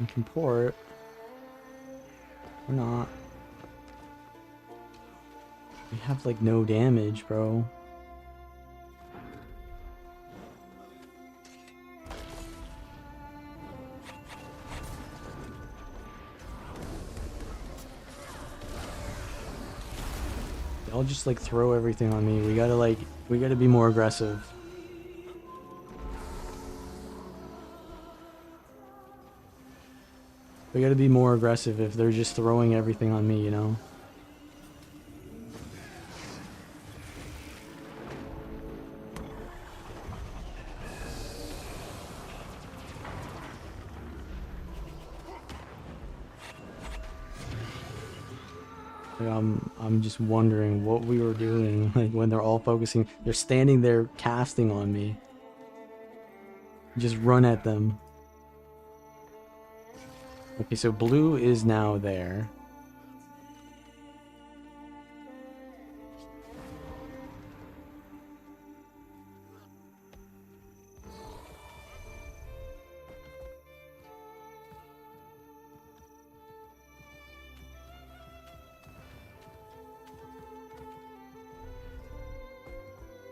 We can port. Or not. We have like no damage, bro. They'll just like throw everything on me. We gotta be more aggressive. We gotta be more aggressive if they're just throwing everything on me, you know? Like, I'm just wondering what we were doing, like when they're all focusing. They're standing there casting on me. Just run at them. Okay, so blue is now there.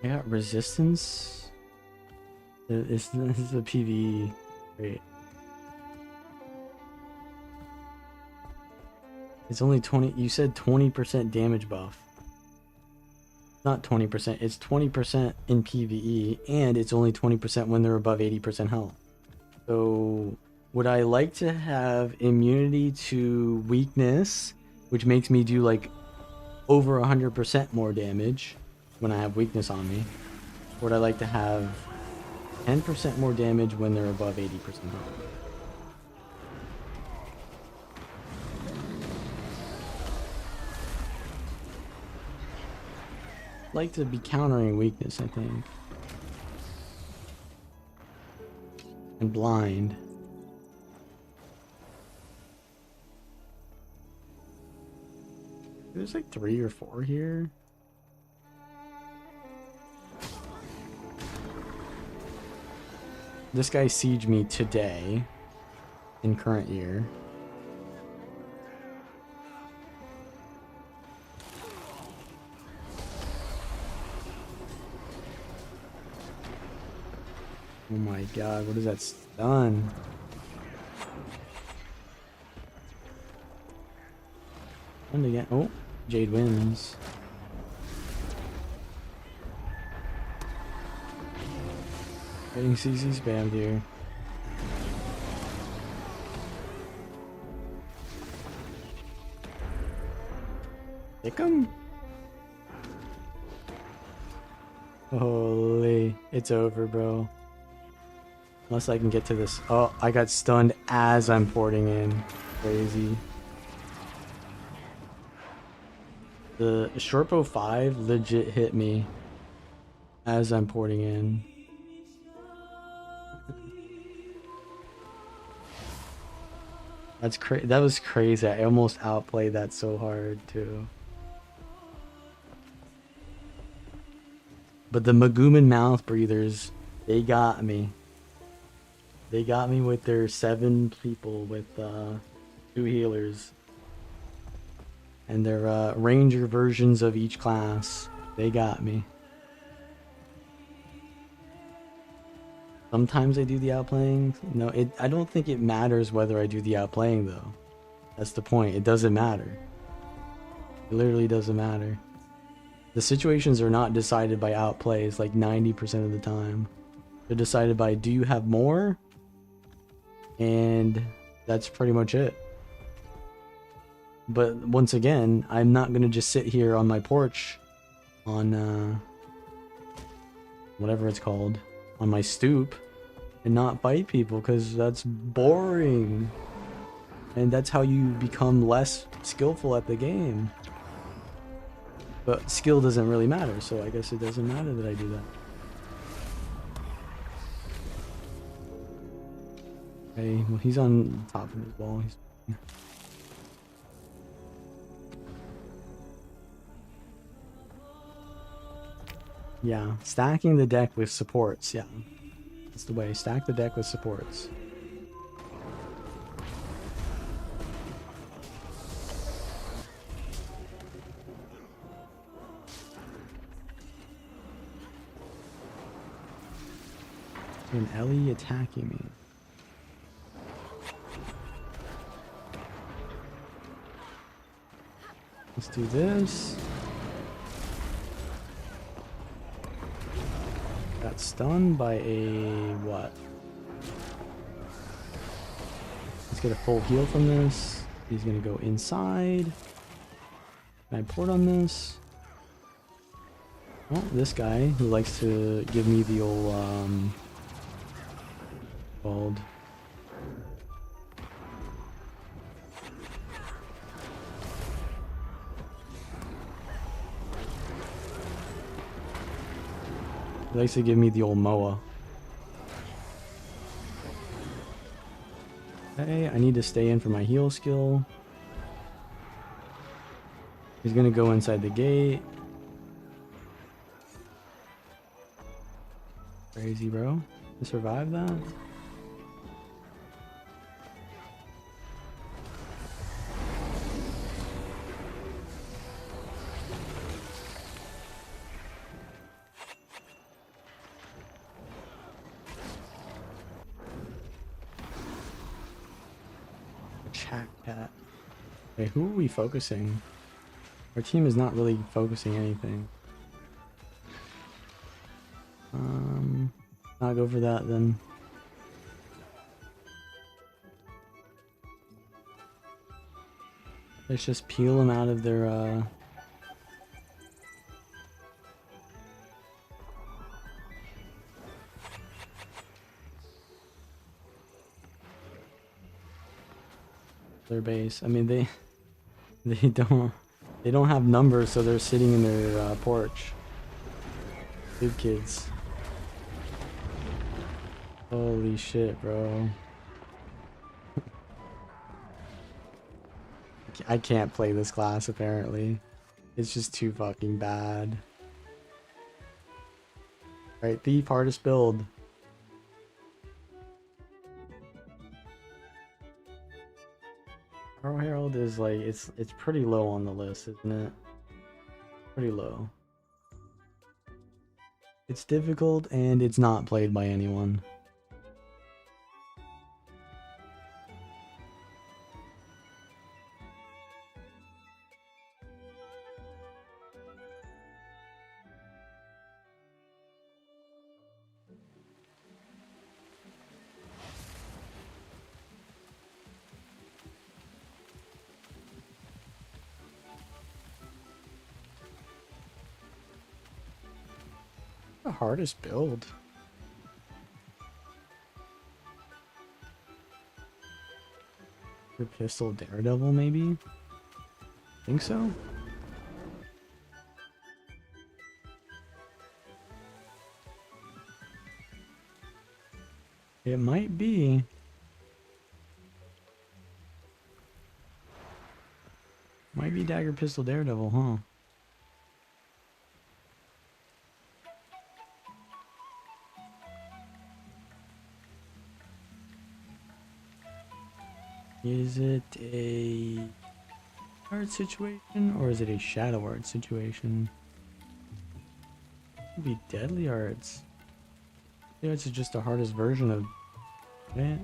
I got resistance. This is a PvE. Great. It's only 20. You said 20% damage buff. Not 20%. It's 20% in PvE, and it's only 20% when they're above 80% health. So, would I like to have immunity to weakness, which makes me do like over 100% more damage when I have weakness on me? Or would I like to have 10% more damage when they're above 80% health? Like to be countering weakness, I think. And blind. There's like 3 or 4 here. This guy sieged me today in current year. Oh my god, what is that stun? And again, oh, Jade wins. Getting CC spammed here. Pick him? Holy, it's over, bro. Unless I can get to this. Oh, I got stunned as I'm porting in. Crazy. The Shortbow 5 legit hit me as I'm porting in. That's crazy. That was crazy. I almost outplayed that so hard too. But the Maguman mouth breathers, they got me. They got me with their 7 people with 2 healers. And their ranger versions of each class. They got me. Sometimes I do the outplaying. No, I don't think it matters whether I do the outplaying though. That's the point. It doesn't matter. It literally doesn't matter. The situations are not decided by outplays like 90% of the time. They're decided by, do you have more? And That's pretty much it. But once again, I'm not gonna just sit here on my porch on whatever it's called, on my stoop, and not fight people, because that's boring. And that's how you become less skillful at the game. But skill doesn't really matter, so I guess it doesn't matter that I do that. Okay, well, he's on top of his wall. Yeah, stacking the deck with supports, yeah. That's the way. Stack the deck with supports. An Ellie attacking me. Let's do this. Got stunned by a what? Let's get a full heal from this. He's gonna go inside. Can I port on this? Well, this guy who likes to give me the old called. He likes to give me the old Moa. Okay, I need to stay in for my heal skill. He's gonna go inside the gate. Crazy, bro. To survive that? Chat cat. Okay, who are we focusing? Our team is not really focusing anything. Not go for that then. Let's just peel them out of their base. I mean, they don't have numbers, so they're sitting in their porch. Good kids. Holy shit, bro. I can't play this class, apparently. It's just too fucking bad. Right, Thief, hardest build. Arrow Herald is like, it's pretty low on the list, isn't it? Pretty low. It's difficult, and it's not played by anyone. The hardest build. Your pistol Daredevil, maybe? Think so? It might be. Might be Dagger Pistol Daredevil, huh? Is it a art situation or is it a shadow art situation? It could be deadly arts. Deadly arts is just the hardest version of it.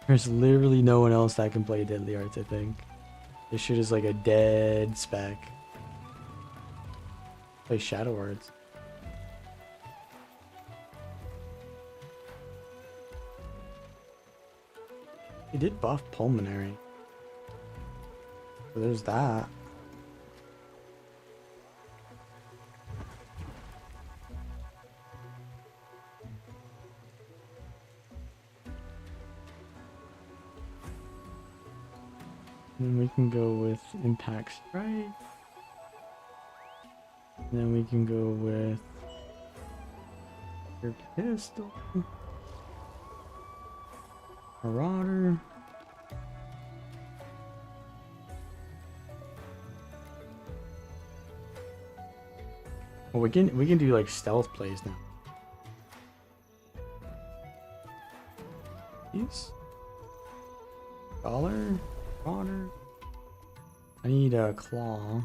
There's literally no one else that can play deadly arts, I think. This shit is like a dead spec. Play shadow arts. He did buff pulmonary. So there's that. And we can go with Impact Strike. And then we can go with your pistol. Marauder. Well, we can do like stealth plays now. These? Dollar? Water? I need a claw.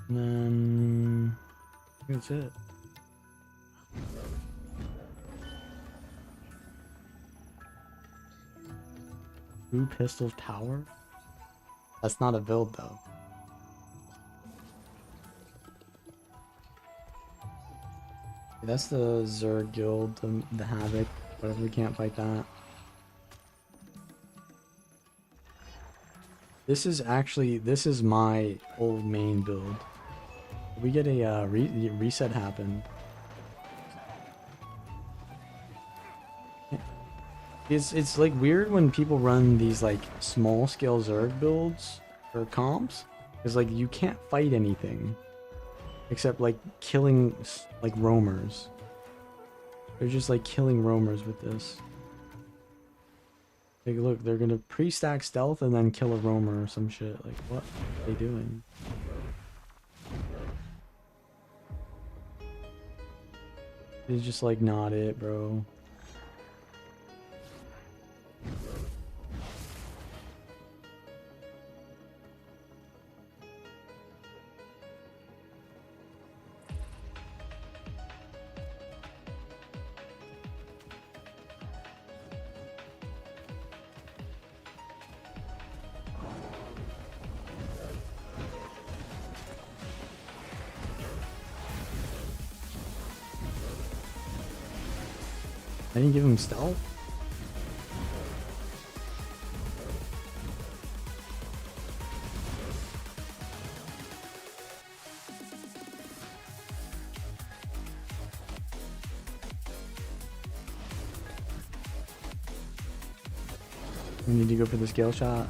And then I think that's it. Blue Pistol's Power? That's not a build though. That's the Zerg guild, the Havoc, whatever, we can't fight that. This is my old main build. We get a reset happen. It's like weird when people run these like small scale Zerg builds or comps, because like you can't fight anything except like killing like roamers. They're just like killing roamers with this. Like look, they're gonna pre-stack stealth and then kill a roamer or some shit. Like what are they doing? It's just like not it, bro. I didn't give him stealth? We need to go for the scale shot.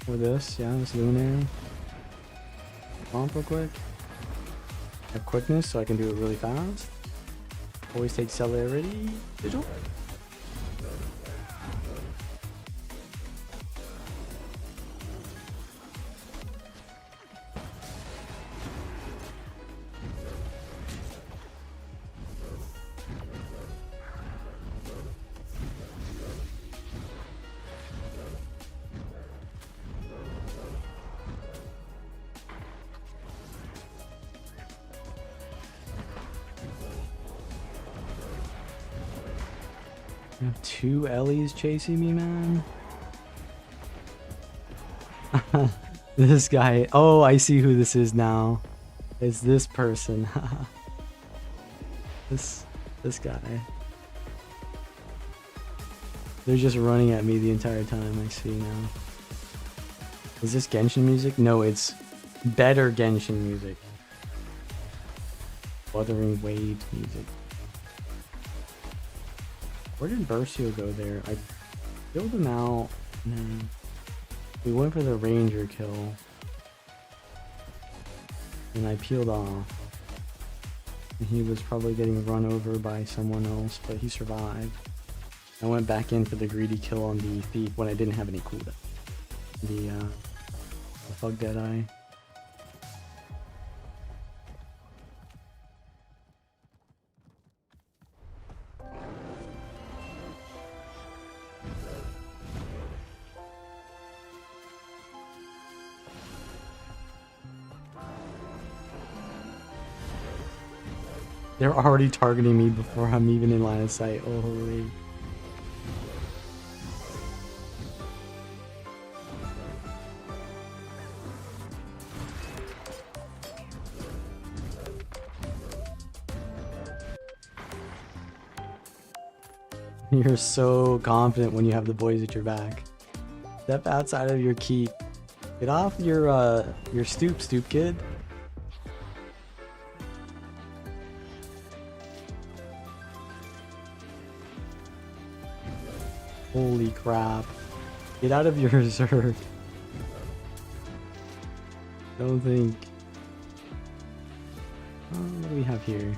Or this, yeah, this lunar. Bump real quick. I have quickness so I can do it really fast. Always take celerity. Vigil. I have two Ellies chasing me, man. This guy. Oh, I see who this is now. It's this person. this guy. They're just running at me the entire time. I see now. Is this Genshin music? No, it's better Genshin music. Wuthering Waves music. Where did Versio go there? I killed him out. And then we went for the ranger kill. And I peeled off. And he was probably getting run over by someone else, but he survived. I went back in for the greedy kill on the thief when I didn't have any cooldown. The Fug Deadeye. They're already targeting me before I'm even in line of sight. Oh, holy. You're so confident when you have the boys at your back. Step outside of your keep. Get off your stoop, kid. Holy crap. Get out of your reserve. Don't think. What do we have here?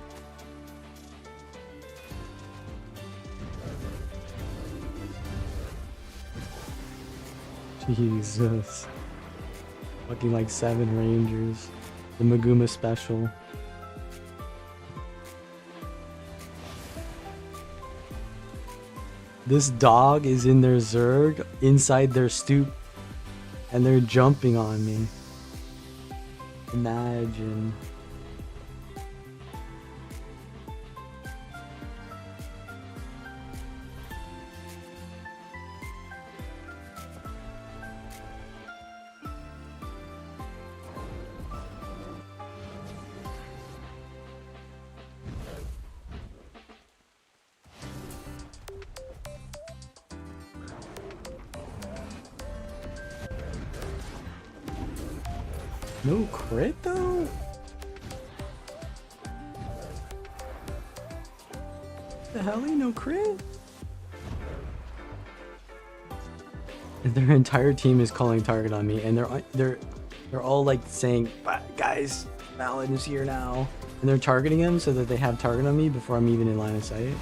Jesus. Fucking like 7 rangers. The Maguma special. This dog is in their Zerg inside their stoop and they're jumping on me. Imagine. No crit though? The hell ain't no crit? And their entire team is calling target on me, and they're all like saying, guys, Malin is here now. And they're targeting him so that they have target on me before I'm even in line of sight.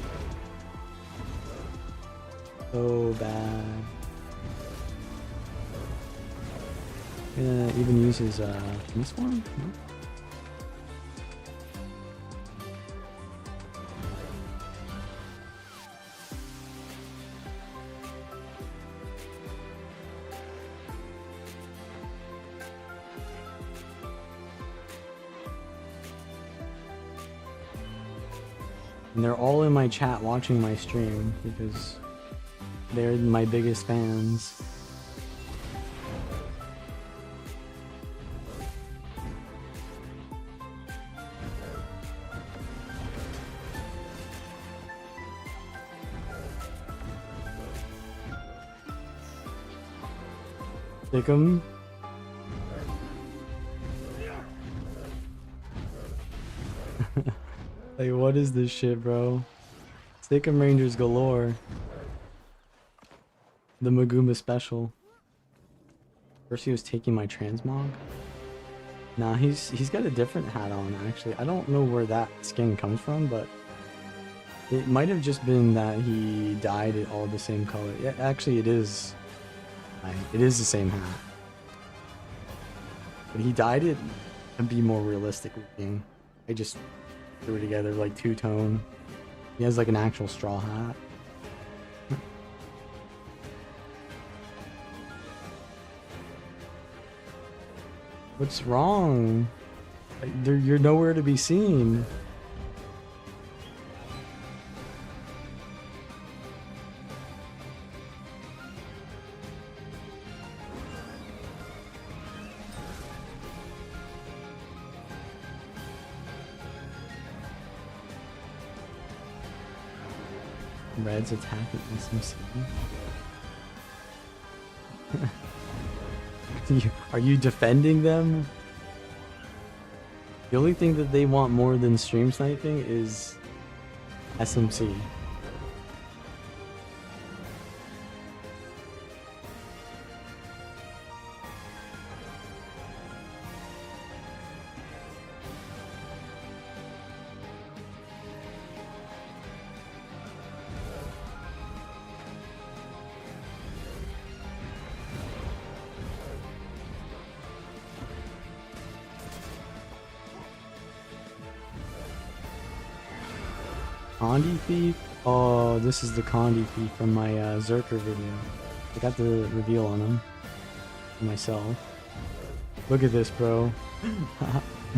So bad. Gonna even use his this one? No? And they're all in my chat watching my stream because they're my biggest fans. Stick 'em. Like, what is this shit, bro? Stick 'em Rangers galore. The Maguma special. First he was taking my transmog. Nah, he's got a different hat on actually. I don't know where that skin comes from, but it might have just been that he dyed it all the same color. Yeah, actually it is. It is the same hat. But he dyed it to be more realistic looking. I just threw it together like two-tone. He has like an actual straw hat. What's wrong? Like, you're nowhere to be seen. Red's attacking SMC. Are you defending them? The only thing that they want more than stream sniping is SMC. Condi Thief? Oh, this is the Condi Thief from my Zerker video. I got the reveal on him. For myself. Look at this, bro.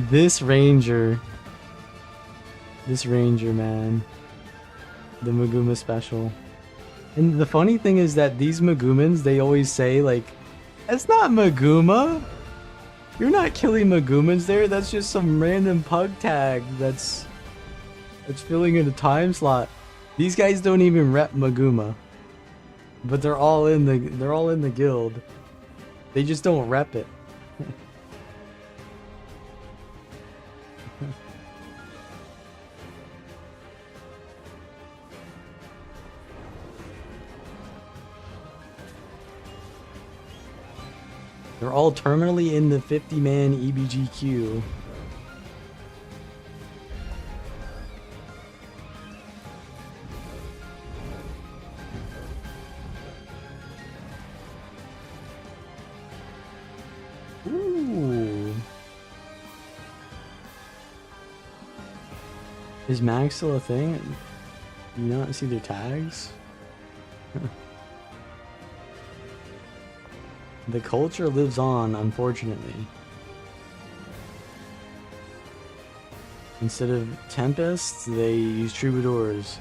This Ranger. This Ranger, man. The Maguma special. And the funny thing is that these Magumans, they always say, like, that's not Maguma! You're not killing Magumans there, that's just some random pug tag that's filling in a time slot. These guys don't even rep Maguma. But they're all in the guild. They just don't rep it. They're all terminally in the 50-man EBGQ. Ooh. Is mag still a thing? Do you not see their tags? The culture lives on, unfortunately. Instead of Tempests, they use Troubadours.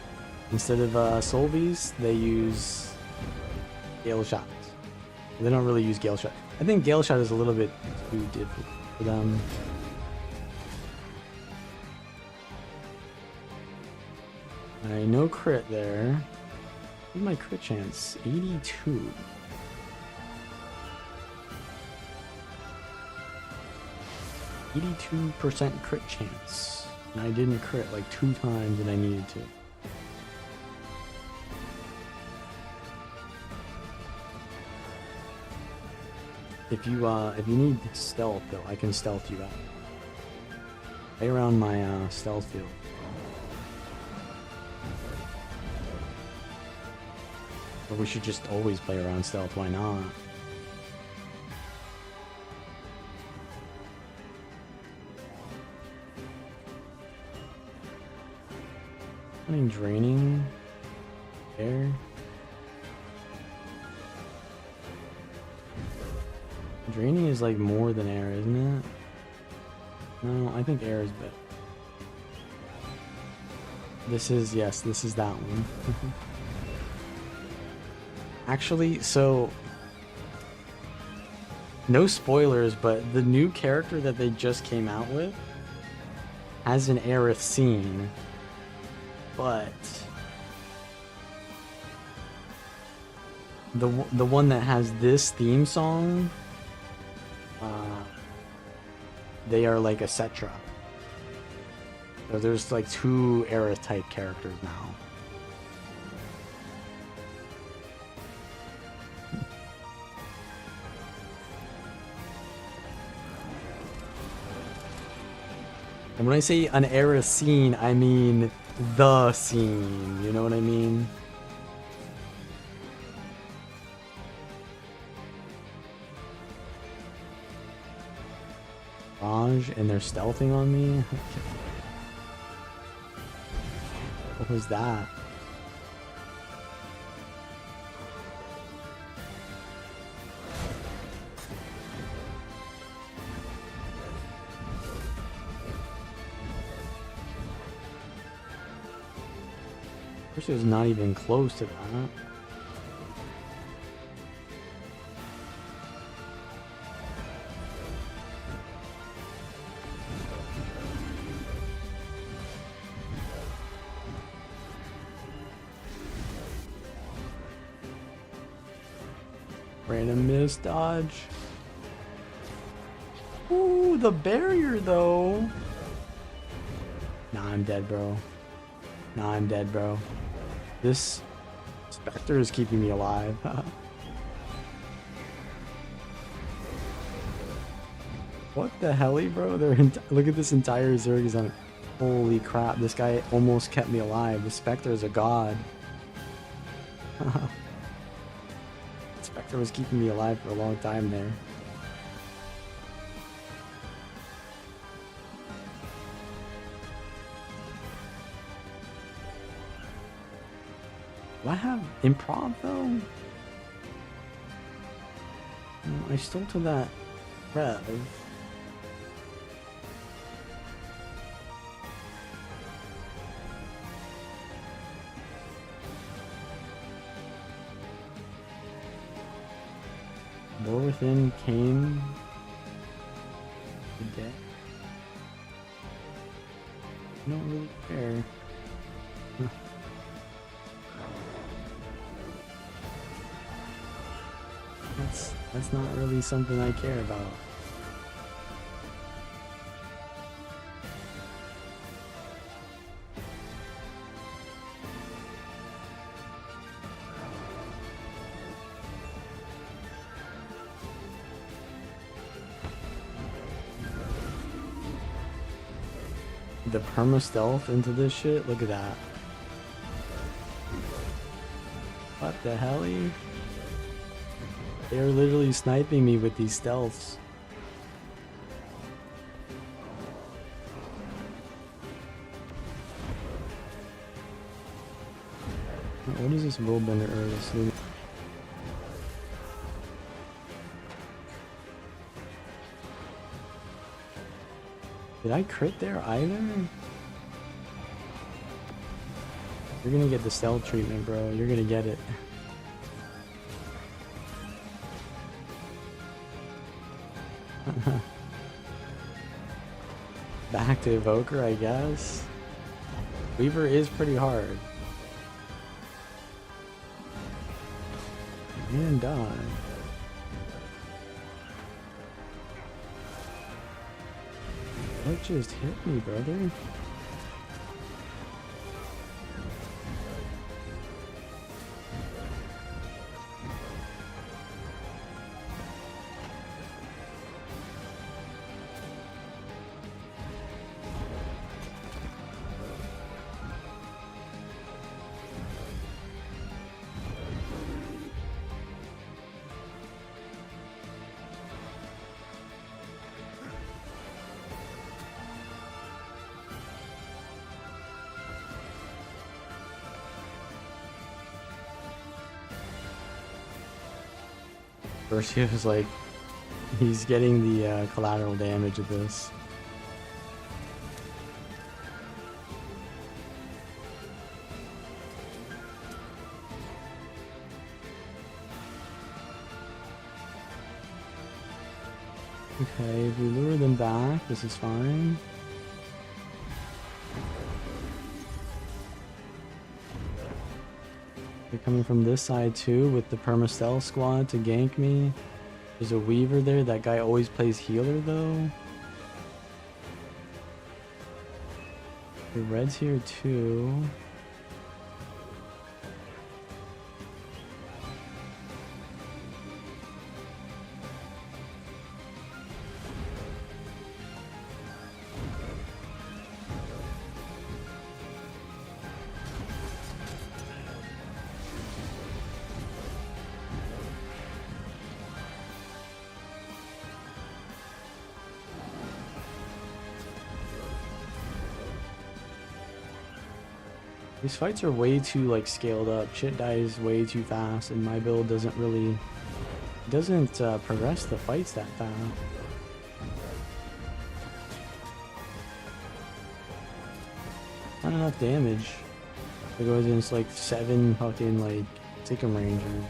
Instead of Soul Beasts, they use Gale Shots. They don't really use Gale Shot. I think Gale Shot is a little bit too difficult for them. Alright, no crit there. What's my crit chance? 82. 82% crit chance. And I didn't crit like 2 times that I needed to. If you need stealth though, I can stealth you out. Play around my stealth field. Or we should just always play around stealth, why not? Draining air. Draining is like more than air, isn't it? No, I think air is better. This is, yes, this is that one. Actually, so no spoilers, but the new character that they just came out with has an Aerith scene. But the one that has this theme song, they are like a Cetra. So there's like 2 Aerith type characters now. And when I say an Aerith scene, I mean the scene, you know what I mean? Raj, and they're stealthing on me? What was that? It was not even close to that. Random miss dodge. Ooh, the barrier though. Nah, I'm dead, bro. Nah, I'm dead, bro. This Spectre is keeping me alive. What the hell, bro? Look at this entire Zerg on it. Holy crap, this guy almost kept me alive. The Spectre is a god. Spectre was keeping me alive for a long time there. Do I have improv though? No, I still to that rev. War Within came today. I don't really care. That's not really something I care about. The perma stealth into this shit. Look at that. What the hell? They are literally sniping me with these stealths. What is this world bender earth? Did I crit there either? You're gonna get the stealth treatment, bro. You're gonna get it. Back to Evoker, I guess. Weaver is pretty hard. And die. What just hit me, brother? First he was like, he's getting the collateral damage of this. Okay, if we lure them back, this is fine. They're coming from this side too with the perma-stealth squad to gank me. There's a Weaver there. That guy always plays healer though. The red's here too. These fights are way too like scaled up. Shit dies way too fast, and my build doesn't progress the fights that fast. Not enough damage. It goes against like 7 fucking like Sikkim Rangers.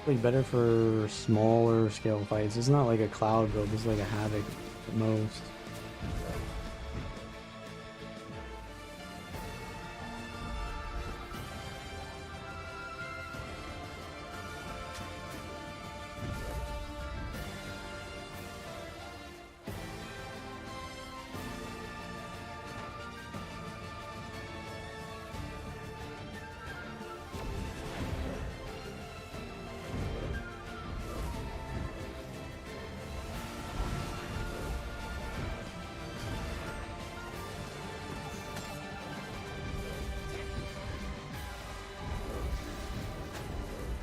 Like better for smaller scale fights. It's not like a cloud build. It's like a havoc at most.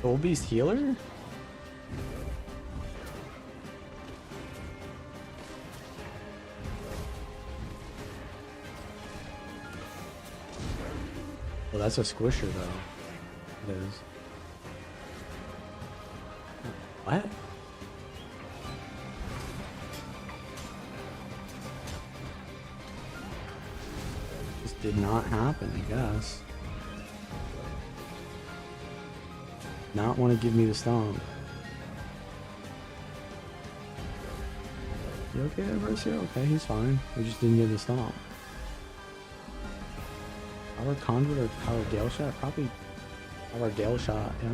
Soul Beast healer? Well, that's a squisher though. It is. What? Just did not happen, I guess. Not want to give me the stomp. You okay, Versio? Okay, he's fine. We just didn't get the stomp. Power Conduit or Power Gale Shot? Probably Our Gale shot, yeah.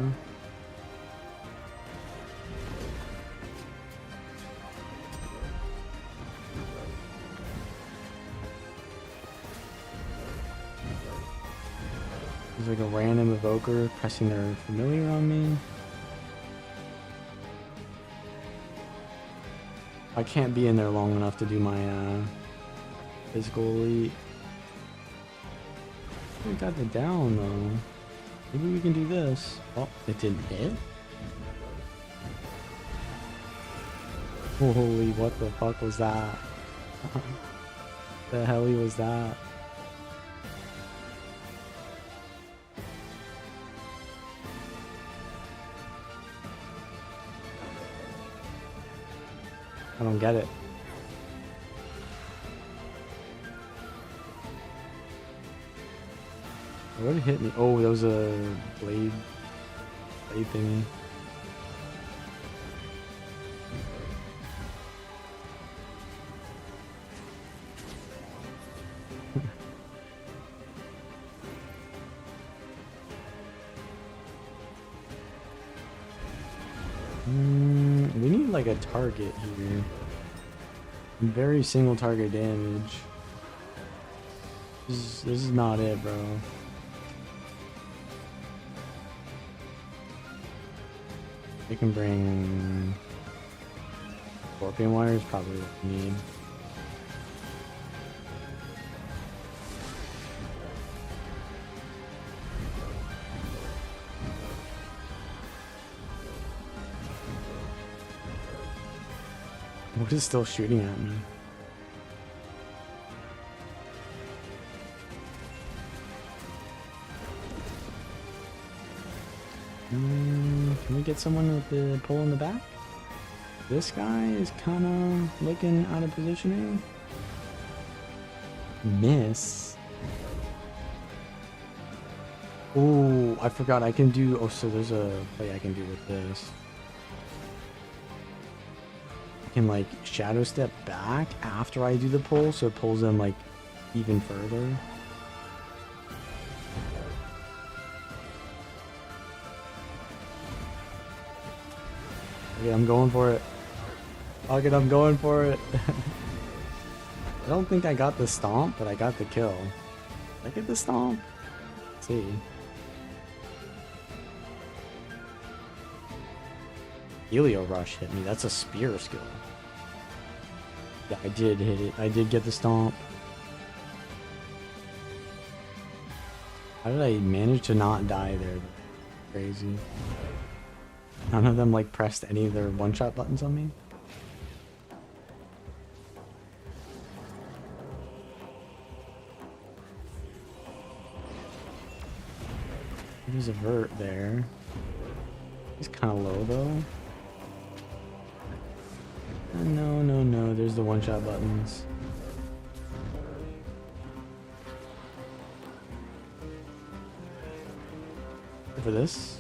There's like a random evoker pressing their familiar on me. I can't be in there long enough to do my physical elite. We got the down though. Maybe we can do this. Oh, it didn't hit? Holy, what the fuck was that? The hell was that? I don't get it. What hit me? Oh, that was a blade thingy. We need like a target here. Very single target damage. This is not it, bro. They can bring scorpion wires, probably what we need. What is still shooting at me? Can we get someone with the pole in the back? This guy is kind of looking out of positioning. Miss. Oh, I forgot I can do... Oh, so there's a play I can do with this. I can like shadow step back after I do the pull, so it pulls them like even further. Okay, I'm going for it. Fuck it, I'm going for it. I don't think I got the stomp, but I got the kill. Did I get the stomp? Let's see. Helio Rush hit me. That's a spear skill. Yeah, I did hit it. I did get the stomp. How did I manage to not die there? Crazy. None of them like pressed any of their one-shot buttons on me. There's a vert there. He's kind of low though. No, there's the one-shot buttons. Go for this.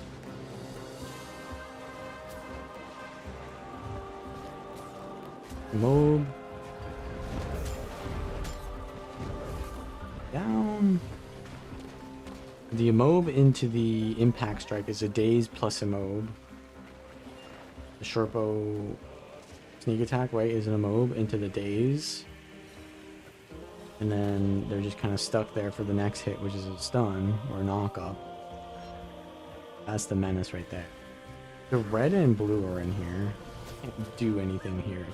Mob. Down. The mob into the impact strike is a daze plus a mob. The Sherpo sneak attack, right, is an mob into the daze. And then they're just kind of stuck there for the next hit, which is a stun or a knock up. That's the menace right there. The red and blue are in here. Can't do anything here.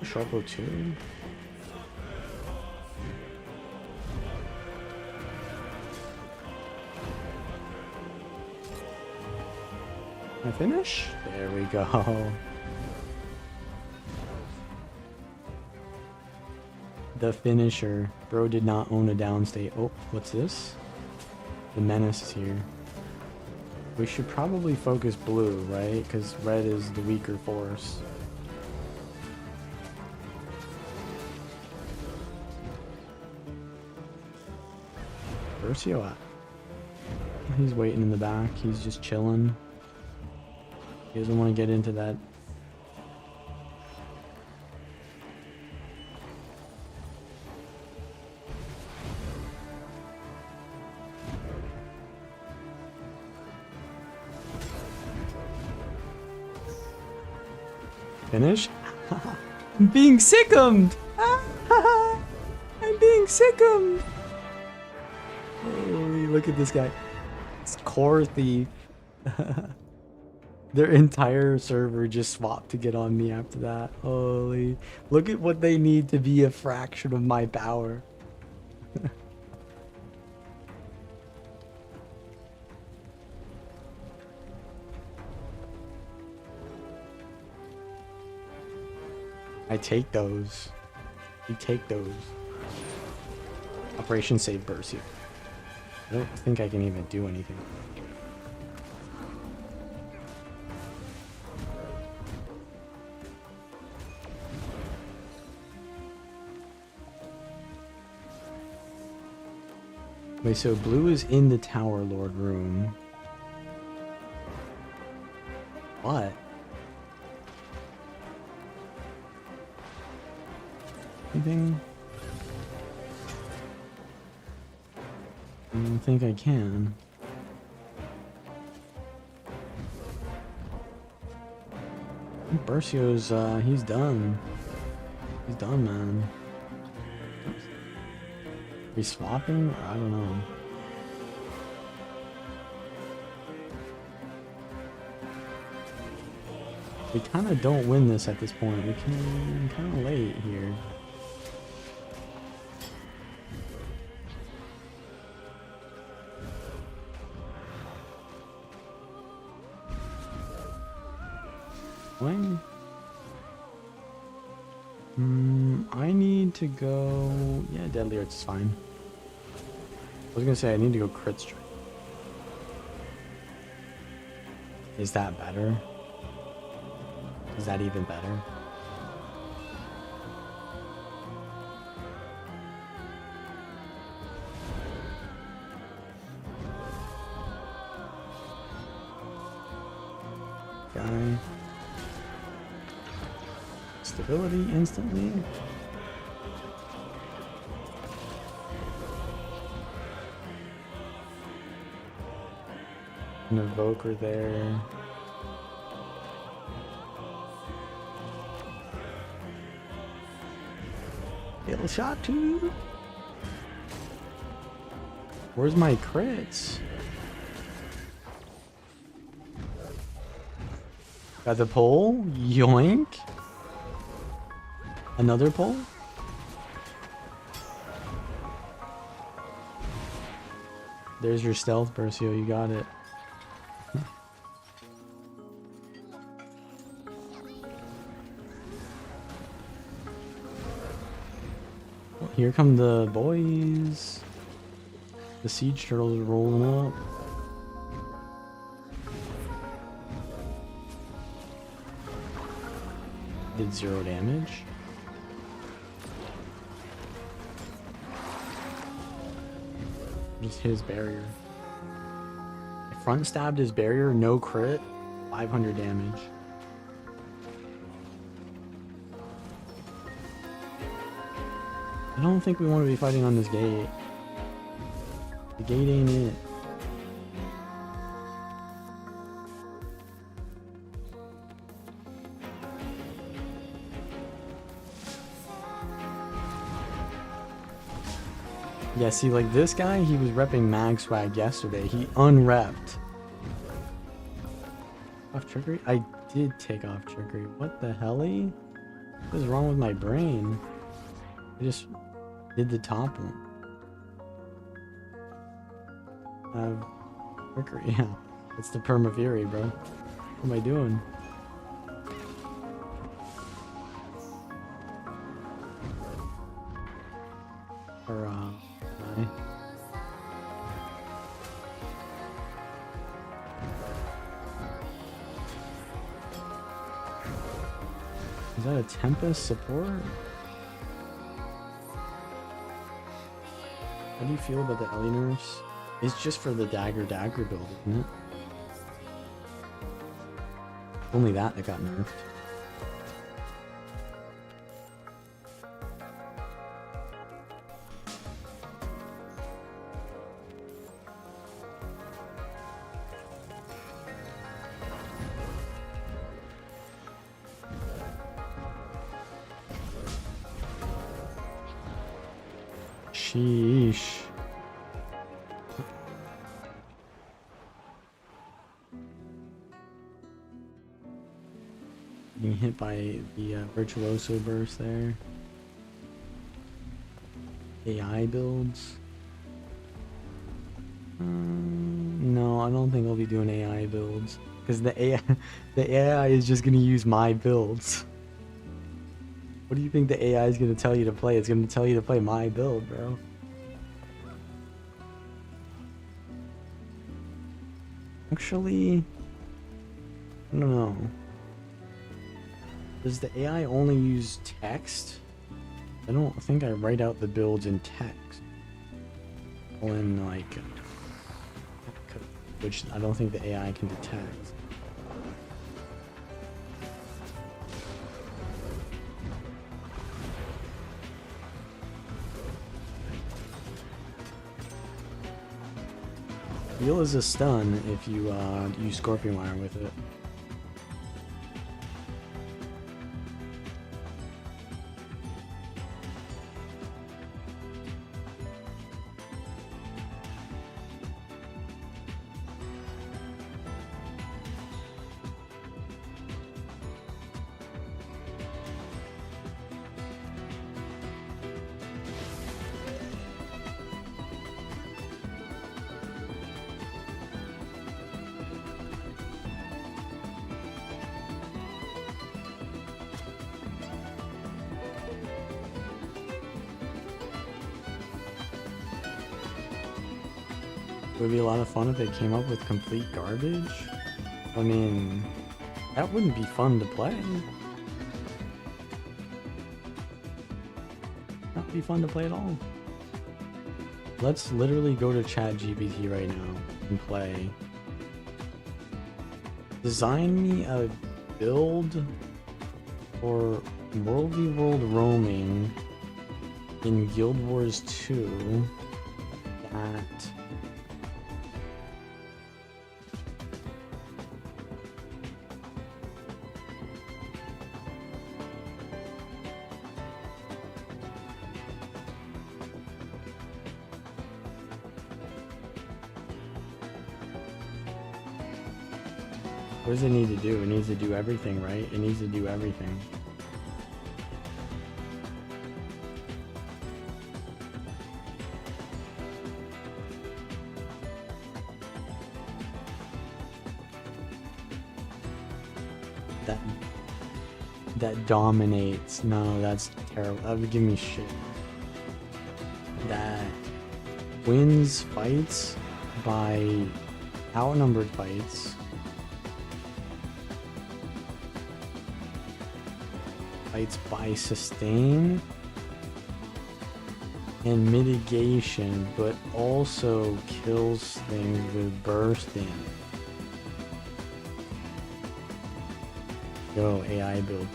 Sharpo 2. Can I finish? There we go. The finisher. Bro did not own a downstate. Oh, what's this? The menace is here. We should probably focus blue, right? Because red is the weaker force. Where's he at? He's waiting in the back. He's just chilling. He doesn't want to get into that. Finish? I'm being sickumed! I'm being sickumed! Holy, look at this guy. It's core thief. Their entire server just swapped to get on me after that. Holy. Look at what they need to be a fraction of my power. I take those. You take those. Operation Save Burst here. I don't think I can even do anything. Wait, so blue is in the Tower Lord room. What? Anything? I don't think I can. Bercio's, he's done. He's done, man. Are we swapping? I don't know. We kind of don't win this at this point. We can kind of late here. When? I need to go... Yeah, Deadly Arts is fine. I was gonna say I need to go crit strike. Is that better? Is that even better? Guy. Stability instantly. An evoker there. Kill shot too. Where's my crits? Got the pole? Yoink. Another pole? There's your stealth, Bercio. You got it. Here come the boys. The siege turtles are rolling up. Did 0 damage. Just his barrier. I front stabbed his barrier, no crit, 500 damage. I don't think we want to be fighting on this gate. The gate ain't it. Yeah, see, like this guy, he was repping mag swag yesterday. He unrepped. Off trickery? I did take off trickery. What the helly? What is wrong with my brain? I just did the top one. Trickery, yeah. It's the Perma Fury, bro. What am I doing? Or, is that a Tempest support? How do you feel about the Ellie nerfs? It's just for the dagger build, isn't it? Only that got nerfed. Sheesh. Being hit by the virtuoso burst there. AI builds. No, I don't think I'll be doing AI builds because the AI is just gonna use my builds. What do you think the AI is gonna tell you to play? It's gonna tell you to play my build, bro. Actually, I don't know. Does the AI only use text? I don't think I write out the builds in text. Or in like, which I don't think the AI can detect. Heal is a stun if you use Scorpion Wire with it. It would be a lot of fun if they came up with complete garbage. I mean, that wouldn't be fun to play. That would be fun to play at all. Let's literally go to ChatGPT right now and play. Design me a build for WvW Roaming in Guild Wars 2 that what does it need to do? It needs to do everything, right? It needs to do everything. That dominates. No, that's terrible. That would give me shit. That wins fights by outnumbered fights. Fights by sustain and mitigation, but also kills things with burst damage. Go AI build.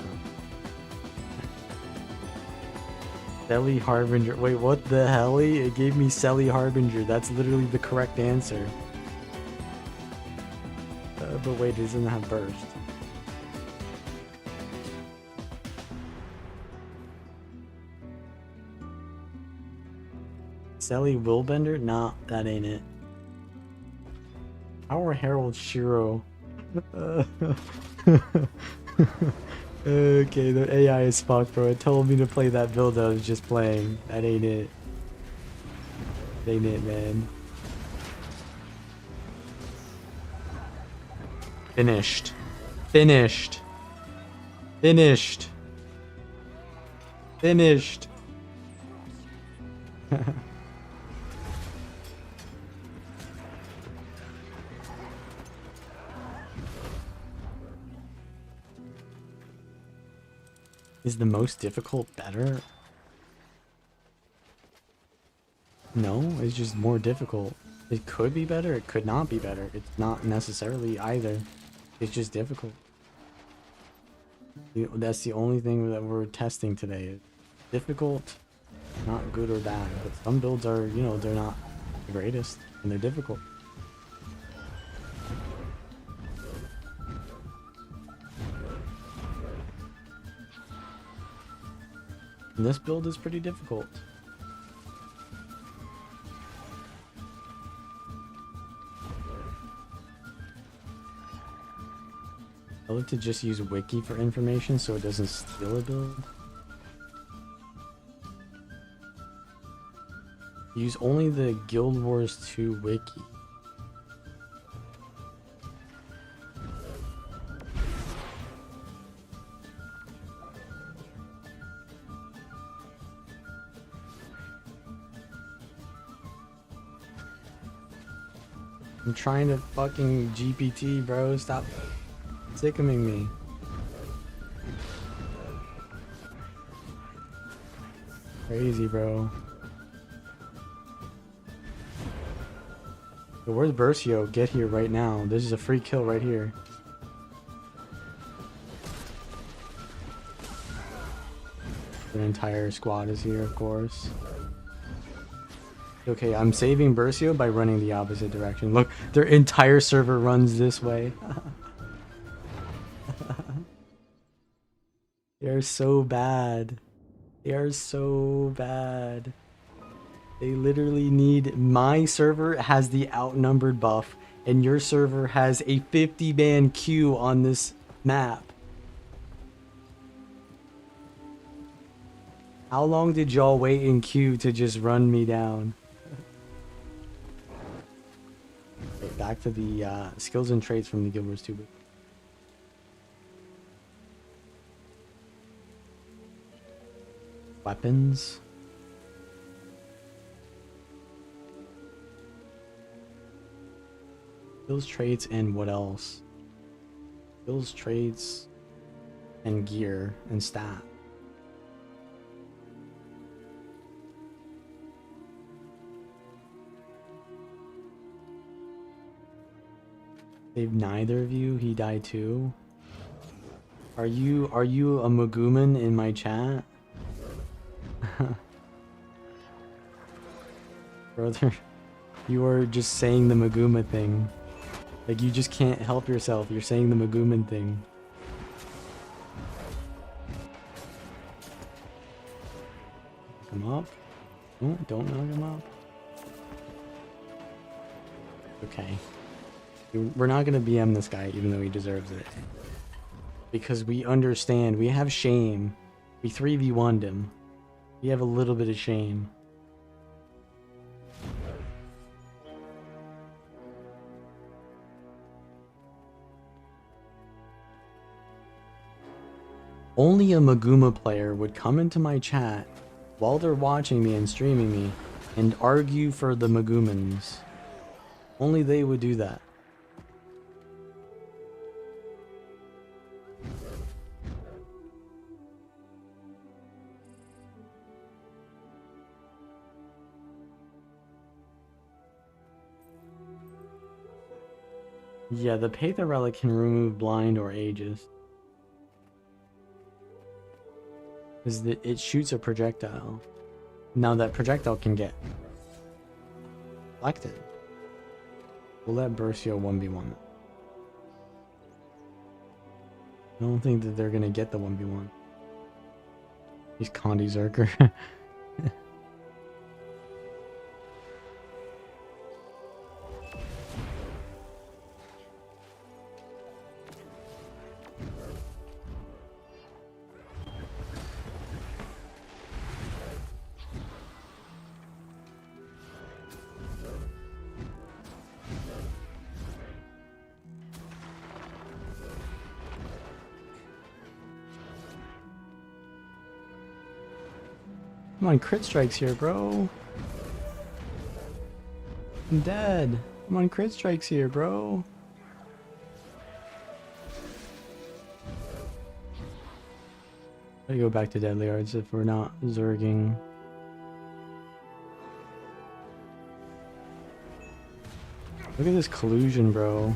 Selly Harbinger. Wait, what the hell? It gave me Selly Harbinger. That's literally the correct answer. But wait, it doesn't have burst. Selly Willbender? Nah, that ain't it. Power Herald Shiro. Okay, the AI is fucked, bro. It told me to play that build I was just playing. That ain't it. That ain't it, man. Finished. Finished. Finished. Finished. Is the most difficult better? No, it's just more difficult. It could be better, it could not be better. It's not necessarily either. It's just difficult. That's the only thing that we're testing today. Difficult, not good or bad. But some builds are, you know, they're not the greatest and they're difficult. And this build is pretty difficult. tell it to just use wiki for information so it doesn't steal a build? Use only the Guild Wars 2 wiki. I'm trying to fucking GPT, bro. Stop sickening me. Crazy, bro. Yo, where's Bercio? Get here right now. This is a free kill right here. An entire squad is here, of course. Okay, I'm saving Bercio by running the opposite direction. Look, their entire server runs this way. They are so bad. They are so bad. They literally need... My server has the outnumbered buff, and your server has a 50-man queue on this map. How long did y'all wait in queue to just run me down? Okay, back to the skills and traits from the Guild Wars 2. Weapons. Skills, traits, and what else? Skills, traits, and gear, and stat. Save neither of you. He died too. Are you a Maguman in my chat? Brother, you are just saying the Maguma thing. Like, you just can't help yourself. You're saying the Maguman thing. Come up. Oh, don't knock him up. Okay. We're not gonna BM this guy, even though he deserves it. Because we understand. We have shame. We 3v1'd him. We have a little bit of shame. Only a Maguma player would come into my chat while they're watching me and streaming me and argue for the Magumans. Only they would do that. Yeah, the Patha Relic can remove blind or ages. Because it shoots a projectile. Now that projectile can get deflected. We'll let Bercio 1v1. I don't think that they're gonna get the 1v1. He's Condi Zerker. Come on, crit strikes here, bro. I'm dead. Come on, crit strikes here, bro. I go back to Deadly Arts if we're not zerging. Look at this collusion, bro.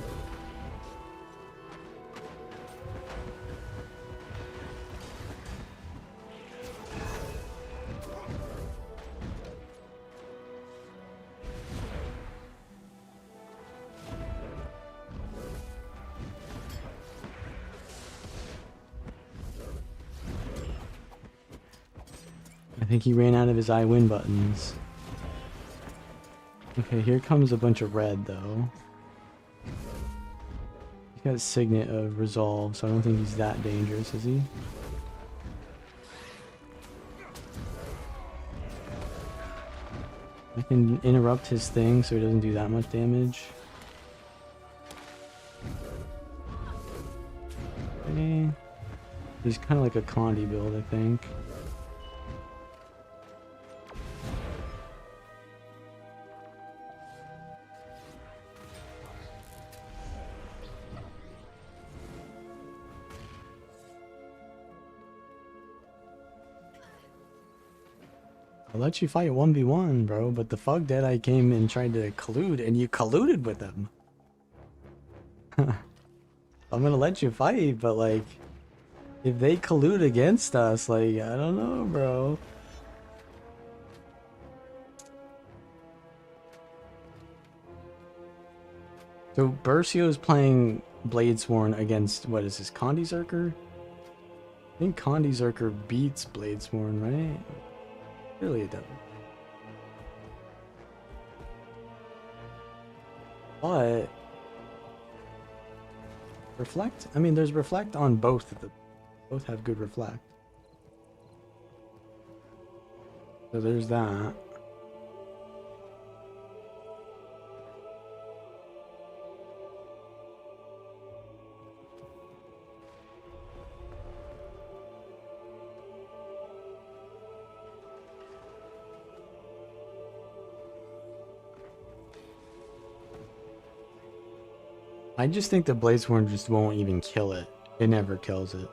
I think he ran out of his I win buttons. Okay, here comes a bunch of red though. He's got Signet of Resolve, so I don't think he's that dangerous, is he? I can interrupt his thing so he doesn't do that much damage. Okay. He's kind of like a Condi build, I think. I'll let you fight 1v1, bro, but the fuck that I came and tried to collude, and you colluded with them. I'm gonna let you fight, but like, if they collude against us, like, I don't know, bro. So Bercio is playing Bladesworn against, what is this, Condi Zerker? I think Condi Zerker beats Bladesworn, right? Really it doesn't. But reflect? I mean, there's reflect on both of them. Both have good reflect. So there's that. I just think the Bladesworn just won't even kill it. It never kills it.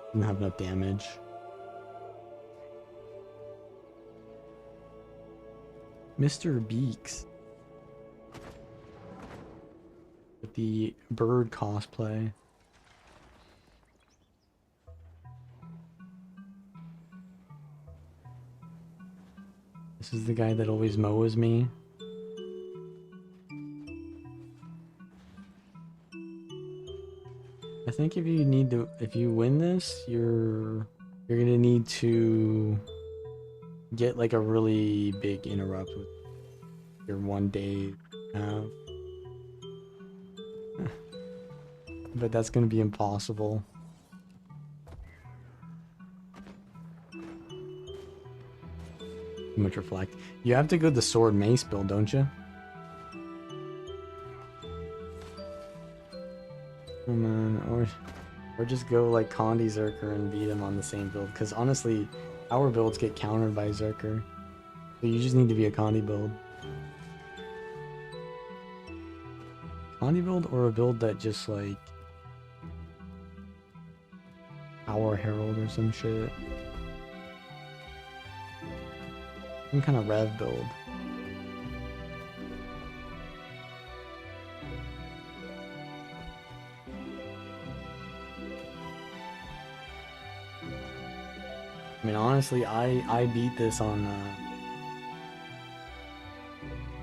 Doesn't have enough damage. Mr. Beaks. With the bird cosplay. This is the guy that always mows me. I think if you win this, you're gonna need to get like a really big interrupt with your 1 day but that's gonna be impossible. Too much reflect. You have to go the sword mace build, don't you? Oh man, or just go like Condi Zerker and beat him on the same build. Because honestly, our builds get countered by Zerker. So you just need to be a Condi build. Condi build or a build that just like Power Herald or some shit. Some kind of rev build. I mean, honestly, I beat this on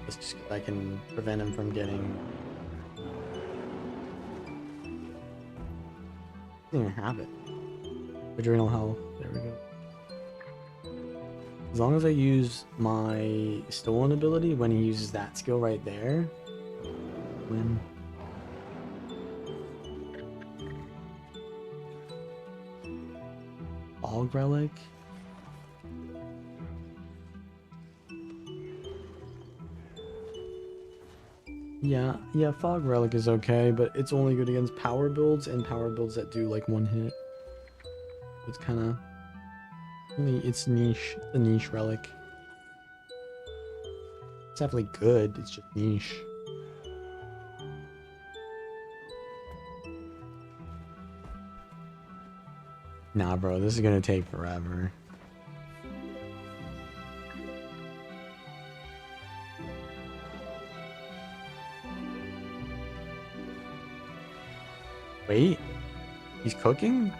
just so I can prevent him from getting. I didn't even have it. Adrenal health. There we go. As long as I use my stolen ability when he uses that skill right there, win. Fog Relic. Yeah, Fog Relic is okay, but it's only good against power builds and power builds that do like one hit. It's kind of, it's niche. It's a niche relic. It's definitely good. It's just niche. Nah, bro, this is gonna take forever. Wait, he's cooking?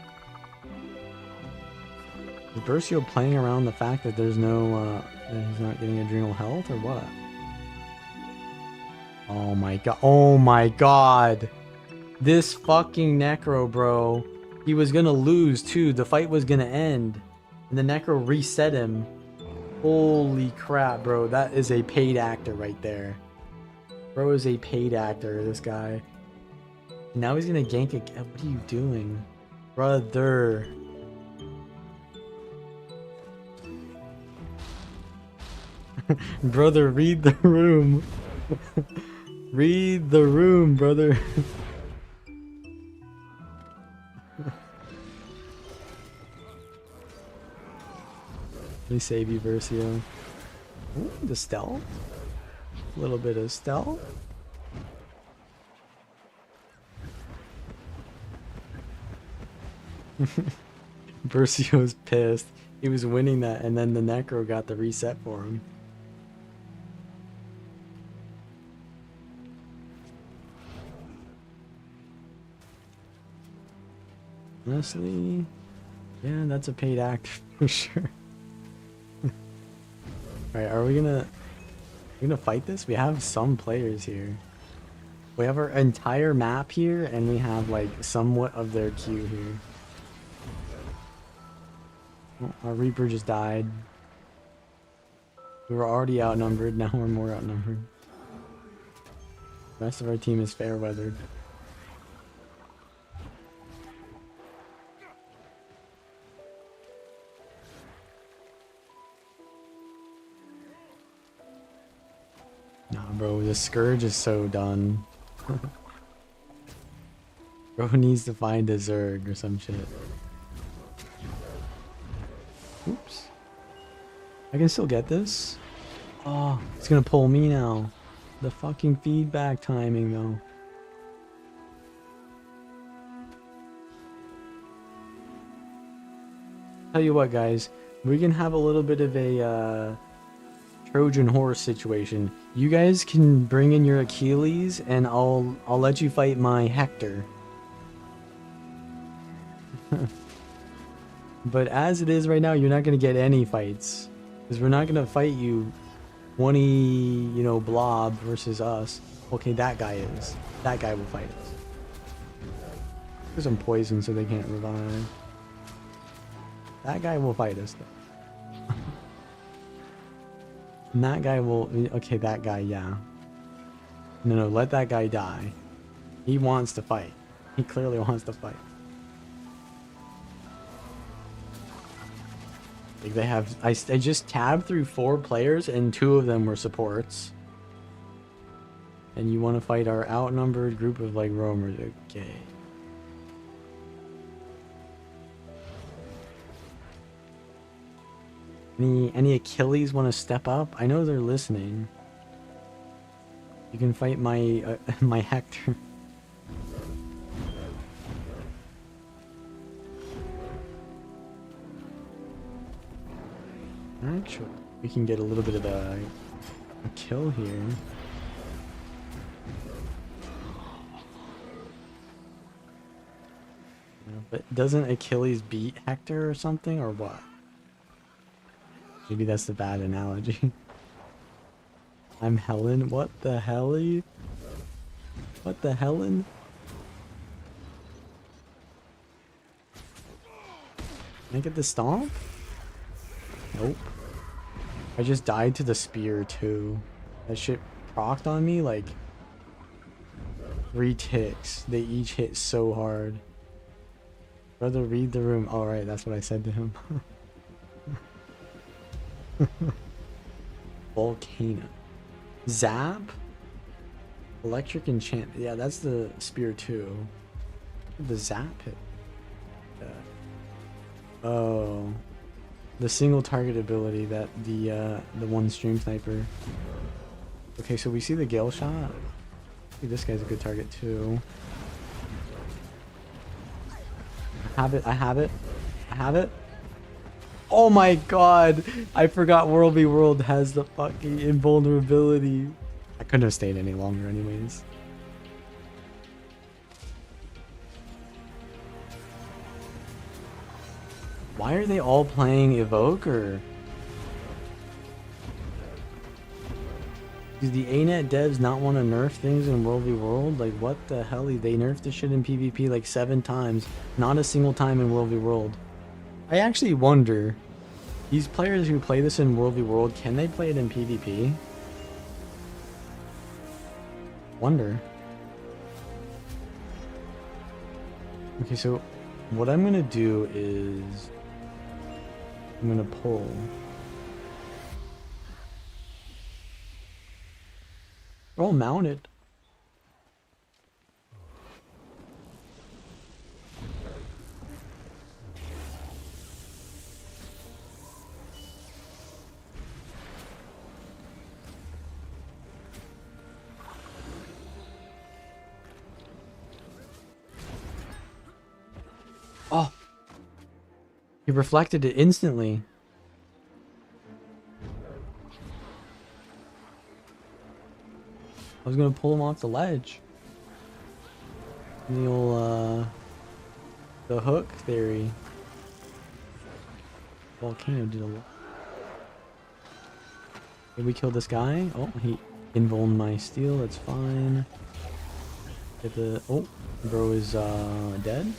Is Bercio playing around the fact that there's no, that he's not getting adrenal health or what? Oh my god, oh my god! This fucking Necro, bro. He was gonna lose too, the fight was gonna end. And the Necro reset him. Holy crap, bro, that is a paid actor right there. Bro is a paid actor, this guy. Now he's gonna gank again. What are you doing? Brother. Brother, read the room. Read the room, brother. Let me save you, Versio. Ooh, the stealth. A little bit of stealth. Versio's pissed. He was winning that, and then the Necro got the reset for him. Honestly, yeah, that's a paid act for sure. Alright, are we gonna fight this? We have some players here. We have our entire map here, and we have like somewhat of their queue here. Oh, our Reaper just died. We were already outnumbered, now we're more outnumbered. The rest of our team is fair weathered. Nah, bro, the Scourge is so done. Bro needs to find a Zerg or some shit. Oops. I can still get this. Oh, it's gonna pull me now. The fucking feedback timing, though. Tell you what, guys. We can have a little bit of a, Trojan horse situation. You guys can bring in your Achilles, and I'll let you fight my Hector. But as it is right now, you're not gonna get any fights, because we're not gonna fight you 20, you know, blob versus us. Okay, that guy is. That guy will fight us. There's some poison so they can't revive. That guy will fight us though. And that guy will... Okay, that guy, yeah. No, let that guy die. He wants to fight. He clearly wants to fight. Like they have... I just tabbed through 4 players and 2 of them were supports. And you want to fight our outnumbered group of like roamers. Okay. Any Achilles want to step up? I know they're listening. You can fight my my Hector. Actually, we can get a little bit of a kill here. But doesn't Achilles beat Hector or something, or what? Maybe that's the bad analogy. I'm Helen? What the helly? What the Helen? Can I get the stomp? Nope. I just died to the spear too. That shit procced on me like 3 ticks. They each hit so hard. Brother, read the room. Alright, that's what I said to him. Volcano. Zap? Electric enchant. Yeah, that's the spear too. The zap hit. Oh. The single target ability that the one stream sniper. Okay, so we see the Gale shot. See, this guy's a good target too. I have it, I have it, I have it. Oh my god! I forgot WvW has the fucking invulnerability. I couldn't have stayed any longer anyways. Why are they all playing Evoker? Do the ANET devs not want to nerf things in WvW? Like, what the hell? They nerfed this shit in PvP like 7 times. Not a single time in WvW. I actually wonder, these players who play this in WvW, can they play it in PvP? Wonder. Okay, so what I'm gonna do is I'm gonna pull. They're all mounted. Oh, he reflected it instantly. I was gonna pull him off the ledge. The old, the hook theory. Volcano did a lot. Did we kill this guy? Oh, he invulned my steel. That's fine. Get the... Oh, bro is, dead.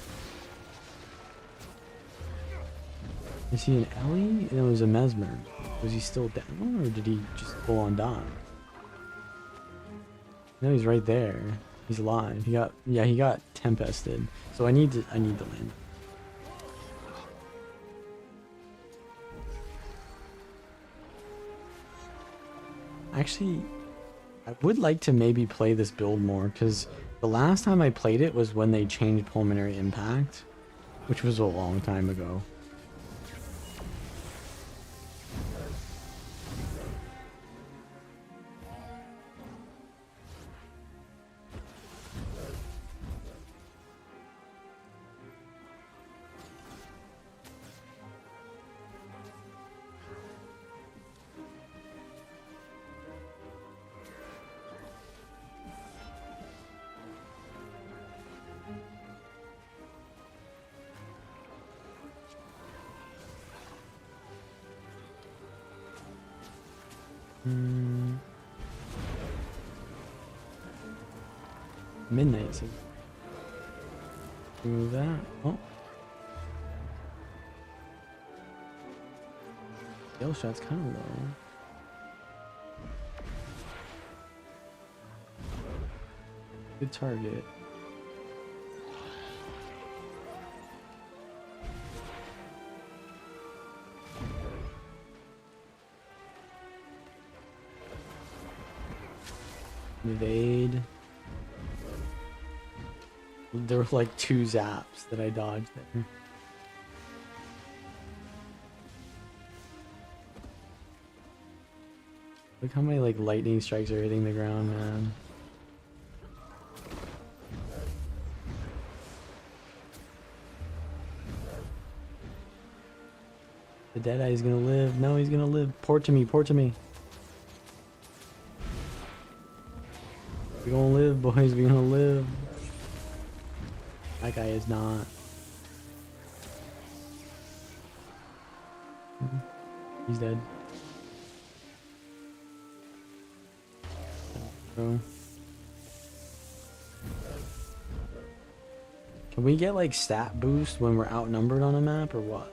Is he an Ellie? It was a Mesmer. Was he still down, or did he just full on die? No, he's right there. He's alive. He got... Yeah, he got tempested. So I need to land. Actually, I would like to maybe play this build more, because the last time I played it was when they changed Pulmonary Impact, which was a long time ago. Midnight, so remove that. Oh, yellow shot's kind of low. Good target. Evade. There were like 2 zaps that I dodged there. Look how many like lightning strikes are hitting the ground, man. The Deadeye's gonna live. No, he's gonna live. Port to me, port to me. We're gonna live, boys. We're gonna live. That guy is not. He's dead. Bro. Can we get like stat boost when we're outnumbered on a map or what?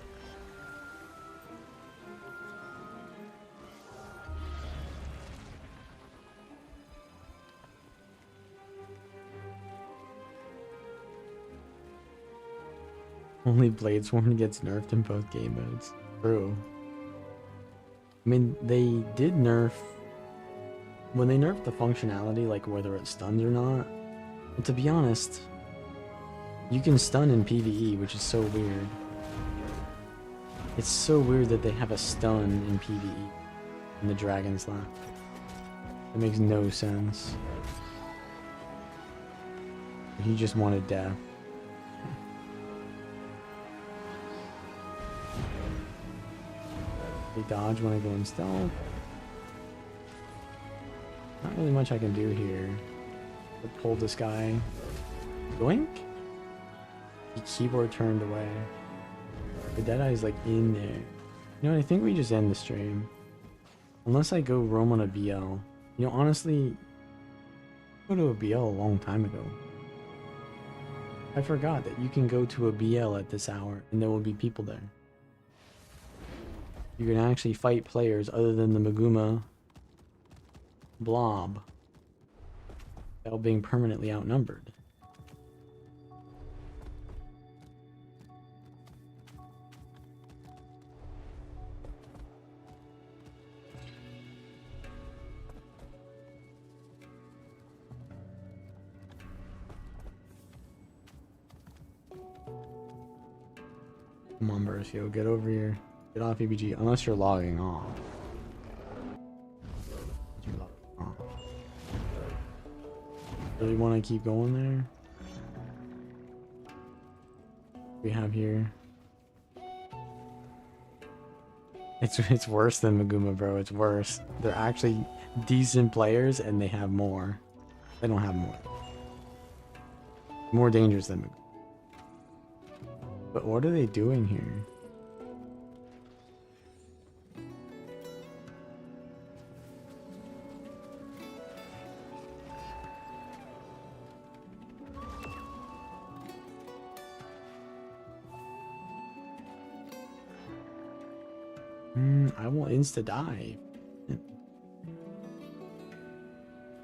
Only Bladesworn gets nerfed in both game modes. True. I mean, they did nerf... When they nerfed the functionality, like whether it stuns or not, but to be honest, you can stun in PvE, which is so weird. It's so weird that they have a stun in PvE in the Dragon's Lap. It makes no sense. He just wanted death. They dodge when I go in stealth. Not really much I can do here. I'll pull this guy. Yoink! The keyboard turned away. The Deadeye's like in there. You know, I think we just end the stream. Unless I go roam on a BL. You know, honestly, I go to a BL a long time ago. I forgot that you can go to a BL at this hour and there will be people there. You can actually fight players other than the Maguma blob without being permanently outnumbered. Come on, Bercio, get over here. Get off EBG, unless you're logging off. You're logging off. Really want to keep going there? We have here. It's worse than Maguma, bro. It's worse. They're actually decent players, and they have more. They don't have more. More dangerous than Maguma. But what are they doing here? I will insta-dive.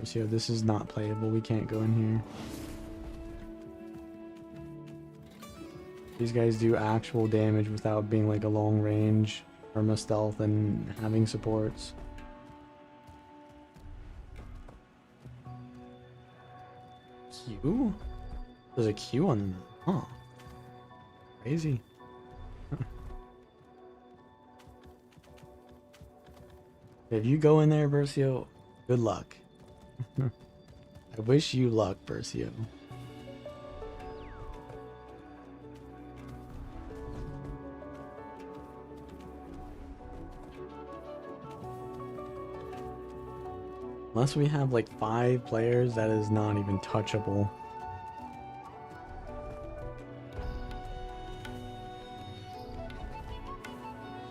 So this is not playable. We can't go in here. These guys do actual damage without being like a long range perma stealth and having supports. Q? There's a Q on them. Huh. Crazy. If you go in there, Bercio, good luck. I wish you luck, Bercio. Unless we have like 5 players, that is not even touchable.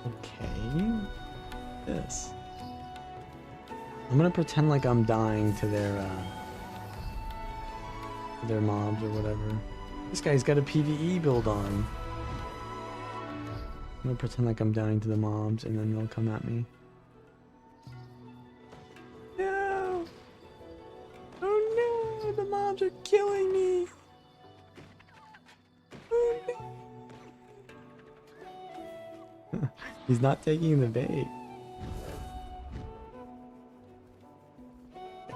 Okay. This. I'm gonna pretend like I'm dying to their mobs or whatever. This guy's got a PvE build on. I'm gonna pretend like I'm dying to the mobs and then they'll come at me. No! Oh no! The mobs are killing me! Oh no! He's not taking the bait.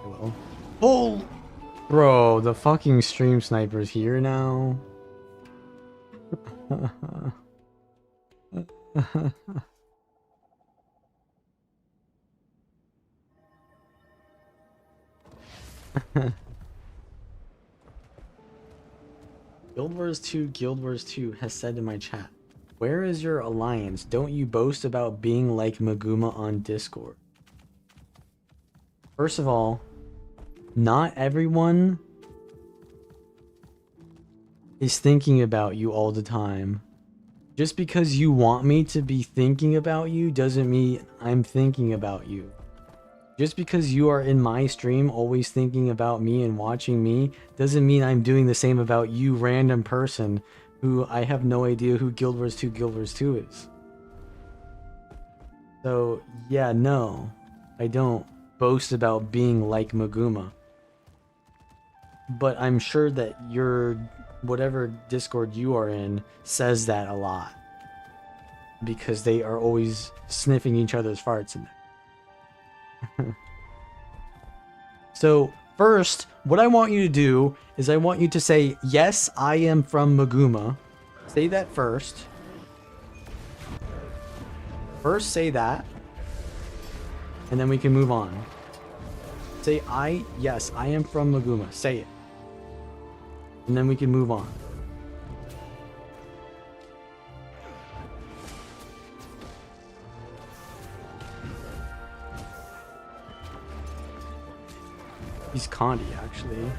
Well. Oh! Bro, the fucking stream sniper's here now. Guild Wars 2 has said in my chat, "Where is your alliance? Don't you boast about being like Maguma on Discord?" First of all, not everyone is thinking about you all the time. Just because you want me to be thinking about you doesn't mean I'm thinking about you. Just because you are in my stream always thinking about me and watching me doesn't mean I'm doing the same about you, random person who I have no idea who Guild Wars 2 is. So yeah, no, I don't boast about being like Maguma. But I'm sure that your whatever Discord you are in says that a lot. Because they are always sniffing each other's farts in there. So, first, what I want you to do is I want you to say, "Yes, I am from Maguma." Say that first. First say that. And then we can move on. Say, yes, I am from Maguma. Say it. And then we can move on. He's Condi, actually.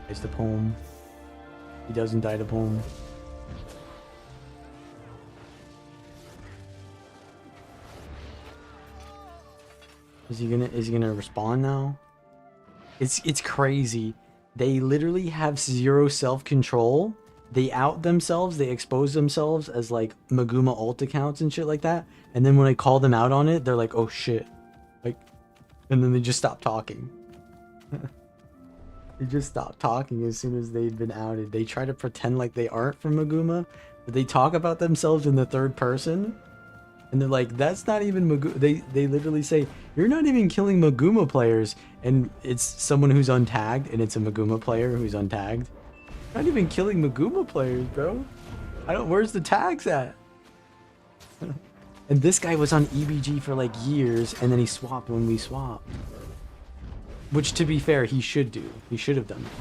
It's the poem. He doesn't die to poem. Is he gonna respond now? It's crazy. They literally have zero self-control. They out themselves, they expose themselves as like Maguma ult accounts and shit like that. And then when I call them out on it, they're like, "Oh shit." Like, and then they just stop talking. They just stop talking as soon as they've been outed. They try to pretend like they aren't from Maguma, but they talk about themselves in the third person. And they're like, that's not even Maguma. They literally say, you're not even killing Maguma players. And it's someone who's untagged, and it's a Maguma player who's untagged. Not even killing Maguma players, bro. Where's the tags at? And this guy was on EBG for like years, and then he swapped when we swapped. Which, to be fair, he should do. He should have done that.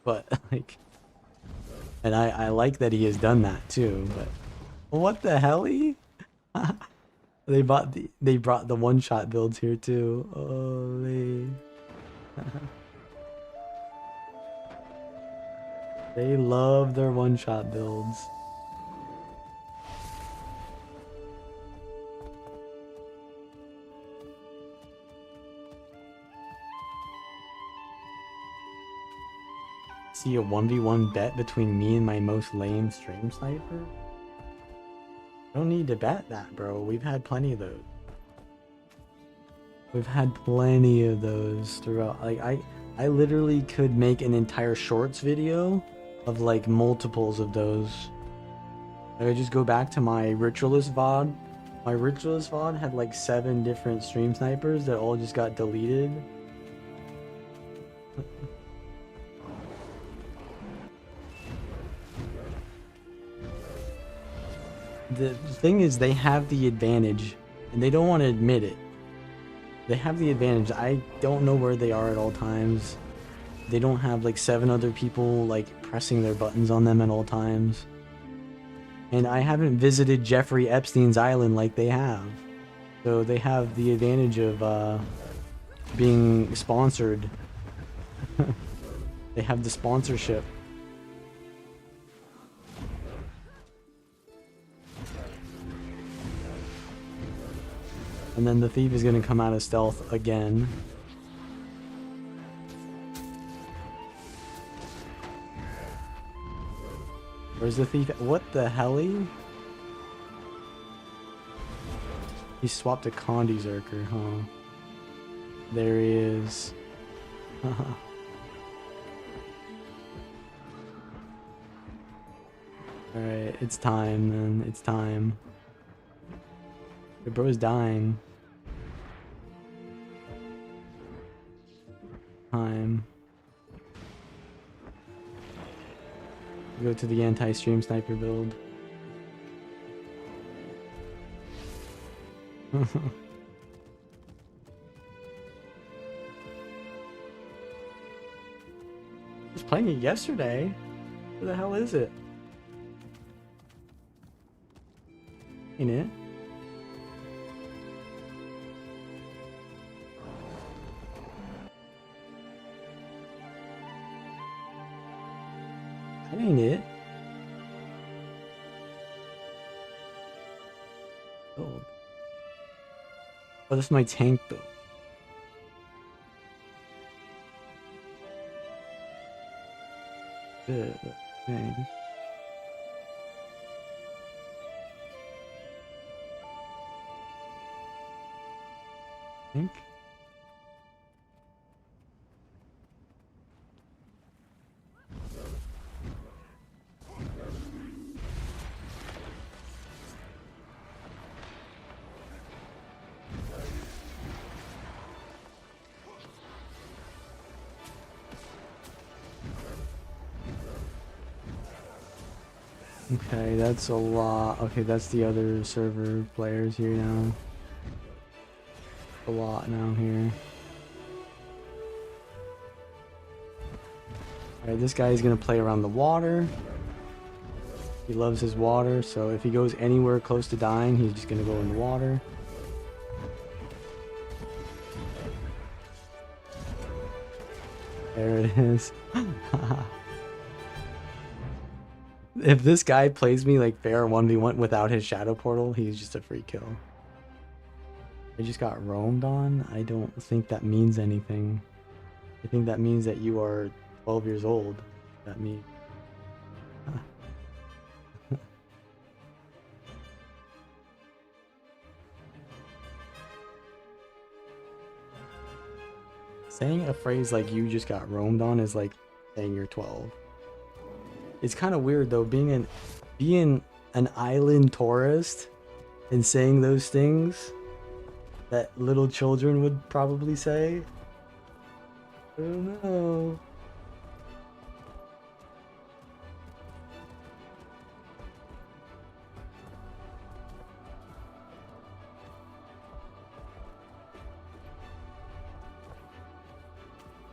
But, like... And I like that he has done that too, but... What the hell-y? They brought the one-shot builds here too. Holy... They love their one-shot builds. See a 1v1 bet between me and my most lame stream sniper? Don't need to bet that, bro. We've had plenty of those. We've had plenty of those throughout. Like, I literally could make an entire shorts video of like multiples of those. Like, I just go back to my Ritualist VOD. My Ritualist VOD had like 7 different stream snipers that all just got deleted. The thing is, they have the advantage, and they don't want to admit it. They have the advantage. I don't know where they are at all times. They don't have like 7 other people like pressing their buttons on them at all times. And I haven't visited Jeffrey Epstein's island like they have. So they have the advantage of being sponsored. They have the sponsorship. And then the thief is going to come out of stealth again. Where's the thief? What the hell-y? He swapped to Condi Zerker, huh? There he is. Alright, it's time then. It's time. The bro's dying. Time. Go to the anti-stream sniper build. I was playing it yesterday. Where the hell is it? Ain't it? That ain't it. Gold. Oh, this is my tank build. Good. Thanks. Think. Okay, that's a lot. Okay, that's the other server players here now. A lot now here. Alright, this guy is gonna play around the water. He loves his water, so if he goes anywhere close to dying, he's just gonna go in the water. There it is. If this guy plays me like fair 1v1 without his shadow portal, he's just a free kill. I just got roamed on. I don't think that means anything. I think that means that you are 12 years old. That means. Saying a phrase like "you just got roamed on" is like saying you're 12. It's kind of weird though, being an being an island tourist and saying those things that little children would probably say. I don't know.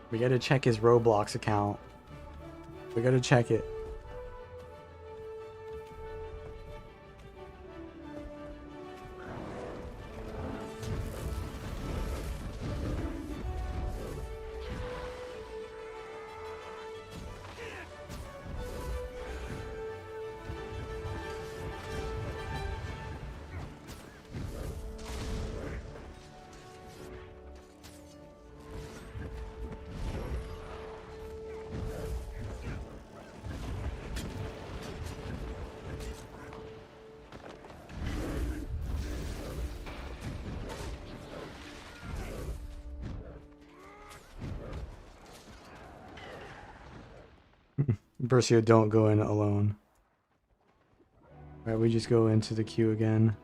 We gotta check his Roblox account. We gotta check it. Bercio, don't go in alone. Alright, we just go into the queue again.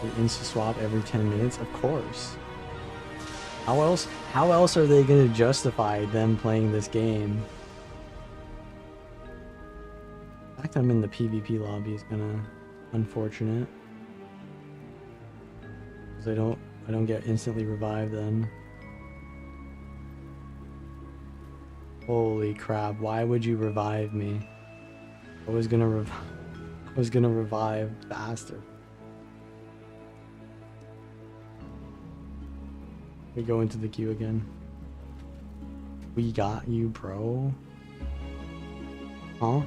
We insta swap every 10 minutes? Of course. How else are they gonna justify them playing this game? The fact I'm in the PvP lobby is kinda unfortunate. I don't get instantly revived then. Holy crap, why would you revive me? I was gonna revive faster. We go into the queue again. We got you, bro. Huh?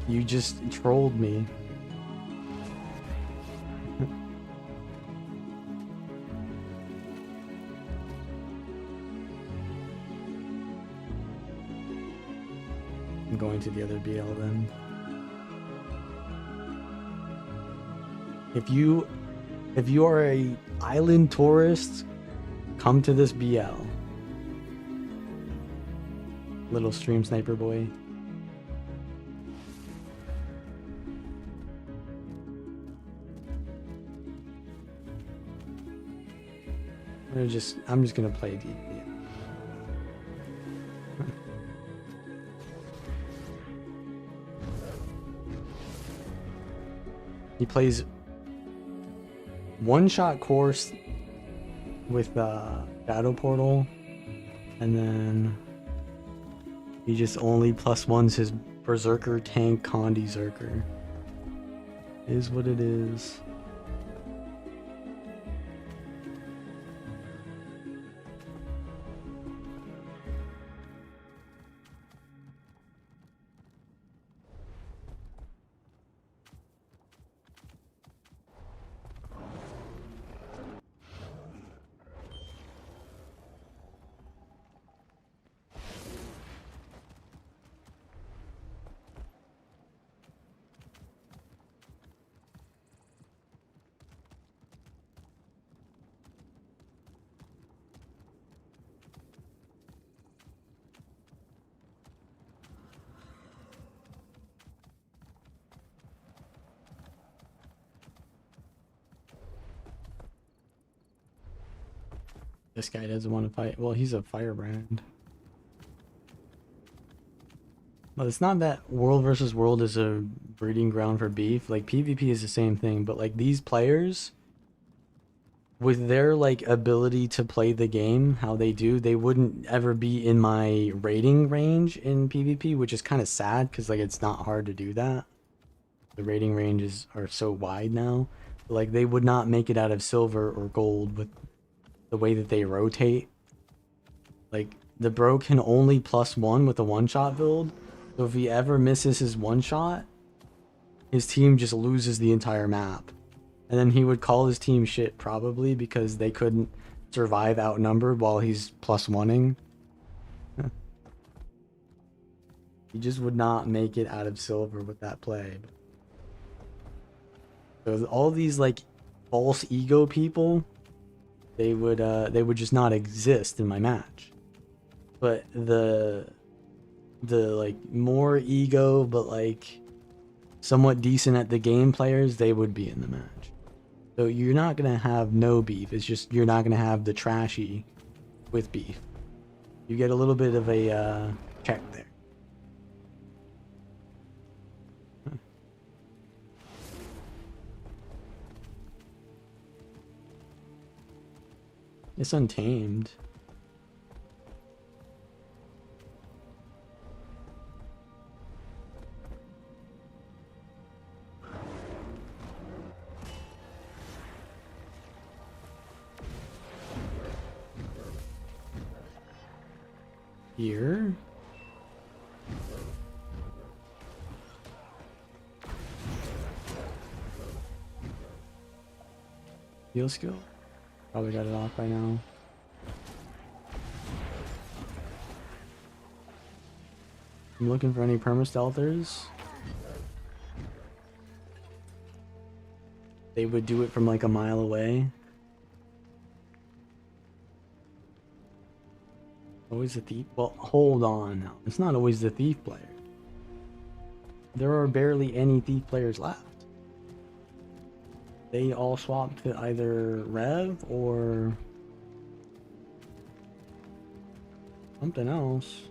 You just trolled me. I'm going to the other BL then. If you are a island tourist, come to this BL. Little stream sniper boy. I'm just gonna play deep. He plays one-shot course with Shadow Portal, and then he just only +1s his Berserker tank Condi Zerker. Is what it is. This guy doesn't want to fight. Well, he's a firebrand. But it's not that world versus world is a breeding ground for beef. Like, PvP is the same thing, but like these players, with their like ability to play the game how they do, they wouldn't ever be in my rating range in PvP, which is kind of sad because like it's not hard to do that. The rating ranges are so wide now. Like, they would not make it out of silver or gold with the way that they rotate. Like, the bro can only +1 with a one-shot build, so if he ever misses his one-shot, his team just loses the entire map. And then he would call his team shit probably because they couldn't survive outnumbered while he's +1ing. He just would not make it out of silver with that play. So all these like false ego people, they would just not exist in my match. But the like more ego but like somewhat decent at the game players, they would be in the match. So you're not gonna have no beef. It's just you're not gonna have the trashy with beef. You get a little bit of a check there. Huh. It's untamed. Here. Heal skill? Probably got it off by now. I'm looking for any perma-stealthers. They would do it from like a mile away. Always the thief? Well, hold on now. It's not always the thief player. There are barely any thief players left. They all swapped to either Rev or something else.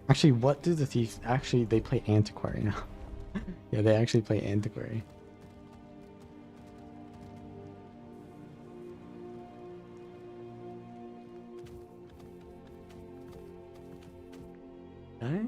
Actually, what do the thieves... Actually, they play Antiquary now. Yeah, they actually play Antiquary. Okay.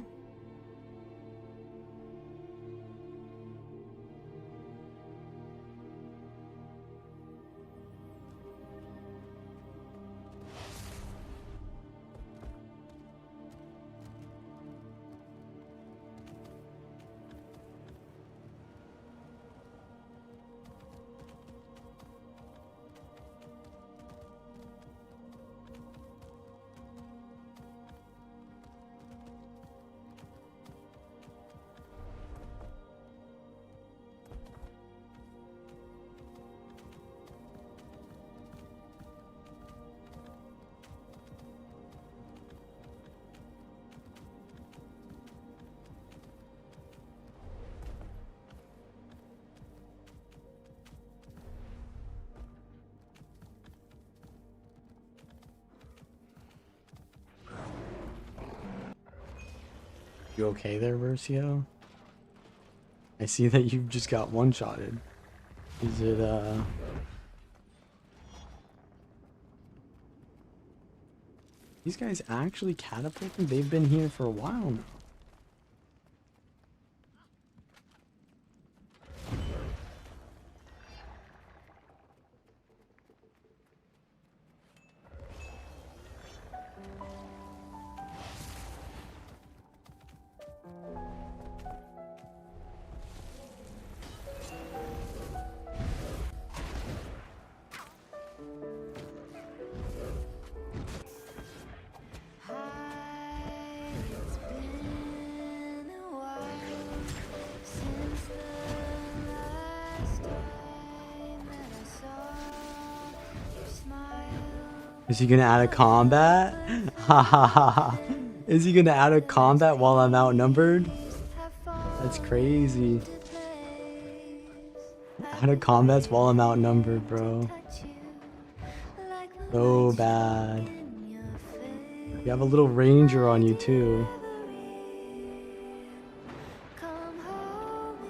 You okay there, Versio? I see that you've just got one-shotted. Is it, These guys actually catapulting? They've been here for a while now. Is he gonna add a combat? Ha ha ha ha. Is he gonna add a combat while I'm outnumbered? That's crazy. Add a combats while I'm outnumbered, bro. So bad. You have a little ranger on you too.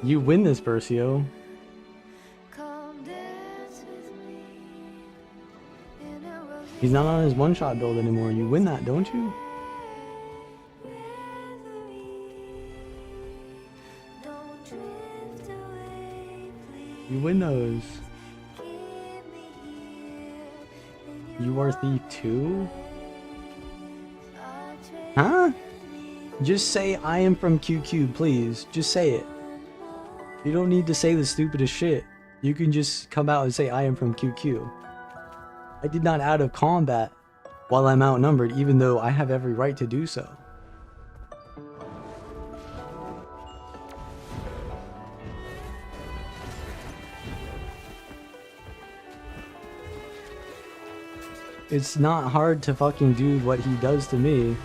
You win this, Versio. He's not on his one-shot build anymore. You win that, don't you? You win those. You are thief too? Huh? Just say I am from QQ, please. Just say it. You don't need to say the stupidest shit. You can just come out and say I am from QQ. I did not out of combat while I'm outnumbered, even though I have every right to do so. It's not hard to fucking do what he does to me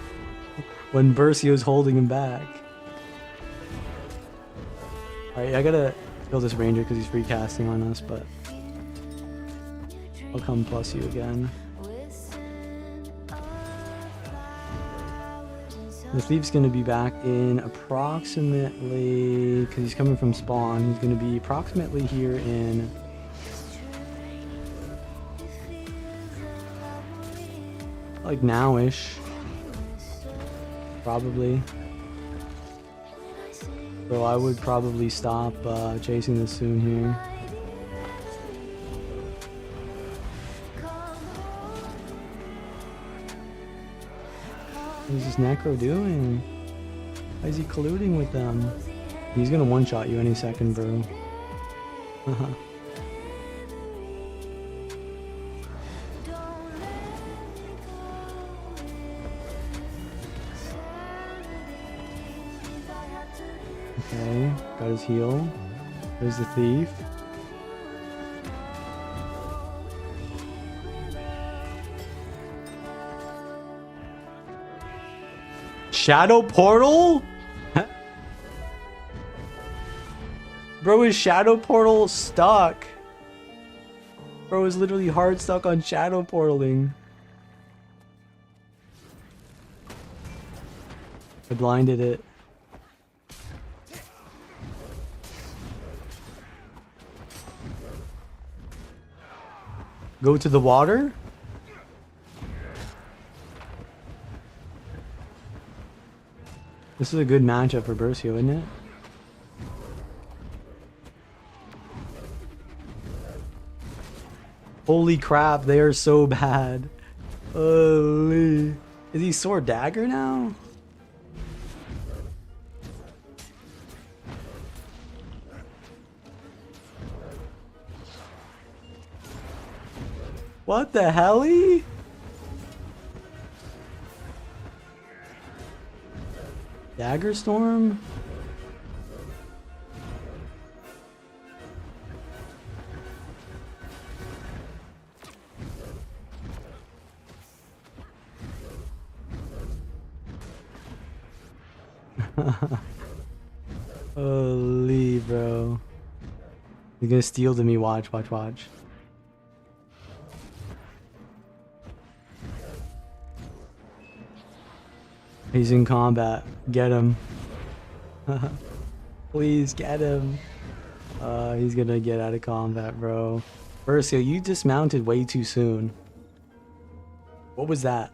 when Bercio's holding him back. Alright, I gotta kill this ranger because he's free casting on us, but I'll come plus you again. The thief's gonna be back in approximately, because he's coming from spawn, he's gonna be approximately here in like now-ish, probably. So I would probably stop chasing this soon here. What is this Necro doing? Why is he colluding with them? He's gonna one-shot you any second, bro. Okay, got his heal. There's the thief. Shadow portal? Bro, is shadow portal stuck? Bro is literally hard stuck on shadow portaling. I blinded it. Go to the water? This is a good matchup for Bercio, isn't it? Holy crap, they are so bad. Holy. Is he sword dagger now? What the helly? Dagger storm? Holy bro. You're gonna steal to me, watch. He's in combat. Get him. Please get him. He's gonna get out of combat, bro. Bercio, you dismounted way too soon. What was that?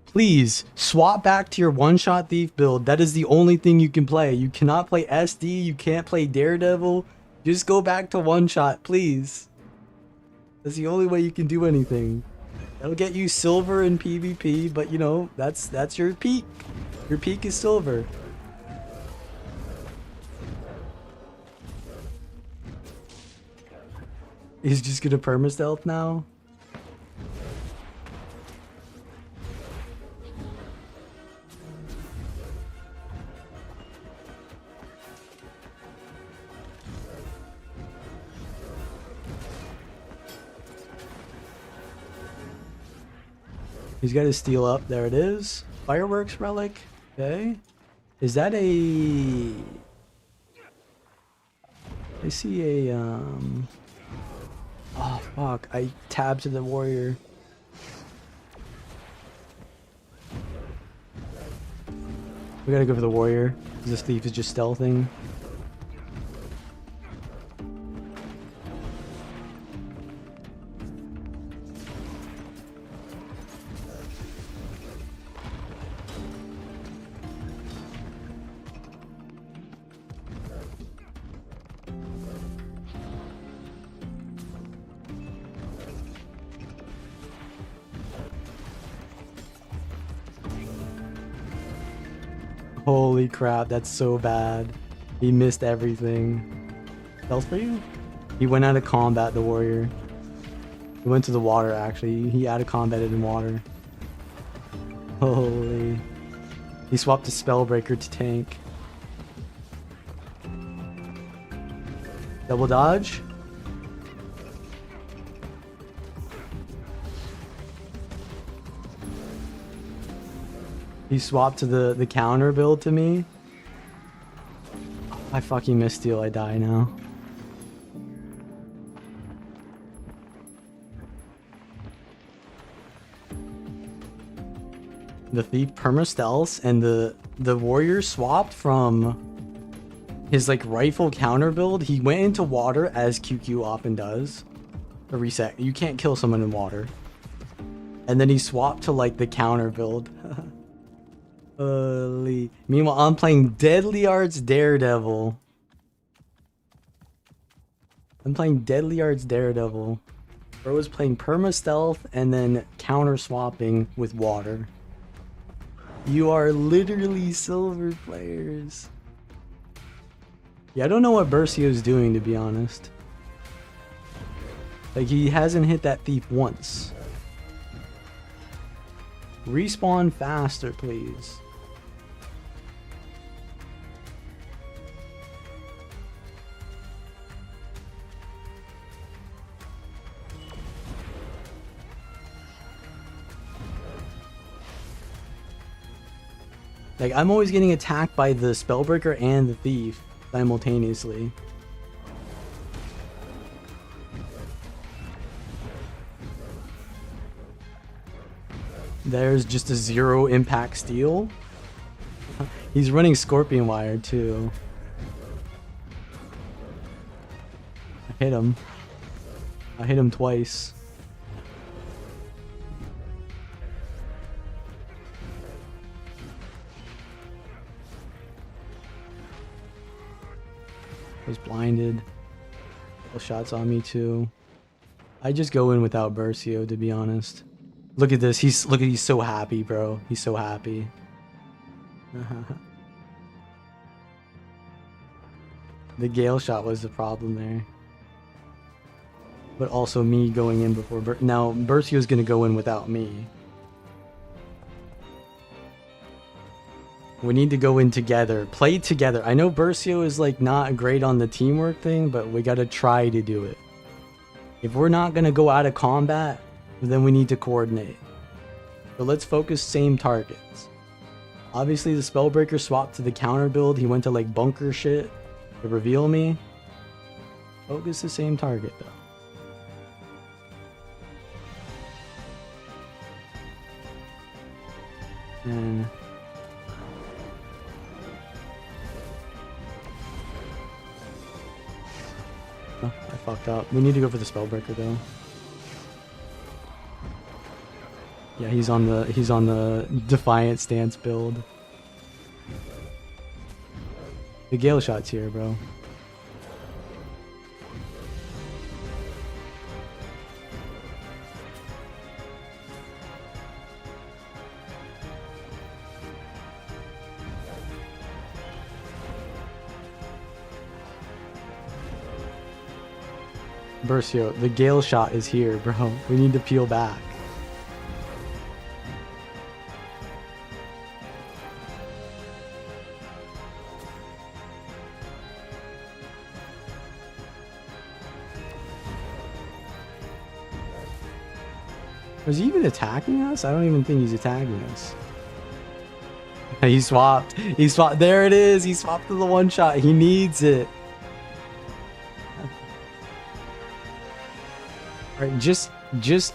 Please, swap back to your one-shot thief build. That is the only thing you can play. You cannot play SD, you can't play Daredevil. Just go back to one-shot, please. That's the only way you can do anything. That'll get you silver in PvP, but you know, that's your peak. Your peak is silver. He's just gonna perma-stealth now? He's got his steel up. There it is. Fireworks relic. Okay. Is that a... I see a, oh, fuck. I tabbed to the warrior. We gotta go for the warrior. This thief is just stealthing. Holy crap, that's so bad. He missed everything. Else for you? He went out of combat, the warrior. He went to the water, actually. He out of combated in water. Holy. He swapped his spellbreaker to tank. Double dodge. He swapped to the counter build to me. I fucking missed steal. I die now. The thief perma-stealth and the warrior swapped from his like rifle counter build. He went into water as QQ often does. A reset. You can't kill someone in water. And then he swapped to like the counter build. Holy. Meanwhile, I'm playing Deadly Arts Daredevil. Bro was playing perma-stealth and then counter swapping with water. You are literally silver players. Yeah, I don't know what Bercio's doing, to be honest. Like, he hasn't hit that thief once. Respawn faster, please. Like, I'm always getting attacked by the Spellbreaker and the Thief simultaneously. There's just a 0 impact steal. He's running Scorpion Wire too. I hit him twice. Was blinded. Couple shots on me too. I just go in without Bercio, to be honest. Look at this. He's so happy, bro. He's so happy. The Gale shot was the problem there. But also me going in before now Bercio's gonna go in without me. We need to go in together. Play together. I know Bercio is like not great on the teamwork thing, but we gotta try to do it. If we're not gonna go out of combat, then we need to coordinate. So let's focus same targets. Obviously the Spellbreaker swapped to the counter build. He went to like bunker shit to reveal me. Focus the same target though. And oh, I fucked up. We need to go for the Spellbreaker though. Yeah, he's on the Defiant Stance build. The Gale shot's here, bro. Bercio, the Gale shot is here, bro. We need to peel back. Was he even attacking us? I don't even think he's attacking us. He swapped. He swapped. There it is. He swapped to the one shot. He needs it. Alright, just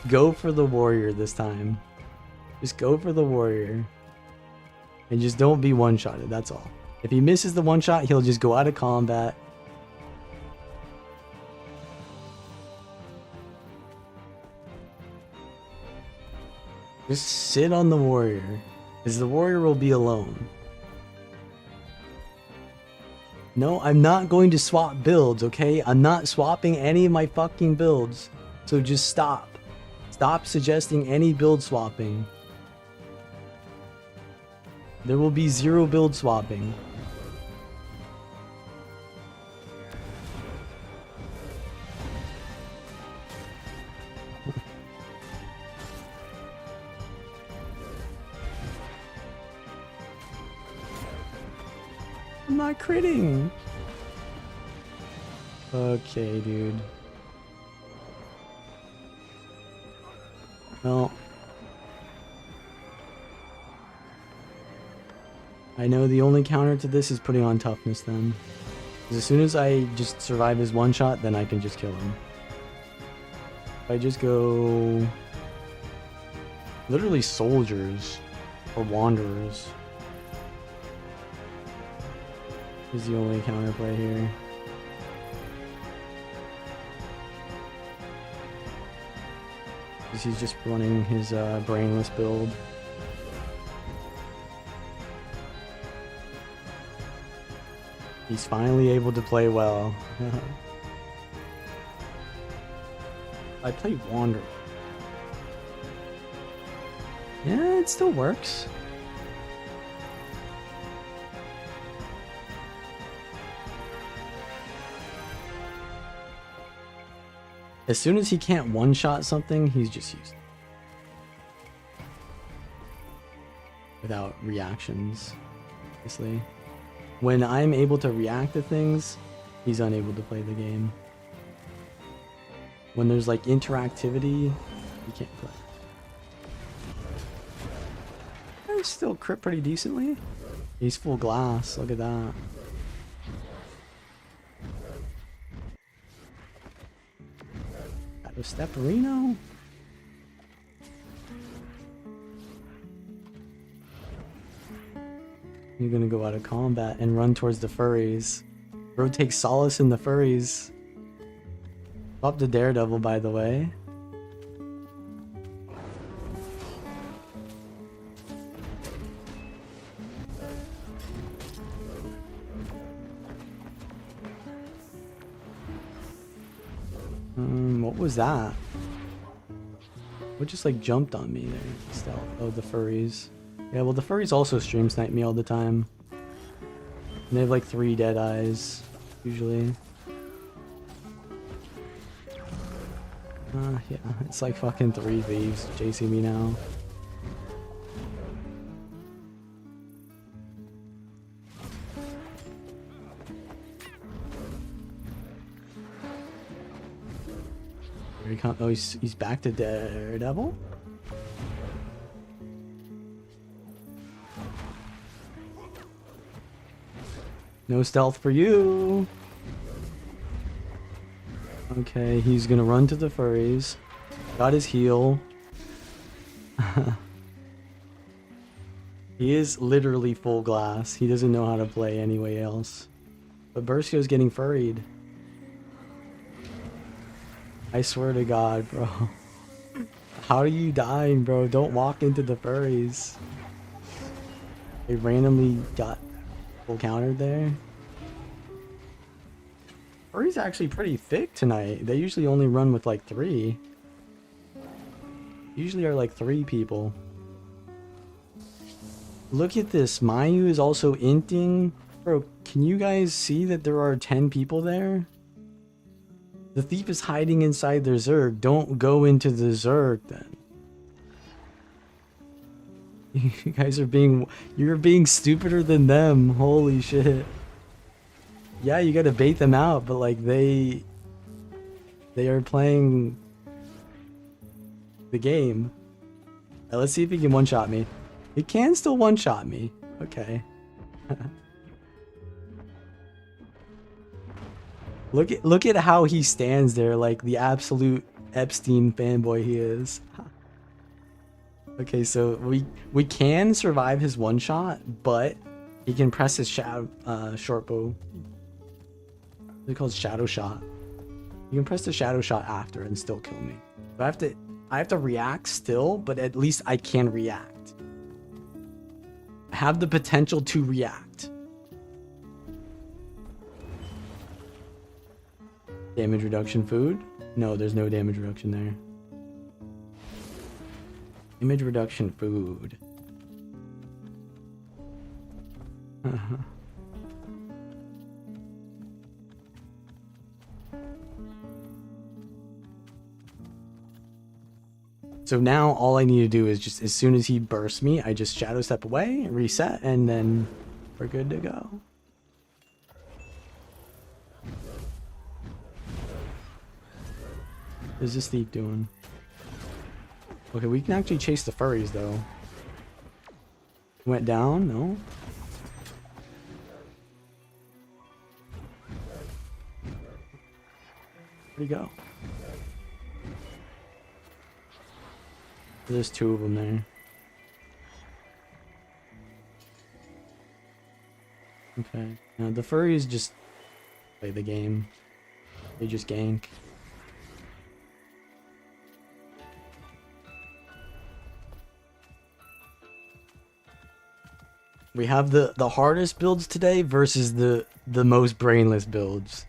go for the warrior this time. Just go for the warrior. And just don't be one-shotted, that's all. If he misses the one shot, he'll just go out of combat. Just sit on the warrior, because the warrior will be alone. No, I'm not going to swap builds, okay? I'm not swapping any of my fucking builds. So just stop. Stop suggesting any build swapping. There will be 0 build swapping. I'm not critting. Okay, dude. Well, I know the only counter to this is putting on toughness then. 'Cause as soon as I just survive his one shot, then I can just kill him. If I just go... literally soldiers or wanderers is the only counterplay here. Because he's just running his brainless build. He's finally able to play well. I play Wander. Yeah, it still works. As soon as he can't one-shot something, he's just used it. Without reactions, obviously. When I'm able to react to things, he's unable to play the game. When there's like interactivity, he can't play. I still crit pretty decently. He's full glass, look at that. Got a Stepperino. You're gonna go out of combat and run towards the furries. Bro takes solace in the furries. Up the Daredevil, by the way. What was that? What just like jumped on me there? Stealth. Oh, the furries. Yeah, well, the furries also stream snipe me all the time. And they have like 3 dead eyes, usually. Yeah, it's like fucking 3 thieves chasing me now. Here he comes. Oh, he's back to Daredevil? No stealth for you. Okay, he's gonna run to the furries. Got his heal. He is literally full glass. He doesn't know how to play anyway else. But Bursio's getting furried. I swear to God, bro. How are you dying, bro? Don't walk into the furries. They randomly got full countered there. Furry's actually pretty thick tonight. They usually only run with like 3. Usually are like 3 people. Look at this. Mayu is also inting. Bro, can you guys see that there are 10 people there? The thief is hiding inside their Zerg. Don't go into the Zerg then. You guys are you're being stupider than them. Holy shit. Yeah, you gotta bait them out, but like they are playing the game. Now, let's see if he can one-shot me. He can still one-shot me. Okay. Look at how he stands there like the absolute Epstein fanboy he is. Okay, so we can survive his one-shot, but he can press his short bow. It's called shadow shot. You can press the shadow shot after and still kill me. But I have to react still, but at least I can react. I have the potential to react. Damage reduction food? No, there's no damage reduction there. Damage reduction food. So now all I need to do is just, as soon as he bursts me, I just shadow step away, reset, and then we're good to go. is this thief doing? Okay, we can actually chase the furries though. Went down? No. Where'd he go? There's two of them there. Okay. Now the furries just play the game. They just gank. We have the hardest builds today versus the most brainless builds.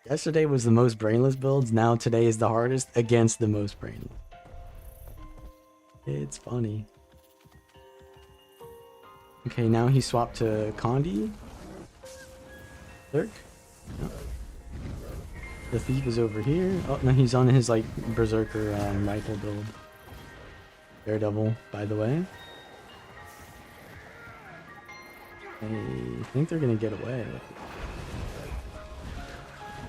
Yesterday was the most brainless builds. Now today is the hardest against the most brainless. It's funny. Okay, now he swapped to Condi. Lurk. No. The thief is over here. Oh no, he's on his like berserker rifle build. Daredevil, by the way. I think they're gonna get away.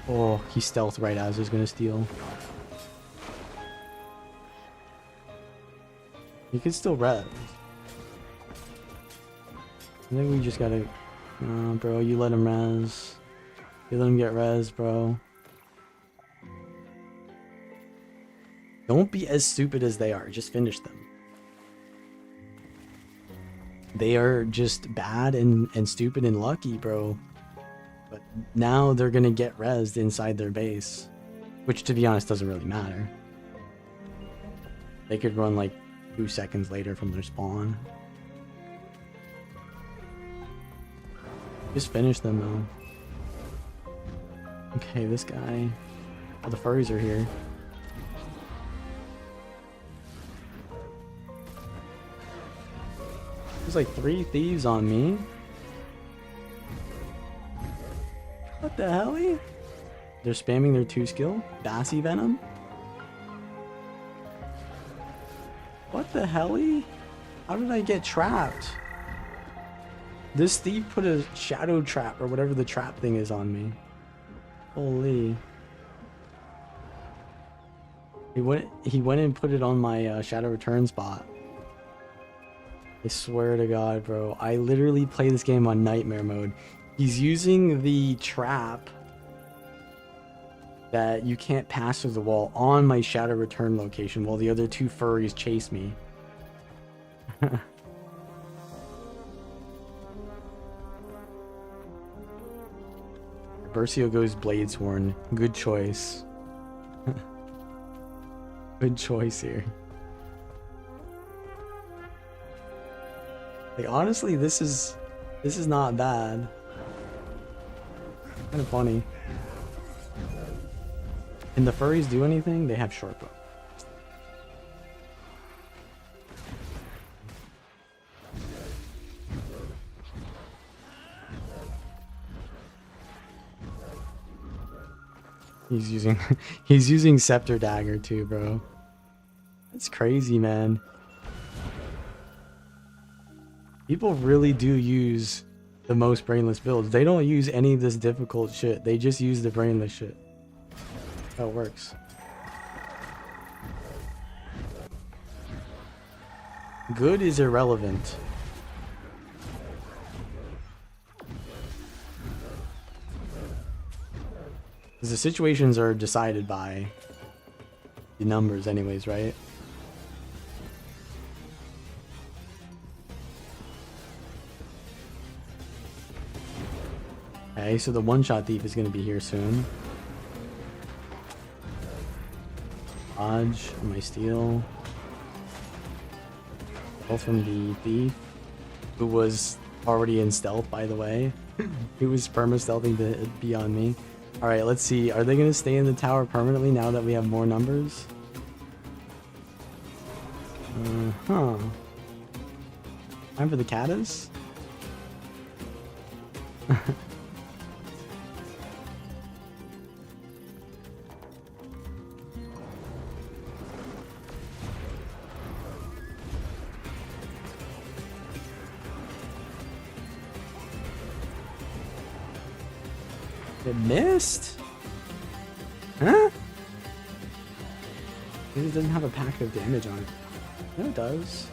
Oh, he stealthed right as he's gonna steal. He could still res. I think we just gotta... bro, you let him res. You let him get res, bro. Don't be as stupid as they are. Just finish them. They are just bad and stupid and lucky, bro. But now they're gonna get rezzed inside their base. Which, to be honest, doesn't really matter. They could run like 2 seconds later from their spawn. Just finish them though. Okay, this guy. Oh, the furries are here. There's like 3 thieves on me. What the hell? They're spamming their 2 skill? Bassy Venom? What the hell? How did I get trapped? This thief put a shadow trap or whatever the trap thing is on me. Holy. He went and put it on my shadow return spot. I swear to God, bro. I literally play this game on nightmare mode. He's using the trap that you can't pass through the wall on my shadow return location while the other 2 furries chase me. Bercio goes Bladesworn. Good choice. Good choice here. Like honestly, this is not bad. Kind of funny. Can the furries do anything? They have short bow. He's using Scepter Dagger too, bro. That's crazy, man. People really do use the most brainless builds. They don't use any of this difficult shit. They just use the brainless shit. That's how it works. Good is irrelevant. Because the situations are decided by the numbers anyways, right? Okay, so the one-shot thief is going to be here soon. Dodge on my steal. Both from the thief, who was already in stealth, by the way. He was perma-stealthing to be on me. Alright, let's see. Are they going to stay in the tower permanently now that we have more numbers? Huh. Time for the Katas? It missed? Huh? Maybe it doesn't have a pack of damage on it. No, it does.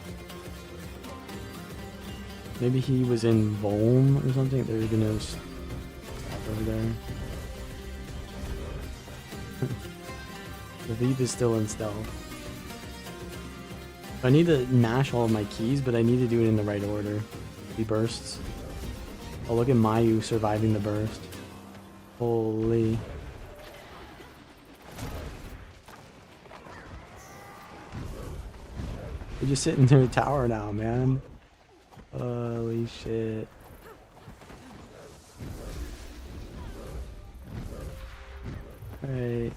Maybe he was in Volm or something. They're gonna stop over there. The Thief is still in stealth. I need to mash all of my keys, but I need to do it in the right order. He bursts. Oh, look at Mayu surviving the burst. Holy. We're just sitting in their tower now, man. Holy shit. Alright.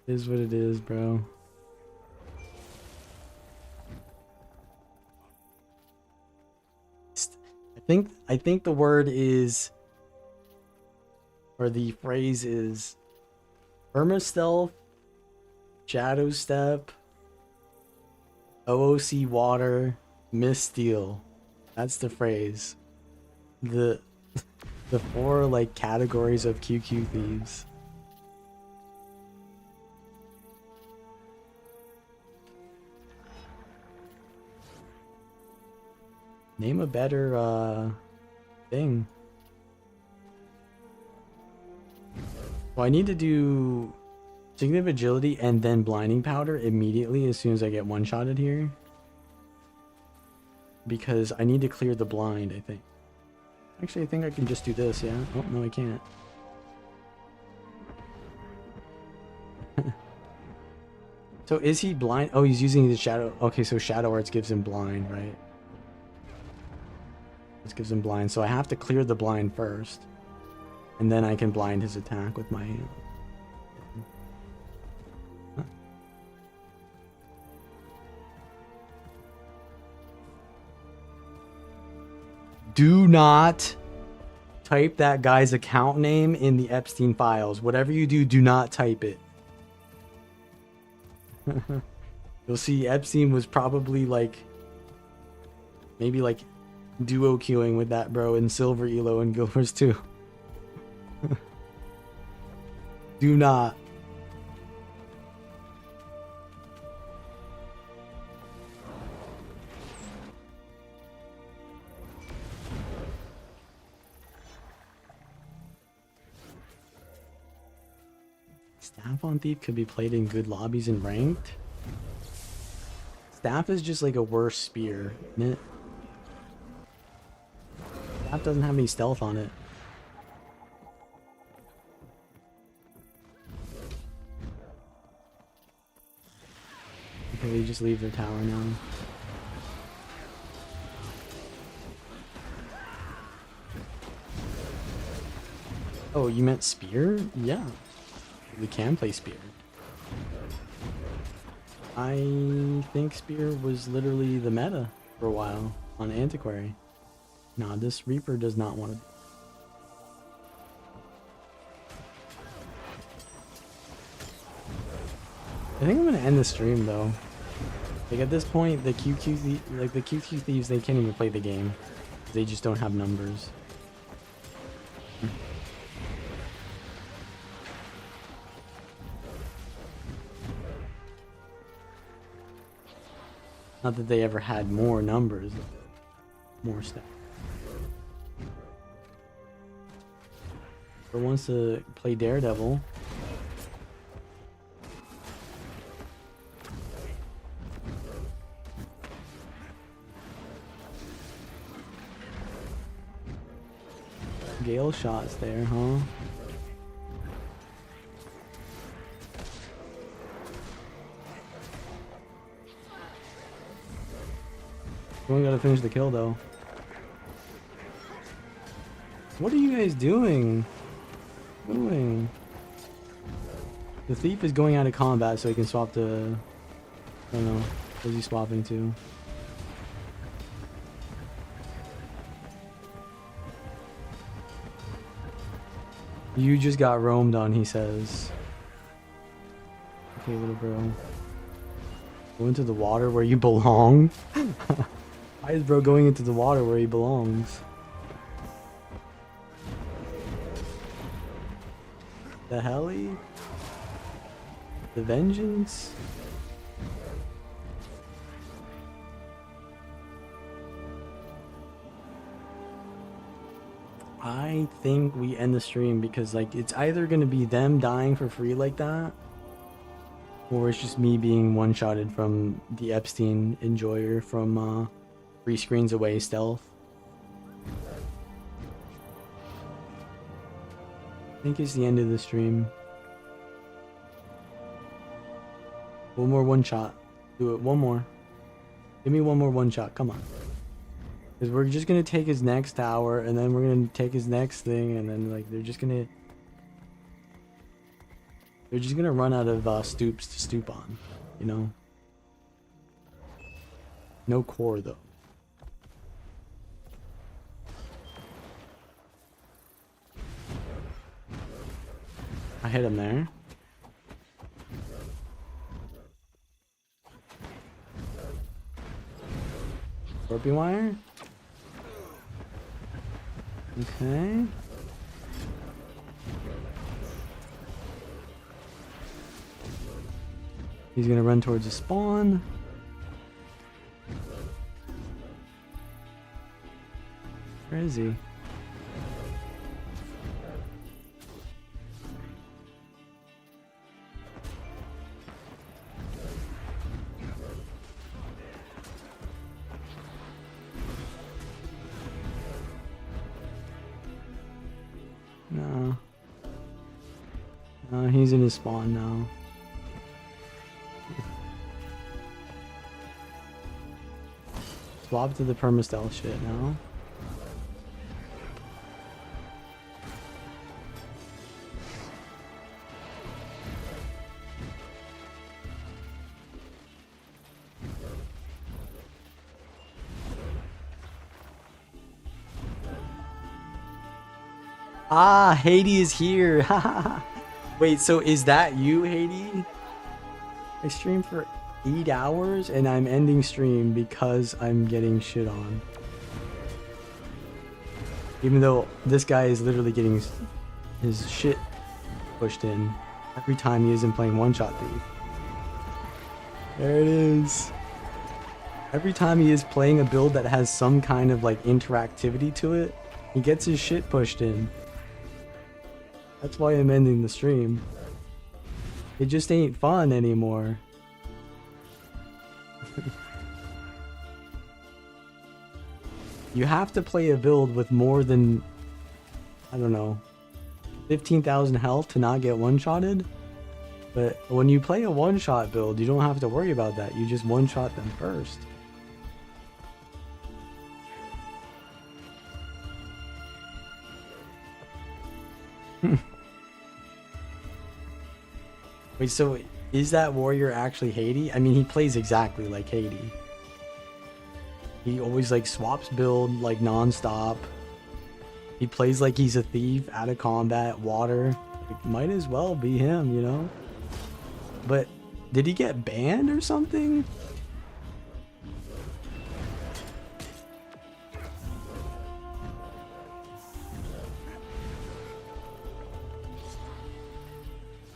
Is what it is, bro. I think the word is, or the phrase is, Perma-stealth, Shadow Step, OOC Water, Missteel. That's the phrase. The 4 like categories of QQ thieves. Name a better thing. Well, I need to do Signet Agility and then Blinding Powder immediately as soon as I get one-shotted here. Because I need to clear the blind, I think. Actually, I think I can just do this, yeah? Oh, no, I can't. So is he blind? Oh, he's using the shadow. Okay, so Shadow Arts gives him blind, right? This gives him blind, so I have to clear the blind first. And then I can blind his attack with my hand. Huh? Do not type that guy's account name in the Epstein files. Whatever you do, do not type it. You'll see Epstein was probably like, maybe like duo queuing with that bro in Silver Elo and Guild Wars 2. Do not. Staff on Thief could be played in good lobbies and ranked. Staff is just like a worse spear, isn't it? Staff doesn't have any stealth on it. Okay, they just leave their tower now. Oh, you meant spear? Yeah. We can play spear. I think spear was literally the meta for a while on Antiquary. Nah, this Reaper does not want to. I think I'm gonna end the stream though. Like at this point, the QQ thieves, they can't even play the game. They just don't have numbers. Not that they ever had more numbers, more stuff. But wants to play Daredevil. Gale shots there, huh? We only gotta finish the kill though. What are you guys doing? The thief is going out of combat so he can swap to... I don't know. What is he swapping to? You just got roamed on, he says. Okay, little bro. Go into the water where you belong? Why is bro going into the water where he belongs? The heli? The vengeance? I think we end the stream because like it's either gonna be them dying for free like that, or it's just me being one-shotted from the Epstein enjoyer from 3 screens away stealth. I think it's the end of the stream. One more one-shot. Do it. One more. Give me one more one-shot. Come on. Because we're just going to take his next tower, and then we're going to take his next thing, and then, like, they're just going to run out of stoops to stoop on, you know? No core, though. I hit him there. Scorpion wire? Okay. He's gonna run towards the spawn. Where is he? No. No, he's in his spawn now. Swap to the permastealth shit now. Ah, Haiti is here. Wait, so is that you, Haiti? I streamed for 8 hours and I'm ending stream because I'm getting shit on. Even though this guy is literally getting his shit pushed in every time he isn't playing one-shot thief. There it is. Every time he is playing a build that has some kind of like interactivity to it, he gets his shit pushed in. That's why I'm ending the stream. It just ain't fun anymore. You have to play a build with more than, I don't know, 15,000 health to not get one-shotted. But when you play a one-shot build, you don't have to worry about that. You just one-shot them first. Wait, so is that warrior actually Haiti? I mean, he plays exactly like Haiti. He always like swaps build like non-stop. He plays like he's a thief out of combat, water. It might as well be him, you know? But did he get banned or something?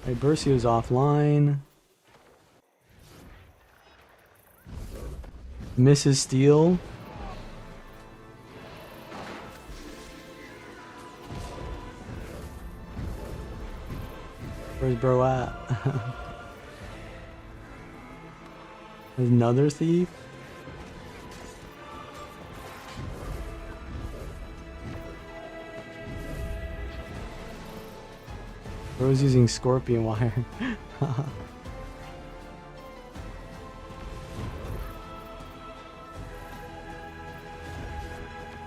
Right, Bercio's offline. Mrs. Steele. Where's bro at? There's another thief. Bro's using scorpion wire.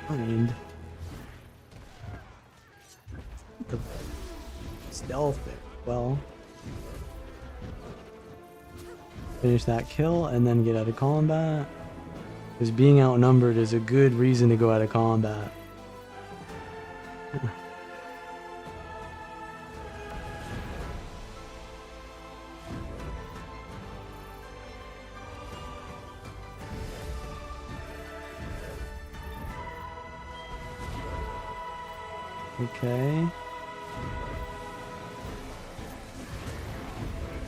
Find the stealth it. Well, finish that kill and then get out of combat. Because being outnumbered is a good reason to go out of combat. Okay.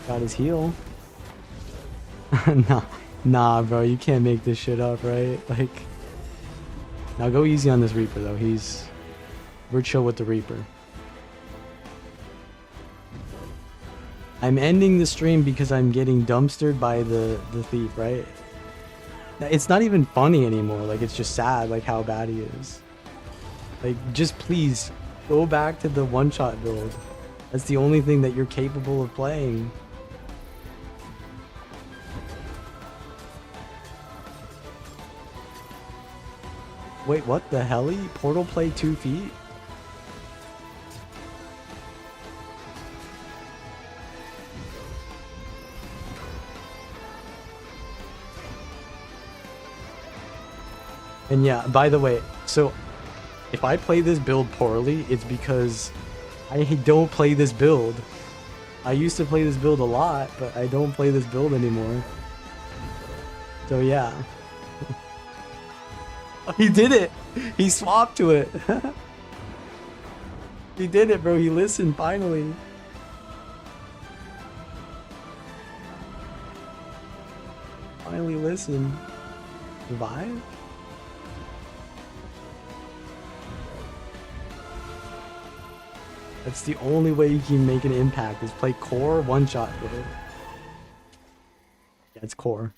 Got his heal. Nah, bro, you can't make this shit up, right? Like, now go easy on this Reaper, though. We're chill with the Reaper. I'm ending the stream because I'm getting dumpstered by the thief, right? It's not even funny anymore. Like, it's just sad, like, how bad he is. Like, just please, go back to the one-shot build. That's the only thing that you're capable of playing. Wait, what the hell? Portal play 2 feet? And yeah, by the way, so if I play this build poorly, it's because I don't play this build. I used to play this build a lot, but I don't play this build anymore. So yeah. He did it! He swapped to it! He did it, bro. He listened, finally. Finally listened. Revive? That's the only way you can make an impact, is play core one-shot with it. Yeah, it's core.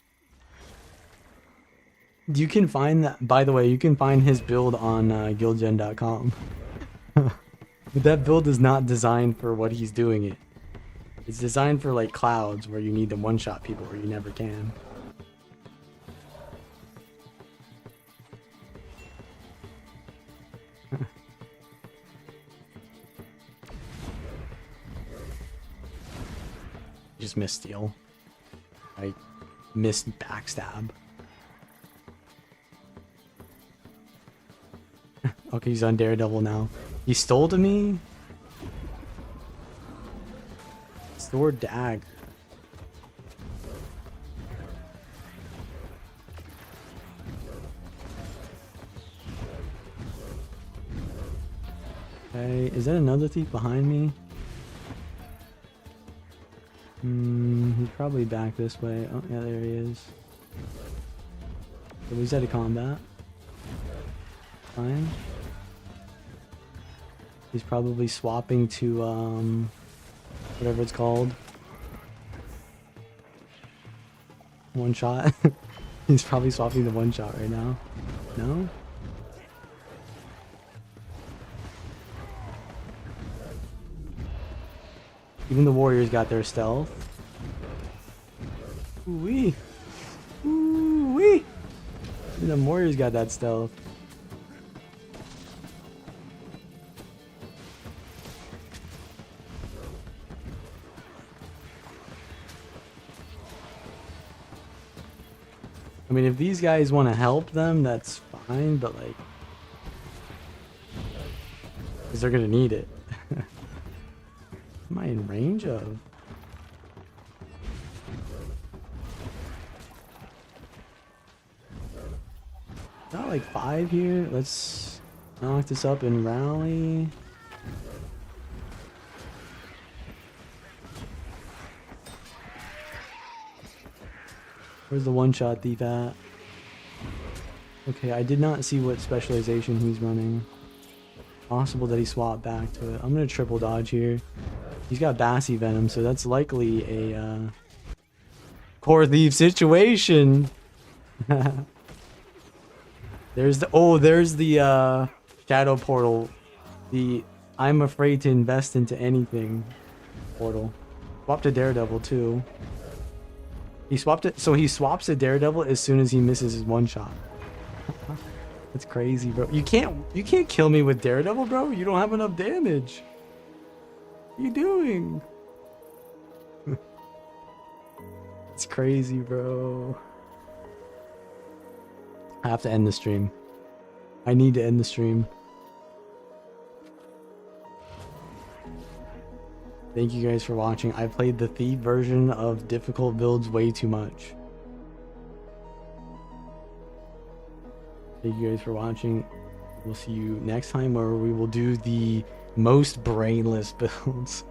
You can find that, by the way, you can find his build on guildgen.com. But that build is not designed for what he's doing it. It's designed for like clouds where you need to one-shot people where you never can. Just missed steal. I missed backstab. Okay, he's on Daredevil now. He stole to me? Sword dagger. Okay, is that another thief behind me? He's probably back this way. Oh, yeah, there he is. So he's out of combat. Fine. He's probably swapping to, whatever it's called. One shot. He's probably swapping to one shot right now. No? Even the warriors got their stealth. Ooh-wee. Ooh-wee. Even the warriors got that stealth. I mean, if these guys want to help them, that's fine, but like... because they're gonna need it. Am I in range of? Got like 5 here. Let's knock this up and rally. Where's the one-shot thief at? Okay, I did not see what specialization he's running. Possible that he swapped back to it. I'm gonna triple dodge here. He's got Bassy Venom, so that's likely a core thief situation. There's the shadow portal. The I'm afraid to invest into anything portal. Swap to Daredevil too. He swapped it, so he swaps to Daredevil as soon as he misses his one shot. That's crazy, bro. You can't kill me with Daredevil, bro. You don't have enough damage. What are you doing? It's crazy, bro. I have to end the stream. I need to end the stream. Thank you guys for watching. I played the Thief version of difficult builds way too much. Thank you guys for watching. We'll see you next time where we will do the most brainless builds.